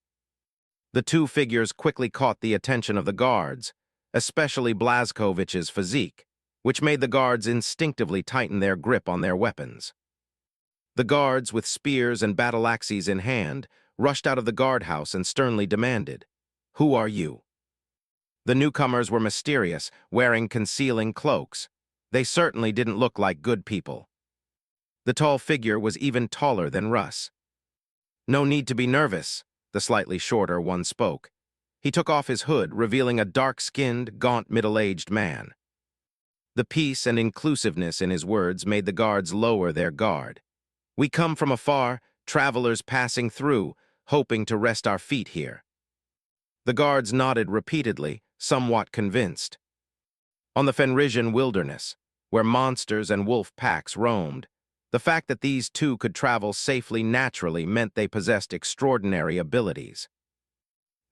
The two figures quickly caught the attention of the guards, especially Blazkovich's physique, which made the guards instinctively tighten their grip on their weapons. The guards, with spears and battle axes in hand, rushed out of the guardhouse and sternly demanded, "Who are you?" The newcomers were mysterious, wearing concealing cloaks. They certainly didn't look like good people. The tall figure was even taller than Russ. "No need to be nervous," the slightly shorter one spoke. He took off his hood, revealing a dark-skinned, gaunt, middle-aged man. The peace and inclusiveness in his words made the guards lower their guard. "We come from afar, travelers passing through, hoping to rest our feet here." The guards nodded repeatedly, somewhat convinced. On the Fenrisian wilderness, where monsters and wolf packs roamed, the fact that these two could travel safely naturally meant they possessed extraordinary abilities.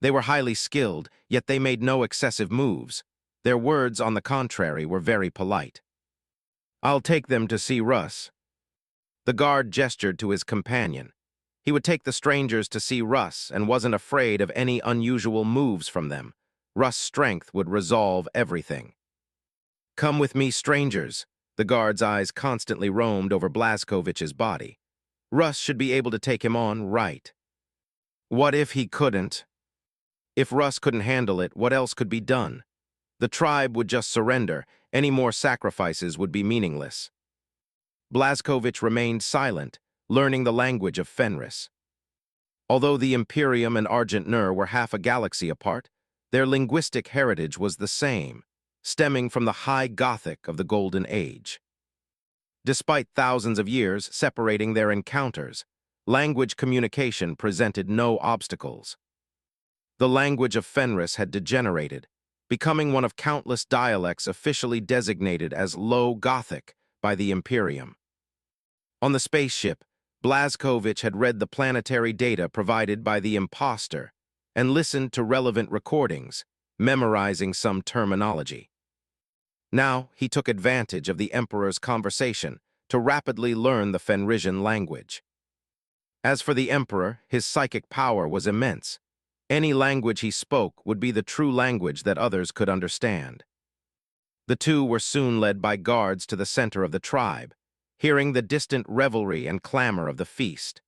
They were highly skilled, yet they made no excessive moves. Their words, on the contrary, were very polite. "I'll take them to see Russ." The guard gestured to his companion. He would take the strangers to see Russ and wasn't afraid of any unusual moves from them. Russ' strength would resolve everything. "Come with me, strangers." The guard's eyes constantly roamed over Blazkovich's body. Russ should be able to take him on, right? What if he couldn't? If Russ couldn't handle it, what else could be done? The tribe would just surrender. Any more sacrifices would be meaningless. Blazkovich remained silent, learning the language of Fenris. Although the Imperium and Argent Nur were half a galaxy apart, their linguistic heritage was the same, stemming from the High Gothic of the Golden Age. Despite thousands of years separating their encounters, language communication presented no obstacles. The language of Fenris had degenerated, becoming one of countless dialects officially designated as Low Gothic by the Imperium. On the spaceship, Blazkovich had read the planetary data provided by the imposter and listened to relevant recordings, memorizing some terminology. Now, he took advantage of the Emperor's conversation to rapidly learn the Fenrisian language. As for the Emperor, his psychic power was immense. Any language he spoke would be the true language that others could understand. The two were soon led by guards to the center of the tribe, hearing the distant revelry and clamor of the feast.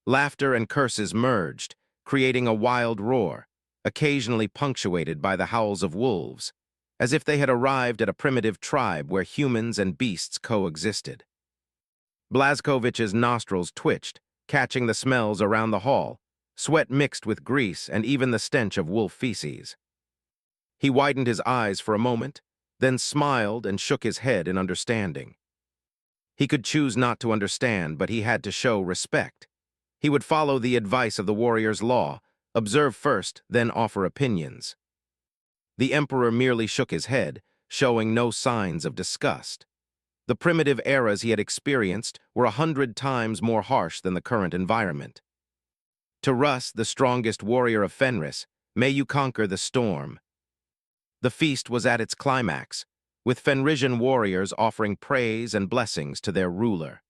Laughter and curses merged, creating a wild roar, occasionally punctuated by the howls of wolves, as if they had arrived at a primitive tribe where humans and beasts coexisted. Blazkovich's nostrils twitched, catching the smells around the hall, sweat mixed with grease and even the stench of wolf feces. He widened his eyes for a moment, then smiled and shook his head in understanding. He could choose not to understand, but he had to show respect. He would follow the advice of the warrior's law, observe first, then offer opinions. The Emperor merely shook his head, showing no signs of disgust. The primitive eras he had experienced were 100 times more harsh than the current environment. "To Russ, the strongest warrior of Fenris, may you conquer the storm." The feast was at its climax, with Fenrisian warriors offering praise and blessings to their ruler.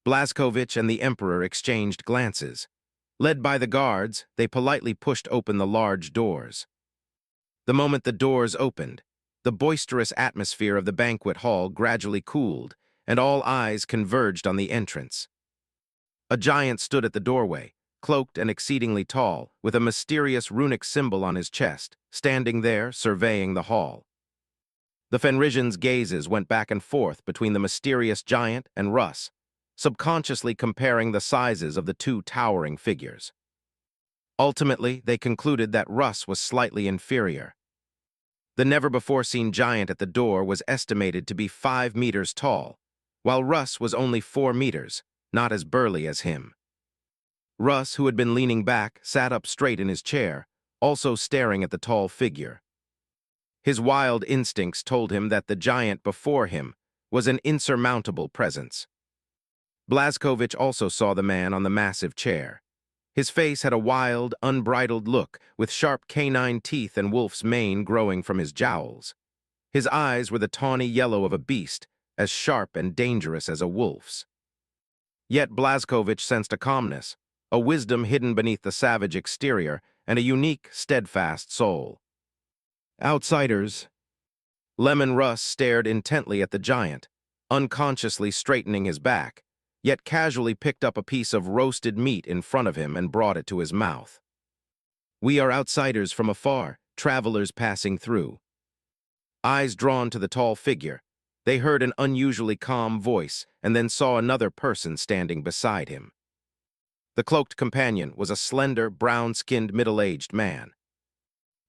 Blazkovich and the Emperor exchanged glances. Led by the guards, they politely pushed open the large doors. The moment the doors opened, the boisterous atmosphere of the banquet hall gradually cooled, and all eyes converged on the entrance. A giant stood at the doorway, cloaked and exceedingly tall, with a mysterious runic symbol on his chest, standing there, surveying the hall. The Fenrisians' gazes went back and forth between the mysterious giant and Russ, subconsciously comparing the sizes of the two towering figures. Ultimately, they concluded that Russ was slightly inferior. The never-before-seen giant at the door was estimated to be 5 meters tall, while Russ was only 4 meters, not as burly as him. Russ, who had been leaning back, sat up straight in his chair, also staring at the tall figure. His wild instincts told him that the giant before him was an insurmountable presence. Blazkovich also saw the man on the massive chair. His face had a wild, unbridled look, with sharp canine teeth and wolf's mane growing from his jowls. His eyes were the tawny yellow of a beast, as sharp and dangerous as a wolf's. Yet Blazkovich sensed a calmness, a wisdom hidden beneath the savage exterior, and a unique, steadfast soul. "Outsiders." Lemon Russ stared intently at the giant, unconsciously straightening his back, yet casually picked up a piece of roasted meat in front of him and brought it to his mouth. "We are outsiders from afar, travelers passing through." Eyes drawn to the tall figure, they heard an unusually calm voice and then saw another person standing beside him. The cloaked companion was a slender, brown-skinned, middle-aged man.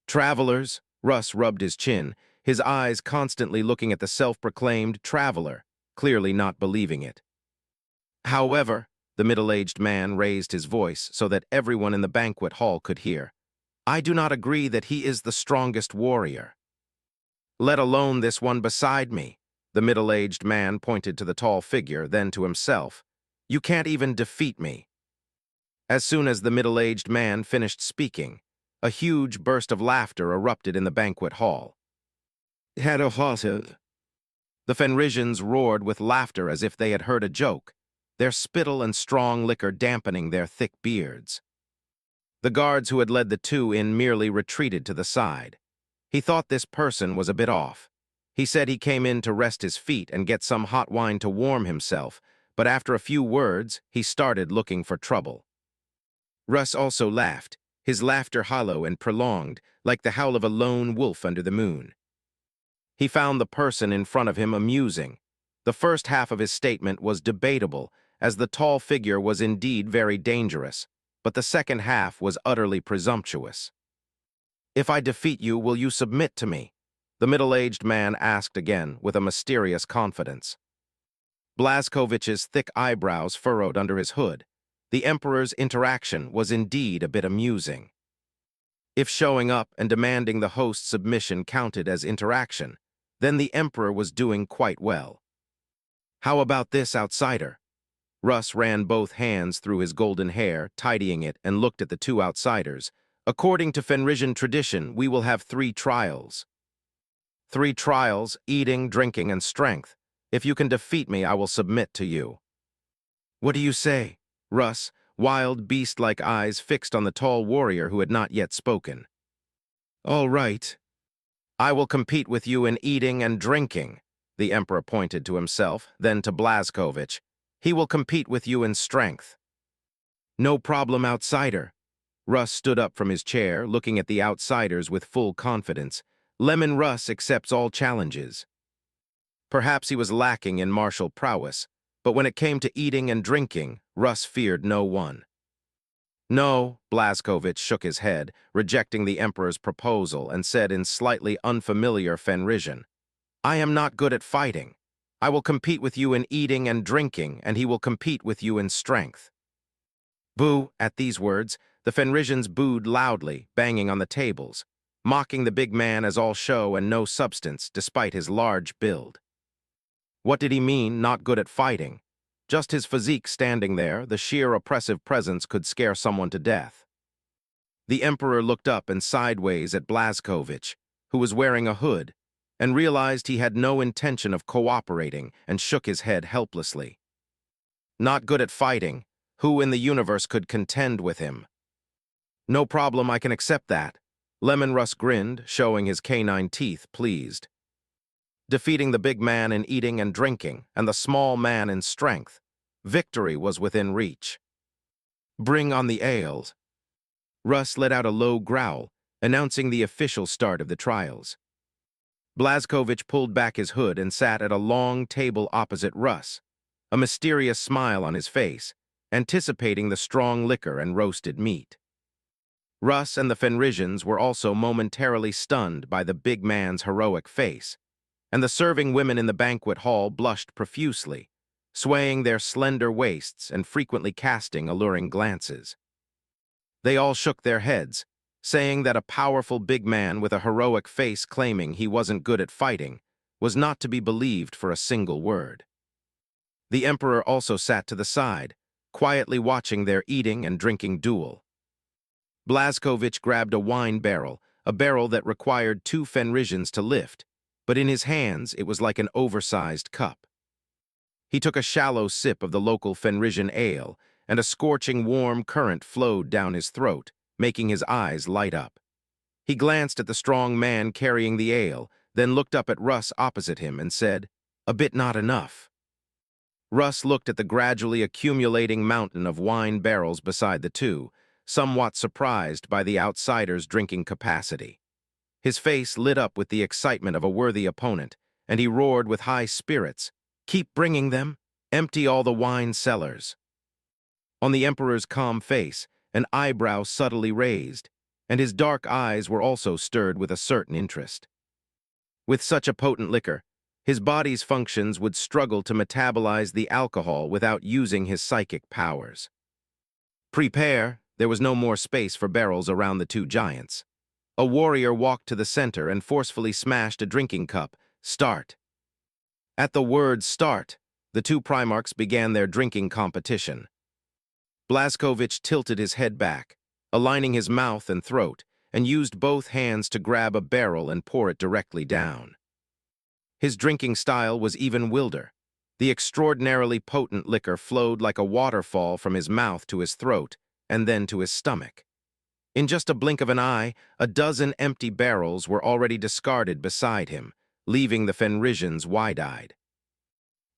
"Travelers," Russ rubbed his chin, his eyes constantly looking at the self-proclaimed traveler, clearly not believing it. However, the middle-aged man raised his voice so that everyone in the banquet hall could hear. I do not agree that he is the strongest warrior. Let alone this one beside me. The middle-aged man pointed to the tall figure, then to himself. You can't even defeat me. As soon as the middle-aged man finished speaking, a huge burst of laughter erupted in the banquet hall. The Fenrisians roared with laughter as if they had heard a joke, their spittle and strong liquor dampening their thick beards. The guards who had led the two in merely retreated to the side. He thought this person was a bit off. He said he came in to rest his feet and get some hot wine to warm himself, but after a few words, he started looking for trouble. Russ also laughed, his laughter hollow and prolonged, like the howl of a lone wolf under the moon. He found the person in front of him amusing. The first half of his statement was debatable, as the tall figure was indeed very dangerous, but the second half was utterly presumptuous. If I defeat you, will you submit to me? The middle-aged man asked again, with a mysterious confidence. Blazkovich's thick eyebrows furrowed under his hood. The Emperor's interaction was indeed a bit amusing. If showing up and demanding the host's submission counted as interaction, then the Emperor was doing quite well. How about this, outsider? Russ ran both hands through his golden hair, tidying it, and looked at the two outsiders. According to Fenrisian tradition, we will have 3 trials. 3 trials, eating, drinking, and strength. If you can defeat me, I will submit to you. What do you say? Russ, wild beast-like eyes fixed on the tall warrior who had not yet spoken. All right. I will compete with you in eating and drinking. The Emperor pointed to himself, then to Blazkovich. He will compete with you in strength. No problem, outsider. Russ stood up from his chair, looking at the outsiders with full confidence. Lemon Russ accepts all challenges. Perhaps he was lacking in martial prowess, but when it came to eating and drinking, Russ feared no one. No, Blazkovich shook his head, rejecting the Emperor's proposal, and said in slightly unfamiliar Fenrisian, I am not good at fighting. I will compete with you in eating and drinking, and he will compete with you in strength. Boo! At these words, the Fenrisians booed loudly, banging on the tables, mocking the big man as all show and no substance, despite his large build. What did he mean, not good at fighting? Just his physique standing there, the sheer oppressive presence could scare someone to death. The Emperor looked up and sideways at Blazkovich, who was wearing a hood, and realized he had no intention of cooperating and shook his head helplessly. Not good at fighting, who in the universe could contend with him? No problem, I can accept that. Lemon Russ grinned, showing his canine teeth, pleased. Defeating the big man in eating and drinking, and the small man in strength, victory was within reach. Bring on the ales. Russ let out a low growl, announcing the official start of the trials. Blazkovich pulled back his hood and sat at a long table opposite Russ, a mysterious smile on his face, anticipating the strong liquor and roasted meat. Russ and the Fenrisians were also momentarily stunned by the big man's heroic face, and the serving women in the banquet hall blushed profusely, swaying their slender waists and frequently casting alluring glances. They all shook their heads, saying that a powerful big man with a heroic face claiming he wasn't good at fighting was not to be believed for a single word. The Emperor also sat to the side, quietly watching their eating and drinking duel. Blazkovich grabbed a wine barrel, a barrel that required 2 Fenrisians to lift, but in his hands it was like an oversized cup. He took a shallow sip of the local Fenrisian ale, and a scorching warm current flowed down his throat, making his eyes light up. He glanced at the strong man carrying the ale, then looked up at Russ opposite him and said, "A bit not enough." Russ looked at the gradually accumulating mountain of wine barrels beside the two, somewhat surprised by the outsider's drinking capacity. His face lit up with the excitement of a worthy opponent, and he roared with high spirits, "Keep bringing them! Empty all the wine cellars!" On the Emperor's calm face, an eyebrow subtly raised, and his dark eyes were also stirred with a certain interest. With such a potent liquor, his body's functions would struggle to metabolize the alcohol without using his psychic powers. Prepare, there was no more space for barrels around the two giants. A warrior walked to the center and forcefully smashed a drinking cup. Start. At the word start, the two Primarchs began their drinking competition. Blazkowicz tilted his head back, aligning his mouth and throat, and used both hands to grab a barrel and pour it directly down. His drinking style was even wilder. The extraordinarily potent liquor flowed like a waterfall from his mouth to his throat, and then to his stomach. In just a blink of an eye, a dozen empty barrels were already discarded beside him, leaving the Fenrisians wide-eyed.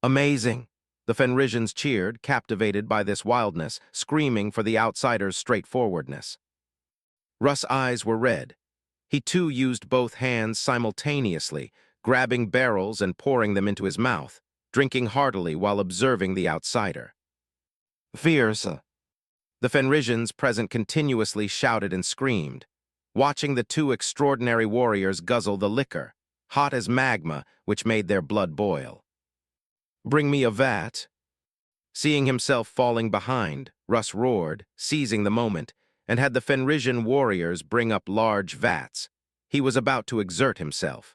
Amazing! The Fenrisians cheered, captivated by this wildness, screaming for the outsider's straightforwardness. Russ' eyes were red. He too used both hands simultaneously, grabbing barrels and pouring them into his mouth, drinking heartily while observing the outsider. Fierce! The Fenrisians present continuously shouted and screamed, watching the two extraordinary warriors guzzle the liquor, hot as magma, which made their blood boil. Bring me a vat. Seeing himself falling behind, Russ roared, seizing the moment, and had the Fenrisian warriors bring up large vats. He was about to exert himself.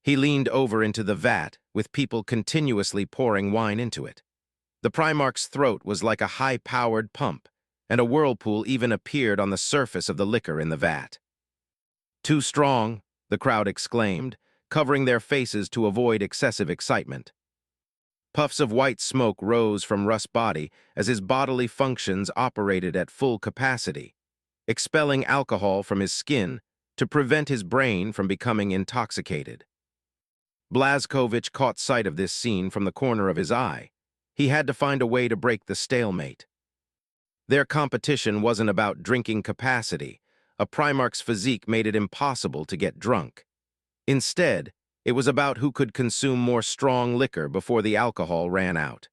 He leaned over into the vat, with people continuously pouring wine into it. The Primarch's throat was like a high-powered pump, and a whirlpool even appeared on the surface of the liquor in the vat. Too strong, the crowd exclaimed, covering their faces to avoid excessive excitement. Puffs of white smoke rose from Russ' body as his bodily functions operated at full capacity, expelling alcohol from his skin to prevent his brain from becoming intoxicated. Blazkowicz caught sight of this scene from the corner of his eye. He had to find a way to break the stalemate. Their competition wasn't about drinking capacity. A Primarch's physique made it impossible to get drunk. Instead, it was about who could consume more strong liquor before the alcohol ran out.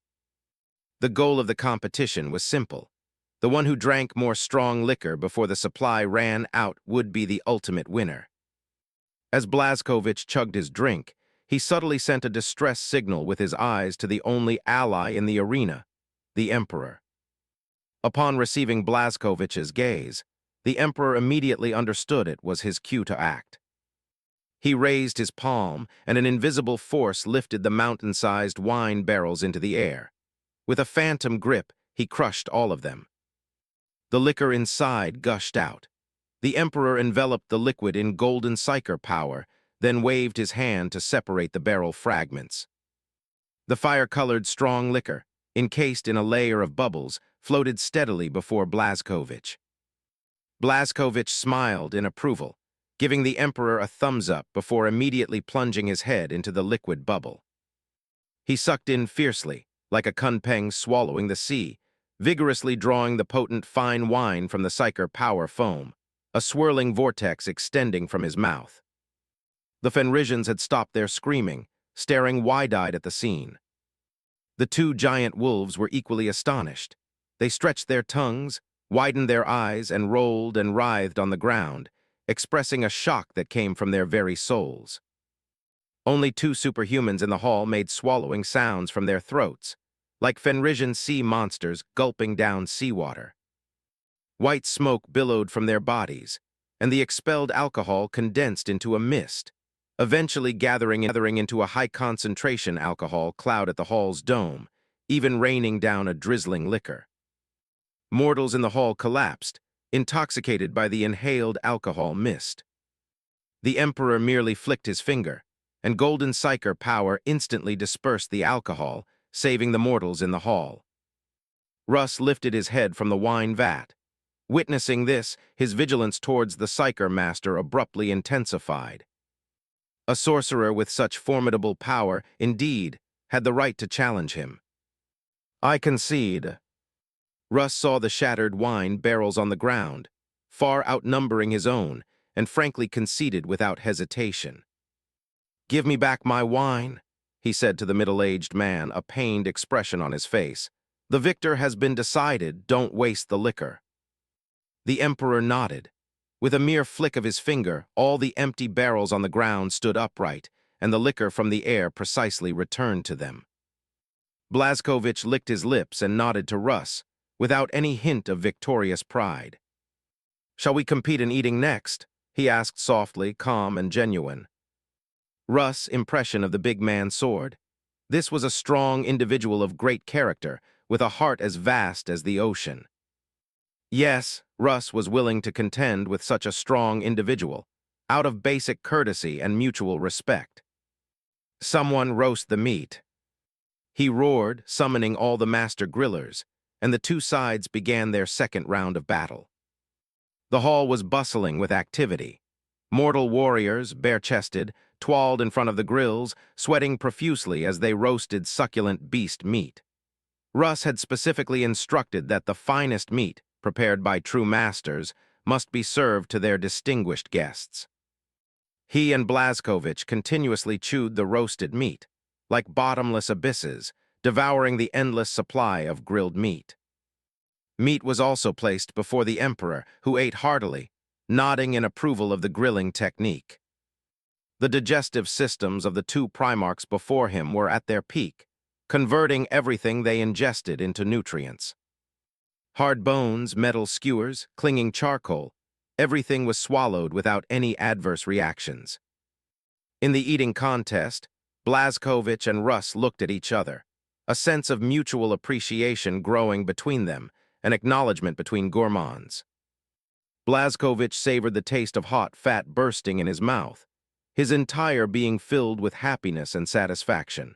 The goal of the competition was simple. The one who drank more strong liquor before the supply ran out would be the ultimate winner. As Blazkowicz chugged his drink, he subtly sent a distress signal with his eyes to the only ally in the arena, the Emperor. Upon receiving Blazkowicz's gaze, the Emperor immediately understood it was his cue to act. He raised his palm, and an invisible force lifted the mountain-sized wine barrels into the air. With a phantom grip, he crushed all of them. The liquor inside gushed out. The Emperor enveloped the liquid in golden psyker power, then waved his hand to separate the barrel fragments. The fire-colored strong liquor, encased in a layer of bubbles, floated steadily before Blazkowicz. Blazkowicz smiled in approval, giving the Emperor a thumbs-up before immediately plunging his head into the liquid bubble. He sucked in fiercely, like a kunpeng swallowing the sea, vigorously drawing the potent fine wine from the psyker power foam, a swirling vortex extending from his mouth. The Fenrisians had stopped their screaming, staring wide-eyed at the scene. The two giant wolves were equally astonished. They stretched their tongues, widened their eyes, and rolled and writhed on the ground, expressing a shock that came from their very souls. Only two superhumans in the hall made swallowing sounds from their throats, like Fenrisian sea monsters gulping down seawater. White smoke billowed from their bodies, and the expelled alcohol condensed into a mist, eventually gathering into a high-concentration alcohol cloud at the hall's dome, even raining down a drizzling liquor. Mortals in the hall collapsed, intoxicated by the inhaled alcohol mist. The Emperor merely flicked his finger, and golden psyker power instantly dispersed the alcohol, saving the mortals in the hall. Russ lifted his head from the wine vat. Witnessing this, his vigilance towards the psyker master abruptly intensified. A sorcerer with such formidable power, indeed, had the right to challenge him. I concede. Russ saw the shattered wine barrels on the ground, far outnumbering his own, and frankly conceded without hesitation. Give me back my wine, he said to the middle-aged man, a pained expression on his face. The victor has been decided, don't waste the liquor. The Emperor nodded. With a mere flick of his finger, all the empty barrels on the ground stood upright, and the liquor from the air precisely returned to them. Blazkowicz licked his lips and nodded to Russ, without any hint of victorious pride. "Shall we compete in eating next?" he asked softly, calm and genuine. Russ' impression of the big man soared. This was a strong individual of great character, with a heart as vast as the ocean. Yes, Russ was willing to contend with such a strong individual, out of basic courtesy and mutual respect. "Someone roast the meat," he roared, summoning all the master grillers, and the two sides began their second round of battle. The hall was bustling with activity. Mortal warriors, bare-chested, twirled in front of the grills, sweating profusely as they roasted succulent beast meat. Russ had specifically instructed that the finest meat, prepared by true masters, must be served to their distinguished guests. He and Blazkowicz continuously chewed the roasted meat, like bottomless abysses, devouring the endless supply of grilled meat. Meat was also placed before the emperor, who ate heartily, nodding in approval of the grilling technique. The digestive systems of the two primarchs before him were at their peak, converting everything they ingested into nutrients. Hard bones, metal skewers, clinging charcoal, everything was swallowed without any adverse reactions. In the eating contest, Blazkowicz and Russ looked at each other, a sense of mutual appreciation growing between them, an acknowledgement between gourmands. Blazkowicz savored the taste of hot fat bursting in his mouth, his entire being filled with happiness and satisfaction.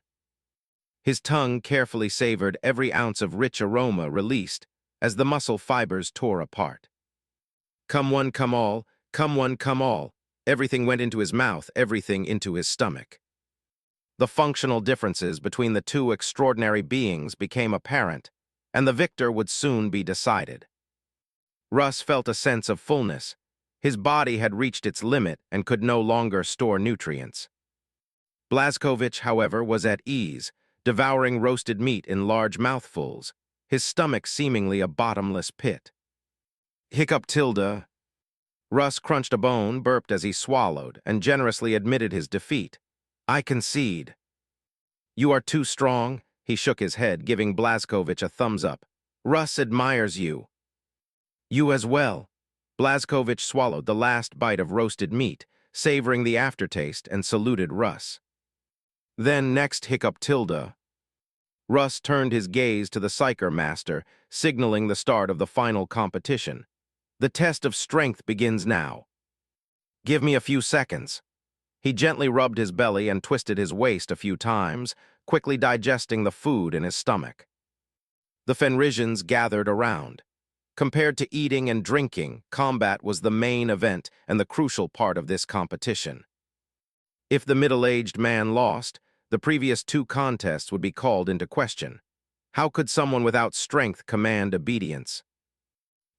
His tongue carefully savored every ounce of rich aroma released as the muscle fibers tore apart. Come one, come all, come one, come all. Everything went into his mouth, everything into his stomach. The functional differences between the two extraordinary beings became apparent, and the victor would soon be decided. Russ felt a sense of fullness. His body had reached its limit and could no longer store nutrients. Blazkowicz, however, was at ease, devouring roasted meat in large mouthfuls, his stomach seemingly a bottomless pit. Hiccup tilde. Russ crunched a bone, burped as he swallowed, and generously admitted his defeat. "I concede." "You are too strong," he shook his head, giving Blazkowicz a thumbs up. "Russ admires you." "You as well." Blazkowicz swallowed the last bite of roasted meat, savoring the aftertaste, and saluted Russ. Then next hiccup tilde. Russ turned his gaze to the Psyker Master, signaling the start of the final competition. "The test of strength begins now. Give me a few seconds." He gently rubbed his belly and twisted his waist a few times, quickly digesting the food in his stomach. The Fenrisians gathered around. Compared to eating and drinking, combat was the main event and the crucial part of this competition. If the middle-aged man lost, the previous two contests would be called into question. How could someone without strength command obedience?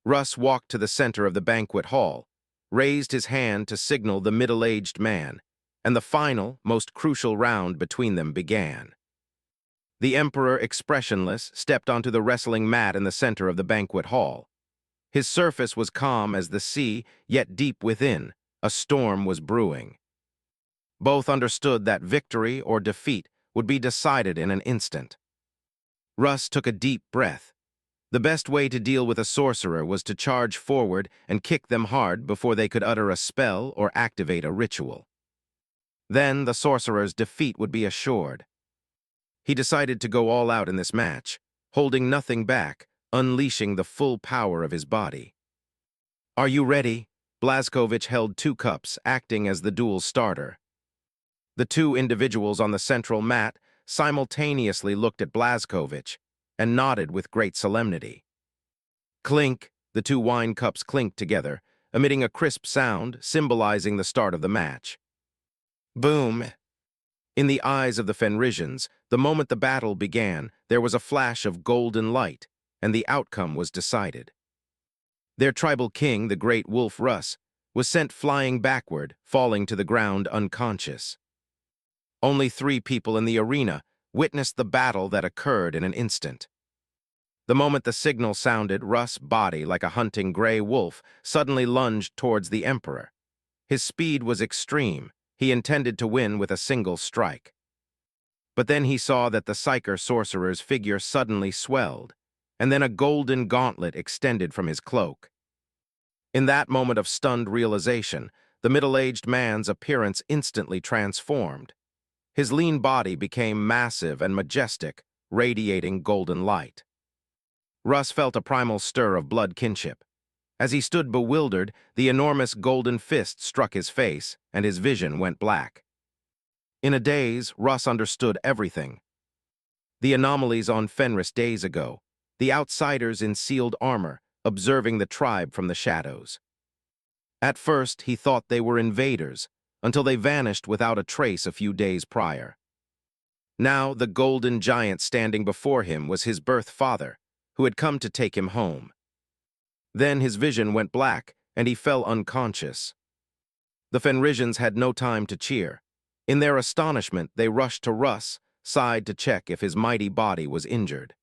Russ walked to the center of the banquet hall, raised his hand to signal the middle-aged man, and the final, most crucial round between them began. The emperor, expressionless, stepped onto the wrestling mat in the center of the banquet hall. His surface was calm as the sea, yet deep within, a storm was brewing. Both understood that victory or defeat would be decided in an instant. Russ took a deep breath. The best way to deal with a sorcerer was to charge forward and kick them hard before they could utter a spell or activate a ritual. Then the sorcerer's defeat would be assured. He decided to go all out in this match, holding nothing back, unleashing the full power of his body. "Are you ready?" Blazkowicz held 2 cups, acting as the duel starter. The two individuals on the central mat simultaneously looked at Blazkowicz and nodded with great solemnity. Clink, the 2 wine cups clinked together, emitting a crisp sound symbolizing the start of the match. Boom! In the eyes of the Fenrisians, the moment the battle began, there was a flash of golden light, and the outcome was decided. Their tribal king, the great wolf Russ, was sent flying backward, falling to the ground unconscious. Only 3 people in the arena witnessed the battle that occurred in an instant. The moment the signal sounded, Russ' body, like a hunting gray wolf, suddenly lunged towards the Emperor. His speed was extreme. He intended to win with a single strike. But then he saw that the Psyker sorcerer's figure suddenly swelled, and then a golden gauntlet extended from his cloak. In that moment of stunned realization, the middle-aged man's appearance instantly transformed. His lean body became massive and majestic, radiating golden light. Russ felt a primal stir of blood kinship. As he stood bewildered, the enormous golden fist struck his face, and his vision went black. In a daze, Russ understood everything. The anomalies on Fenris days ago, the outsiders in sealed armor, observing the tribe from the shadows. At first, he thought they were invaders, until they vanished without a trace a few days prior. Now, the golden giant standing before him was his birth father, who had come to take him home. Then his vision went black, and he fell unconscious. The Fenrisians had no time to cheer. In their astonishment, they rushed to Russ, sighed to check if his mighty body was injured.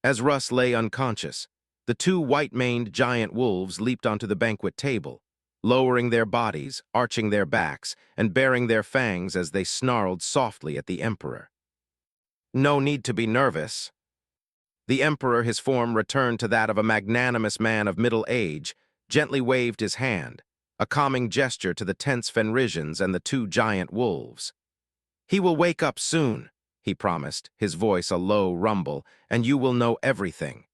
As Russ lay unconscious, the two white-maned giant wolves leaped onto the banquet table, lowering their bodies, arching their backs, and baring their fangs as they snarled softly at the Emperor. No need to be nervous. The Emperor, his form returned to that of a magnanimous man of middle age, gently waved his hand, a calming gesture to the tense Fenrisians and the two giant wolves. "He will wake up soon," he promised, his voice a low rumble, "and you will know everything."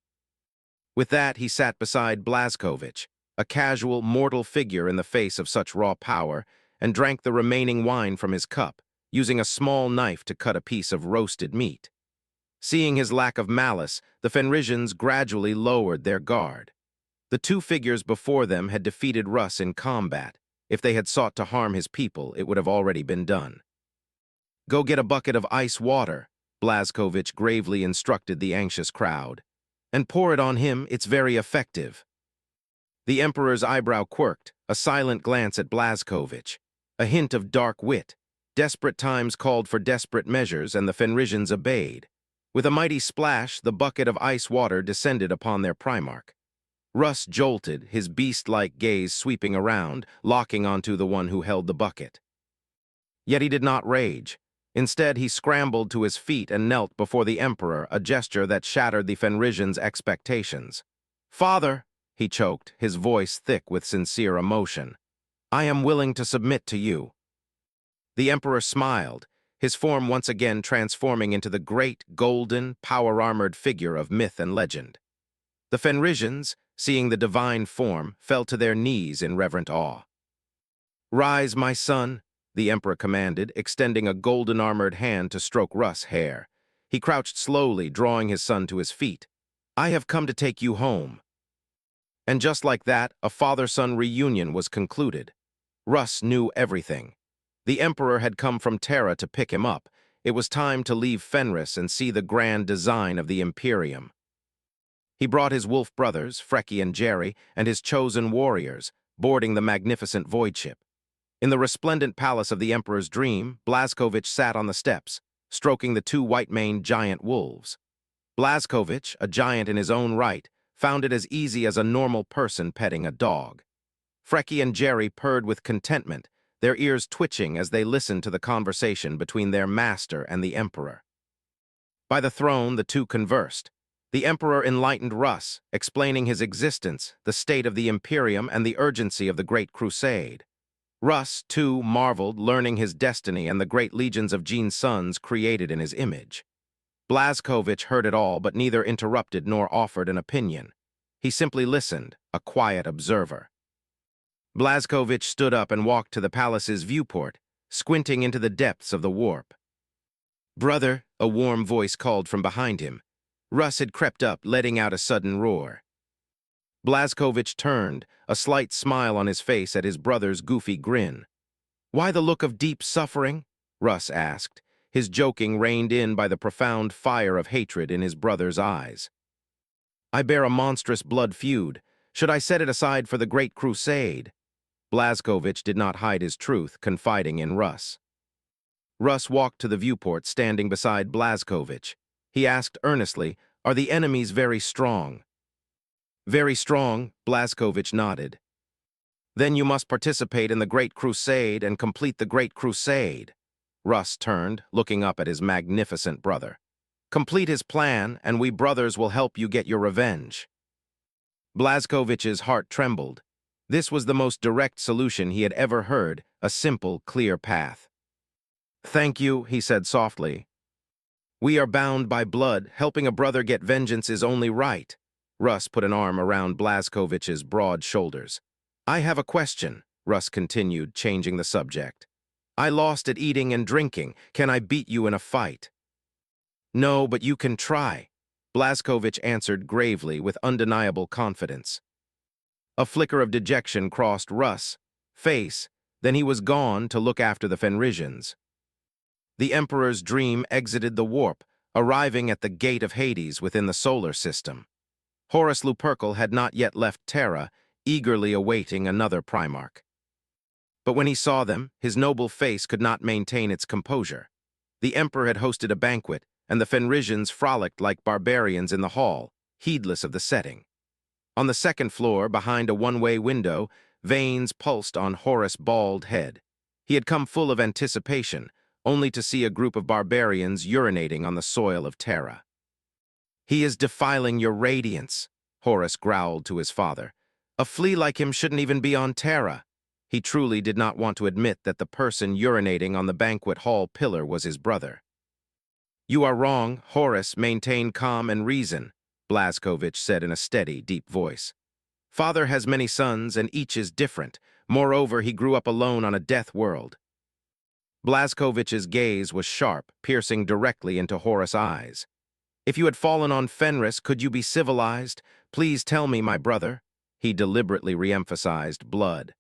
With that, he sat beside Blazkovich, a casual, mortal figure in the face of such raw power, and drank the remaining wine from his cup, using a small knife to cut a piece of roasted meat. Seeing his lack of malice, the Fenrisians gradually lowered their guard. The two figures before them had defeated Russ in combat. If they had sought to harm his people, it would have already been done. "Go get a bucket of ice water," Blazkovich gravely instructed the anxious crowd. "And pour it on him, it's very effective." The Emperor's eyebrow quirked, a silent glance at Blazkovich. A hint of dark wit. Desperate times called for desperate measures, and the Fenrisians obeyed. With a mighty splash, the bucket of ice water descended upon their Primarch. Russ jolted, his beast-like gaze sweeping around, locking onto the one who held the bucket. Yet he did not rage. Instead, he scrambled to his feet and knelt before the Emperor, a gesture that shattered the Fenrisians' expectations. "Father," he choked, his voice thick with sincere emotion, "I am willing to submit to you." The Emperor smiled, his form once again transforming into the great, golden, power-armored figure of myth and legend. The Fenrisians, seeing the divine form, fell to their knees in reverent awe. "Rise, my son," the Emperor commanded, extending a golden-armored hand to stroke Russ' hair. He crouched slowly, drawing his son to his feet. "I have come to take you home." And just like that, a father-son reunion was concluded. Russ knew everything. The Emperor had come from Terra to pick him up. It was time to leave Fenris and see the grand design of the Imperium. He brought his wolf brothers, Freki and Jerry, and his chosen warriors, boarding the magnificent void ship. In the resplendent palace of the Emperor's dream, Blazkovich sat on the steps, stroking the two white-maned giant wolves. Blazkovich, a giant in his own right, found it as easy as a normal person petting a dog. Freki and Jerry purred with contentment, their ears twitching as they listened to the conversation between their master and the Emperor. By the throne, the two conversed. The Emperor enlightened Russ, explaining his existence, the state of the Imperium, and the urgency of the Great Crusade. Russ, too, marveled, learning his destiny and the great legions of Gene's sons created in his image. Blazkovich heard it all, but neither interrupted nor offered an opinion. He simply listened, a quiet observer. Blazkovich stood up and walked to the palace's viewport, squinting into the depths of the warp. "Brother," a warm voice called from behind him. Russ had crept up, letting out a sudden roar. Blazkovich turned, a slight smile on his face at his brother's goofy grin. "Why the look of deep suffering?" Russ asked, his joking reined in by the profound fire of hatred in his brother's eyes. "I bear a monstrous blood feud. Should I set it aside for the Great Crusade?" Blazkovich did not hide his truth, confiding in Russ. Russ walked to the viewport, standing beside Blazkovich. He asked earnestly, Are the enemies very strong? Very strong, Blazkowicz nodded. Then you must participate in the Great Crusade and complete the Great Crusade. Russ turned, looking up at his magnificent brother. Complete his plan, and we brothers will help you get your revenge. Blazkowicz's heart trembled. This was the most direct solution he had ever heard, a simple, clear path. Thank you, he said softly. We are bound by blood. Helping a brother get vengeance is only right. Russ put an arm around Blazkowicz's broad shoulders. I have a question, Russ continued, changing the subject. I lost at eating and drinking. Can I beat you in a fight? No, but you can try, Blazkowicz answered gravely with undeniable confidence. A flicker of dejection crossed Russ' face, then he was gone to look after the Fenrisians. The Emperor's dream exited the warp, arriving at the gate of Hades within the solar system. Horus Lupercal had not yet left Terra, eagerly awaiting another Primarch. But when he saw them, his noble face could not maintain its composure. The Emperor had hosted a banquet, and the Fenrisians frolicked like barbarians in the hall, heedless of the setting. On the second floor, behind a one-way window, veins pulsed on Horus' bald head. He had come full of anticipation, only to see a group of barbarians urinating on the soil of Terra. He is defiling your radiance, Horus growled to his father. A flea like him shouldn't even be on Terra. He truly did not want to admit that the person urinating on the banquet hall pillar was his brother. You are wrong, Horus. Maintain calm and reason, Blazkowicz said in a steady, deep voice. Father has many sons, and each is different. Moreover, he grew up alone on a death world. Blazkowicz's gaze was sharp, piercing directly into Horus' eyes. If you had fallen on Fenris, could you be civilized? Please tell me, my brother. He deliberately re-emphasized blood.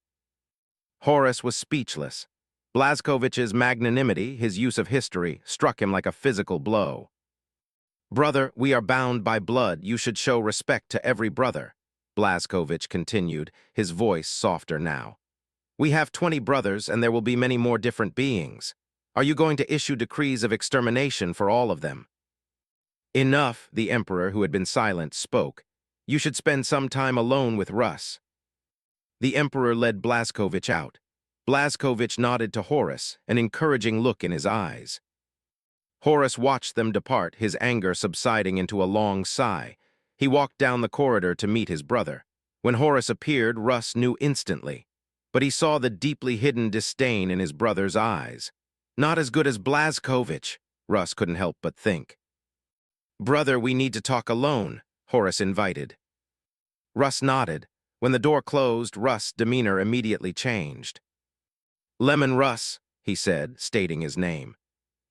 Horus was speechless. Blazkowicz's magnanimity, his use of history, struck him like a physical blow. Brother, we are bound by blood. You should show respect to every brother, Blazkowicz continued, his voice softer now. We have 20 brothers, and there will be many more different beings. Are you going to issue decrees of extermination for all of them? Enough, the Emperor, who had been silent, spoke. You should spend some time alone with Russ. The Emperor led Blazkowicz out. Blazkowicz nodded to Horus, an encouraging look in his eyes. Horus watched them depart, his anger subsiding into a long sigh. He walked down the corridor to meet his brother. When Horus appeared, Russ knew instantly. But he saw the deeply hidden disdain in his brother's eyes. Not as good as Blazkowicz, Russ couldn't help but think. Brother, we need to talk alone, Horus invited. Russ nodded. When the door closed, Russ' demeanor immediately changed. Lemon Russ, he said, stating his name.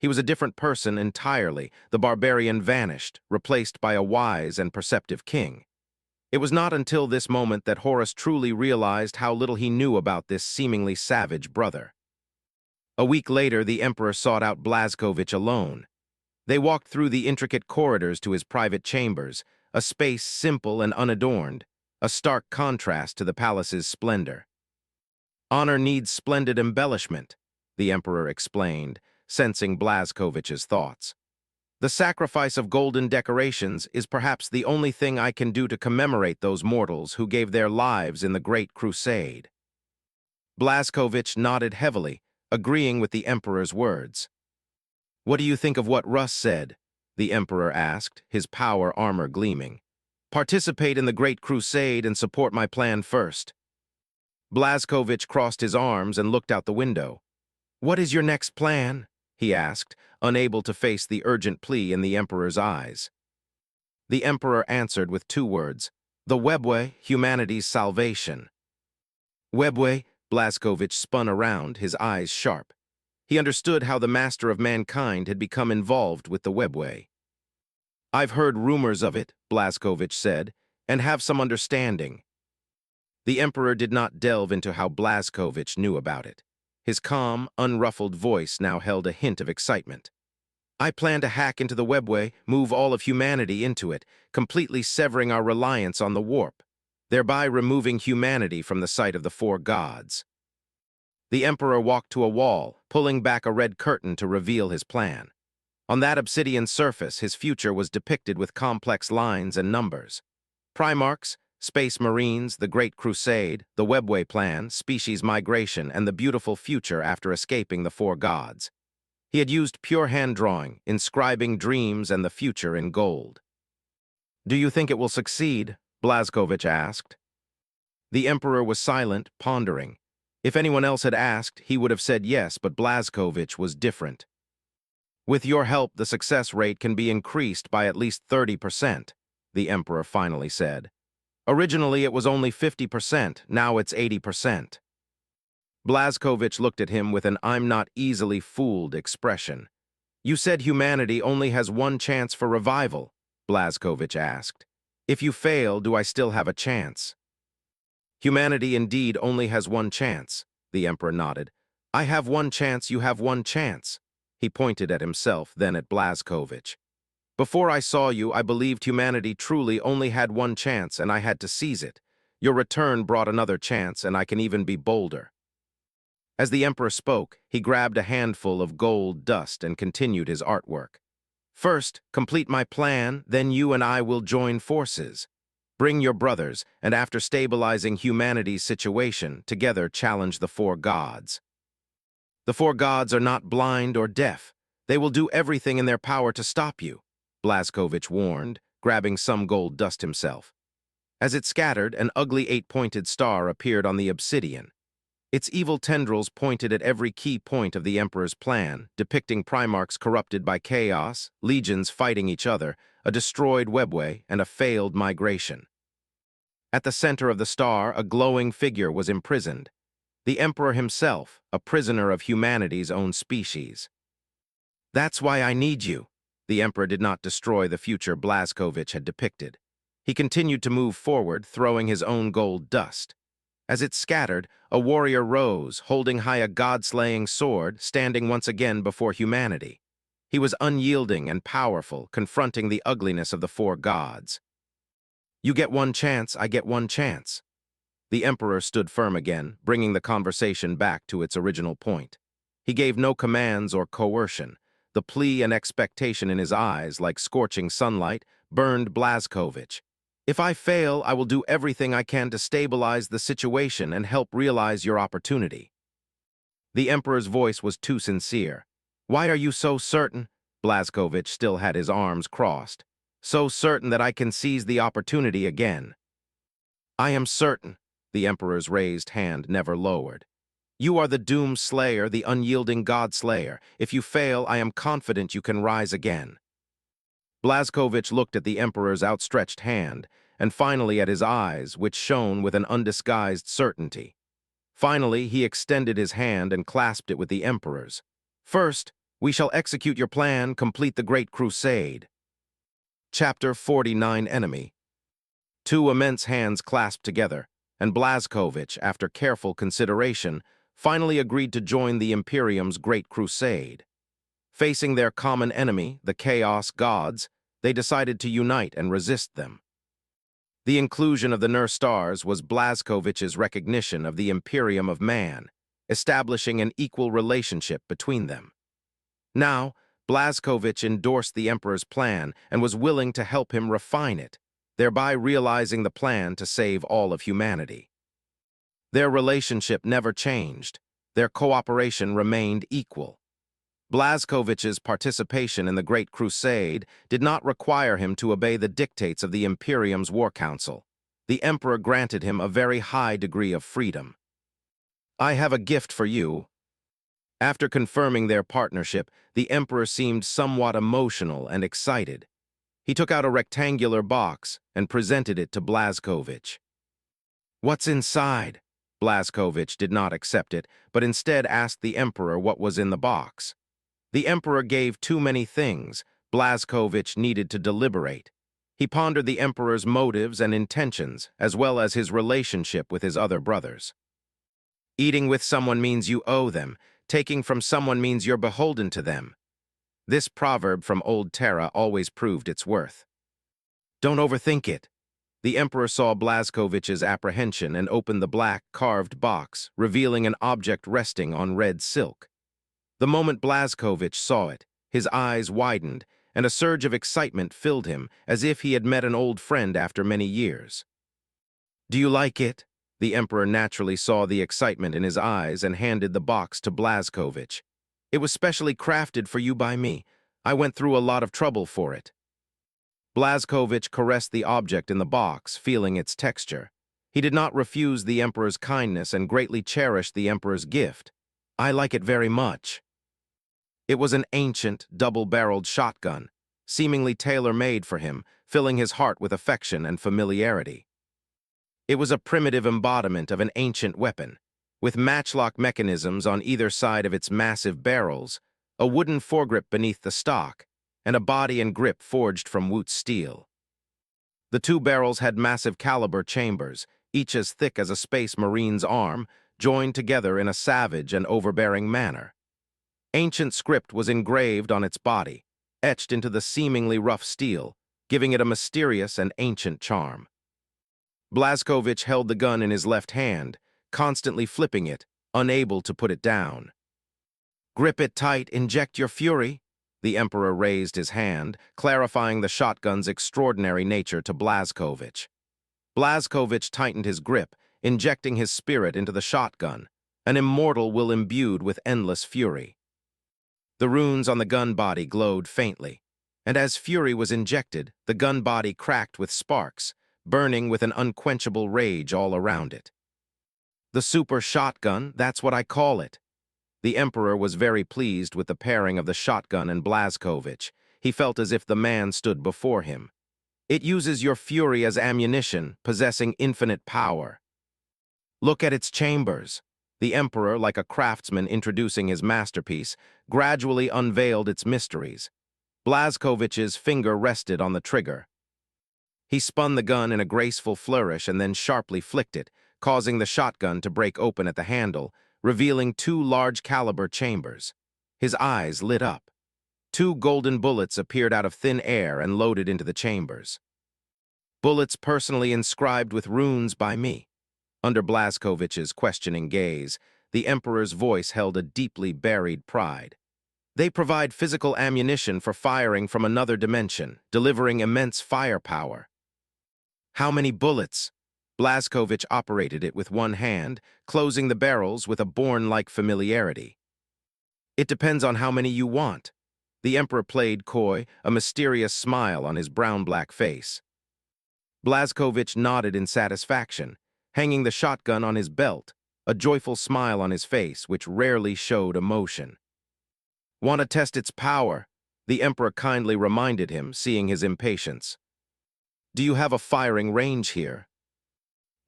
He was a different person entirely. The barbarian vanished, replaced by a wise and perceptive king. It was not until this moment that Horus truly realized how little he knew about this seemingly savage brother. A week later, the Emperor sought out Blazkowicz alone. They walked through the intricate corridors to his private chambers, a space simple and unadorned, a stark contrast to the palace's splendor. Honor needs splendid embellishment, the Emperor explained, sensing Blazkowicz's thoughts. The sacrifice of golden decorations is perhaps the only thing I can do to commemorate those mortals who gave their lives in the Great Crusade. Blazkowicz nodded heavily, agreeing with the Emperor's words. What do you think of what Russ said? The Emperor asked, his power armor gleaming. Participate in the Great Crusade and support my plan first. Blazkowicz crossed his arms and looked out the window. What is your next plan? He asked, unable to face the urgent plea in the Emperor's eyes. The Emperor answered with 2 words, the Webway, humanity's salvation. Webway, Blazkowicz spun around, his eyes sharp. He understood how the master of mankind had become involved with the Webway. I've heard rumors of it, Blazkowicz said, and have some understanding. The Emperor did not delve into how Blazkowicz knew about it. His calm, unruffled voice now held a hint of excitement. I plan to hack into the Webway, move all of humanity into it, completely severing our reliance on the warp, thereby removing humanity from the sight of the 4 gods. The Emperor walked to a wall, pulling back a red curtain to reveal his plan. On that obsidian surface, his future was depicted with complex lines and numbers. Primarchs, space marines, the Great Crusade, the Webway Plan, species migration, and the beautiful future after escaping the four gods. He had used pure hand drawing, inscribing dreams and the future in gold. "Do you think it will succeed?" Blazkowicz asked. The Emperor was silent, pondering. If anyone else had asked, he would have said yes, but Blazkowicz was different. "With your help, the success rate can be increased by at least 30%, the Emperor finally said. "Originally, it was only 50%, now it's 80%. Blazkowicz looked at him with an "I'm not easily fooled" expression. "You said humanity only has one chance for revival," Blazkowicz asked. "If you fail, do I still have a chance?" "Humanity indeed only has one chance," the Emperor nodded. "I have one chance, you have one chance." He pointed at himself, then at Blazkowicz. "Before I saw you, I believed humanity truly only had one chance, and I had to seize it. Your return brought another chance, and I can even be bolder." As the Emperor spoke, he grabbed a handful of gold dust and continued his artwork. "First, complete my plan, then you and I will join forces. Bring your brothers, and after stabilizing humanity's situation, together challenge the four gods. The four gods are not blind or deaf. They will do everything in their power to stop you," Blazkowicz warned, grabbing some gold dust himself. As it scattered, an ugly eight-pointed star appeared on the obsidian. Its evil tendrils pointed at every key point of the Emperor's plan, depicting Primarchs corrupted by chaos, legions fighting each other, a destroyed webway, and a failed migration. At the center of the star, a glowing figure was imprisoned. The Emperor himself, a prisoner of humanity's own species. "That's why I need you." The Emperor did not destroy the future Blazkowicz had depicted. He continued to move forward, throwing his own gold dust. As it scattered, a warrior rose, holding high a god-slaying sword, standing once again before humanity. He was unyielding and powerful, confronting the ugliness of the four gods. "You get one chance, I get one chance." The Emperor stood firm again, bringing the conversation back to its original point. He gave no commands or coercion. The plea and expectation in his eyes, like scorching sunlight, burned Blazkowicz. "If I fail, I will do everything I can to stabilize the situation and help realize your opportunity." The Emperor's voice was too sincere. "Why are you so certain?" Blazkowicz still had his arms crossed. "So certain that I can seize the opportunity again." "I am certain." The Emperor's raised hand never lowered. "You are the Doom Slayer, the unyielding God Slayer. If you fail, I am confident you can rise again." Blazkowicz looked at the Emperor's outstretched hand, and finally at his eyes, which shone with an undisguised certainty. Finally, he extended his hand and clasped it with the Emperor's. "First, we shall execute your plan, complete the Great Crusade." Chapter 49 Enemy. Two immense hands clasped together, and Blazkowicz, after careful consideration, finally agreed to join the Imperium's Great Crusade. Facing their common enemy, the Chaos Gods, they decided to unite and resist them. The inclusion of the Nur stars was Blazkowicz's recognition of the Imperium of Man, establishing an equal relationship between them. Now, Blazkowicz endorsed the Emperor's plan and was willing to help him refine it, thereby realizing the plan to save all of humanity. Their relationship never changed. Their cooperation remained equal. Blazkowicz's participation in the Great Crusade did not require him to obey the dictates of the Imperium's War Council. The Emperor granted him a very high degree of freedom. "I have a gift for you." After confirming their partnership, the Emperor seemed somewhat emotional and excited. He took out a rectangular box and presented it to Blazkowicz. "What's inside?" Blazkowicz did not accept it, but instead asked the Emperor what was in the box. The Emperor gave too many things. Blazkowicz needed to deliberate. He pondered the Emperor's motives and intentions, as well as his relationship with his other brothers. "Eating with someone means you owe them. Taking from someone means you're beholden to them." This proverb from Old Terra always proved its worth. "Don't overthink it." The Emperor saw Blazkowicz's apprehension and opened the black, carved box, revealing an object resting on red silk. The moment Blazkowicz saw it, His eyes widened, and a surge of excitement filled him, as if he had met an old friend after many years. "Do you like it?" The Emperor naturally saw the excitement in his eyes and handed the box to Blazkowicz. "It was specially crafted for you by me. I went through a lot of trouble for it." Blazkowicz caressed the object in the box, feeling its texture. He did not refuse the Emperor's kindness and greatly cherished the Emperor's gift. "I like it very much." It was an ancient, double-barreled shotgun, seemingly tailor-made for him, filling his heart with affection and familiarity. It was a primitive embodiment of an ancient weapon, with matchlock mechanisms on either side of its massive barrels, a wooden foregrip beneath the stock, and a body and grip forged from Wootz steel. The two barrels had massive caliber chambers, each as thick as a space marine's arm, joined together in a savage and overbearing manner. Ancient script was engraved on its body, etched into the seemingly rough steel, giving it a mysterious and ancient charm. Blazkowicz held the gun in his left hand, constantly flipping it, unable to put it down. "Grip it tight, inject your fury." The Emperor raised his hand, clarifying the shotgun's extraordinary nature to Blazkowicz. Blazkowicz tightened his grip, injecting his spirit into the shotgun, an immortal will imbued with endless fury. The runes on the gun body glowed faintly, and as fury was injected, the gun body cracked with sparks, burning with an unquenchable rage all around it. "The super shotgun, that's what I call it." The Emperor was very pleased with the pairing of the shotgun and Blazkowicz. He felt as if the man stood before him. "It uses your fury as ammunition, possessing infinite power. Look at its chambers." The Emperor, like a craftsman introducing his masterpiece, gradually unveiled its mysteries. Blazkowicz's finger rested on the trigger. He spun the gun in a graceful flourish and then sharply flicked it, causing the shotgun to break open at the handle, revealing two large-caliber chambers. His eyes lit up. Two golden bullets appeared out of thin air and loaded into the chambers. "Bullets personally inscribed with runes by me." Under Blazkowicz's questioning gaze, the Emperor's voice held a deeply buried pride. "They provide physical ammunition for firing from another dimension, delivering immense firepower." "How many bullets?" Blazkowicz operated it with one hand, closing the barrels with a Bourne-like familiarity. "It depends on how many you want." The Emperor played coy, a mysterious smile on his brown-black face. Blazkowicz nodded in satisfaction, hanging the shotgun on his belt, a joyful smile on his face which rarely showed emotion. "Want to test its power?" The Emperor kindly reminded him, seeing his impatience. "Do you have a firing range here?"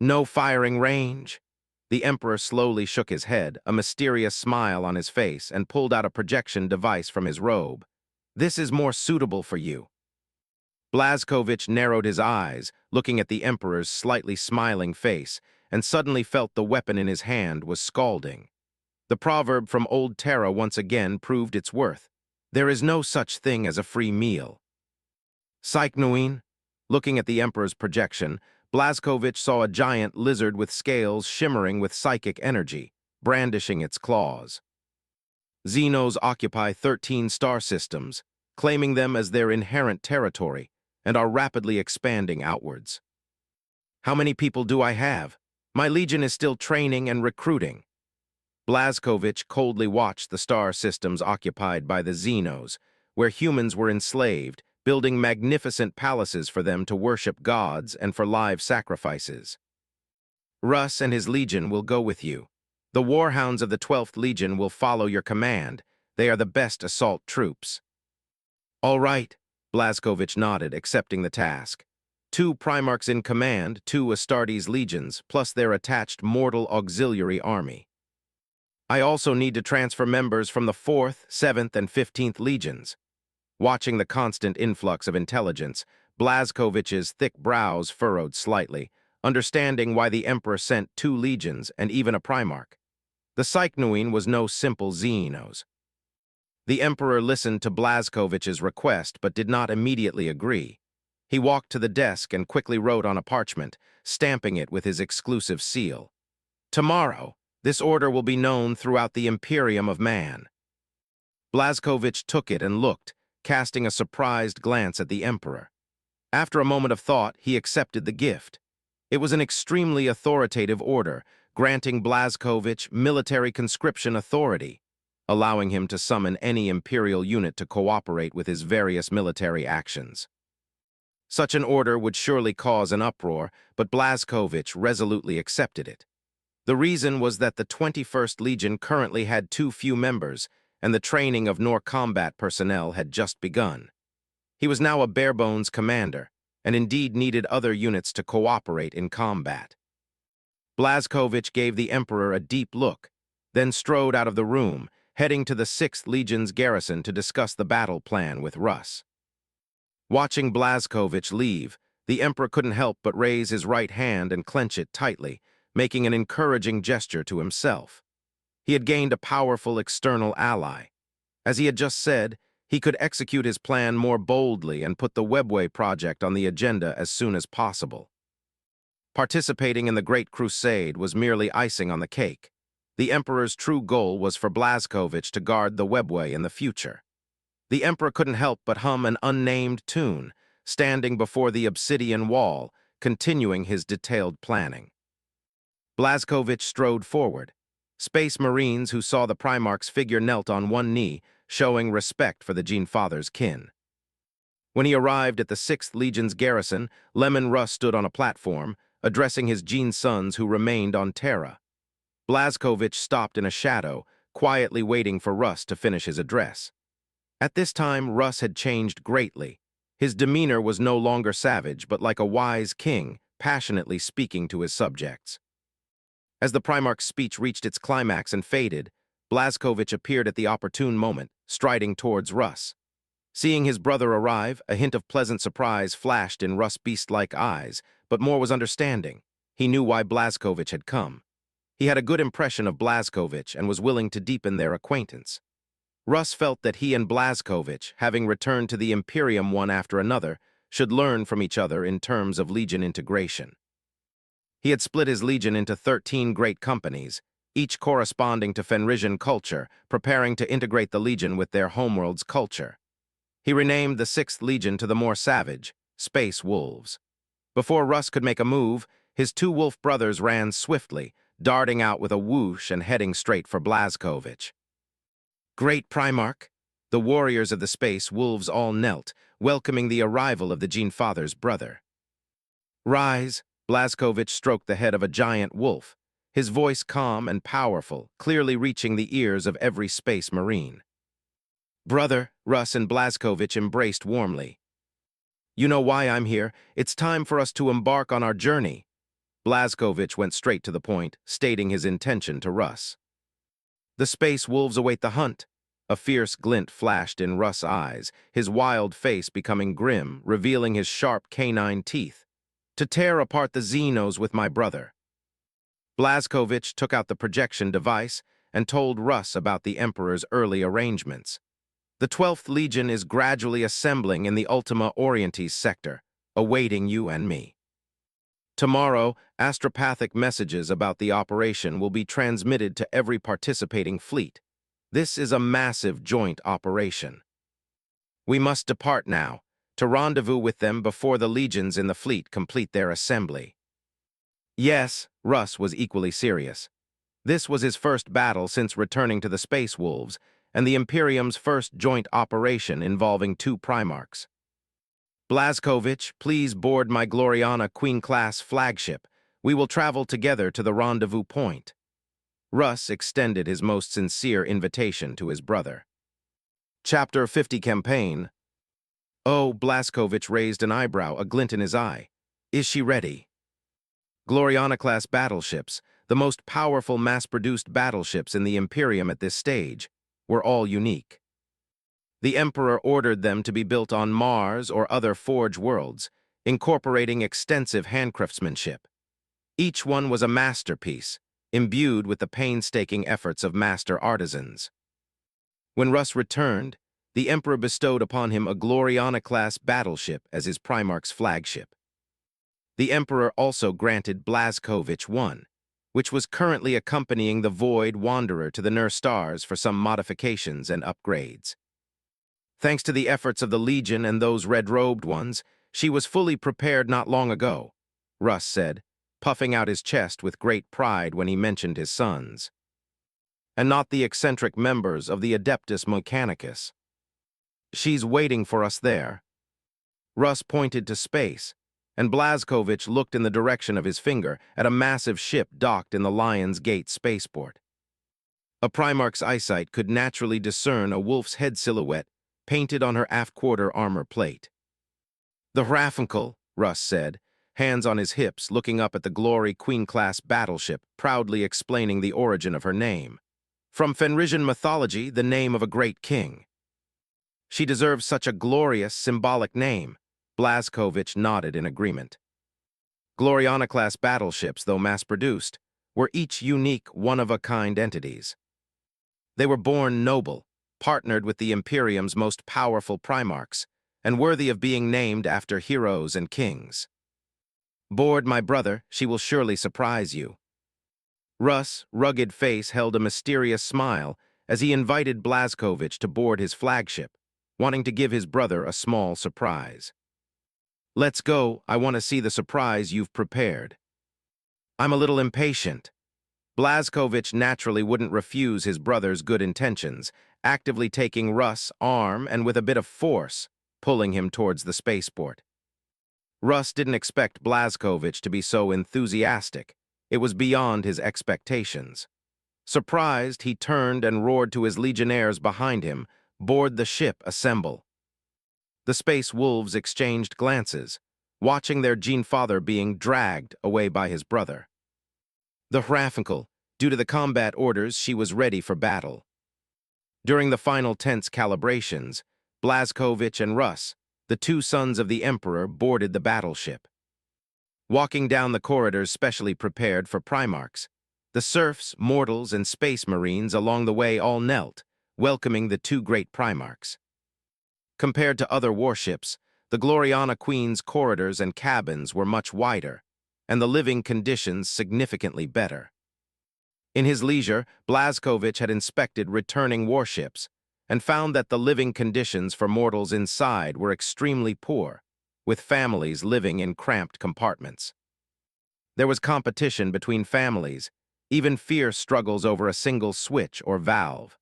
"No firing range." The Emperor slowly shook his head, a mysterious smile on his face, and pulled out a projection device from his robe. "This is more suitable for you." Blazkowicz narrowed his eyes, looking at the Emperor's slightly smiling face, and suddenly felt the weapon in his hand was scalding. The proverb from Old Terra once again proved its worth. There is no such thing as a free meal. "Psychnuine?" Looking at the Emperor's projection, Blazkowicz saw a giant lizard with scales shimmering with psychic energy, brandishing its claws. Xenos occupy 13 star systems, claiming them as their inherent territory, and are rapidly expanding outwards. "How many people do I have? My legion is still training and recruiting." Blazkowicz coldly watched the star systems occupied by the Xenos, where humans were enslaved, building magnificent palaces for them to worship gods and for live sacrifices. "Russ and his legion will go with you. The warhounds of the 12th Legion will follow your command. They are the best assault troops." "All right," Blazkowicz nodded, accepting the task. 2 Primarchs in command, 2 Astartes legions, plus their attached mortal auxiliary army. "I also need to transfer members from the 4th, 7th, and 15th legions." Watching the constant influx of intelligence, Blazkowicz's thick brows furrowed slightly, understanding why the Emperor sent 2 legions and even a Primarch. The Psychnuine was no simple Xenos. The Emperor listened to Blazkowicz's request but did not immediately agree. He walked to the desk and quickly wrote on a parchment, stamping it with his exclusive seal. "Tomorrow, this order will be known throughout the Imperium of Man." Blazkowicz took it and looked, casting a surprised glance at the Emperor. After a moment of thought, he accepted the gift. It was an extremely authoritative order, granting Blazkowicz military conscription authority, allowing him to summon any Imperial unit to cooperate with his various military actions. Such an order would surely cause an uproar, but Blazkowicz resolutely accepted it. The reason was that the 21st Legion currently had too few members, and the training of Nor combat personnel had just begun. He was now a bare-bones commander, and indeed needed other units to cooperate in combat. Blazkowicz gave the Emperor a deep look, then strode out of the room, heading to the 6th Legion's garrison to discuss the battle plan with Russ. Watching Blazkowicz leave, the Emperor couldn't help but raise his right hand and clench it tightly, making an encouraging gesture to himself. He had gained a powerful external ally. As he had just said, he could execute his plan more boldly and put the Webway project on the agenda as soon as possible. Participating in the Great Crusade was merely icing on the cake. The Emperor's true goal was for Blazkowicz to guard the Webway in the future. The Emperor couldn't help but hum an unnamed tune, standing before the obsidian wall, continuing his detailed planning. Blazkowicz strode forward. Space Marines who saw the Primarch's figure knelt on one knee, showing respect for the Gene-Father's kin. When he arrived at the 6th Legion's garrison, Lemon Russ stood on a platform, addressing his Gene sons who remained on Terra. Blazkowicz stopped in a shadow, quietly waiting for Russ to finish his address. At this time, Russ had changed greatly. His demeanor was no longer savage, but like a wise king, passionately speaking to his subjects. As the Primarch's speech reached its climax and faded, Blazkowicz appeared at the opportune moment, striding towards Russ. Seeing his brother arrive, a hint of pleasant surprise flashed in Russ' beast-like eyes, but more was understanding. He knew why Blazkowicz had come. He had a good impression of Blazkowicz and was willing to deepen their acquaintance. Russ felt that he and Blazkowicz, having returned to the Imperium one after another, should learn from each other in terms of Legion integration. He had split his Legion into 13 great companies, each corresponding to Fenrisian culture, preparing to integrate the Legion with their homeworld's culture. He renamed the 6th Legion to the more savage, Space Wolves. Before Russ could make a move, his two wolf brothers ran swiftly, darting out with a whoosh and heading straight for Blazkowicz. Great Primarch! The warriors of the Space Wolves all knelt, welcoming the arrival of the Gene-Father's brother. Rise! Blazkowicz stroked the head of a giant wolf, his voice calm and powerful, clearly reaching the ears of every Space Marine. Brother, Russ and Blazkowicz embraced warmly. You know why I'm here. It's time for us to embark on our journey. Blazkowicz went straight to the point, stating his intention to Russ. The Space Wolves await the hunt. A fierce glint flashed in Russ' eyes, his wild face becoming grim, revealing his sharp canine teeth. To tear apart the Xenos with my brother. Blazkowicz took out the projection device and told Russ about the Emperor's early arrangements. The 12th Legion is gradually assembling in the Ultima Orientis sector, awaiting you and me. Tomorrow, astropathic messages about the operation will be transmitted to every participating fleet. This is a massive joint operation. We must depart now, to rendezvous with them before the legions in the fleet complete their assembly. Yes, Russ was equally serious. This was his first battle since returning to the Space Wolves, and the Imperium's first joint operation involving two Primarchs. Blazkowicz, please board my Gloriana Queen-class flagship. We will travel together to the rendezvous point. Russ extended his most sincere invitation to his brother. Chapter 50 Campaign. Oh, Blazkowicz raised an eyebrow, a glint in his eye. Is she ready? Gloriana-class battleships, the most powerful mass-produced battleships in the Imperium at this stage, were all unique. The Emperor ordered them to be built on Mars or other Forge worlds, incorporating extensive handcraftsmanship. Each one was a masterpiece, imbued with the painstaking efforts of master artisans. When Russ returned, the Emperor bestowed upon him a Gloriana-class battleship as his Primarch's flagship. The Emperor also granted Blazkowicz one, which was currently accompanying the Void Wanderer to the Nur stars for some modifications and upgrades. Thanks to the efforts of the Legion and those red-robed ones, she was fully prepared not long ago, Russ said, puffing out his chest with great pride when he mentioned his sons. And not the eccentric members of the Adeptus Mechanicus. She's waiting for us there. Russ pointed to space, and Blazkowicz looked in the direction of his finger at a massive ship docked in the Lion's Gate spaceport. A Primarch's eyesight could naturally discern a wolf's head silhouette painted on her aft-quarter armor plate. "The Hrafnkel," Russ said, hands on his hips, looking up at the Glory Queen-class battleship, proudly explaining the origin of her name. From Fenrisian mythology, the name of a great king. She deserves such a glorious, symbolic name. Blazkowicz nodded in agreement. Gloriana-class battleships, though mass-produced, were each unique, one-of-a-kind entities. They were born noble, partnered with the Imperium's most powerful Primarchs, and worthy of being named after heroes and kings. "Board, my brother, she will surely surprise you." Russ' rugged face held a mysterious smile as he invited Blazkowicz to board his flagship, wanting to give his brother a small surprise. "Let's go, I want to see the surprise you've prepared." "I'm a little impatient." Blazkowicz naturally wouldn't refuse his brother's good intentions, actively taking Russ' arm and with a bit of force, pulling him towards the spaceport. Russ didn't expect Blazkowicz to be so enthusiastic. It was beyond his expectations. Surprised, he turned and roared to his legionnaires behind him, "Board the ship, assemble." The space wolves exchanged glances, watching their Gene-father being dragged away by his brother. The Hrafnkel, due to the combat orders, she was ready for battle. During the final tense calibrations, Blazkowicz and Russ, the two sons of the Emperor, boarded the battleship. Walking down the corridors specially prepared for Primarchs, the serfs, mortals, and space marines along the way all knelt, welcoming the two great Primarchs. Compared to other warships, the Gloriana Queen's corridors and cabins were much wider, and the living conditions significantly better. In his leisure, Blazkowicz had inspected returning warships and found that the living conditions for mortals inside were extremely poor, with families living in cramped compartments. There was competition between families, even fierce struggles over a single switch or valve.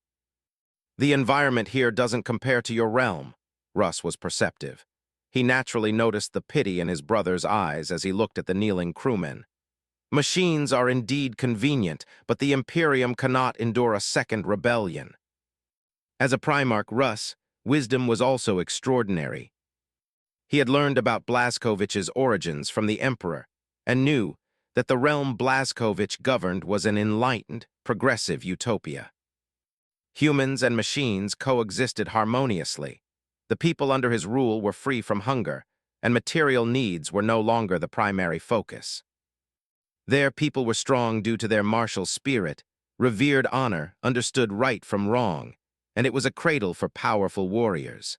"The environment here doesn't compare to your realm," Russ was perceptive. He naturally noticed the pity in his brother's eyes as he looked at the kneeling crewmen. "Machines are indeed convenient, but the Imperium cannot endure a second rebellion." As a Primarch, Russ' wisdom was also extraordinary. He had learned about Blazkowicz's origins from the Emperor and knew that the realm Blazkowicz governed was an enlightened, progressive utopia. Humans and machines coexisted harmoniously. The people under his rule were free from hunger, and material needs were no longer the primary focus. Their people were strong due to their martial spirit, revered honor, understood right from wrong, and it was a cradle for powerful warriors.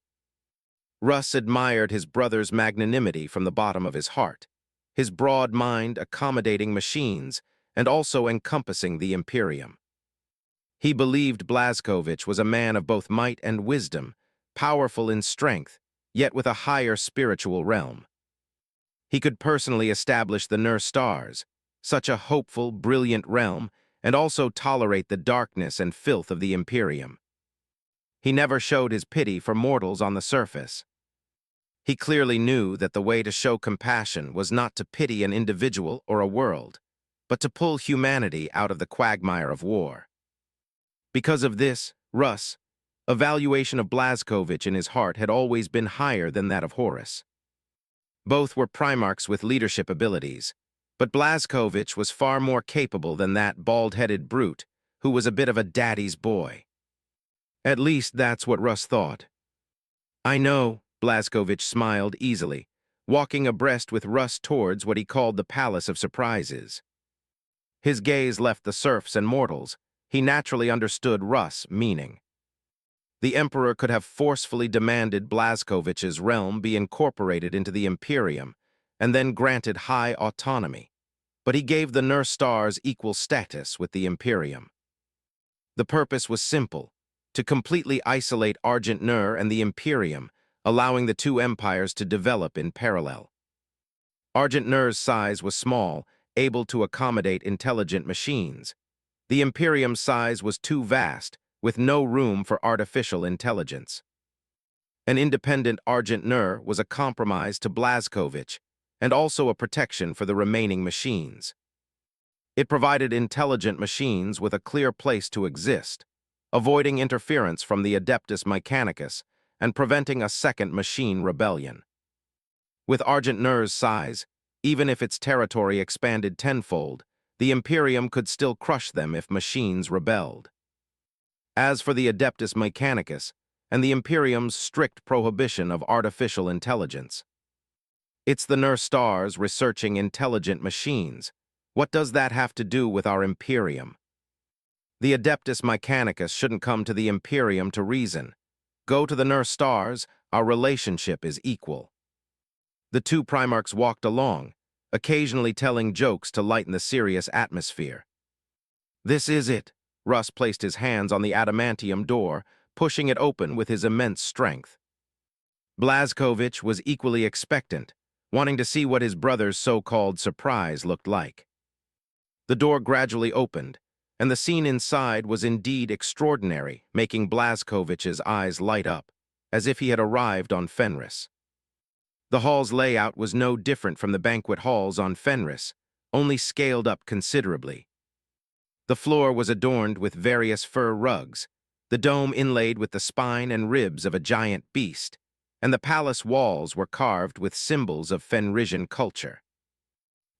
Russ admired his brother's magnanimity from the bottom of his heart, his broad mind accommodating machines and also encompassing the Imperium. He believed Blazkowicz was a man of both might and wisdom, powerful in strength, yet with a higher spiritual realm. He could personally establish the Nur stars, such a hopeful, brilliant realm, and also tolerate the darkness and filth of the Imperium. He never showed his pity for mortals on the surface. He clearly knew that the way to show compassion was not to pity an individual or a world, but to pull humanity out of the quagmire of war. Because of this, Russ' evaluation of Blazkowicz in his heart had always been higher than that of Horus. Both were Primarchs with leadership abilities, but Blazkowicz was far more capable than that bald-headed brute who was a bit of a daddy's boy. At least that's what Russ thought. "I know," Blazkowicz smiled easily, walking abreast with Russ towards what he called the Palace of Surprises. His gaze left the serfs and mortals. He naturally understood Russ' meaning. The Emperor could have forcefully demanded Blazkowicz's realm be incorporated into the Imperium and then granted high autonomy. but he gave the Nurse Stars equal status with the Imperium. The purpose was simple: to completely isolate Argent Nur and the Imperium, allowing the two empires to develop in parallel. Argent Nur's size was small, able to accommodate intelligent machines. The Imperium's size was too vast, with no room for artificial intelligence. An independent Argent Nur was a compromise to Blazkowicz, and also a protection for the remaining machines. It provided intelligent machines with a clear place to exist, avoiding interference from the Adeptus Mechanicus and preventing a second machine rebellion. With Argent Nur's size, even if its territory expanded tenfold, the Imperium could still crush them if machines rebelled. As for the Adeptus Mechanicus and the Imperium's strict prohibition of artificial intelligence, it's the Nurse Stars researching intelligent machines. What does that have to do with our Imperium? The Adeptus Mechanicus shouldn't come to the Imperium to reason. Go to the Nurse Stars, our relationship is equal. The two Primarchs walked along, occasionally telling jokes to lighten the serious atmosphere. This is it. Russ placed his hands on the adamantium door, pushing it open with his immense strength. Blazkowicz was equally expectant, wanting to see what his brother's so-called surprise looked like. The door gradually opened, and the scene inside was indeed extraordinary, making Blazkowicz's eyes light up, as if he had arrived on Fenris. The hall's layout was no different from the banquet halls on Fenris, only scaled up considerably. The floor was adorned with various fur rugs, the dome inlaid with the spine and ribs of a giant beast, and the palace walls were carved with symbols of Fenrisian culture.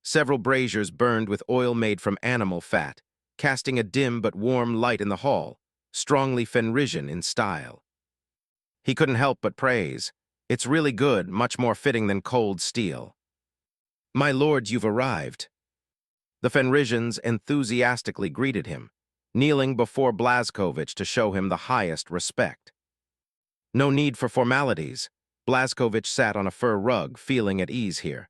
Several braziers burned with oil made from animal fat, casting a dim but warm light in the hall, strongly Fenrisian in style. He couldn't help but praise. It's really good, much more fitting than cold steel. My lord, you've arrived. The Fenrisians enthusiastically greeted him, kneeling before Blazkowicz to show him the highest respect. No need for formalities. Blazkowicz sat on a fur rug, feeling at ease here.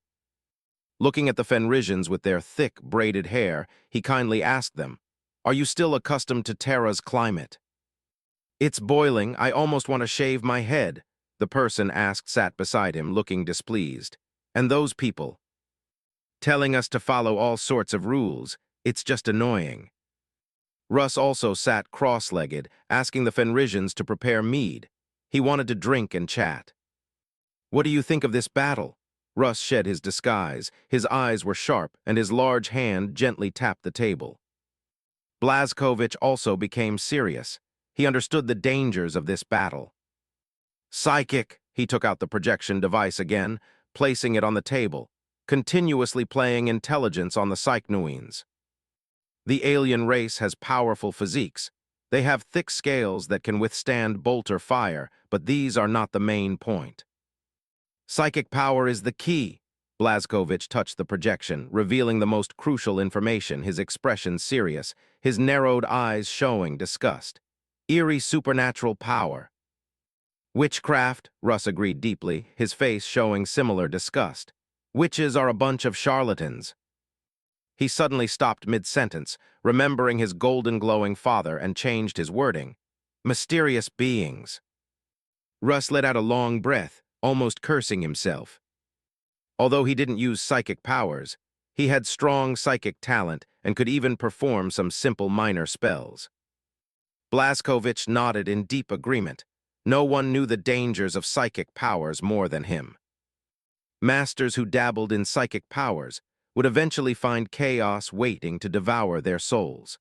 Looking at the Fenrisians with their thick, braided hair, he kindly asked them, "Are you still accustomed to Terra's climate?" "It's boiling. I almost want to shave my head," the person sat beside him, looking displeased. "And those people telling us to follow all sorts of rules. It's just annoying." Russ also sat cross-legged, asking the Fenrisians to prepare mead. He wanted to drink and chat. "What do you think of this battle?" Russ shed his disguise. His eyes were sharp, and his large hand gently tapped the table. Blazkowicz also became serious. He understood the dangers of this battle. Psychic, he took out the projection device again, placing it on the table, continuously playing intelligence on the Psychnuines. The alien race has powerful physiques. They have thick scales that can withstand bolter fire, but these are not the main point. Psychic power is the key. Blazkowicz touched the projection, revealing the most crucial information, his expression serious, his narrowed eyes showing disgust. Eerie supernatural power. Witchcraft, Russ agreed deeply, his face showing similar disgust. Witches are a bunch of charlatans. He suddenly stopped mid-sentence, remembering his golden glowing father, and changed his wording. Mysterious beings. Russ let out a long breath, almost cursing himself. Although he didn't use psychic powers, he had strong psychic talent and could even perform some simple minor spells. Blazkowicz nodded in deep agreement. No one knew the dangers of psychic powers more than him. Masters who dabbled in psychic powers would eventually find chaos waiting to devour their souls.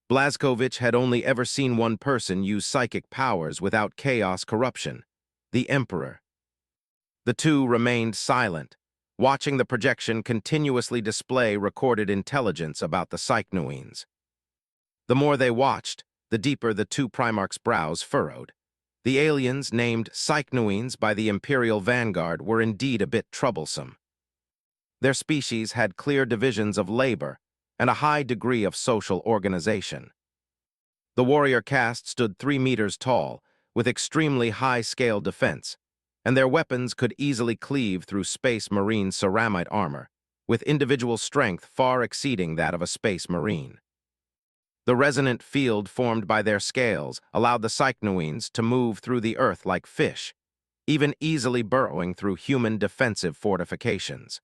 Blazkowicz had only ever seen one person use psychic powers without chaos corruption, the Emperor. The two remained silent, watching the projection continuously display recorded intelligence about the Psychnuines. The more they watched, the deeper the two Primarchs' brows furrowed. The aliens, named Psychnuines by the Imperial Vanguard, were indeed a bit troublesome. Their species had clear divisions of labor and a high degree of social organization. The warrior caste stood 3 meters tall, with extremely high-scale defense, and their weapons could easily cleave through space marine ceramite armor, with individual strength far exceeding that of a space marine. The resonant field formed by their scales allowed the cycnoines to move through the earth like fish, even easily burrowing through human defensive fortifications.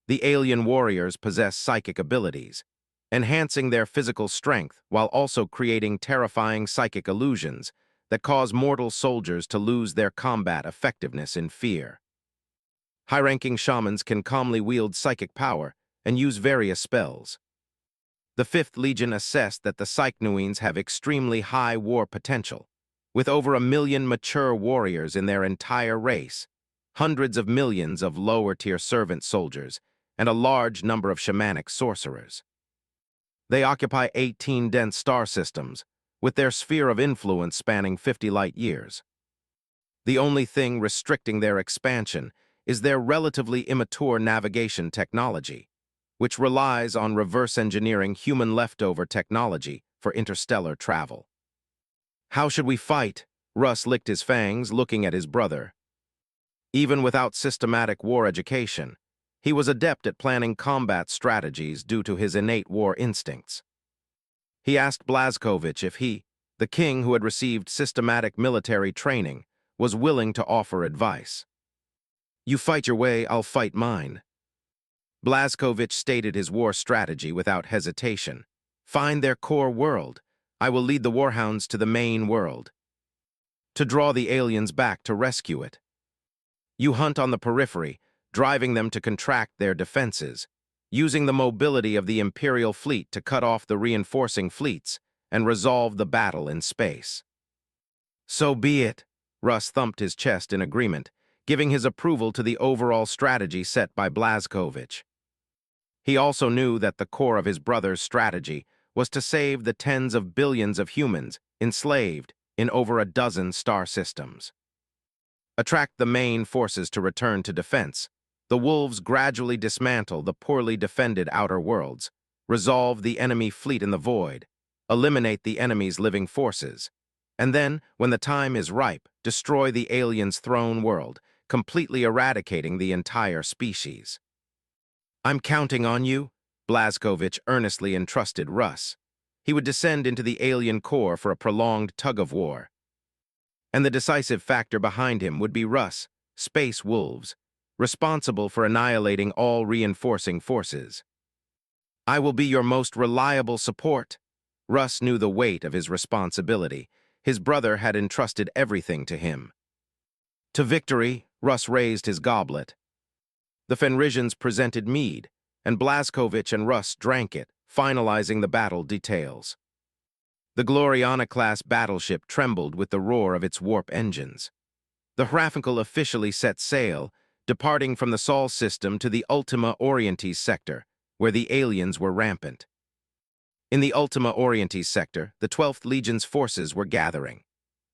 The alien warriors possess psychic abilities, enhancing their physical strength while also creating terrifying psychic illusions that cause mortal soldiers to lose their combat effectiveness in fear. High-ranking shamans can calmly wield psychic power and use various spells. The 5th Legion assessed that the cycnoines have extremely high war potential, with over 1 million mature warriors in their entire race, hundreds of millions of lower-tier servant soldiers, and a large number of shamanic sorcerers. They occupy 18 dense star systems, with their sphere of influence spanning 50 light-years. The only thing restricting their expansion is their relatively immature navigation technology, which relies on reverse engineering human leftover technology for interstellar travel. "How should we fight?" Russ licked his fangs, looking at his brother. Even without systematic war education, he was adept at planning combat strategies due to his innate war instincts. He asked Blazkowicz if he, the king who had received systematic military training, was willing to offer advice. "You fight your way, I'll fight mine." Blazkowicz stated his war strategy without hesitation. "Find their core world. I will lead the warhounds to the main world. To draw the aliens back to rescue it. You hunt on the periphery, driving them to contract their defenses, using the mobility of the Imperial fleet to cut off the reinforcing fleets and resolve the battle in space." "So be it." Russ thumped his chest in agreement, giving his approval to the overall strategy set by Blazkowicz. He also knew that the core of his brother's strategy was to save the tens of billions of humans enslaved in over a dozen star systems. Attract the main forces to return to defense. The wolves gradually dismantle the poorly defended outer worlds, resolve the enemy fleet in the void, eliminate the enemy's living forces, and then, when the time is ripe, destroy the aliens' throne world, completely eradicating the entire species. "I'm counting on you," Blazkowicz earnestly entrusted Russ. He would descend into the alien core for a prolonged tug-of-war. And the decisive factor behind him would be Russ, Space Wolves, responsible for annihilating all reinforcing forces. "I will be your most reliable support." Russ knew the weight of his responsibility. His brother had entrusted everything to him. To victory, Russ raised his goblet. The Fenrisians presented mead, and Blazkowicz and Russ drank it, finalizing the battle details. The Gloriana-class battleship trembled with the roar of its warp engines. The Hrafinkel officially set sail, departing from the Sol system to the Ultima Orientis sector, where the aliens were rampant. In the Ultima Orientis sector, the 12th Legion's forces were gathering.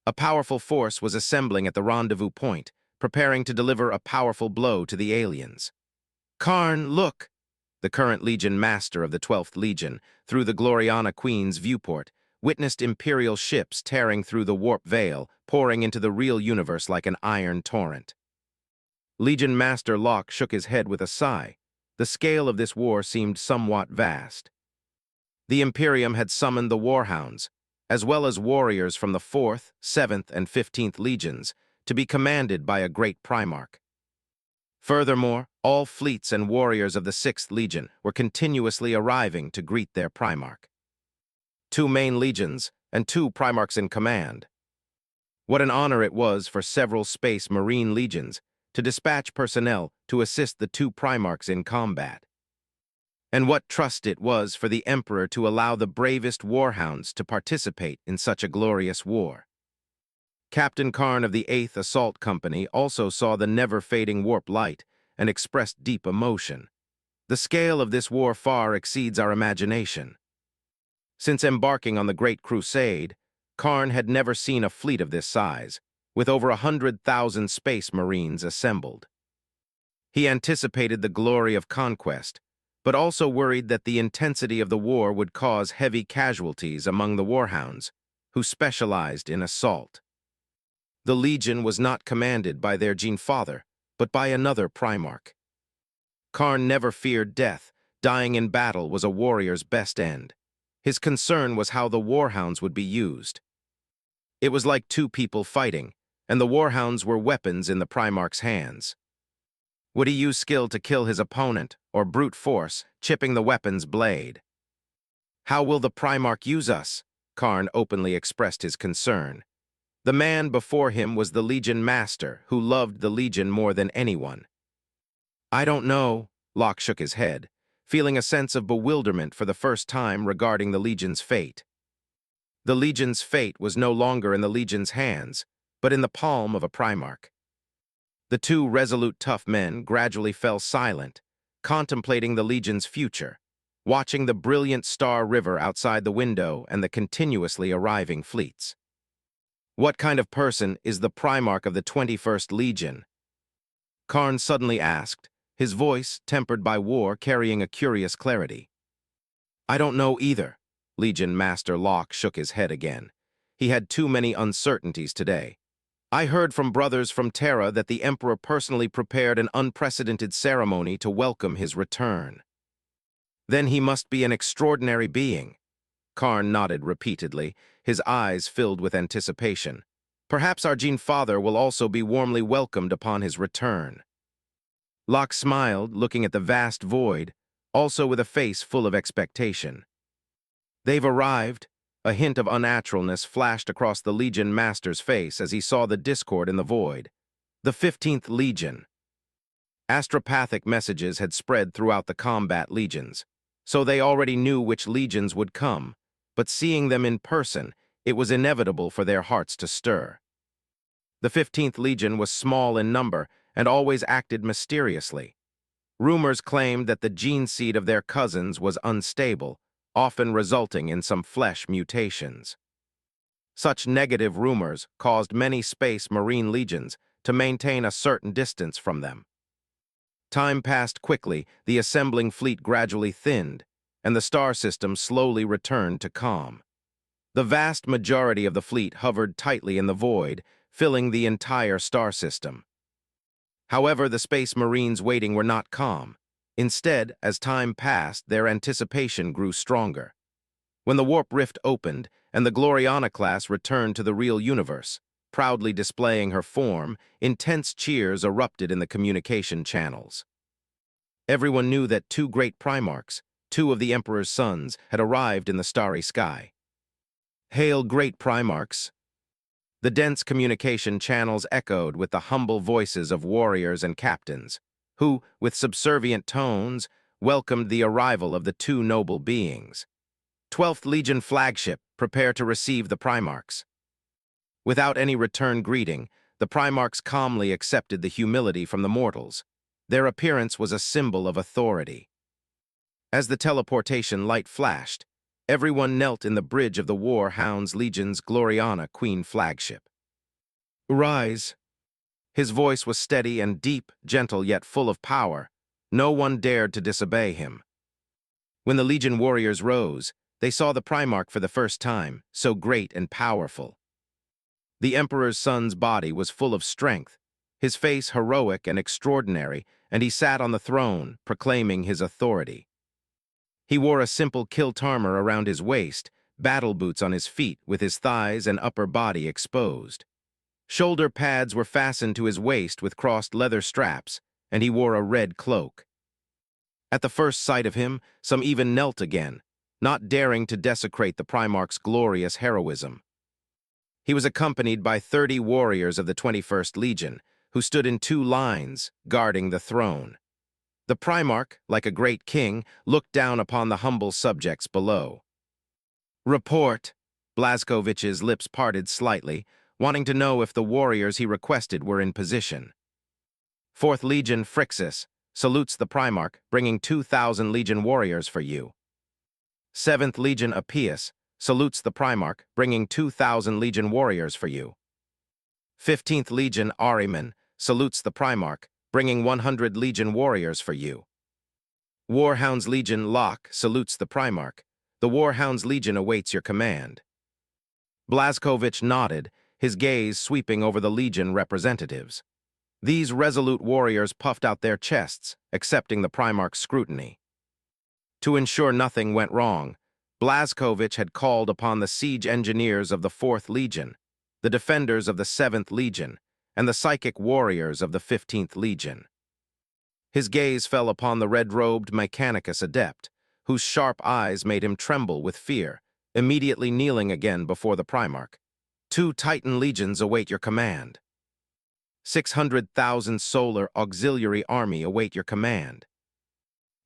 A powerful force was assembling at the rendezvous point, preparing to deliver a powerful blow to the aliens. "Karn, look!" The current Legion master of the 12th Legion, through the Gloriana Queen's viewport, witnessed Imperial ships tearing through the warp veil, pouring into the real universe like an iron torrent. Legion Master Locke shook his head with a sigh. The scale of this war seemed somewhat vast. The Imperium had summoned the Warhounds, as well as warriors from the 4th, 7th, and 15th Legions, to be commanded by a great Primarch. Furthermore, all fleets and warriors of the 6th Legion were continuously arriving to greet their Primarch. 2 main legions and 2 Primarchs in command. What an honor it was for several Space Marine legions to dispatch personnel to assist the 2 Primarchs in combat. And what trust it was for the Emperor to allow the bravest warhounds to participate in such a glorious war. Captain Karn of the 8th Assault Company also saw the never-fading warp light and expressed deep emotion. The scale of this war far exceeds our imagination. Since embarking on the Great Crusade, Karn had never seen a fleet of this size, with over 100,000 Space Marines assembled. He anticipated the glory of conquest, but also worried that the intensity of the war would cause heavy casualties among the warhounds, who specialized in assault. The Legion was not commanded by their Gene Father, but by another Primarch. Karn never feared death. Dying in battle was a warrior's best end. His concern was how the warhounds would be used. It was like two people fighting, and the warhounds were weapons in the Primarch's hands. Would he use skill to kill his opponent, or brute force, chipping the weapon's blade? How will the Primarch use us? Karn openly expressed his concern. The man before him was the Legion Master, who loved the Legion more than anyone. I don't know, Locke shook his head, feeling a sense of bewilderment for the first time regarding the Legion's fate. The Legion's fate was no longer in the Legion's hands, but in the palm of a Primarch. The two resolute tough men gradually fell silent, contemplating the Legion's future, watching the brilliant Star River outside the window and the continuously arriving fleets. What kind of person is the Primarch of the 21st Legion? Karn suddenly asked, his voice, tempered by war, carrying a curious clarity. I don't know either. Legion Master Locke shook his head again. He had too many uncertainties today. I heard from brothers from Terra that the Emperor personally prepared an unprecedented ceremony to welcome his return. Then he must be an extraordinary being. Karn nodded repeatedly, his eyes filled with anticipation. Perhaps our Gene Father will also be warmly welcomed upon his return. Locke smiled, looking at the vast void, also with a face full of expectation. They've arrived. A hint of unnaturalness flashed across the Legion Master's face as he saw the discord in the void. The 15th Legion. Astropathic messages had spread throughout the combat legions, so they already knew which legions would come, but seeing them in person, it was inevitable for their hearts to stir. The 15th Legion was small in number and always acted mysteriously. Rumors claimed that the gene seed of their cousins was unstable, often resulting in some flesh mutations. Such negative rumors caused many space marine legions to maintain a certain distance from them. Time passed quickly, the assembling fleet gradually thinned, and the star system slowly returned to calm. The vast majority of the fleet hovered tightly in the void, filling the entire star system. However, the Space Marines waiting were not calm. Instead, as time passed, their anticipation grew stronger. When the warp rift opened and the Gloriana class returned to the real universe, proudly displaying her form, intense cheers erupted in the communication channels. Everyone knew that two great Primarchs, two of the Emperor's sons, had arrived in the starry sky. Hail, great Primarchs! The dense communication channels echoed with the humble voices of warriors and captains, who, with subservient tones, welcomed the arrival of the two noble beings. 12th Legion flagship, prepare to receive the Primarchs. Without any return greeting, the Primarchs calmly accepted the humility from the mortals. Their appearance was a symbol of authority. As the teleportation light flashed, everyone knelt in the bridge of the Warhounds Legion's Gloriana Queen flagship. Rise! His voice was steady and deep, gentle yet full of power. No one dared to disobey him. When the Legion warriors rose, they saw the Primarch for the first time, so great and powerful. The Emperor's son's body was full of strength, his face heroic and extraordinary, and he sat on the throne, proclaiming his authority. He wore a simple kilt armor around his waist, battle boots on his feet with his thighs and upper body exposed. Shoulder pads were fastened to his waist with crossed leather straps, and he wore a red cloak. At the first sight of him, some even knelt again, not daring to desecrate the Primarch's glorious heroism. He was accompanied by 30 warriors of the 21st Legion, who stood in 2 lines, guarding the throne. The Primarch, like a great king, looked down upon the humble subjects below. Report! Blazkovich's lips parted slightly, wanting to know if the warriors he requested were in position. 4th Legion Phrixus salutes the Primarch, bringing 2,000 Legion warriors for you. 7th Legion Appius salutes the Primarch, bringing 2,000 Legion warriors for you. 15th Legion Ahriman salutes the Primarch, bringing 100 Legion warriors for you. Warhounds Legion Locke salutes the Primarch. The Warhounds Legion awaits your command. Blazkovich nodded, his gaze sweeping over the Legion representatives. These resolute warriors puffed out their chests, accepting the Primarch's scrutiny. To ensure nothing went wrong, Blazkowicz had called upon the siege engineers of the 4th Legion, the defenders of the 7th Legion, and the psychic warriors of the 15th Legion. His gaze fell upon the red-robed Mechanicus adept, whose sharp eyes made him tremble with fear, immediately kneeling again before the Primarch. 2 Titan legions await your command. 600,000 solar auxiliary army await your command.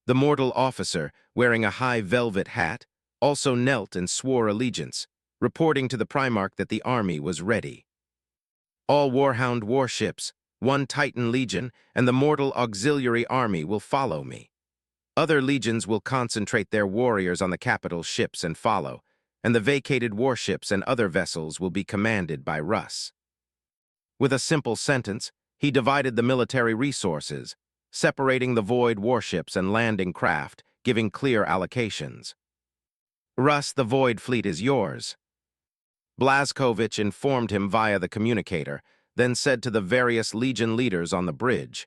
The mortal officer, wearing a high velvet hat, also knelt and swore allegiance, reporting to the Primarch that the army was ready. All Warhound warships, 1 Titan legion, and the mortal auxiliary army will follow me. Other legions will concentrate their warriors on the capital ships and follow, and the vacated warships and other vessels will be commanded by Russ. With a simple sentence, he divided the military resources, separating the void warships and landing craft, giving clear allocations. Russ, the void fleet is yours. Blazkowicz informed him via the communicator, then said to the various legion leaders on the bridge,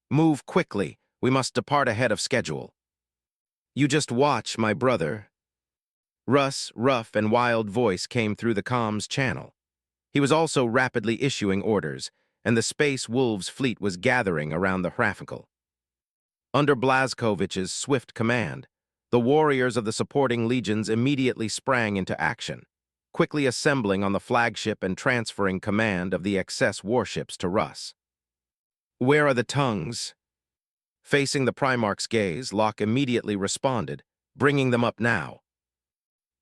"Move quickly, we must depart ahead of schedule." "You just watch, my brother." Russ' rough and wild voice came through the comms channel. He was also rapidly issuing orders, and the Space Wolves fleet was gathering around the Hrafnkel. Under Blazkowicz's swift command, the warriors of the supporting legions immediately sprang into action, quickly assembling on the flagship and transferring command of the excess warships to Russ. "Where are the tongues?" Facing the Primarch's gaze, Locke immediately responded, "Bringing them up now."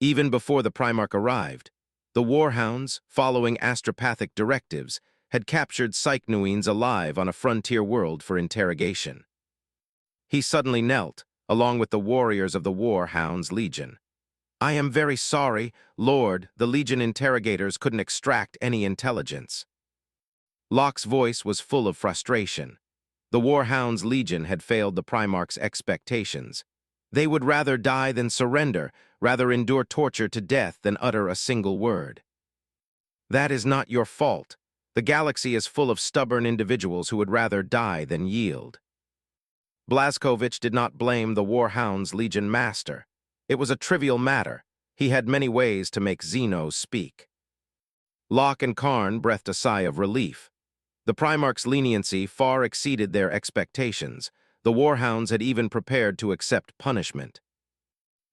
Even before the Primarch arrived, the Warhounds, following astropathic directives, had captured Psychnuines alive on a frontier world for interrogation. He suddenly knelt, along with the warriors of the Warhounds Legion. "I am very sorry, Lord, the Legion interrogators couldn't extract any intelligence." Locke's voice was full of frustration. The Warhounds Legion had failed the Primarch's expectations. They would rather die than surrender, rather endure torture to death than utter a single word. "That is not your fault. The galaxy is full of stubborn individuals who would rather die than yield." Blazkowicz did not blame the Warhounds Legion master. It was a trivial matter. He had many ways to make Xenos speak. Locke and Karn breathed a sigh of relief. The Primarch's leniency far exceeded their expectations. The Warhounds had even prepared to accept punishment.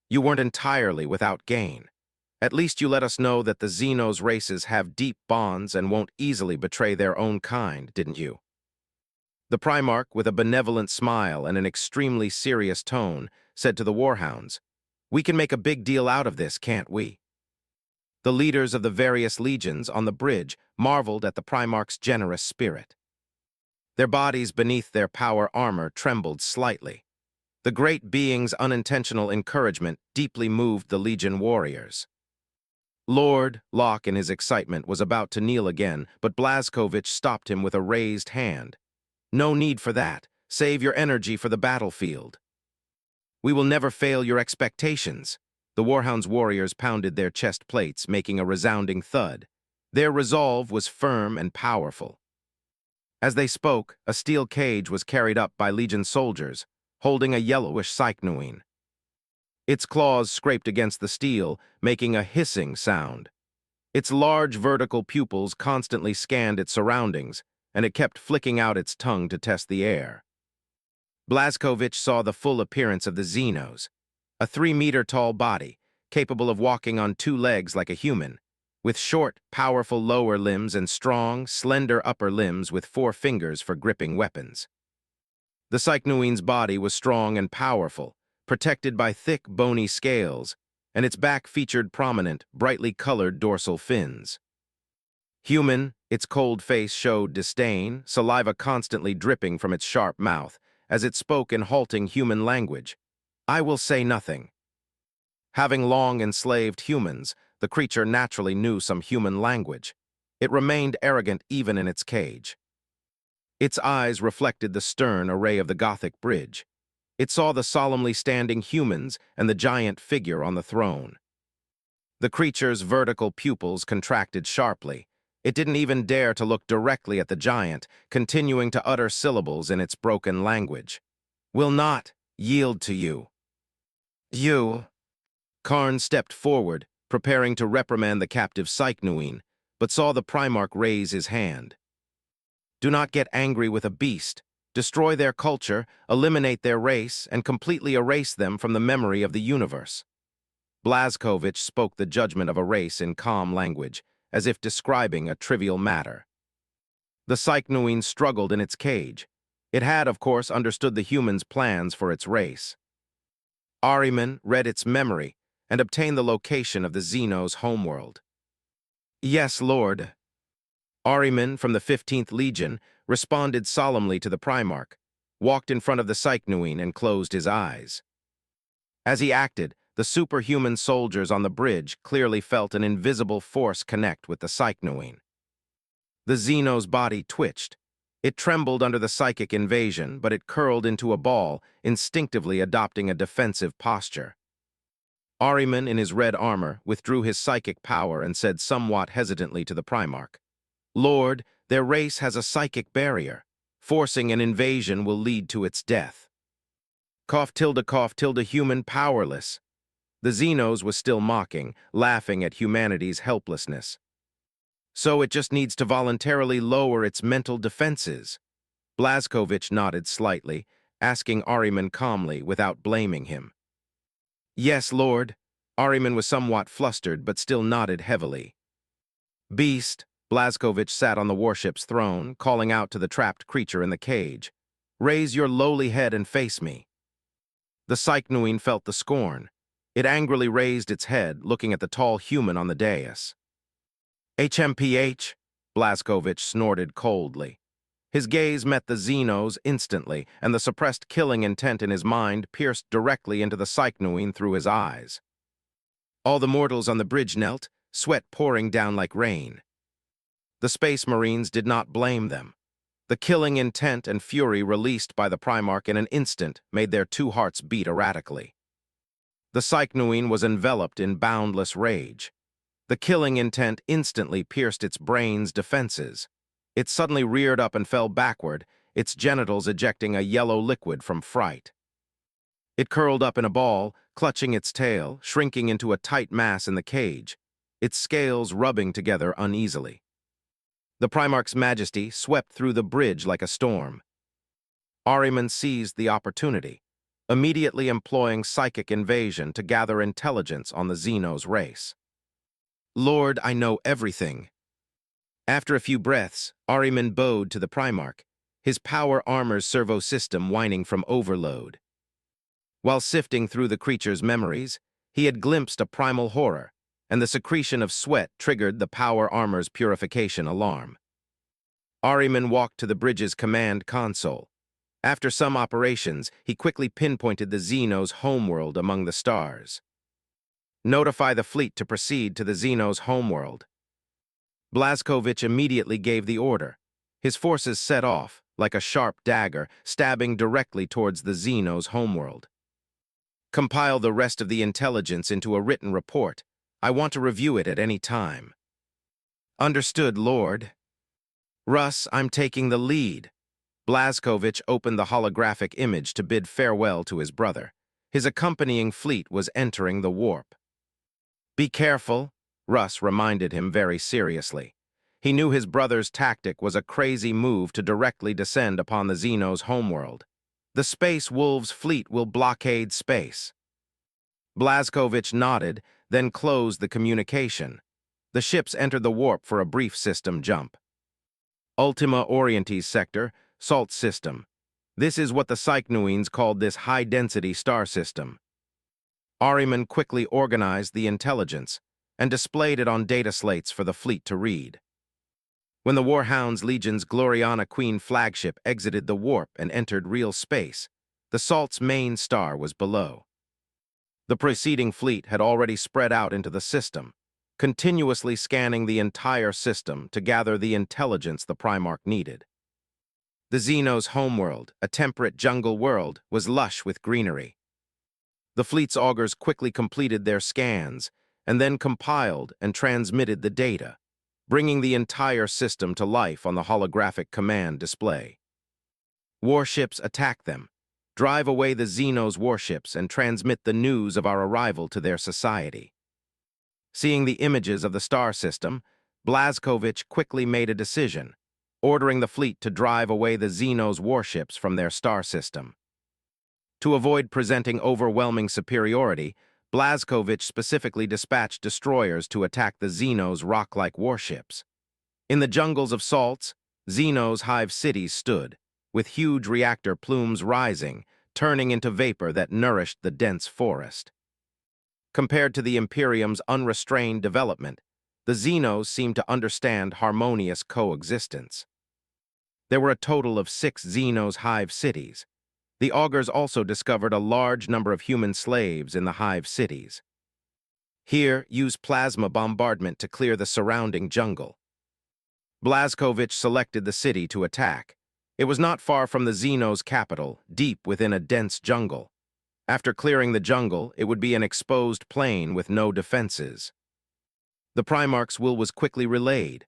"You weren't entirely without gain. At least you let us know that the Xenos races have deep bonds and won't easily betray their own kind, didn't you?" The Primarch, with a benevolent smile and an extremely serious tone, said to the Warhounds, "We can make a big deal out of this, can't we?" The leaders of the various legions on the bridge marveled at the Primarch's generous spirit. Their bodies beneath their power armor trembled slightly. The great being's unintentional encouragement deeply moved the Legion warriors. Lord Locke, in his excitement, was about to kneel again, but Blazkowicz stopped him with a raised hand. "No need for that. Save your energy for the battlefield." "We will never fail your expectations." The Warhounds warriors pounded their chest plates, making a resounding thud. Their resolve was firm and powerful. As they spoke, a steel cage was carried up by Legion soldiers, holding a yellowish Psychnuine. Its claws scraped against the steel, making a hissing sound. Its large vertical pupils constantly scanned its surroundings, and it kept flicking out its tongue to test the air. Blazkowicz saw the full appearance of the Xenos, a 3-meter-tall body, capable of walking on 2 legs like a human, with short, powerful lower limbs and strong, slender upper limbs with 4 fingers for gripping weapons. The Psychnuine's body was strong and powerful, protected by thick, bony scales, and its back featured prominent, brightly colored dorsal fins. Human, its cold face showed disdain, saliva constantly dripping from its sharp mouth, as it spoke in halting human language. "I will say nothing." Having long enslaved humans, the creature naturally knew some human language. It remained arrogant even in its cage. Its eyes reflected the stern array of the Gothic bridge. It saw the solemnly standing humans and the giant figure on the throne. The creature's vertical pupils contracted sharply, It didn't even dare to look directly at the giant, continuing to utter syllables in its broken language. "Will not yield to you." "You." Karn stepped forward, preparing to reprimand the captive Psychnuine, but saw the Primarch raise his hand. "Do not get angry with a beast. Destroy their culture, eliminate their race, and completely erase them from the memory of the universe." Blazkowicz spoke the judgment of a race in calm language, as if describing a trivial matter. The Psychnuine struggled in its cage. It had, of course, understood the humans' plans for its race. Ahriman read its memory and obtained the location of the Xenos' homeworld. "Yes, Lord." Ahriman from the 15th Legion responded solemnly to the Primarch, walked in front of the Psychnuine and closed his eyes. As he acted, the superhuman soldiers on the bridge clearly felt an invisible force connect with the Psychnuine. The Xeno's body twitched. It trembled under the psychic invasion, but it curled into a ball, instinctively adopting a defensive posture. Ahriman, in his red armor, withdrew his psychic power and said somewhat hesitantly to the Primarch, "Lord, their race has a psychic barrier. Forcing an invasion will lead to its death." Cough tilde human powerless. The Xenos was still mocking, laughing at humanity's helplessness. "So it just needs to voluntarily lower its mental defenses." Blazkowicz nodded slightly, asking Ahriman calmly without blaming him. "Yes, Lord." Ahriman was somewhat flustered, but still nodded heavily. "Beast." Blazkowicz sat on the warship's throne, calling out to the trapped creature in the cage. "Raise your lowly head and face me." The Psychnuine felt the scorn. It angrily raised its head, looking at the tall human on the dais. "HMPH," Blazkowicz snorted coldly. His gaze met the Xenos instantly, and the suppressed killing intent in his mind pierced directly into the Psychnuine through his eyes. All the mortals on the bridge knelt, sweat pouring down like rain. The Space Marines did not blame them. The killing intent and fury released by the Primarch in an instant made their two hearts beat erratically. The Psychnuine was enveloped in boundless rage. The killing intent instantly pierced its brain's defenses. It suddenly reared up and fell backward, its genitals ejecting a yellow liquid from fright. It curled up in a ball, clutching its tail, shrinking into a tight mass in the cage, its scales rubbing together uneasily. The Primarch's majesty swept through the bridge like a storm. Ahriman seized the opportunity, immediately employing psychic invasion to gather intelligence on the Xenos race. "Lord, I know everything." After a few breaths, Ahriman bowed to the Primarch, his power armor's servo system whining from overload. While sifting through the creature's memories, he had glimpsed a primal horror, and the secretion of sweat triggered the power armor's purification alarm. Ahriman walked to the bridge's command console. After some operations, he quickly pinpointed the Xenos' homeworld among the stars. "Notify the fleet to proceed to the Xenos' homeworld." Blazkowicz immediately gave the order. His forces set off, like a sharp dagger, stabbing directly towards the Xenos' homeworld. "Compile the rest of the intelligence into a written report. I want to review it at any time." "Understood, Lord." "Russ, I'm taking the lead." Blazkowicz opened the holographic image to bid farewell to his brother. His accompanying fleet was entering the warp. "Be careful," Russ reminded him very seriously. He knew his brother's tactic was a crazy move to directly descend upon the Xenos' homeworld. "The Space Wolves' fleet will blockade space." Blazkowicz nodded, then closed the communication. The ships entered the warp for a brief system jump. Ultima Orientis sector, Salt system. This is what the Psychnuines called this high-density star system. Ahriman quickly organized the intelligence and displayed it on data slates for the fleet to read. When the Warhounds Legion's Gloriana Queen flagship exited the warp and entered real space, the Salt's main star was below. The preceding fleet had already spread out into the system, continuously scanning the entire system to gather the intelligence the Primarch needed. The Xenos' homeworld, a temperate jungle world, was lush with greenery. The fleet's augurs quickly completed their scans and then compiled and transmitted the data. bringing the entire system to life on the holographic command display. Warships attack them, drive away the Xenos warships, and transmit the news of our arrival to their society. Seeing the images of the star system, Blazkowicz quickly made a decision, ordering the fleet to drive away the Xenos warships from their star system. To avoid presenting overwhelming superiority, Blazkowicz specifically dispatched destroyers to attack the Xenos' rock-like warships. In the jungles of salts, Xenos' hive cities stood, with huge reactor plumes rising, turning into vapor that nourished the dense forest. Compared to the Imperium's unrestrained development, the Xenos seemed to understand harmonious coexistence. There were a total of 6 Xenos hive cities. The augurs also discovered a large number of human slaves in the hive cities. Here, use plasma bombardment to clear the surrounding jungle. Blazkowicz selected the city to attack. It was not far from the Xenos' capital, deep within a dense jungle. After clearing the jungle, it would be an exposed plain with no defenses. The Primarch's will was quickly relayed.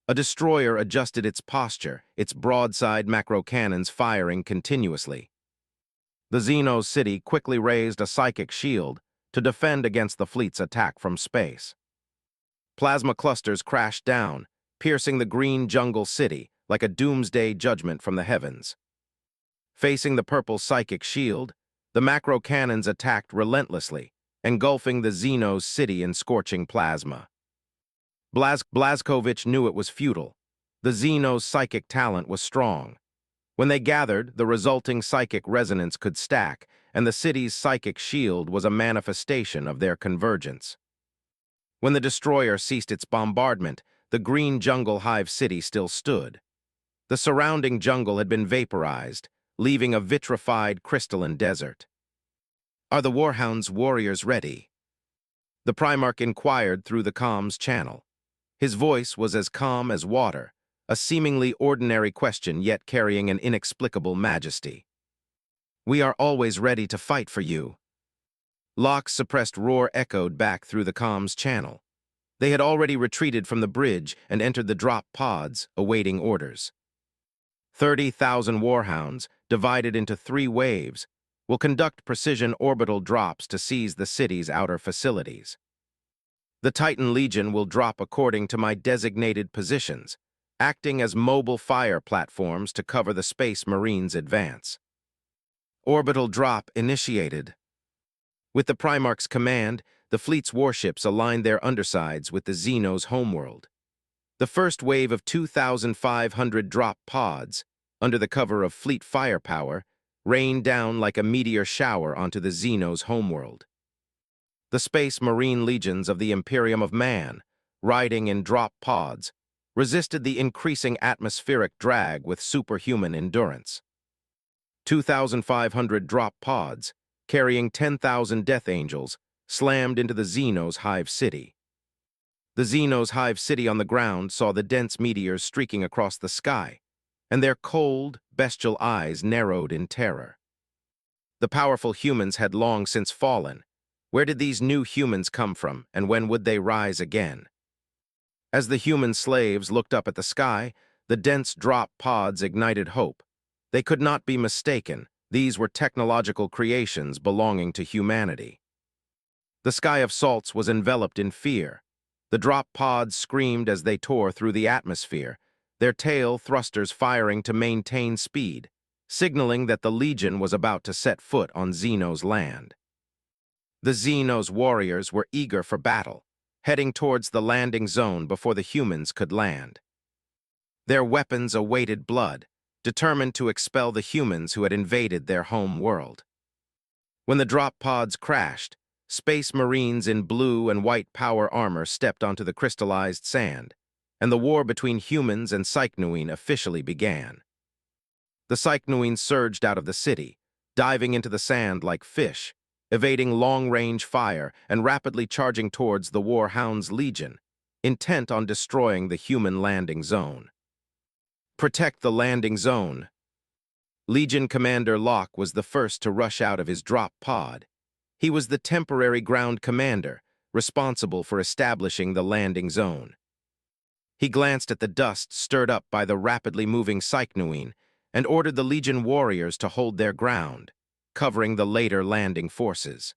A destroyer adjusted its posture, its broadside macro cannons firing continuously. The Xenos city quickly raised a psychic shield to defend against the fleet's attack from space. Plasma clusters crashed down, piercing the green jungle city like a doomsday judgment from the heavens. Facing the purple psychic shield, the macro cannons attacked relentlessly, engulfing the Xenos city in scorching plasma. Blazkowicz knew it was futile. The Xenos' psychic talent was strong. When they gathered, the resulting psychic resonance could stack, and the city's psychic shield was a manifestation of their convergence. When the destroyer ceased its bombardment, the green jungle hive city still stood. The surrounding jungle had been vaporized, leaving a vitrified crystalline desert. "Are the Warhound's warriors ready?" The Primarch inquired through the comms channel. His voice was as calm as water, a seemingly ordinary question yet carrying an inexplicable majesty. "We are always ready to fight for you." Locke's suppressed roar echoed back through the comms channel. They had already retreated from the bridge and entered the drop pods, awaiting orders. 30,000 Warhounds, divided into 3 waves, will conduct precision orbital drops to seize the city's outer facilities. The Titan Legion will drop according to my designated positions, acting as mobile fire platforms to cover the Space Marines' advance. Orbital drop initiated. With the Primarch's command, the fleet's warships aligned their undersides with the Xenos' homeworld. The first wave of 2,500 drop pods, under the cover of fleet firepower, rained down like a meteor shower onto the Xenos' homeworld. The Space Marine legions of the Imperium of Man, riding in drop pods, resisted the increasing atmospheric drag with superhuman endurance. 2,500 drop pods, carrying 10,000 Death Angels, slammed into the Xenos' hive city. The Xenos' hive city on the ground saw the dense meteors streaking across the sky, and their cold, bestial eyes narrowed in terror. The powerful humans had long since fallen. Where did these new humans come from, and when would they rise again? As the human slaves looked up at the sky, the dense drop pods ignited hope. They could not be mistaken. These were technological creations belonging to humanity. The sky of salts was enveloped in fear. The drop pods screamed as they tore through the atmosphere, their tail thrusters firing to maintain speed, signaling that the Legion was about to set foot on Xenos' land. The Xenos warriors were eager for battle, heading towards the landing zone before the humans could land. Their weapons awaited blood, determined to expel the humans who had invaded their home world. When the drop pods crashed, Space Marines in blue and white power armor stepped onto the crystallized sand, and the war between humans and Psychnuine officially began. The Psychnuine surged out of the city, diving into the sand like fish, evading long-range fire and rapidly charging towards the Warhound's Legion, intent on destroying the human landing zone. Protect the landing zone. Legion Commander Locke was the first to rush out of his drop pod. He was the temporary ground commander, responsible for establishing the landing zone. He glanced at the dust stirred up by the rapidly moving Psychnuine and ordered the Legion warriors to hold their ground, covering the later landing forces.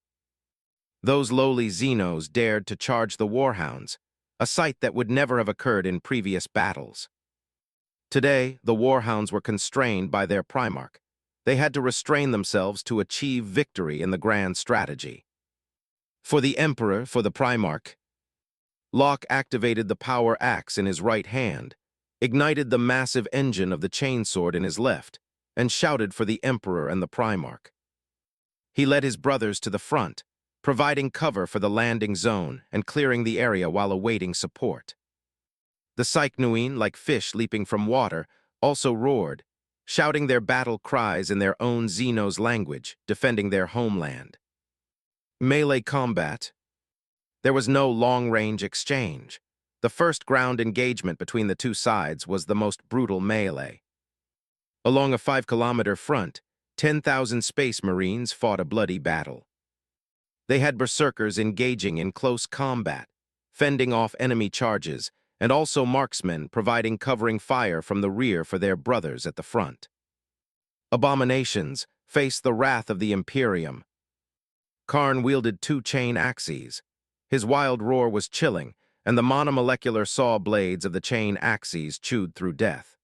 Those lowly Xenos dared to charge the Warhounds, a sight that would never have occurred in previous battles. Today, the Warhounds were constrained by their Primarch. They had to restrain themselves to achieve victory in the grand strategy. For the Emperor, for the Primarch, Locke activated the power axe in his right hand, ignited the massive engine of the chainsword in his left, and shouted for the Emperor and the Primarch. He led his brothers to the front, providing cover for the landing zone and clearing the area while awaiting support. The Psychnuine, like fish leaping from water, also roared, shouting their battle cries in their own Xenos language, defending their homeland. Melee combat. There was no long-range exchange. The first ground engagement between the two sides was the most brutal melee. Along a 5-kilometer front, 10,000 Space Marines fought a bloody battle. They had berserkers engaging in close combat, fending off enemy charges, and also marksmen providing covering fire from the rear for their brothers at the front. Abominations faced the wrath of the Imperium. Karn wielded 2 chain axes. His wild roar was chilling, and the monomolecular saw blades of the chain axes chewed through death.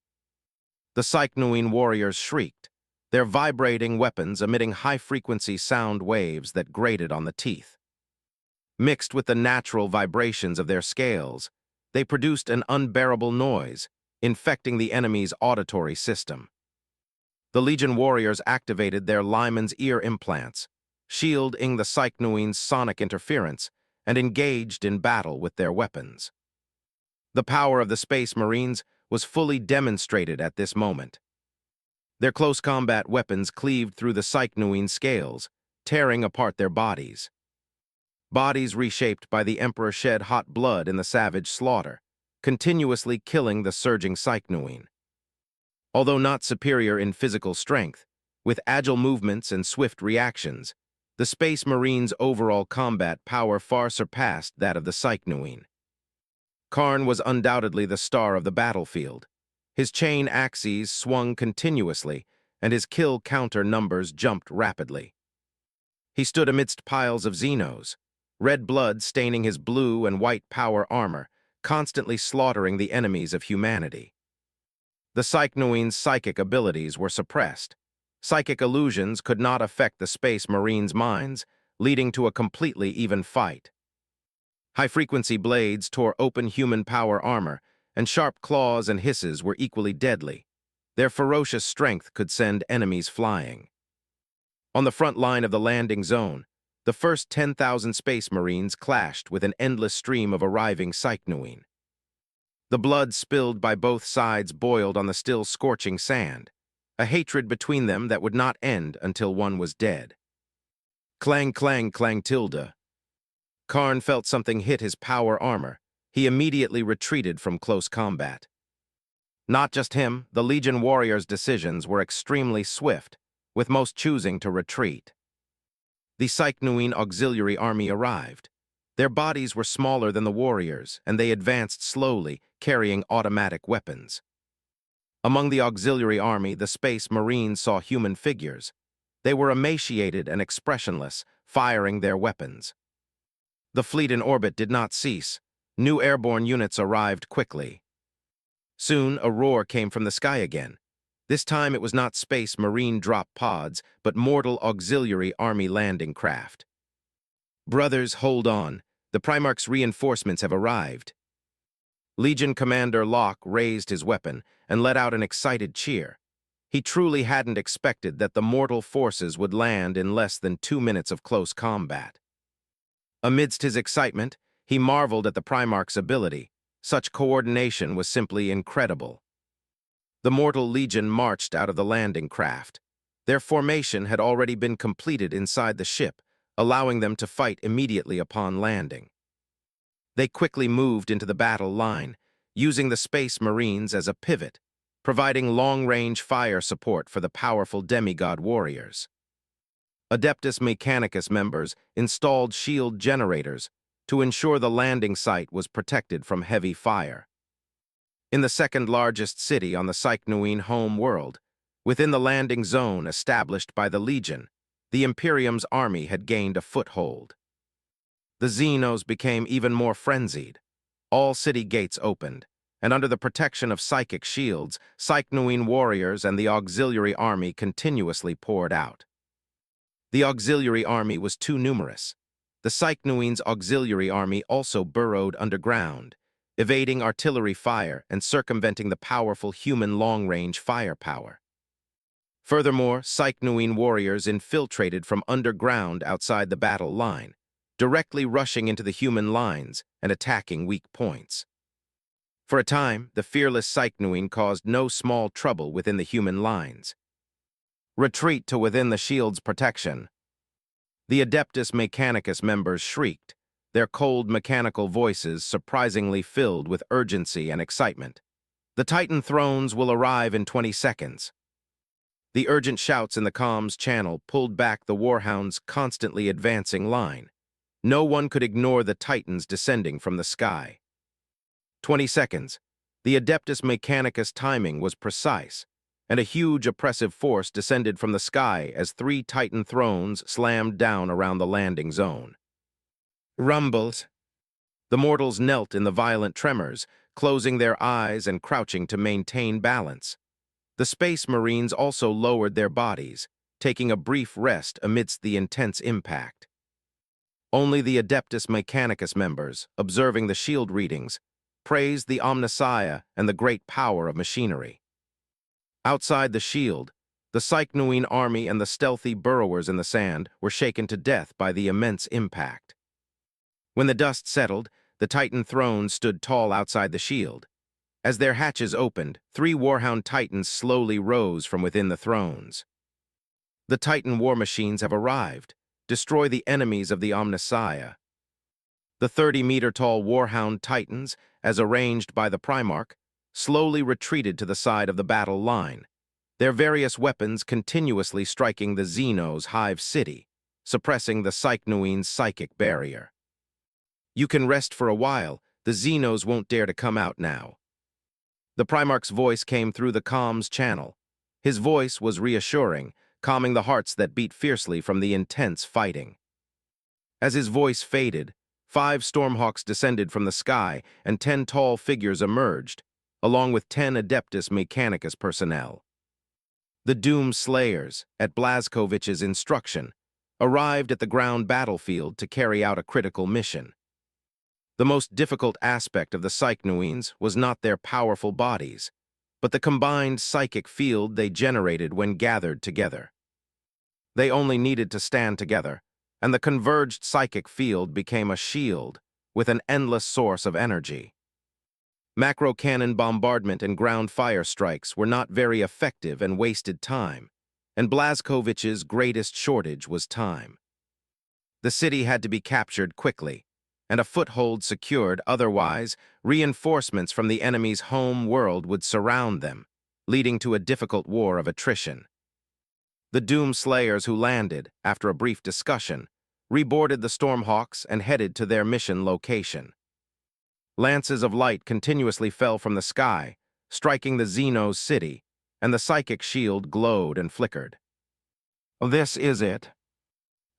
The Psychnuine warriors shrieked, their vibrating weapons emitting high-frequency sound waves that grated on the teeth. Mixed with the natural vibrations of their scales, they produced an unbearable noise, infecting the enemy's auditory system. The Legion warriors activated their Lyman's ear implants, shielding the Psychnuine's sonic interference, and engaged in battle with their weapons. The power of the Space Marines was fully demonstrated at this moment. Their close combat weapons cleaved through the Psychnuine scales, tearing apart their bodies. Bodies reshaped by the Emperor shed hot blood in the savage slaughter, continuously killing the surging Psychnuine. Although not superior in physical strength, with agile movements and swift reactions, the Space Marines' overall combat power far surpassed that of the Psychnuine. Karn was undoubtedly the star of the battlefield. His chain axes swung continuously, and his kill counter numbers jumped rapidly. He stood amidst piles of Xenos, red blood staining his blue and white power armor, constantly slaughtering the enemies of humanity. The Psychnuine's psychic abilities were suppressed. Psychic illusions could not affect the Space Marines' minds, leading to a completely even fight. High-frequency blades tore open human power armor, and sharp claws and hisses were equally deadly. Their ferocious strength could send enemies flying. On the front line of the landing zone, the first 10,000 Space Marines clashed with an endless stream of arriving Psychnuine. The blood spilled by both sides boiled on the still scorching sand, a hatred between them that would not end until one was dead. Clang, clang, clang, tilde. Karn felt something hit his power armor. He immediately retreated from close combat. Not just him, the Legion warriors' decisions were extremely swift, with most choosing to retreat. The Psychnuine auxiliary army arrived. Their bodies were smaller than the warriors, and they advanced slowly, carrying automatic weapons. Among the auxiliary army, the Space Marines saw human figures. They were emaciated and expressionless, firing their weapons. The fleet in orbit did not cease. New airborne units arrived quickly. Soon, a roar came from the sky again. This time it was not Space Marine drop pods, but mortal auxiliary army landing craft. Brothers, hold on. The Primarch's reinforcements have arrived. Legion Commander Locke raised his weapon and let out an excited cheer. He truly hadn't expected that the mortal forces would land in less than 2 minutes of close combat. Amidst his excitement, he marveled at the Primarch's ability. Such coordination was simply incredible. The mortal legion marched out of the landing craft. Their formation had already been completed inside the ship, allowing them to fight immediately upon landing. They quickly moved into the battle line, using the Space Marines as a pivot, providing long-range fire support for the powerful demigod warriors. Adeptus Mechanicus members installed shield generators to ensure the landing site was protected from heavy fire. In the second-largest city on the Psychnoine home world, within the landing zone established by the Legion, the Imperium's army had gained a foothold. The Xenos became even more frenzied. All city gates opened, and under the protection of psychic shields, Psychnoine warriors and the auxiliary army continuously poured out. The auxiliary army was too numerous. The Psychnoine's auxiliary army also burrowed underground, evading artillery fire and circumventing the powerful human long-range firepower. Furthermore, Psychnoine warriors infiltrated from underground outside the battle line, directly rushing into the human lines and attacking weak points. For a time, the fearless Psychnoine caused no small trouble within the human lines. Retreat to within the shield's protection. The Adeptus Mechanicus members shrieked, their cold mechanical voices surprisingly filled with urgency and excitement. The Titan thrones will arrive in 20 seconds. The urgent shouts in the comms channel pulled back the Warhound's constantly advancing line. No one could ignore the Titans descending from the sky. 20 seconds. The Adeptus Mechanicus timing was precise, and a huge oppressive force descended from the sky as 3 Titan thrones slammed down around the landing zone. Rumbles. The mortals knelt in the violent tremors, closing their eyes and crouching to maintain balance. The Space Marines also lowered their bodies, taking a brief rest amidst the intense impact. Only the Adeptus Mechanicus members, observing the shield readings, praised the omnissiah and the great power of machinery. Outside the shield, the Psychnoine army and the stealthy burrowers in the sand were shaken to death by the immense impact. When the dust settled, the Titan thrones stood tall outside the shield. As their hatches opened, 3 Warhound Titans slowly rose from within the thrones. The Titan war machines have arrived. Destroy the enemies of the Omnissiah. The 30-meter-tall Warhound Titans, as arranged by the Primarch, slowly retreated to the side of the battle line, their various weapons continuously striking the Xenos' hive city, suppressing the Psychnoine's psychic barrier. You can rest for a while, the Xenos won't dare to come out now. The Primarch's voice came through the comms channel. His voice was reassuring, calming the hearts that beat fiercely from the intense fighting. As his voice faded, 5 Stormhawks descended from the sky and 10 tall figures emerged, along with 10 Adeptus Mechanicus personnel. The Doom Slayers, at Blazkovich's instruction, arrived at the ground battlefield to carry out a critical mission. The most difficult aspect of the Psychnoines was not their powerful bodies, but the combined psychic field they generated when gathered together. They only needed to stand together, and the converged psychic field became a shield with an endless source of energy. Macro-cannon bombardment and ground fire strikes were not very effective and wasted time, and Blazkovich's greatest shortage was time. The city had to be captured quickly, and a foothold secured, otherwise, reinforcements from the enemy's home world would surround them, leading to a difficult war of attrition. The Doom Slayers who landed, after a brief discussion, reboarded the Stormhawks and headed to their mission location. Lances of light continuously fell from the sky, striking the Xenos' city, and the psychic shield glowed and flickered. This is it.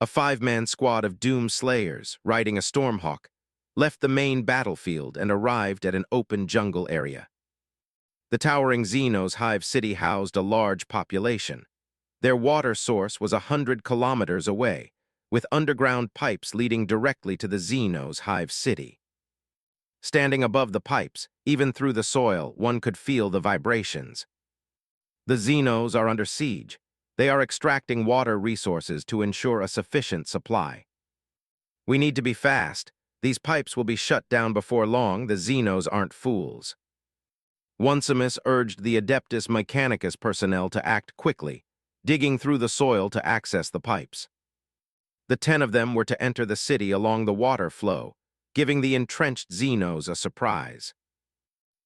A 5-man squad of Doom Slayers, riding a Stormhawk, left the main battlefield and arrived at an open jungle area. The towering Xenos' hive city housed a large population. Their water source was 100 kilometers away, with underground pipes leading directly to the Xenos' hive city. Standing above the pipes, even through the soil, one could feel the vibrations. The Xenos are under siege. They are extracting water resources to ensure a sufficient supply. We need to be fast. These pipes will be shut down before long. The Xenos aren't fools. Onesimus urged the Adeptus Mechanicus personnel to act quickly, digging through the soil to access the pipes. The 10 of them were to enter the city along the water flow, giving the entrenched Xenos a surprise.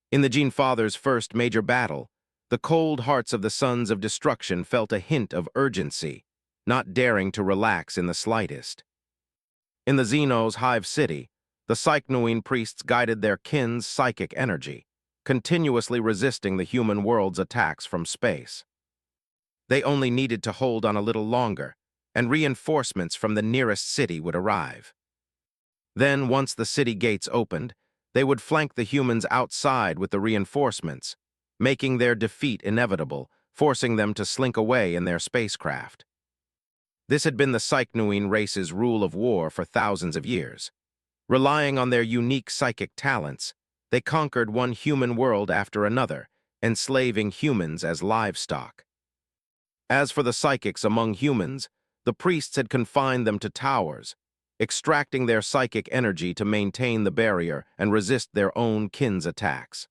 In the Gene Father's first major battle, the cold hearts of the Sons of Destruction felt a hint of urgency, not daring to relax in the slightest. In the Xenos' hive city, the Psychnoine priests guided their kin's psychic energy, continuously resisting the human world's attacks from space. They only needed to hold on a little longer, and reinforcements from the nearest city would arrive. Then, once the city gates opened, they would flank the humans outside with the reinforcements, making their defeat inevitable, forcing them to slink away in their spacecraft. This had been the Psychnuine race's rule of war for thousands of years. Relying on their unique psychic talents, they conquered one human world after another, enslaving humans as livestock. As for the psychics among humans, the priests had confined them to towers, extracting their psychic energy to maintain the barrier and resist their own kin's attacks.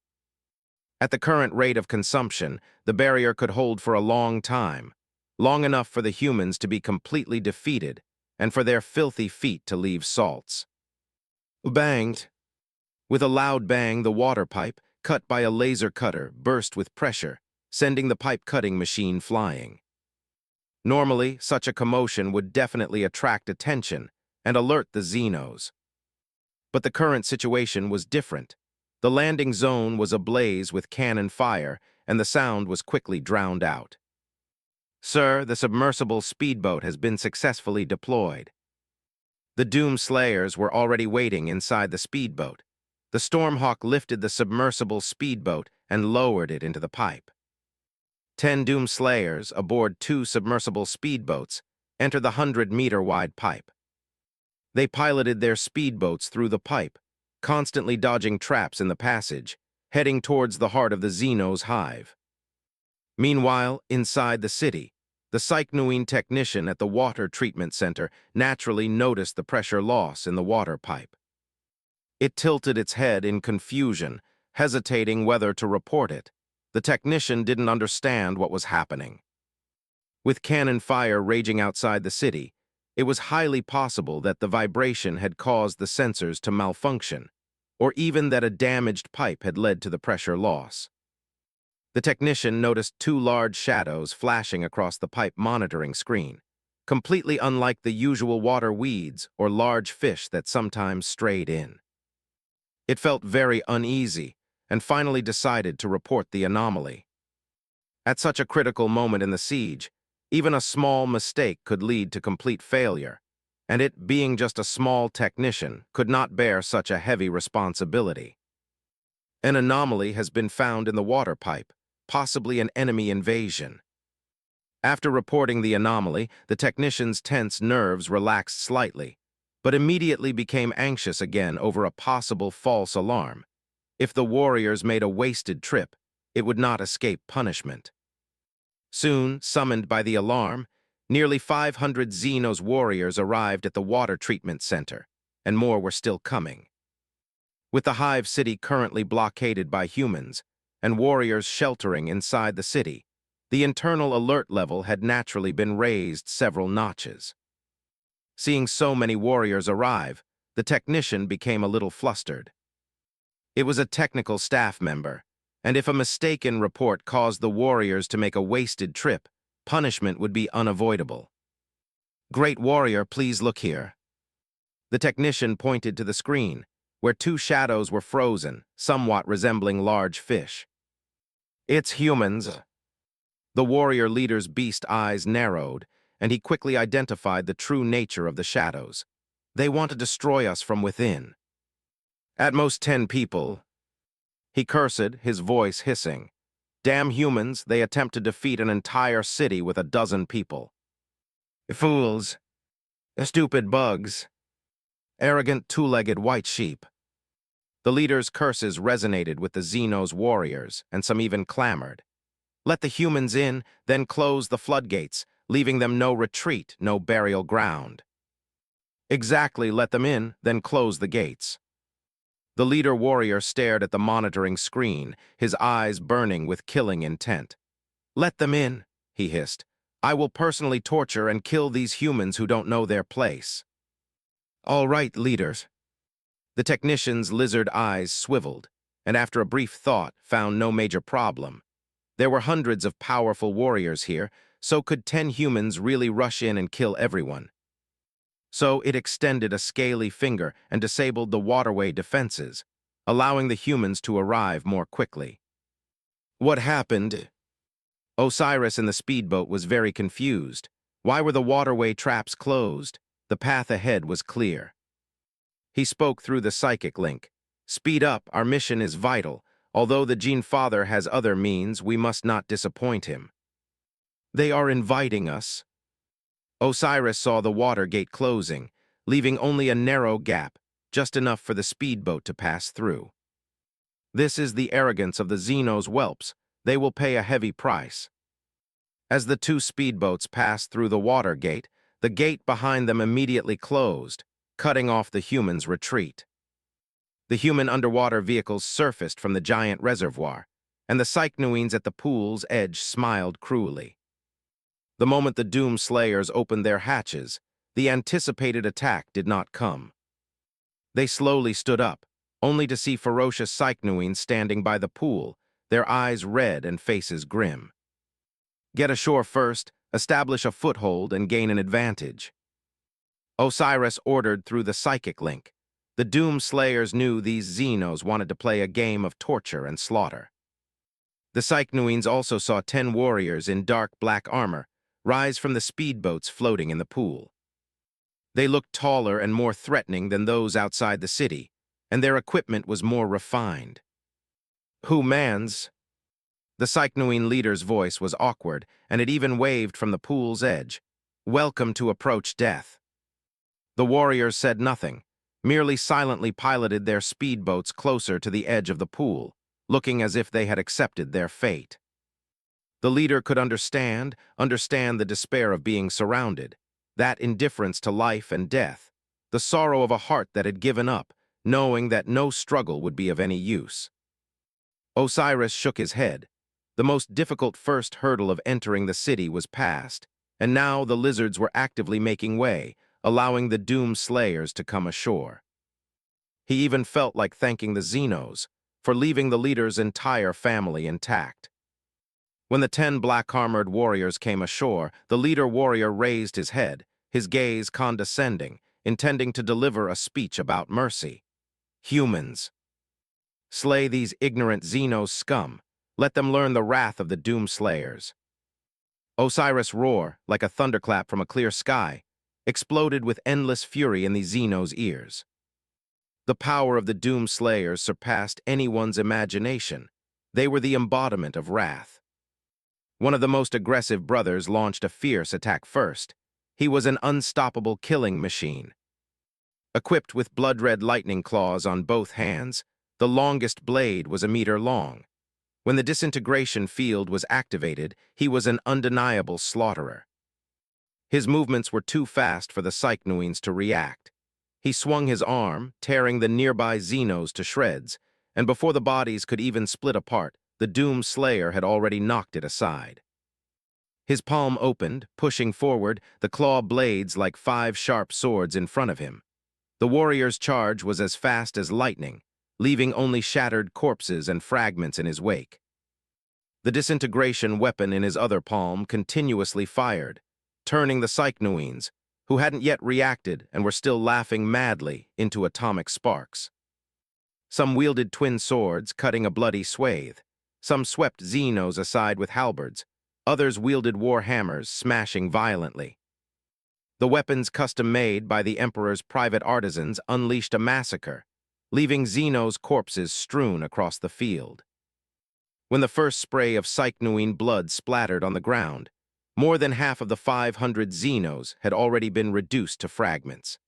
At the current rate of consumption, the barrier could hold for a long time, long enough for the humans to be completely defeated and for their filthy feet to leave salts. Banged. With a loud bang, the water pipe, cut by a laser cutter, burst with pressure, sending the pipe-cutting machine flying. Normally, such a commotion would definitely attract attention and alert the Xenos. But the current situation was different. The landing zone was ablaze with cannon fire, and the sound was quickly drowned out. "Sir, the submersible speedboat has been successfully deployed." The Doom Slayers were already waiting inside the speedboat. The Stormhawk lifted the submersible speedboat and lowered it into the pipe. 10 Doom Slayers, aboard 2 submersible speedboats, entered the 100-meter-wide pipe. They piloted their speedboats through the pipe, constantly dodging traps in the passage, heading towards the heart of the Xenos hive. Meanwhile, inside the city, the Psychnuine technician at the water treatment center naturally noticed the pressure loss in the water pipe. It tilted its head in confusion, hesitating whether to report it. The technician didn't understand what was happening. With cannon fire raging outside the city, it was highly possible that the vibration had caused the sensors to malfunction, or even that a damaged pipe had led to the pressure loss. The technician noticed 2 large shadows flashing across the pipe monitoring screen, completely unlike the usual water weeds or large fish that sometimes strayed in. It felt very uneasy, and finally decided to report the anomaly. At such a critical moment in the siege, even a small mistake could lead to complete failure, and it, being just a small technician, could not bear such a heavy responsibility. An anomaly has been found in the water pipe, possibly an enemy invasion. After reporting the anomaly, the technician's tense nerves relaxed slightly, but immediately became anxious again over a possible false alarm. If the warriors made a wasted trip, it would not escape punishment. Soon, summoned by the alarm, nearly 500 Xenos warriors arrived at the water treatment center, and more were still coming. With the hive city currently blockaded by humans, and warriors sheltering inside the city, the internal alert level had naturally been raised several notches. Seeing so many warriors arrive, the technician became a little flustered. It was a technical staff member, and if a mistaken report caused the warriors to make a wasted trip, punishment would be unavoidable. "Great warrior, please look here." The technician pointed to the screen, where 2 shadows were frozen, somewhat resembling large fish. "It's humans." The warrior leader's beast eyes narrowed, and he quickly identified the true nature of the shadows. "They want to destroy us from within." "At most 10 people." He cursed, his voice hissing. "Damn humans, they attempt to defeat an entire city with a dozen people." "Fools. Stupid bugs. Arrogant 2-legged white sheep." The leader's curses resonated with the Xenos warriors, and some even clamored. "Let the humans in, then close the floodgates, leaving them no retreat, no burial ground." "Exactly, let them in, then close the gates." The leader warrior stared at the monitoring screen, his eyes burning with killing intent. "Let them in," he hissed. "I will personally torture and kill these humans who don't know their place." "All right, leaders." The technician's lizard eyes swiveled, and after a brief thought, found no major problem. There were hundreds of powerful warriors here, so could 10 humans really rush in and kill everyone? So it extended a scaly finger and disabled the waterway defenses, allowing the humans to arrive more quickly. What happened? Osiris in the speedboat was very confused. Why were the waterway traps closed? The path ahead was clear. He spoke through the psychic link. Speed up, our mission is vital. Although the Gene Father has other means, we must not disappoint him. They are inviting us. Osiris saw the water gate closing, leaving only a narrow gap, just enough for the speedboat to pass through. This is the arrogance of the Xenos whelps. They will pay a heavy price. As the two speedboats passed through the water gate, the gate behind them immediately closed, cutting off the humans' retreat. The human underwater vehicles surfaced from the giant reservoir, and the Psychnoines at the pool's edge smiled cruelly. The moment the Doom Slayers opened their hatches, the anticipated attack did not come. They slowly stood up, only to see ferocious Psychnoines standing by the pool, their eyes red and faces grim. Get ashore first, establish a foothold, and gain an advantage. Osiris ordered through the psychic link. The Doom Slayers knew these Xenos wanted to play a game of torture and slaughter. The Psychnoines also saw 10 warriors in dark black armor rise from the speedboats floating in the pool. They looked taller and more threatening than those outside the city, and their equipment was more refined. Who mans? The Psychnoine leader's voice was awkward, and it even waved from the pool's edge. Welcome to approach death. The warriors said nothing, merely silently piloted their speedboats closer to the edge of the pool, looking as if they had accepted their fate. The leader could understand the despair of being surrounded, that indifference to life and death, the sorrow of a heart that had given up, knowing that no struggle would be of any use. Osiris shook his head. The most difficult first hurdle of entering the city was passed, and now the lizards were actively making way, allowing the Doom Slayers to come ashore. He even felt like thanking the Xenos for leaving the leader's entire family intact. When the 10 black-armored warriors came ashore, the leader warrior raised his head, his gaze condescending, intending to deliver a speech about mercy. Humans. Slay these ignorant Xenos scum. Let them learn the wrath of the Doom Slayers. Osiris' roar, like a thunderclap from a clear sky, exploded with endless fury in the Xenos' ears. The power of the Doom Slayers surpassed anyone's imagination. They were the embodiment of wrath. One of the most aggressive brothers launched a fierce attack first. He was an unstoppable killing machine. Equipped with blood-red lightning claws on both hands, the longest blade was a meter long. When the disintegration field was activated, he was an undeniable slaughterer. His movements were too fast for the Psychnoines to react. He swung his arm, tearing the nearby Xenos to shreds, and before the bodies could even split apart, the Doom Slayer had already knocked it aside. His palm opened, pushing forward, the claw blades like 5 sharp swords in front of him. The warrior's charge was as fast as lightning, leaving only shattered corpses and fragments in his wake. The disintegration weapon in his other palm continuously fired, turning the Psychnoines, who hadn't yet reacted and were still laughing madly, into atomic sparks. Some wielded twin swords, cutting a bloody swathe. Some swept Xenos aside with halberds. Others wielded warhammers, smashing violently. The weapons custom-made by the Emperor's private artisans unleashed a massacre, leaving Xenos' corpses strewn across the field. When the first spray of Psychnoine blood splattered on the ground, more than half of the 500 Xenos had already been reduced to fragments.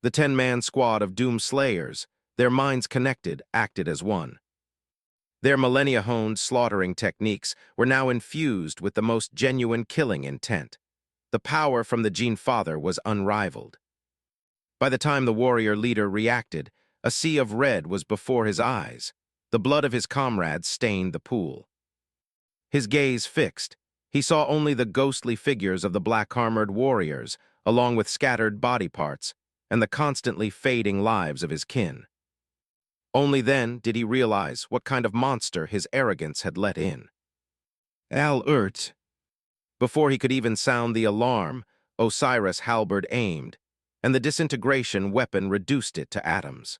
The 10-man squad of Doom Slayers, their minds connected, acted as one. Their millennia-honed slaughtering techniques were now infused with the most genuine killing intent. The power from the Gene Father was unrivaled. By the time the warrior leader reacted, a sea of red was before his eyes. The blood of his comrades stained the pool. His gaze fixed. He saw only the ghostly figures of the black-armored warriors, along with scattered body parts, and the constantly fading lives of his kin. Only then did he realize what kind of monster his arrogance had let in. Al-Urt. Before he could even sound the alarm, Osiris' halberd aimed, and the disintegration weapon reduced it to atoms.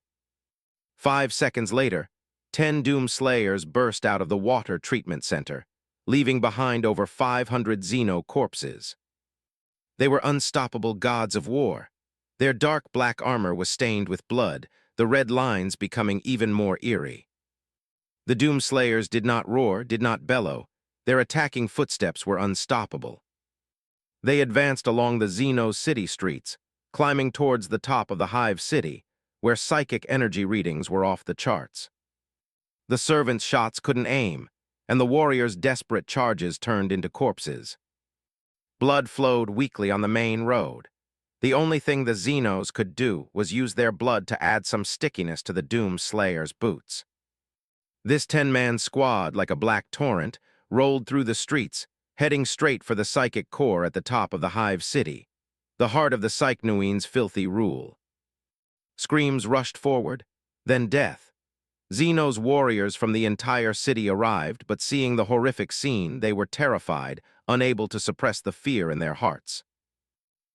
5 seconds later, 10 Doom Slayers burst out of the water treatment center, leaving behind over 500 Xeno corpses. They were unstoppable gods of war. Their dark black armor was stained with blood, the red lines becoming even more eerie. The Doom Slayers did not roar, did not bellow. Their attacking footsteps were unstoppable. They advanced along the Xeno city streets, climbing towards the top of the Hive City, where psychic energy readings were off the charts. The servants' shots couldn't aim, and the warriors' desperate charges turned into corpses. Blood flowed weakly on the main road. The only thing the Xenos could do was use their blood to add some stickiness to the Doom Slayers' boots. This 10-man squad, like a black torrent, rolled through the streets, heading straight for the psychic core at the top of the Hive City, the heart of the Psychnuine's filthy rule. Screams rushed forward, then death. Xenos warriors from the entire city arrived, but seeing the horrific scene, they were terrified, unable to suppress the fear in their hearts.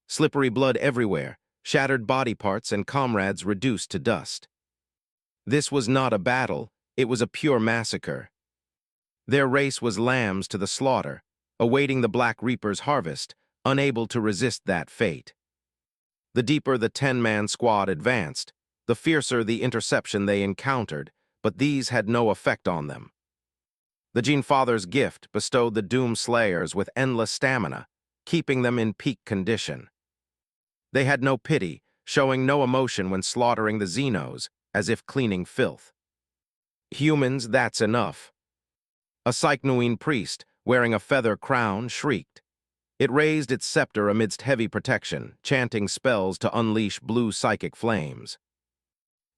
Slippery blood everywhere, shattered body parts and comrades reduced to dust. This was not a battle, it was a pure massacre. Their race was lambs to the slaughter, awaiting the Black Reaper's harvest, unable to resist that fate. The deeper the 10-man squad advanced, the fiercer the interception they encountered, but these had no effect on them. The Gene Father's gift bestowed the Doom Slayers with endless stamina, keeping them in peak condition. They had no pity, showing no emotion when slaughtering the Xenos, as if cleaning filth. Humans, that's enough. A Psychnuine priest, wearing a feather crown, shrieked. It raised its scepter amidst heavy protection, chanting spells to unleash blue psychic flames.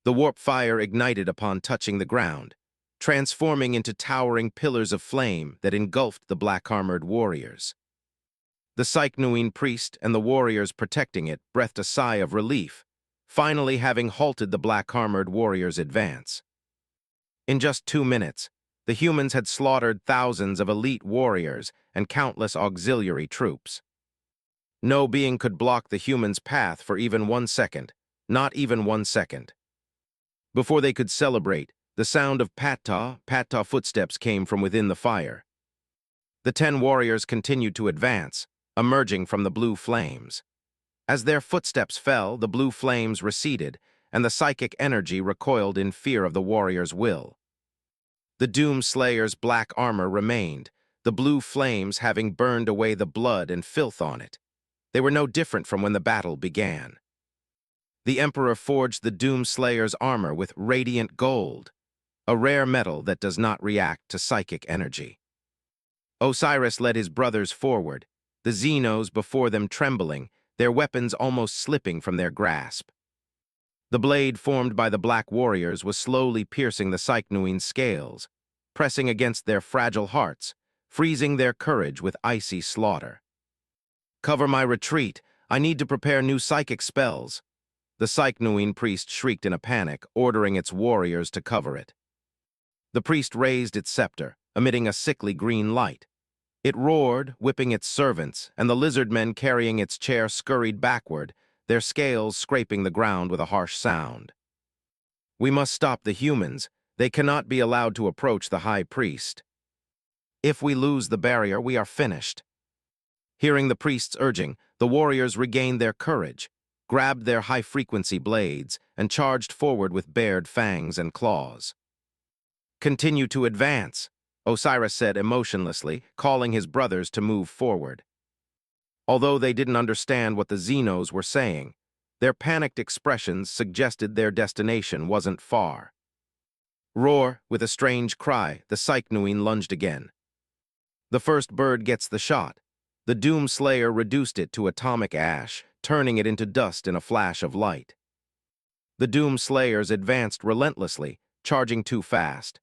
The warp fire ignited upon touching the ground, transforming into towering pillars of flame that engulfed the black-armored warriors. The Psychnuine priest and the warriors protecting it breathed a sigh of relief, finally having halted the black-armored warriors' advance. In just 2 minutes, the humans had slaughtered thousands of elite warriors and countless auxiliary troops. No being could block the humans' path for even 1 second, not even 1 second. Before they could celebrate, the sound of pat-ta footsteps came from within the fire. The 10 warriors continued to advance, emerging from the blue flames. As their footsteps fell, the blue flames receded, and the psychic energy recoiled in fear of the warriors' will. The Doom Slayer's black armor remained, the blue flames having burned away the blood and filth on it. They were no different from when the battle began. The Emperor forged the Doom Slayer's armor with radiant gold, a rare metal that does not react to psychic energy. Osiris led his brothers forward, the Xenos before them trembling, their weapons almost slipping from their grasp. The blade formed by the Black Warriors was slowly piercing the Psychnuine's scales, pressing against their fragile hearts, freezing their courage with icy slaughter. "Cover my retreat. I need to prepare new psychic spells." The Psychnuine priest shrieked in a panic, ordering its warriors to cover it. The priest raised its scepter, emitting a sickly green light. It roared, whipping its servants, and the lizard men carrying its chair scurried backward, their scales scraping the ground with a harsh sound. "We must stop the humans. They cannot be allowed to approach the high priest. If we lose the barrier, we are finished." Hearing the priest's urging, the warriors regained their courage, grabbed their high-frequency blades, and charged forward with bared fangs and claws. "Continue to advance," Osiris said emotionlessly, calling his brothers to move forward. Although they didn't understand what the Xenos were saying, their panicked expressions suggested their destination wasn't far. Roar, with a strange cry, the Psychnuine lunged again. The first bird gets the shot. The Doom Slayer reduced it to atomic ash, turning it into dust in a flash of light. The Doom Slayers advanced relentlessly, charging too fast.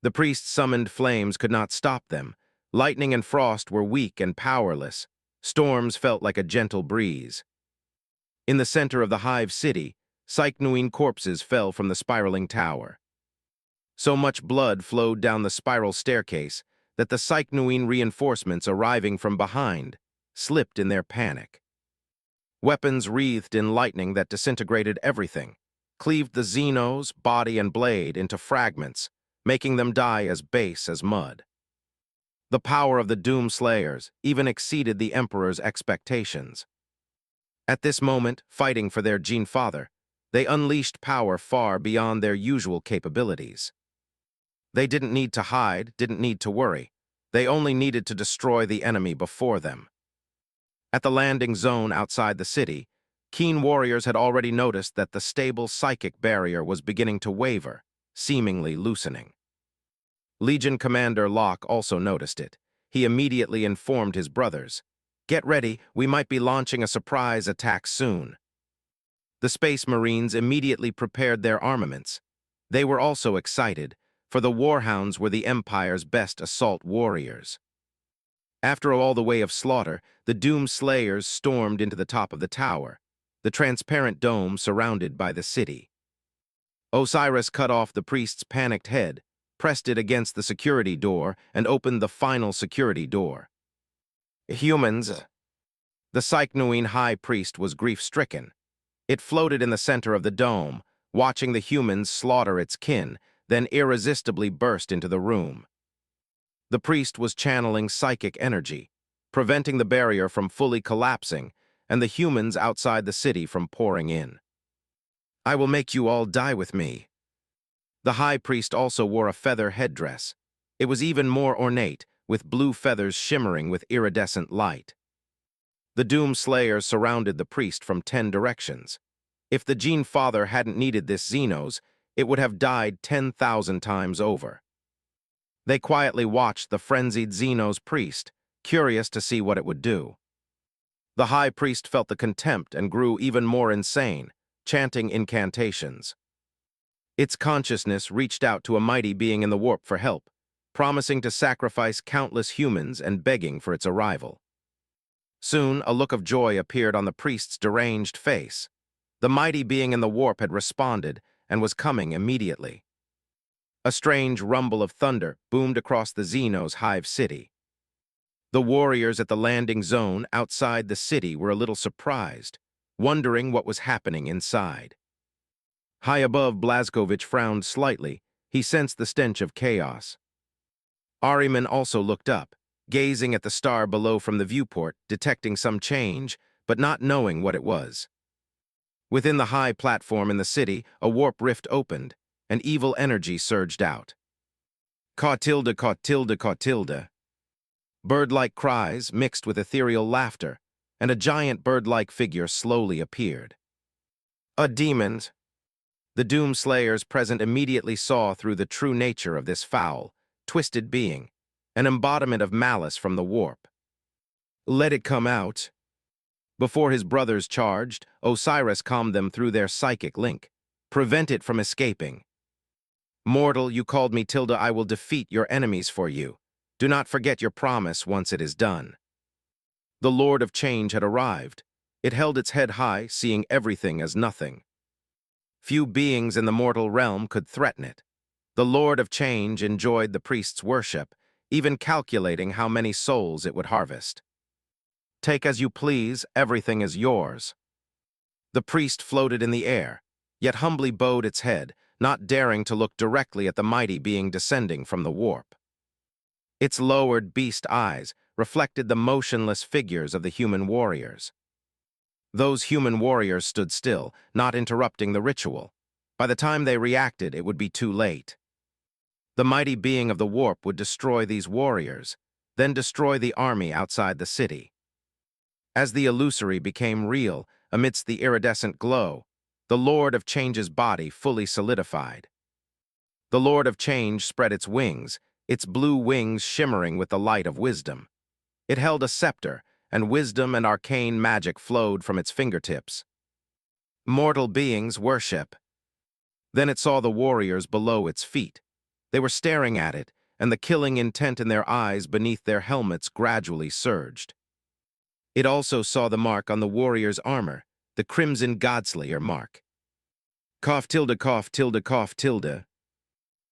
The priest's summoned flames could not stop them. Lightning and frost were weak and powerless. Storms felt like a gentle breeze. In the center of the Hive City, Psychnuine corpses fell from the spiraling tower. So much blood flowed down the spiral staircase that the Psychnuine reinforcements arriving from behind slipped in their panic. Weapons wreathed in lightning that disintegrated everything. cleaved the Xenos, body and blade, into fragments, making them die as base as mud. The power of the Doom Slayers even exceeded the Emperor's expectations. At this moment, fighting for their Gene Father, they unleashed power far beyond their usual capabilities. They didn't need to hide, didn't need to worry. They only needed to destroy the enemy before them. At the landing zone outside the city, keen warriors had already noticed that the stable psychic barrier was beginning to waver, seemingly loosening. Legion Commander Locke also noticed it. He immediately informed his brothers, "Get ready, we might be launching a surprise attack soon." The Space Marines immediately prepared their armaments. They were also excited, for the Warhounds were the Empire's best assault warriors. After all the way of slaughter, the Doom Slayers stormed into the top of the tower, the transparent dome surrounded by the city. Osiris cut off the priest's panicked head, pressed it against the security door, and opened the final security door. Humans. The Psychnoine High Priest was grief-stricken. It floated in the center of the dome, watching the humans slaughter its kin, then irresistibly burst into the room. The priest was channeling psychic energy, preventing the barrier from fully collapsing and the humans outside the city from pouring in. "I will make you all die with me." The high priest also wore a feather headdress. It was even more ornate, with blue feathers shimmering with iridescent light. The Doom Slayers surrounded the priest from 10 directions. If the Gene Father hadn't needed this Xenos, it would have died 10,000 times over. They quietly watched the frenzied Xenos priest, curious to see what it would do. The high priest felt the contempt and grew even more insane, chanting incantations. Its consciousness reached out to a mighty being in the warp for help, promising to sacrifice countless humans and begging for its arrival. Soon, a look of joy appeared on the priest's deranged face. The mighty being in the warp had responded and was coming immediately. A strange rumble of thunder boomed across the Xenos' hive city. The warriors at the landing zone outside the city were a little surprised, wondering what was happening inside. High above, Blazkowicz frowned slightly. He sensed the stench of chaos. Ahriman also looked up, gazing at the star below from the viewport, detecting some change, but not knowing what it was. Within the high platform in the city, a warp rift opened, and evil energy surged out. Caw tilde, caw tilde, caw tilde. Bird-like cries mixed with ethereal laughter, and a giant bird-like figure slowly appeared. A demon. The Doom Slayers present immediately saw through the true nature of this foul, twisted being, an embodiment of malice from the warp. "Let it come out." Before his brothers charged, Osiris calmed them through their psychic link. "Prevent it from escaping." "Mortal, you called me tilde, I will defeat your enemies for you. Do not forget your promise once it is done." The Lord of Change had arrived. It held its head high, seeing everything as nothing. Few beings in the mortal realm could threaten it. The Lord of Change enjoyed the priest's worship, even calculating how many souls it would harvest. "Take as you please, everything is yours." The priest floated in the air, yet humbly bowed its head, not daring to look directly at the mighty being descending from the warp. Its lowered beast eyes reflected the motionless figures of the human warriors. Those human warriors stood still, not interrupting the ritual. By the time they reacted, it would be too late. The mighty being of the warp would destroy these warriors, then destroy the army outside the city. As the illusory became real, amidst the iridescent glow, the Lord of Change's body fully solidified. The Lord of Change spread its wings, its blue wings shimmering with the light of wisdom. It held a scepter, and wisdom and arcane magic flowed from its fingertips. Mortal beings worship. Then it saw the warriors below its feet. They were staring at it, and the killing intent in their eyes beneath their helmets gradually surged. It also saw the mark on the warrior's armor, the Crimson Godslayer mark. Cough tilde, cough tilde, cough tilde.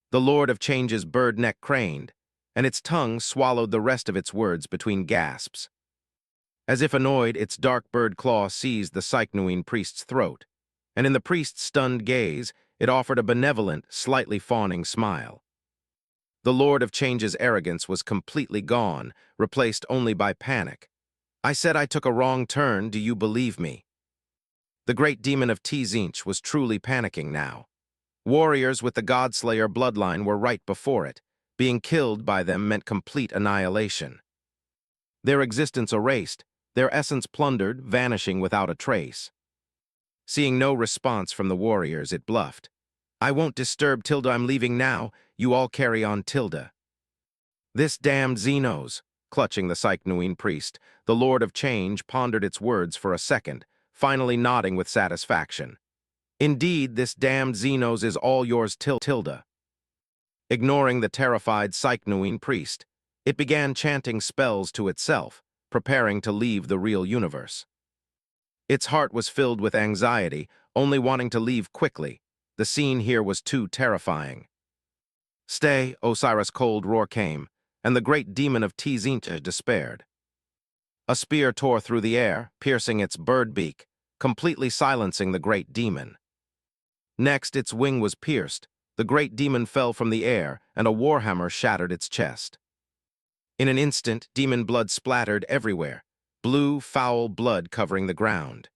The Lord of Change's bird neck craned, and its tongue swallowed the rest of its words between gasps. As if annoyed, its dark bird claw seized the Psychnoine priest's throat. and in the priest's stunned gaze, it offered a benevolent, slightly fawning smile. The Lord of Change's arrogance was completely gone, replaced only by panic. "I said I took a wrong turn, do you believe me?" The great demon of Tzinch was truly panicking now. Warriors with the Godslayer bloodline were right before it. Being killed by them meant complete annihilation. Their existence erased, their essence plundered, vanishing without a trace. Seeing no response from the warriors, it bluffed. "I won't disturb Tilda, I'm leaving now. You all carry on, Tilda." "This damned Xenos," clutching the Psychnuine priest, the Lord of Change pondered its words for a second, finally nodding with satisfaction. "Indeed, this damned Xenos is all yours, Tilda." Ignoring the terrified Psychnuine priest, it began chanting spells to itself, preparing to leave the real universe. Its heart was filled with anxiety, only wanting to leave quickly. The scene here was too terrifying. "Stay," Osiris' cold roar came, and the great demon of Tzinch despaired. A spear tore through the air, piercing its bird beak, completely silencing the great demon. Next, its wing was pierced. The great demon fell from the air, and a warhammer shattered its chest. In an instant, demon blood splattered everywhere, blue, foul blood covering the ground.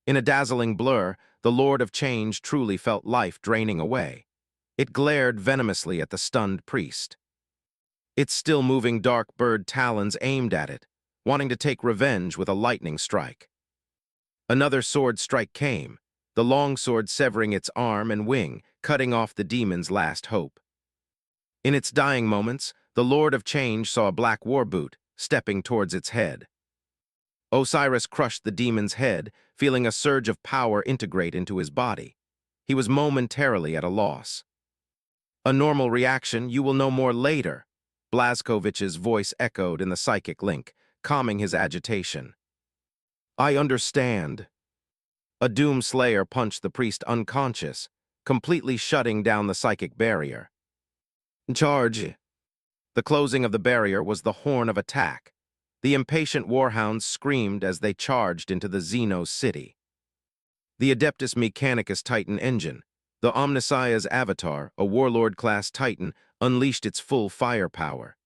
In a dazzling blur, the Lord of Change truly felt life draining away. It glared venomously at the stunned priest. Its still-moving dark bird talons aimed at it, wanting to take revenge with a lightning strike. Another sword strike came, the long sword severing its arm and wing, cutting off the demon's last hope. In its dying moments, the Lord of Change saw a black war boot stepping towards its head. Osiris crushed the demon's head, feeling a surge of power integrate into his body. He was momentarily at a loss. "A normal reaction, you will know more later," Blazkovich's voice echoed in the psychic link, calming his agitation. "I understand." A Doom Slayer punched the priest unconscious, completely shutting down the psychic barrier. "Charge!" The closing of the barrier was the horn of attack. The impatient warhounds screamed as they charged into the Xenos city. The Adeptus Mechanicus Titan engine, the Omnissiah's avatar, a warlord-class Titan, unleashed its full firepower.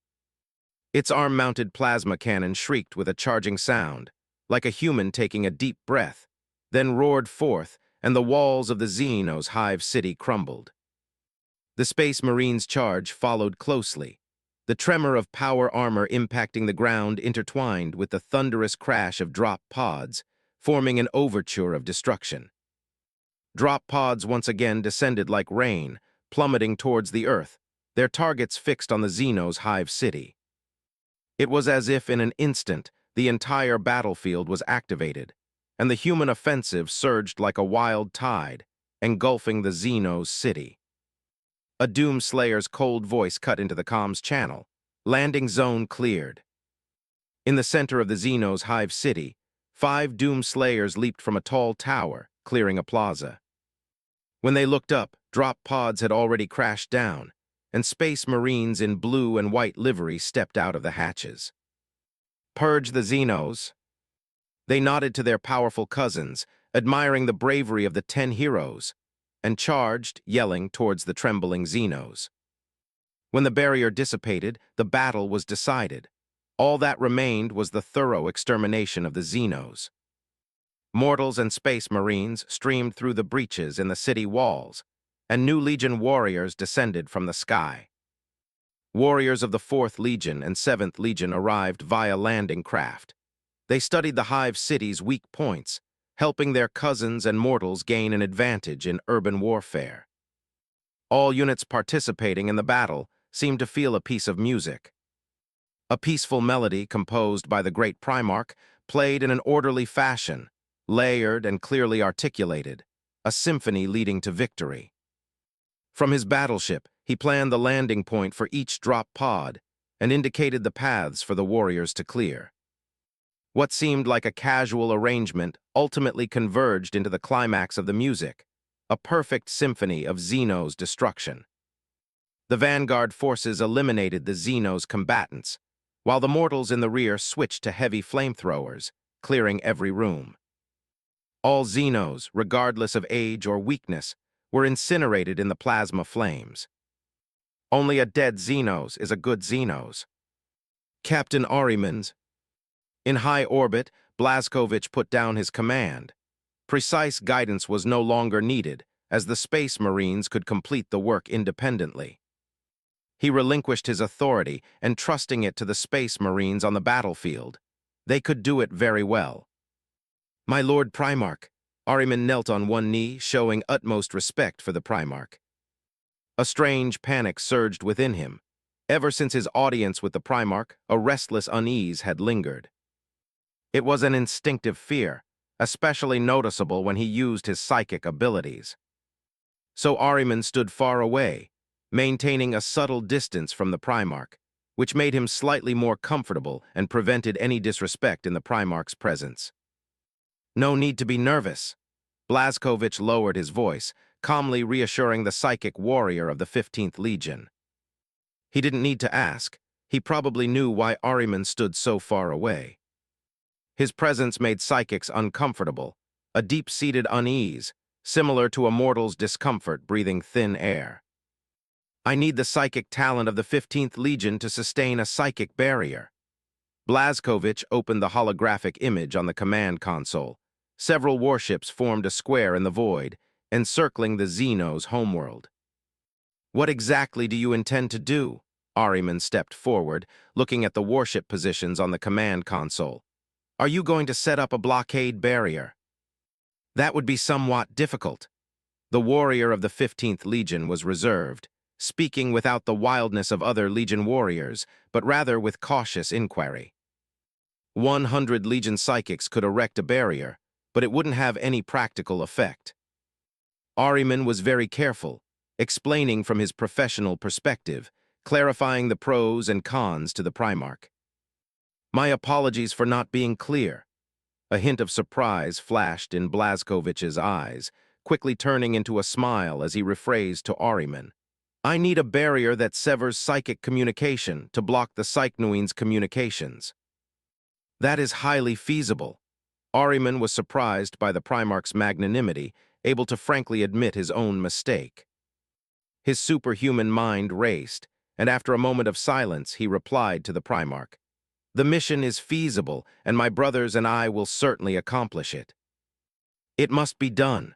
Its arm-mounted plasma cannon shrieked with a charging sound, like a human taking a deep breath, then roared forth, and the walls of the Xenos hive city crumbled. The Space Marine's charge followed closely, the tremor of power armor impacting the ground intertwined with the thunderous crash of drop pods, forming an overture of destruction. Drop pods once again descended like rain, plummeting towards the Earth, their targets fixed on the Xenos hive city. It was as if in an instant the entire battlefield was activated, and the human offensive surged like a wild tide, engulfing the Xenos city. A Doom Slayer's cold voice cut into the comms channel. Landing zone cleared. In the center of the Xenos hive city, 5 Doom Slayers leaped from a tall tower, clearing a plaza. When they looked up, drop pods had already crashed down, and Space Marines in blue and white livery stepped out of the hatches. "Purge the Xenos." They nodded to their powerful cousins, admiring the bravery of the 10 heroes, and charged, yelling, towards the trembling Xenos. When the barrier dissipated, the battle was decided. All that remained was the thorough extermination of the Xenos. Mortals and Space Marines streamed through the breaches in the city walls, and new Legion warriors descended from the sky. Warriors of the 4th Legion and 7th Legion arrived via landing craft. They studied the hive city's weak points, helping their cousins and mortals gain an advantage in urban warfare. All units participating in the battle seemed to feel a piece of music. A peaceful melody composed by the great Primarch played in an orderly fashion, layered and clearly articulated, a symphony leading to victory. From his battleship, he planned the landing point for each drop pod and indicated the paths for the warriors to clear. What seemed like a casual arrangement ultimately converged into the climax of the music, a perfect symphony of Xenos' destruction. The vanguard forces eliminated the Xenos combatants, while the mortals in the rear switched to heavy flamethrowers, clearing every room. All Xenos, regardless of age or weakness, were incinerated in the plasma flames. Only a dead Xenos is a good Xenos. Captain Ahriman's. In high orbit, Blazkowicz put down his command. Precise guidance was no longer needed, as the Space Marines could complete the work independently. He relinquished his authority, entrusting it to the Space Marines on the battlefield. They could do it very well. My Lord Primarch. Ahriman knelt on one knee, showing utmost respect for the Primarch. A strange panic surged within him. Ever since his audience with the Primarch, a restless unease had lingered. It was an instinctive fear, especially noticeable when he used his psychic abilities. So Ahriman stood far away, maintaining a subtle distance from the Primarch, which made him slightly more comfortable and prevented any disrespect in the Primarch's presence. No need to be nervous. Blazkowicz lowered his voice, calmly reassuring the psychic warrior of the 15th Legion. He didn't need to ask. He probably knew why Ahriman stood so far away. His presence made psychics uncomfortable, a deep-seated unease, similar to a mortal's discomfort breathing thin air. I need the psychic talent of the 15th Legion to sustain a psychic barrier. Blazkowicz opened the holographic image on the command console. Several warships formed a square in the void, encircling the Xenos' homeworld. What exactly do you intend to do? Ahriman stepped forward, looking at the warship positions on the command console. Are you going to set up a blockade barrier? That would be somewhat difficult. The warrior of the 15th Legion was reserved, speaking without the wildness of other Legion warriors, but rather with cautious inquiry. 100 Legion psychics could erect a barrier, but it wouldn't have any practical effect. Ahriman was very careful, explaining from his professional perspective, clarifying the pros and cons to the Primarch. My apologies for not being clear. A hint of surprise flashed in Blazkowicz's eyes, quickly turning into a smile as he rephrased to Ahriman. I need a barrier that severs psychic communication to block the Psychnoine's communications. That is highly feasible. Ahriman was surprised by the Primarch's magnanimity, able to frankly admit his own mistake. His superhuman mind raced, and after a moment of silence, he replied to the Primarch. The mission is feasible, and my brothers and I will certainly accomplish it. It must be done.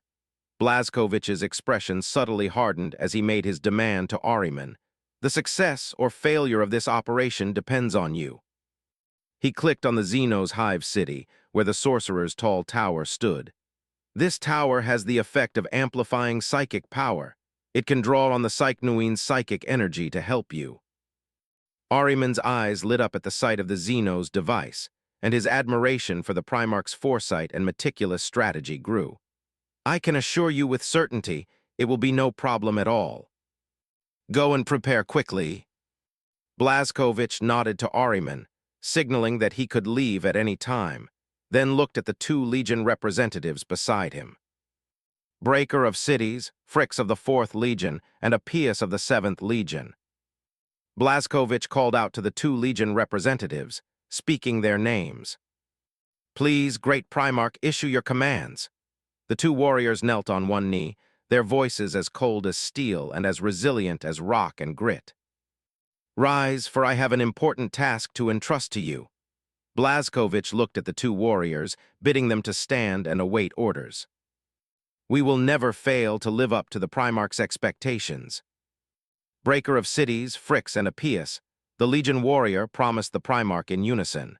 Blazkowicz's expression subtly hardened as he made his demand to Ahriman. The success or failure of this operation depends on you. He clicked on the Xenos' hive city, where the sorcerer's tall tower stood. This tower has the effect of amplifying psychic power. It can draw on the Psychnoine's psychic energy to help you. Ahriman's eyes lit up at the sight of the Xenos' device, and his admiration for the Primarch's foresight and meticulous strategy grew. I can assure you with certainty, it will be no problem at all. Go and prepare quickly. Blazkowicz nodded to Ahriman, signaling that he could leave at any time, then looked at the 2 Legion representatives beside him. Breaker of Cities, Fricks of the 4th Legion, and Appius of the 7th Legion. Blazkowicz called out to the 2 Legion representatives, speaking their names. Please, Great Primarch, issue your commands. The 2 warriors knelt on one knee, their voices as cold as steel and as resilient as rock and grit. Rise, for I have an important task to entrust to you. Blazkowicz looked at the 2 warriors, bidding them to stand and await orders. We will never fail to live up to the Primarch's expectations. Breaker of Cities, Fricks, and Appius, the Legion warrior promised the Primarch in unison.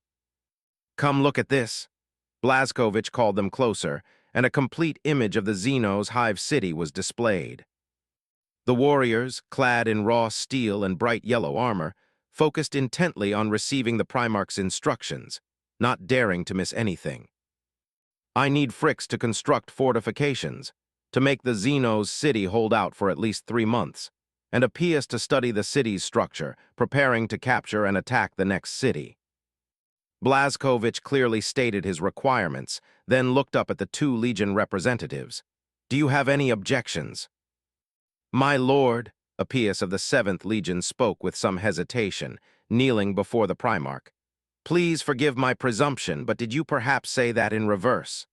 Come look at this. Blazkowicz called them closer, and a complete image of the Xenos' hive city was displayed. The warriors, clad in raw steel and bright yellow armor, focused intently on receiving the Primarch's instructions, not daring to miss anything. I need Fricks to construct fortifications, to make the Xenos' city hold out for at least 3 months, and Appius to study the city's structure, preparing to capture and attack the next city. Blazkowicz clearly stated his requirements, then looked up at the 2 Legion representatives. Do you have any objections? My lord, Appius of the 7th Legion spoke with some hesitation, kneeling before the Primarch. Please forgive my presumption, but did you perhaps say that in reverse?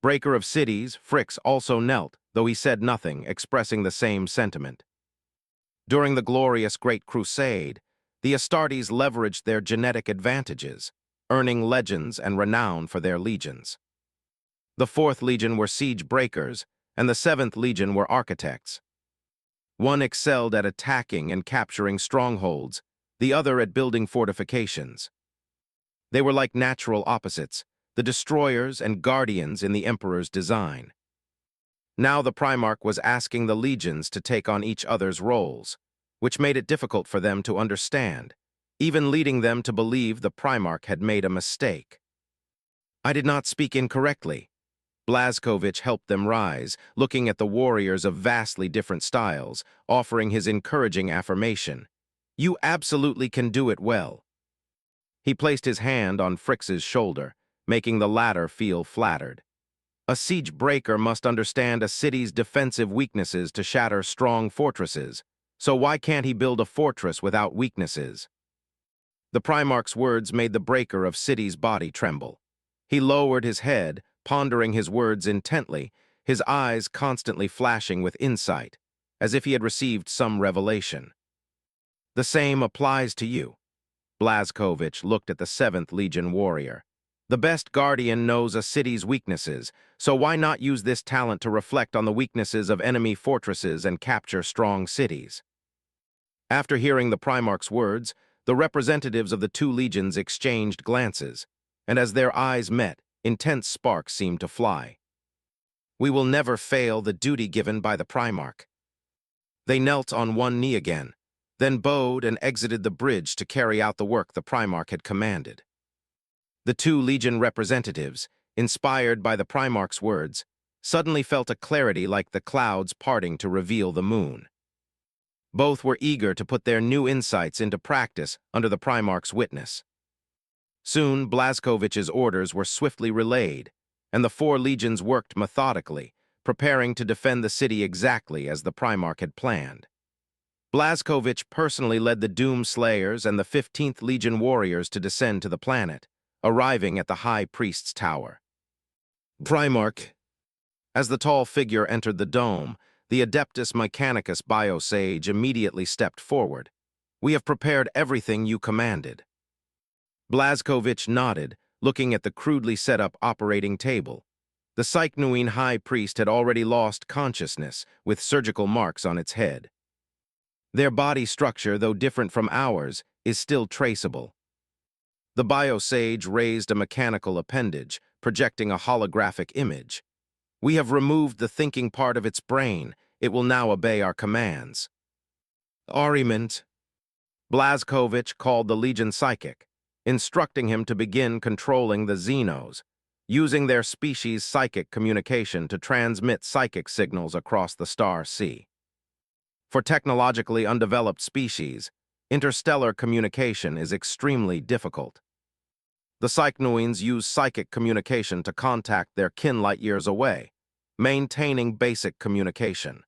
Breaker of cities, Frix also knelt, though he said nothing, expressing the same sentiment. During the glorious Great Crusade, the Astartes leveraged their genetic advantages, earning legends and renown for their legions. The 4th Legion were siege breakers, and the 7th Legion were architects. One excelled at attacking and capturing strongholds, the other at building fortifications. They were like natural opposites, the destroyers and guardians in the Emperor's design. Now the Primarch was asking the legions to take on each other's roles, which made it difficult for them to understand, even leading them to believe the Primarch had made a mistake. I did not speak incorrectly. Blazkowicz helped them rise, looking at the warriors of vastly different styles, offering his encouraging affirmation. You absolutely can do it well. He placed his hand on Frix's shoulder, making the latter feel flattered. A siege breaker must understand a city's defensive weaknesses to shatter strong fortresses, so why can't he build a fortress without weaknesses? The Primarch's words made the breaker of city's body tremble. He lowered his head, pondering his words intently, his eyes constantly flashing with insight, as if he had received some revelation. The same applies to you. Blazkowicz looked at the 7th Legion warrior. The best guardian knows a city's weaknesses, so why not use this talent to reflect on the weaknesses of enemy fortresses and capture strong cities? After hearing the Primarch's words, the representatives of the 2 legions exchanged glances, and as their eyes met, intense sparks seemed to fly. We will never fail the duty given by the Primarch. They knelt on one knee again, then bowed and exited the bridge to carry out the work the Primarch had commanded. The 2 legion representatives, inspired by the Primarch's words, suddenly felt a clarity like the clouds parting to reveal the moon. Both were eager to put their new insights into practice under the Primarch's witness. Soon, Blazkowicz's orders were swiftly relayed, and the 4 legions worked methodically, preparing to defend the city exactly as the Primarch had planned. Blazkowicz personally led the Doom Slayers and the 15th Legion warriors to descend to the planet, arriving at the High Priest's tower. Primarch. As the tall figure entered the dome, the Adeptus Mechanicus biosage immediately stepped forward. We have prepared everything you commanded. Blazkowicz nodded, looking at the crudely set-up operating table. The Psychnuine High Priest had already lost consciousness, with surgical marks on its head. Their body structure, though different from ours, is still traceable. The biosage raised a mechanical appendage, projecting a holographic image. We have removed the thinking part of its brain. It will now obey our commands. Ariment. Blazkowicz called the Legion Psychic, instructing him to begin controlling the Xenos, using their species' psychic communication to transmit psychic signals across the star sea. For technologically undeveloped species, interstellar communication is extremely difficult. The Psychnuines use psychic communication to contact their kin light years away, maintaining basic communication.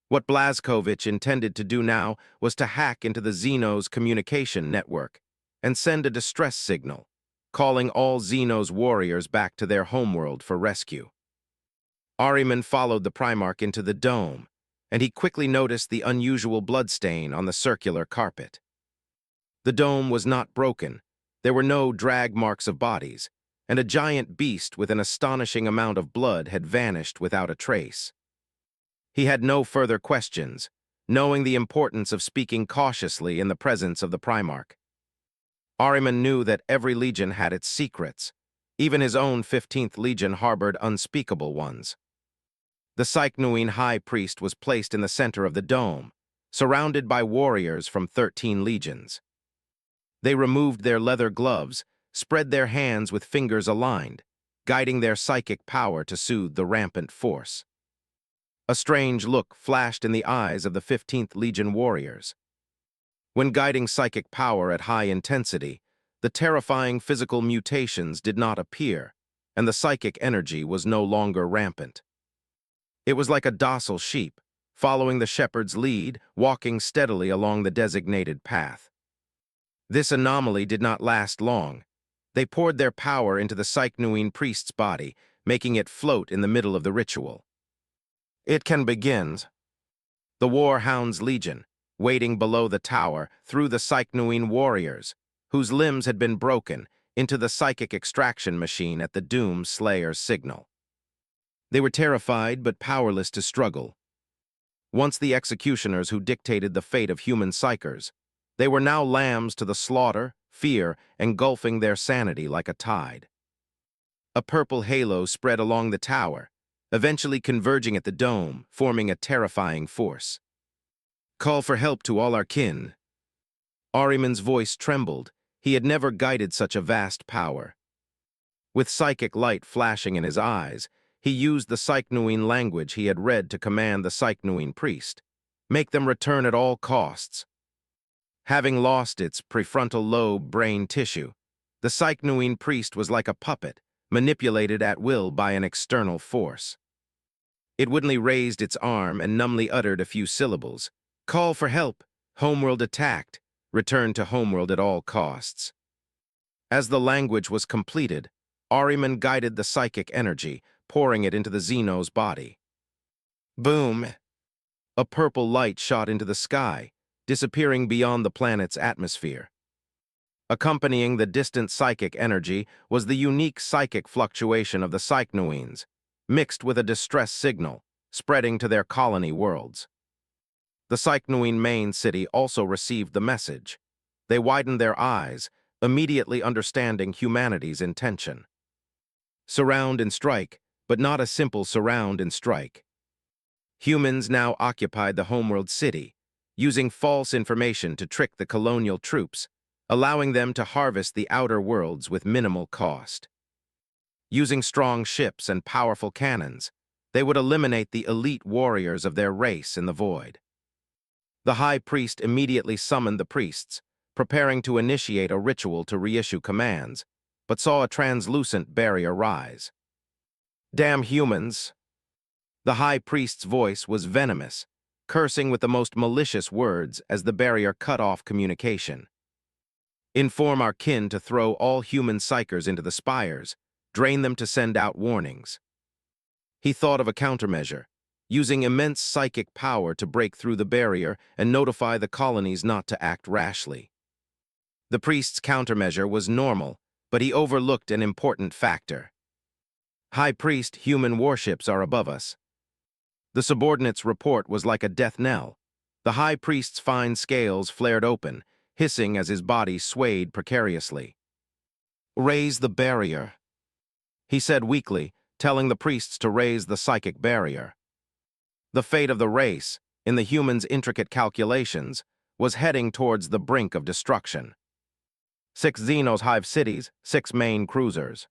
What Blazkowicz intended to do now was to hack into the Xenos communication network and send a distress signal, calling all Xenos warriors back to their homeworld for rescue. Ahriman followed the Primarch into the dome, and he quickly noticed the unusual bloodstain on the circular carpet. The dome was not broken, there were no drag marks of bodies, and a giant beast with an astonishing amount of blood had vanished without a trace. He had no further questions, knowing the importance of speaking cautiously in the presence of the Primarch. Ahriman knew that every legion had its secrets. Even his own 15th Legion harbored unspeakable ones. The Psychnuine High Priest was placed in the center of the dome, surrounded by warriors from 13 legions. They removed their leather gloves, spread their hands with fingers aligned, guiding their psychic power to soothe the rampant force. A strange look flashed in the eyes of the 15th Legion warriors. When guiding psychic power at high intensity, the terrifying physical mutations did not appear, and the psychic energy was no longer rampant. It was like a docile sheep, following the shepherd's lead, walking steadily along the designated path. This anomaly did not last long. They poured their power into the Psychnuine priest's body, making it float in the middle of the ritual. It can begin. The Warhound's Legion, waiting below the tower, threw the Psychnuine warriors, whose limbs had been broken, into the psychic extraction machine at the Doom Slayer's signal. They were terrified but powerless to struggle. Once the executioners who dictated the fate of human psychers, they were now lambs to the slaughter, fear, engulfing their sanity like a tide. A purple halo spread along the tower, eventually converging at the dome, forming a terrifying force. "Call for help to all our kin." Ahriman's voice trembled. He had never guided such a vast power. With psychic light flashing in his eyes, he used the Psychnuine language he had read to command the Psychnuine priest. Make them return at all costs. Having lost its prefrontal lobe brain tissue, the Psychnuine priest was like a puppet, manipulated at will by an external force. It woodenly raised its arm and numbly uttered a few syllables. "Call for help. Homeworld attacked. Return to Homeworld at all costs." As the language was completed, Ahriman guided the psychic energy, pouring it into the Xeno's body. Boom! A purple light shot into the sky, disappearing beyond the planet's atmosphere. Accompanying the distant psychic energy was the unique psychic fluctuation of the Psychnuines, mixed with a distress signal, spreading to their colony worlds. The Psychnuine main city also received the message. They widened their eyes, immediately understanding humanity's intention. Surround and strike, but not a simple surround and strike. Humans now occupied the homeworld city, using false information to trick the colonial troops, allowing them to harvest the outer worlds with minimal cost. Using strong ships and powerful cannons, they would eliminate the elite warriors of their race in the void. The High Priest immediately summoned the priests, preparing to initiate a ritual to reissue commands, but saw a translucent barrier rise. "Damn humans!" The High Priest's voice was venomous, cursing with the most malicious words as the barrier cut off communication. "Inform our kin to throw all human psychers into the spires, drain them to send out warnings." He thought of a countermeasure, using immense psychic power to break through the barrier and notify the colonies not to act rashly. The priest's countermeasure was normal, but he overlooked an important factor. "High Priest, human warships are above us." The subordinate's report was like a death knell. The High Priest's fine scales flared open, hissing as his body swayed precariously. "Raise the barrier," he said weakly, telling the priests to raise the psychic barrier. The fate of the race, in the humans' intricate calculations, was heading towards the brink of destruction. 6 Xenos hive cities, 6 main cruisers.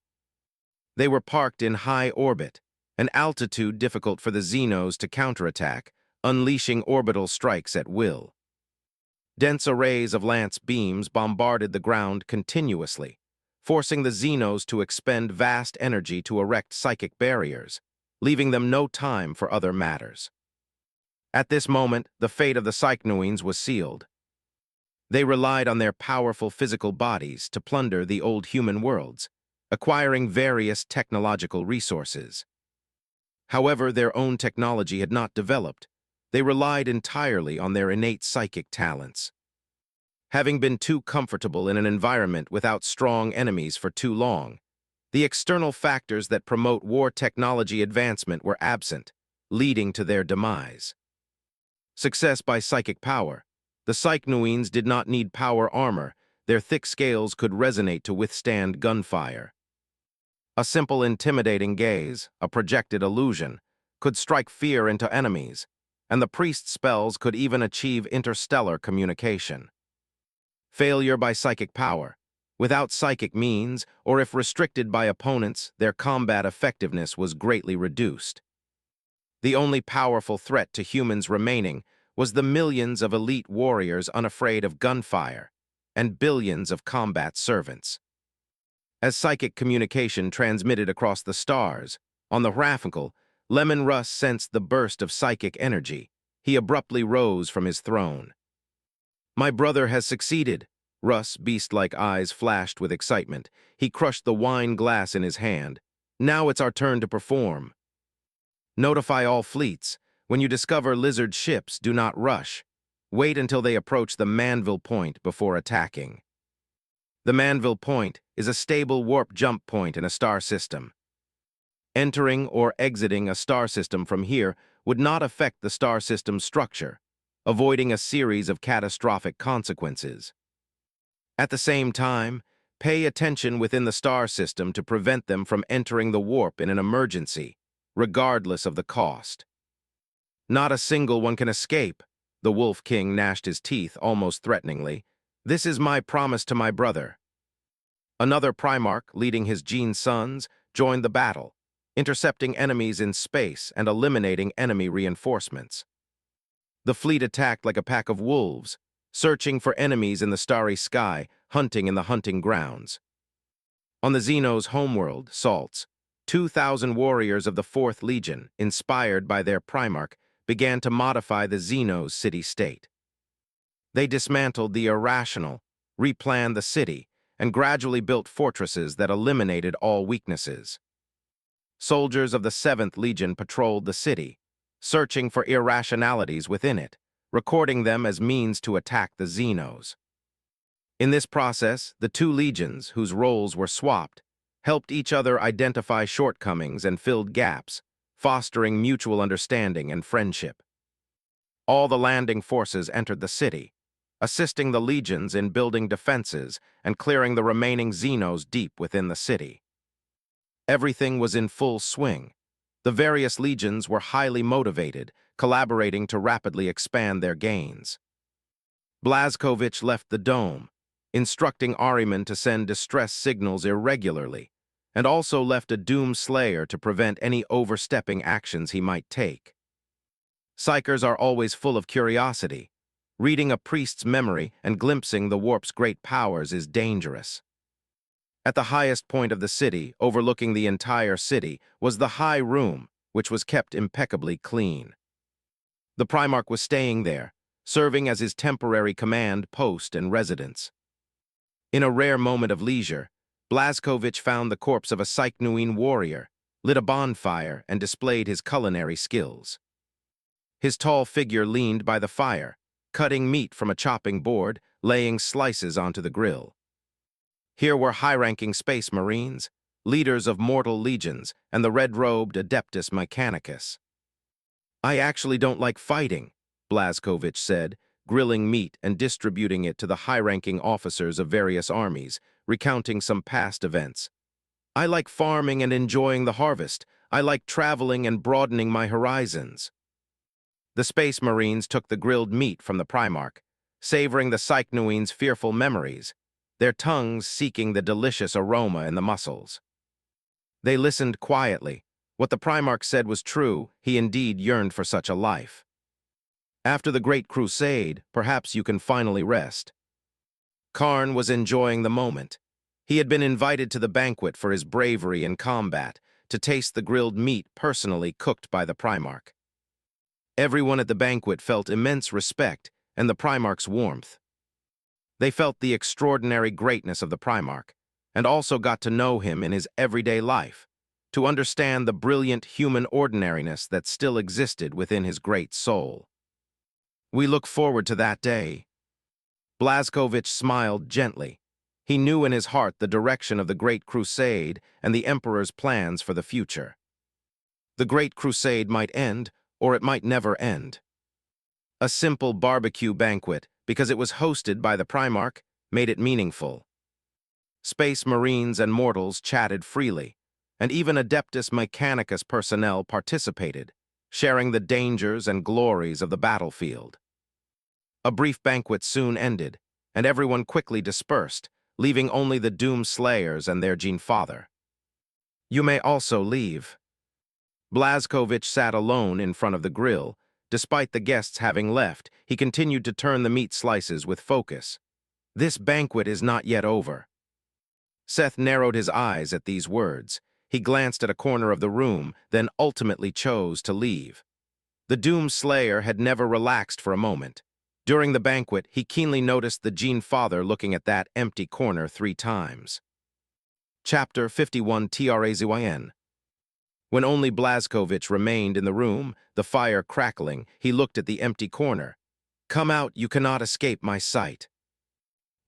They were parked in high orbit, an altitude difficult for the Xenos to counterattack, unleashing orbital strikes at will. Dense arrays of lance beams bombarded the ground continuously, forcing the Xenos to expend vast energy to erect psychic barriers, leaving them no time for other matters. At this moment, the fate of the Psychnuines was sealed. They relied on their powerful physical bodies to plunder the old human worlds, acquiring various technological resources. However, their own technology had not developed. They relied entirely on their innate psychic talents. Having been too comfortable in an environment without strong enemies for too long, the external factors that promote war technology advancement were absent, leading to their demise. Success by psychic power. The Psychnuines did not need power armor. Their thick scales could resonate to withstand gunfire. A simple intimidating gaze, a projected illusion, could strike fear into enemies, and the priest's spells could even achieve interstellar communication. Failure by psychic power. Without psychic means, or if restricted by opponents, their combat effectiveness was greatly reduced. The only powerful threat to humans remaining was the millions of elite warriors unafraid of gunfire, and billions of combat servants. As psychic communication transmitted across the stars, on the Hrafnkal, Lemon Russ sensed the burst of psychic energy. He abruptly rose from his throne. "My brother has succeeded." Russ' beast-like eyes flashed with excitement. He crushed the wine glass in his hand. Now it's our turn to perform. Notify all fleets. When you discover lizard ships, do not rush. Wait until they approach the Manville Point before attacking. The Manville Point is a stable warp jump point in a star system. Entering or exiting a star system from here would not affect the star system's structure, avoiding a series of catastrophic consequences. At the same time, pay attention within the star system to prevent them from entering the warp in an emergency, regardless of the cost. Not a single one can escape, the Wolf King gnashed his teeth almost threateningly. This is my promise to my brother. Another Primarch, leading his Gene sons, joined the battle, intercepting enemies in space and eliminating enemy reinforcements. The fleet attacked like a pack of wolves, searching for enemies in the starry sky, hunting in the hunting grounds. On the Xenos' homeworld, Salts, 2,000 warriors of the 4th Legion, inspired by their Primarch, began to modify the Xenos' city-state. They dismantled the irrational, replanned the city, and gradually built fortresses that eliminated all weaknesses. Soldiers of the 7th Legion patrolled the city, searching for irrationalities within it, recording them as means to attack the Xenos. In this process, the 2 legions, whose roles were swapped, helped each other identify shortcomings and filled gaps, fostering mutual understanding and friendship. All the landing forces entered the city, assisting the legions in building defenses and clearing the remaining Xenos deep within the city. Everything was in full swing. The various legions were highly motivated, collaborating to rapidly expand their gains. Blazkovich left the dome, instructing Ahriman to send distress signals irregularly, and also left a Doom Slayer to prevent any overstepping actions he might take. Psychers are always full of curiosity. Reading a priest's memory and glimpsing the warp's great powers is dangerous. At the highest point of the city, overlooking the entire city, was the High Room, which was kept impeccably clean. The Primarch was staying there, serving as his temporary command post and residence. In a rare moment of leisure, Blazkovich found the corpse of a Psychnuine warrior, lit a bonfire, and displayed his culinary skills. His tall figure leaned by the fire, cutting meat from a chopping board, laying slices onto the grill. Here were high-ranking space marines, leaders of mortal legions, and the red-robed Adeptus Mechanicus. "I actually don't like fighting," Blazkovich said, grilling meat and distributing it to the high-ranking officers of various armies, recounting some past events. "I like farming and enjoying the harvest. I like traveling and broadening my horizons." The Space Marines took the grilled meat from the Primarch, savoring the Psychnuine's fearful memories, their tongues seeking the delicious aroma in the muscles. They listened quietly. What the Primarch said was true. He indeed yearned for such a life. After the Great Crusade, perhaps you can finally rest. Karn was enjoying the moment. He had been invited to the banquet for his bravery in combat, to taste the grilled meat personally cooked by the Primarch. Everyone at the banquet felt immense respect and the Primarch's warmth. They felt the extraordinary greatness of the Primarch, and also got to know him in his everyday life, to understand the brilliant human ordinariness that still existed within his great soul. "We look forward to that day." Blazkovich smiled gently. He knew in his heart the direction of the Great Crusade and the Emperor's plans for the future. The Great Crusade might end, or it might never end. A simple barbecue banquet, because it was hosted by the Primarch, made it meaningful. Space Marines and mortals chatted freely, and even Adeptus Mechanicus personnel participated, sharing the dangers and glories of the battlefield. A brief banquet soon ended, and everyone quickly dispersed, leaving only the Doom Slayers and their Gene Father. "You may also leave." Blazkovich sat alone in front of the grill. Despite the guests having left, he continued to turn the meat slices with focus. "This banquet is not yet over." Seth narrowed his eyes at these words. He glanced at a corner of the room, then ultimately chose to leave. The Doom Slayer had never relaxed for a moment. During the banquet, he keenly noticed the Gene Father looking at that empty corner 3 times. Chapter 51 TRAZYN When only Blazkowicz remained in the room, the fire crackling, he looked at the empty corner. "Come out, you cannot escape my sight.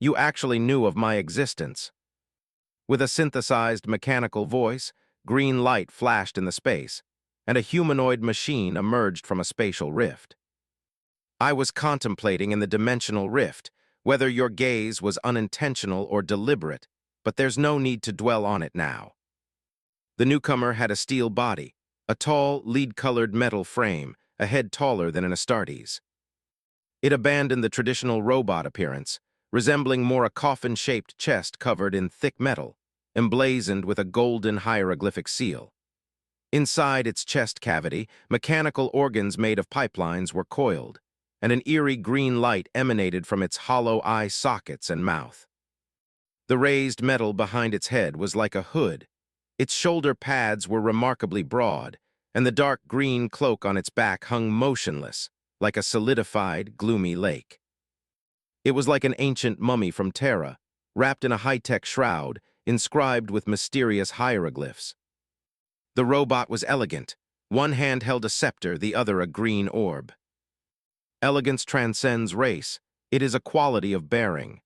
You actually knew of my existence." With a synthesized mechanical voice, green light flashed in the space, and a humanoid machine emerged from a spatial rift. "I was contemplating in the dimensional rift, whether your gaze was unintentional or deliberate, but there's no need to dwell on it now." The newcomer had a steel body, a tall, lead-colored metal frame, a head taller than an Astartes. It abandoned the traditional robot appearance, resembling more a coffin-shaped chest covered in thick metal, emblazoned with a golden hieroglyphic seal. Inside its chest cavity, mechanical organs made of pipelines were coiled, and an eerie green light emanated from its hollow eye sockets and mouth. The raised metal behind its head was like a hood. Its shoulder pads were remarkably broad, and the dark green cloak on its back hung motionless, like a solidified, gloomy lake. It was like an ancient mummy from Terra, wrapped in a high-tech shroud, inscribed with mysterious hieroglyphs. The robot was elegant. One hand held a scepter, the other a green orb. Elegance transcends race. It is a quality of bearing.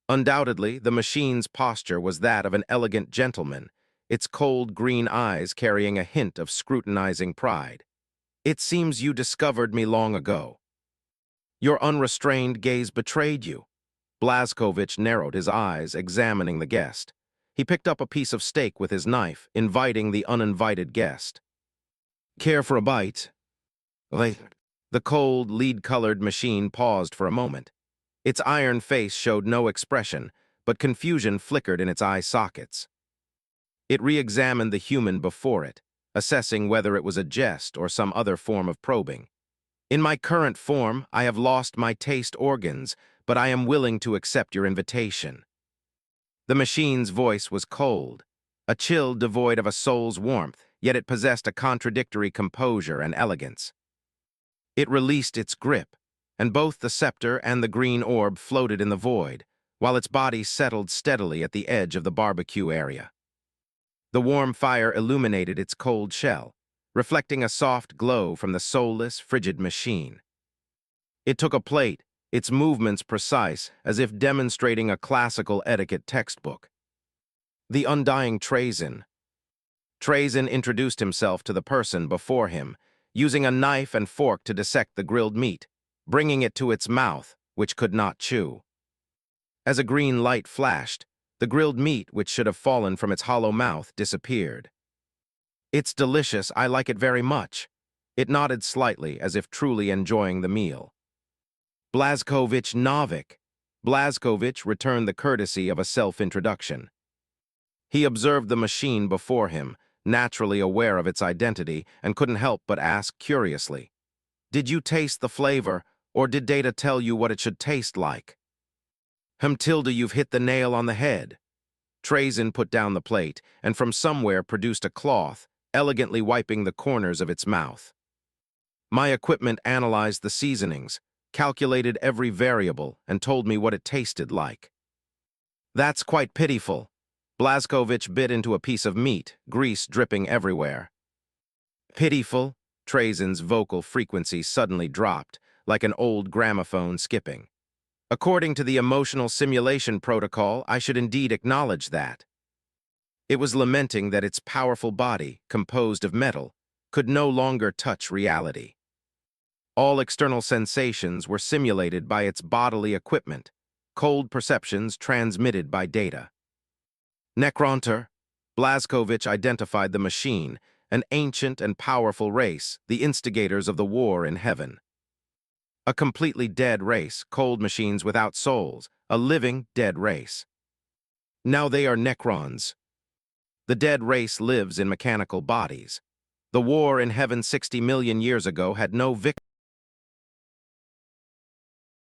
Undoubtedly, the machine's posture was that of an elegant gentleman, its cold green eyes carrying a hint of scrutinizing pride. "It seems you discovered me long ago. Your unrestrained gaze betrayed you." Blazkowicz narrowed his eyes, examining the guest. He picked up a piece of steak with his knife, inviting the uninvited guest. "Care for a bite?" Later. The cold, lead-colored machine paused for a moment. Its iron face showed no expression, but confusion flickered in its eye sockets. It re-examined the human before it, assessing whether it was a jest or some other form of probing. "In my current form, I have lost my taste organs, but I am willing to accept your invitation." The machine's voice was cold, a chill devoid of a soul's warmth, yet it possessed a contradictory composure and elegance. It released its grip, and both the scepter and the green orb floated in the void, while its body settled steadily at the edge of the barbecue area. The warm fire illuminated its cold shell, reflecting a soft glow from the soulless, frigid machine. It took a plate, its movements precise, as if demonstrating a classical etiquette textbook. "The undying Trazyn." Trazyn introduced himself to the person before him, using a knife and fork to dissect the grilled meat, bringing it to its mouth, which could not chew. As a green light flashed, the grilled meat, which should have fallen from its hollow mouth, disappeared. "It's delicious, I like it very much." It nodded slightly, as if truly enjoying the meal. "Blazkowicz Novik." Blazkowicz returned the courtesy of a self-introduction. He observed the machine before him, naturally aware of its identity, and couldn't help but ask curiously, "Did you taste the flavor, or did data tell you what it should taste like?" "Tilda, you've hit the nail on the head." Trazyn put down the plate, and from somewhere produced a cloth, elegantly wiping the corners of its mouth. "My equipment analyzed the seasonings, calculated every variable, and told me what it tasted like." "That's quite pitiful." Blazkowicz bit into a piece of meat, grease dripping everywhere. "Pitiful?" Trazyn's vocal frequency suddenly dropped, like an old gramophone skipping. "According to the emotional simulation protocol, I should indeed acknowledge that." It was lamenting that its powerful body, composed of metal, could no longer touch reality. All external sensations were simulated by its bodily equipment, cold perceptions transmitted by data. "Necronter." Blazkowicz identified the machine, an ancient and powerful race, the instigators of the war in heaven. A completely dead race, cold machines without souls, a living, dead race. Now they are Necrons. The dead race lives in mechanical bodies. The war in heaven 60 million years ago had no victims.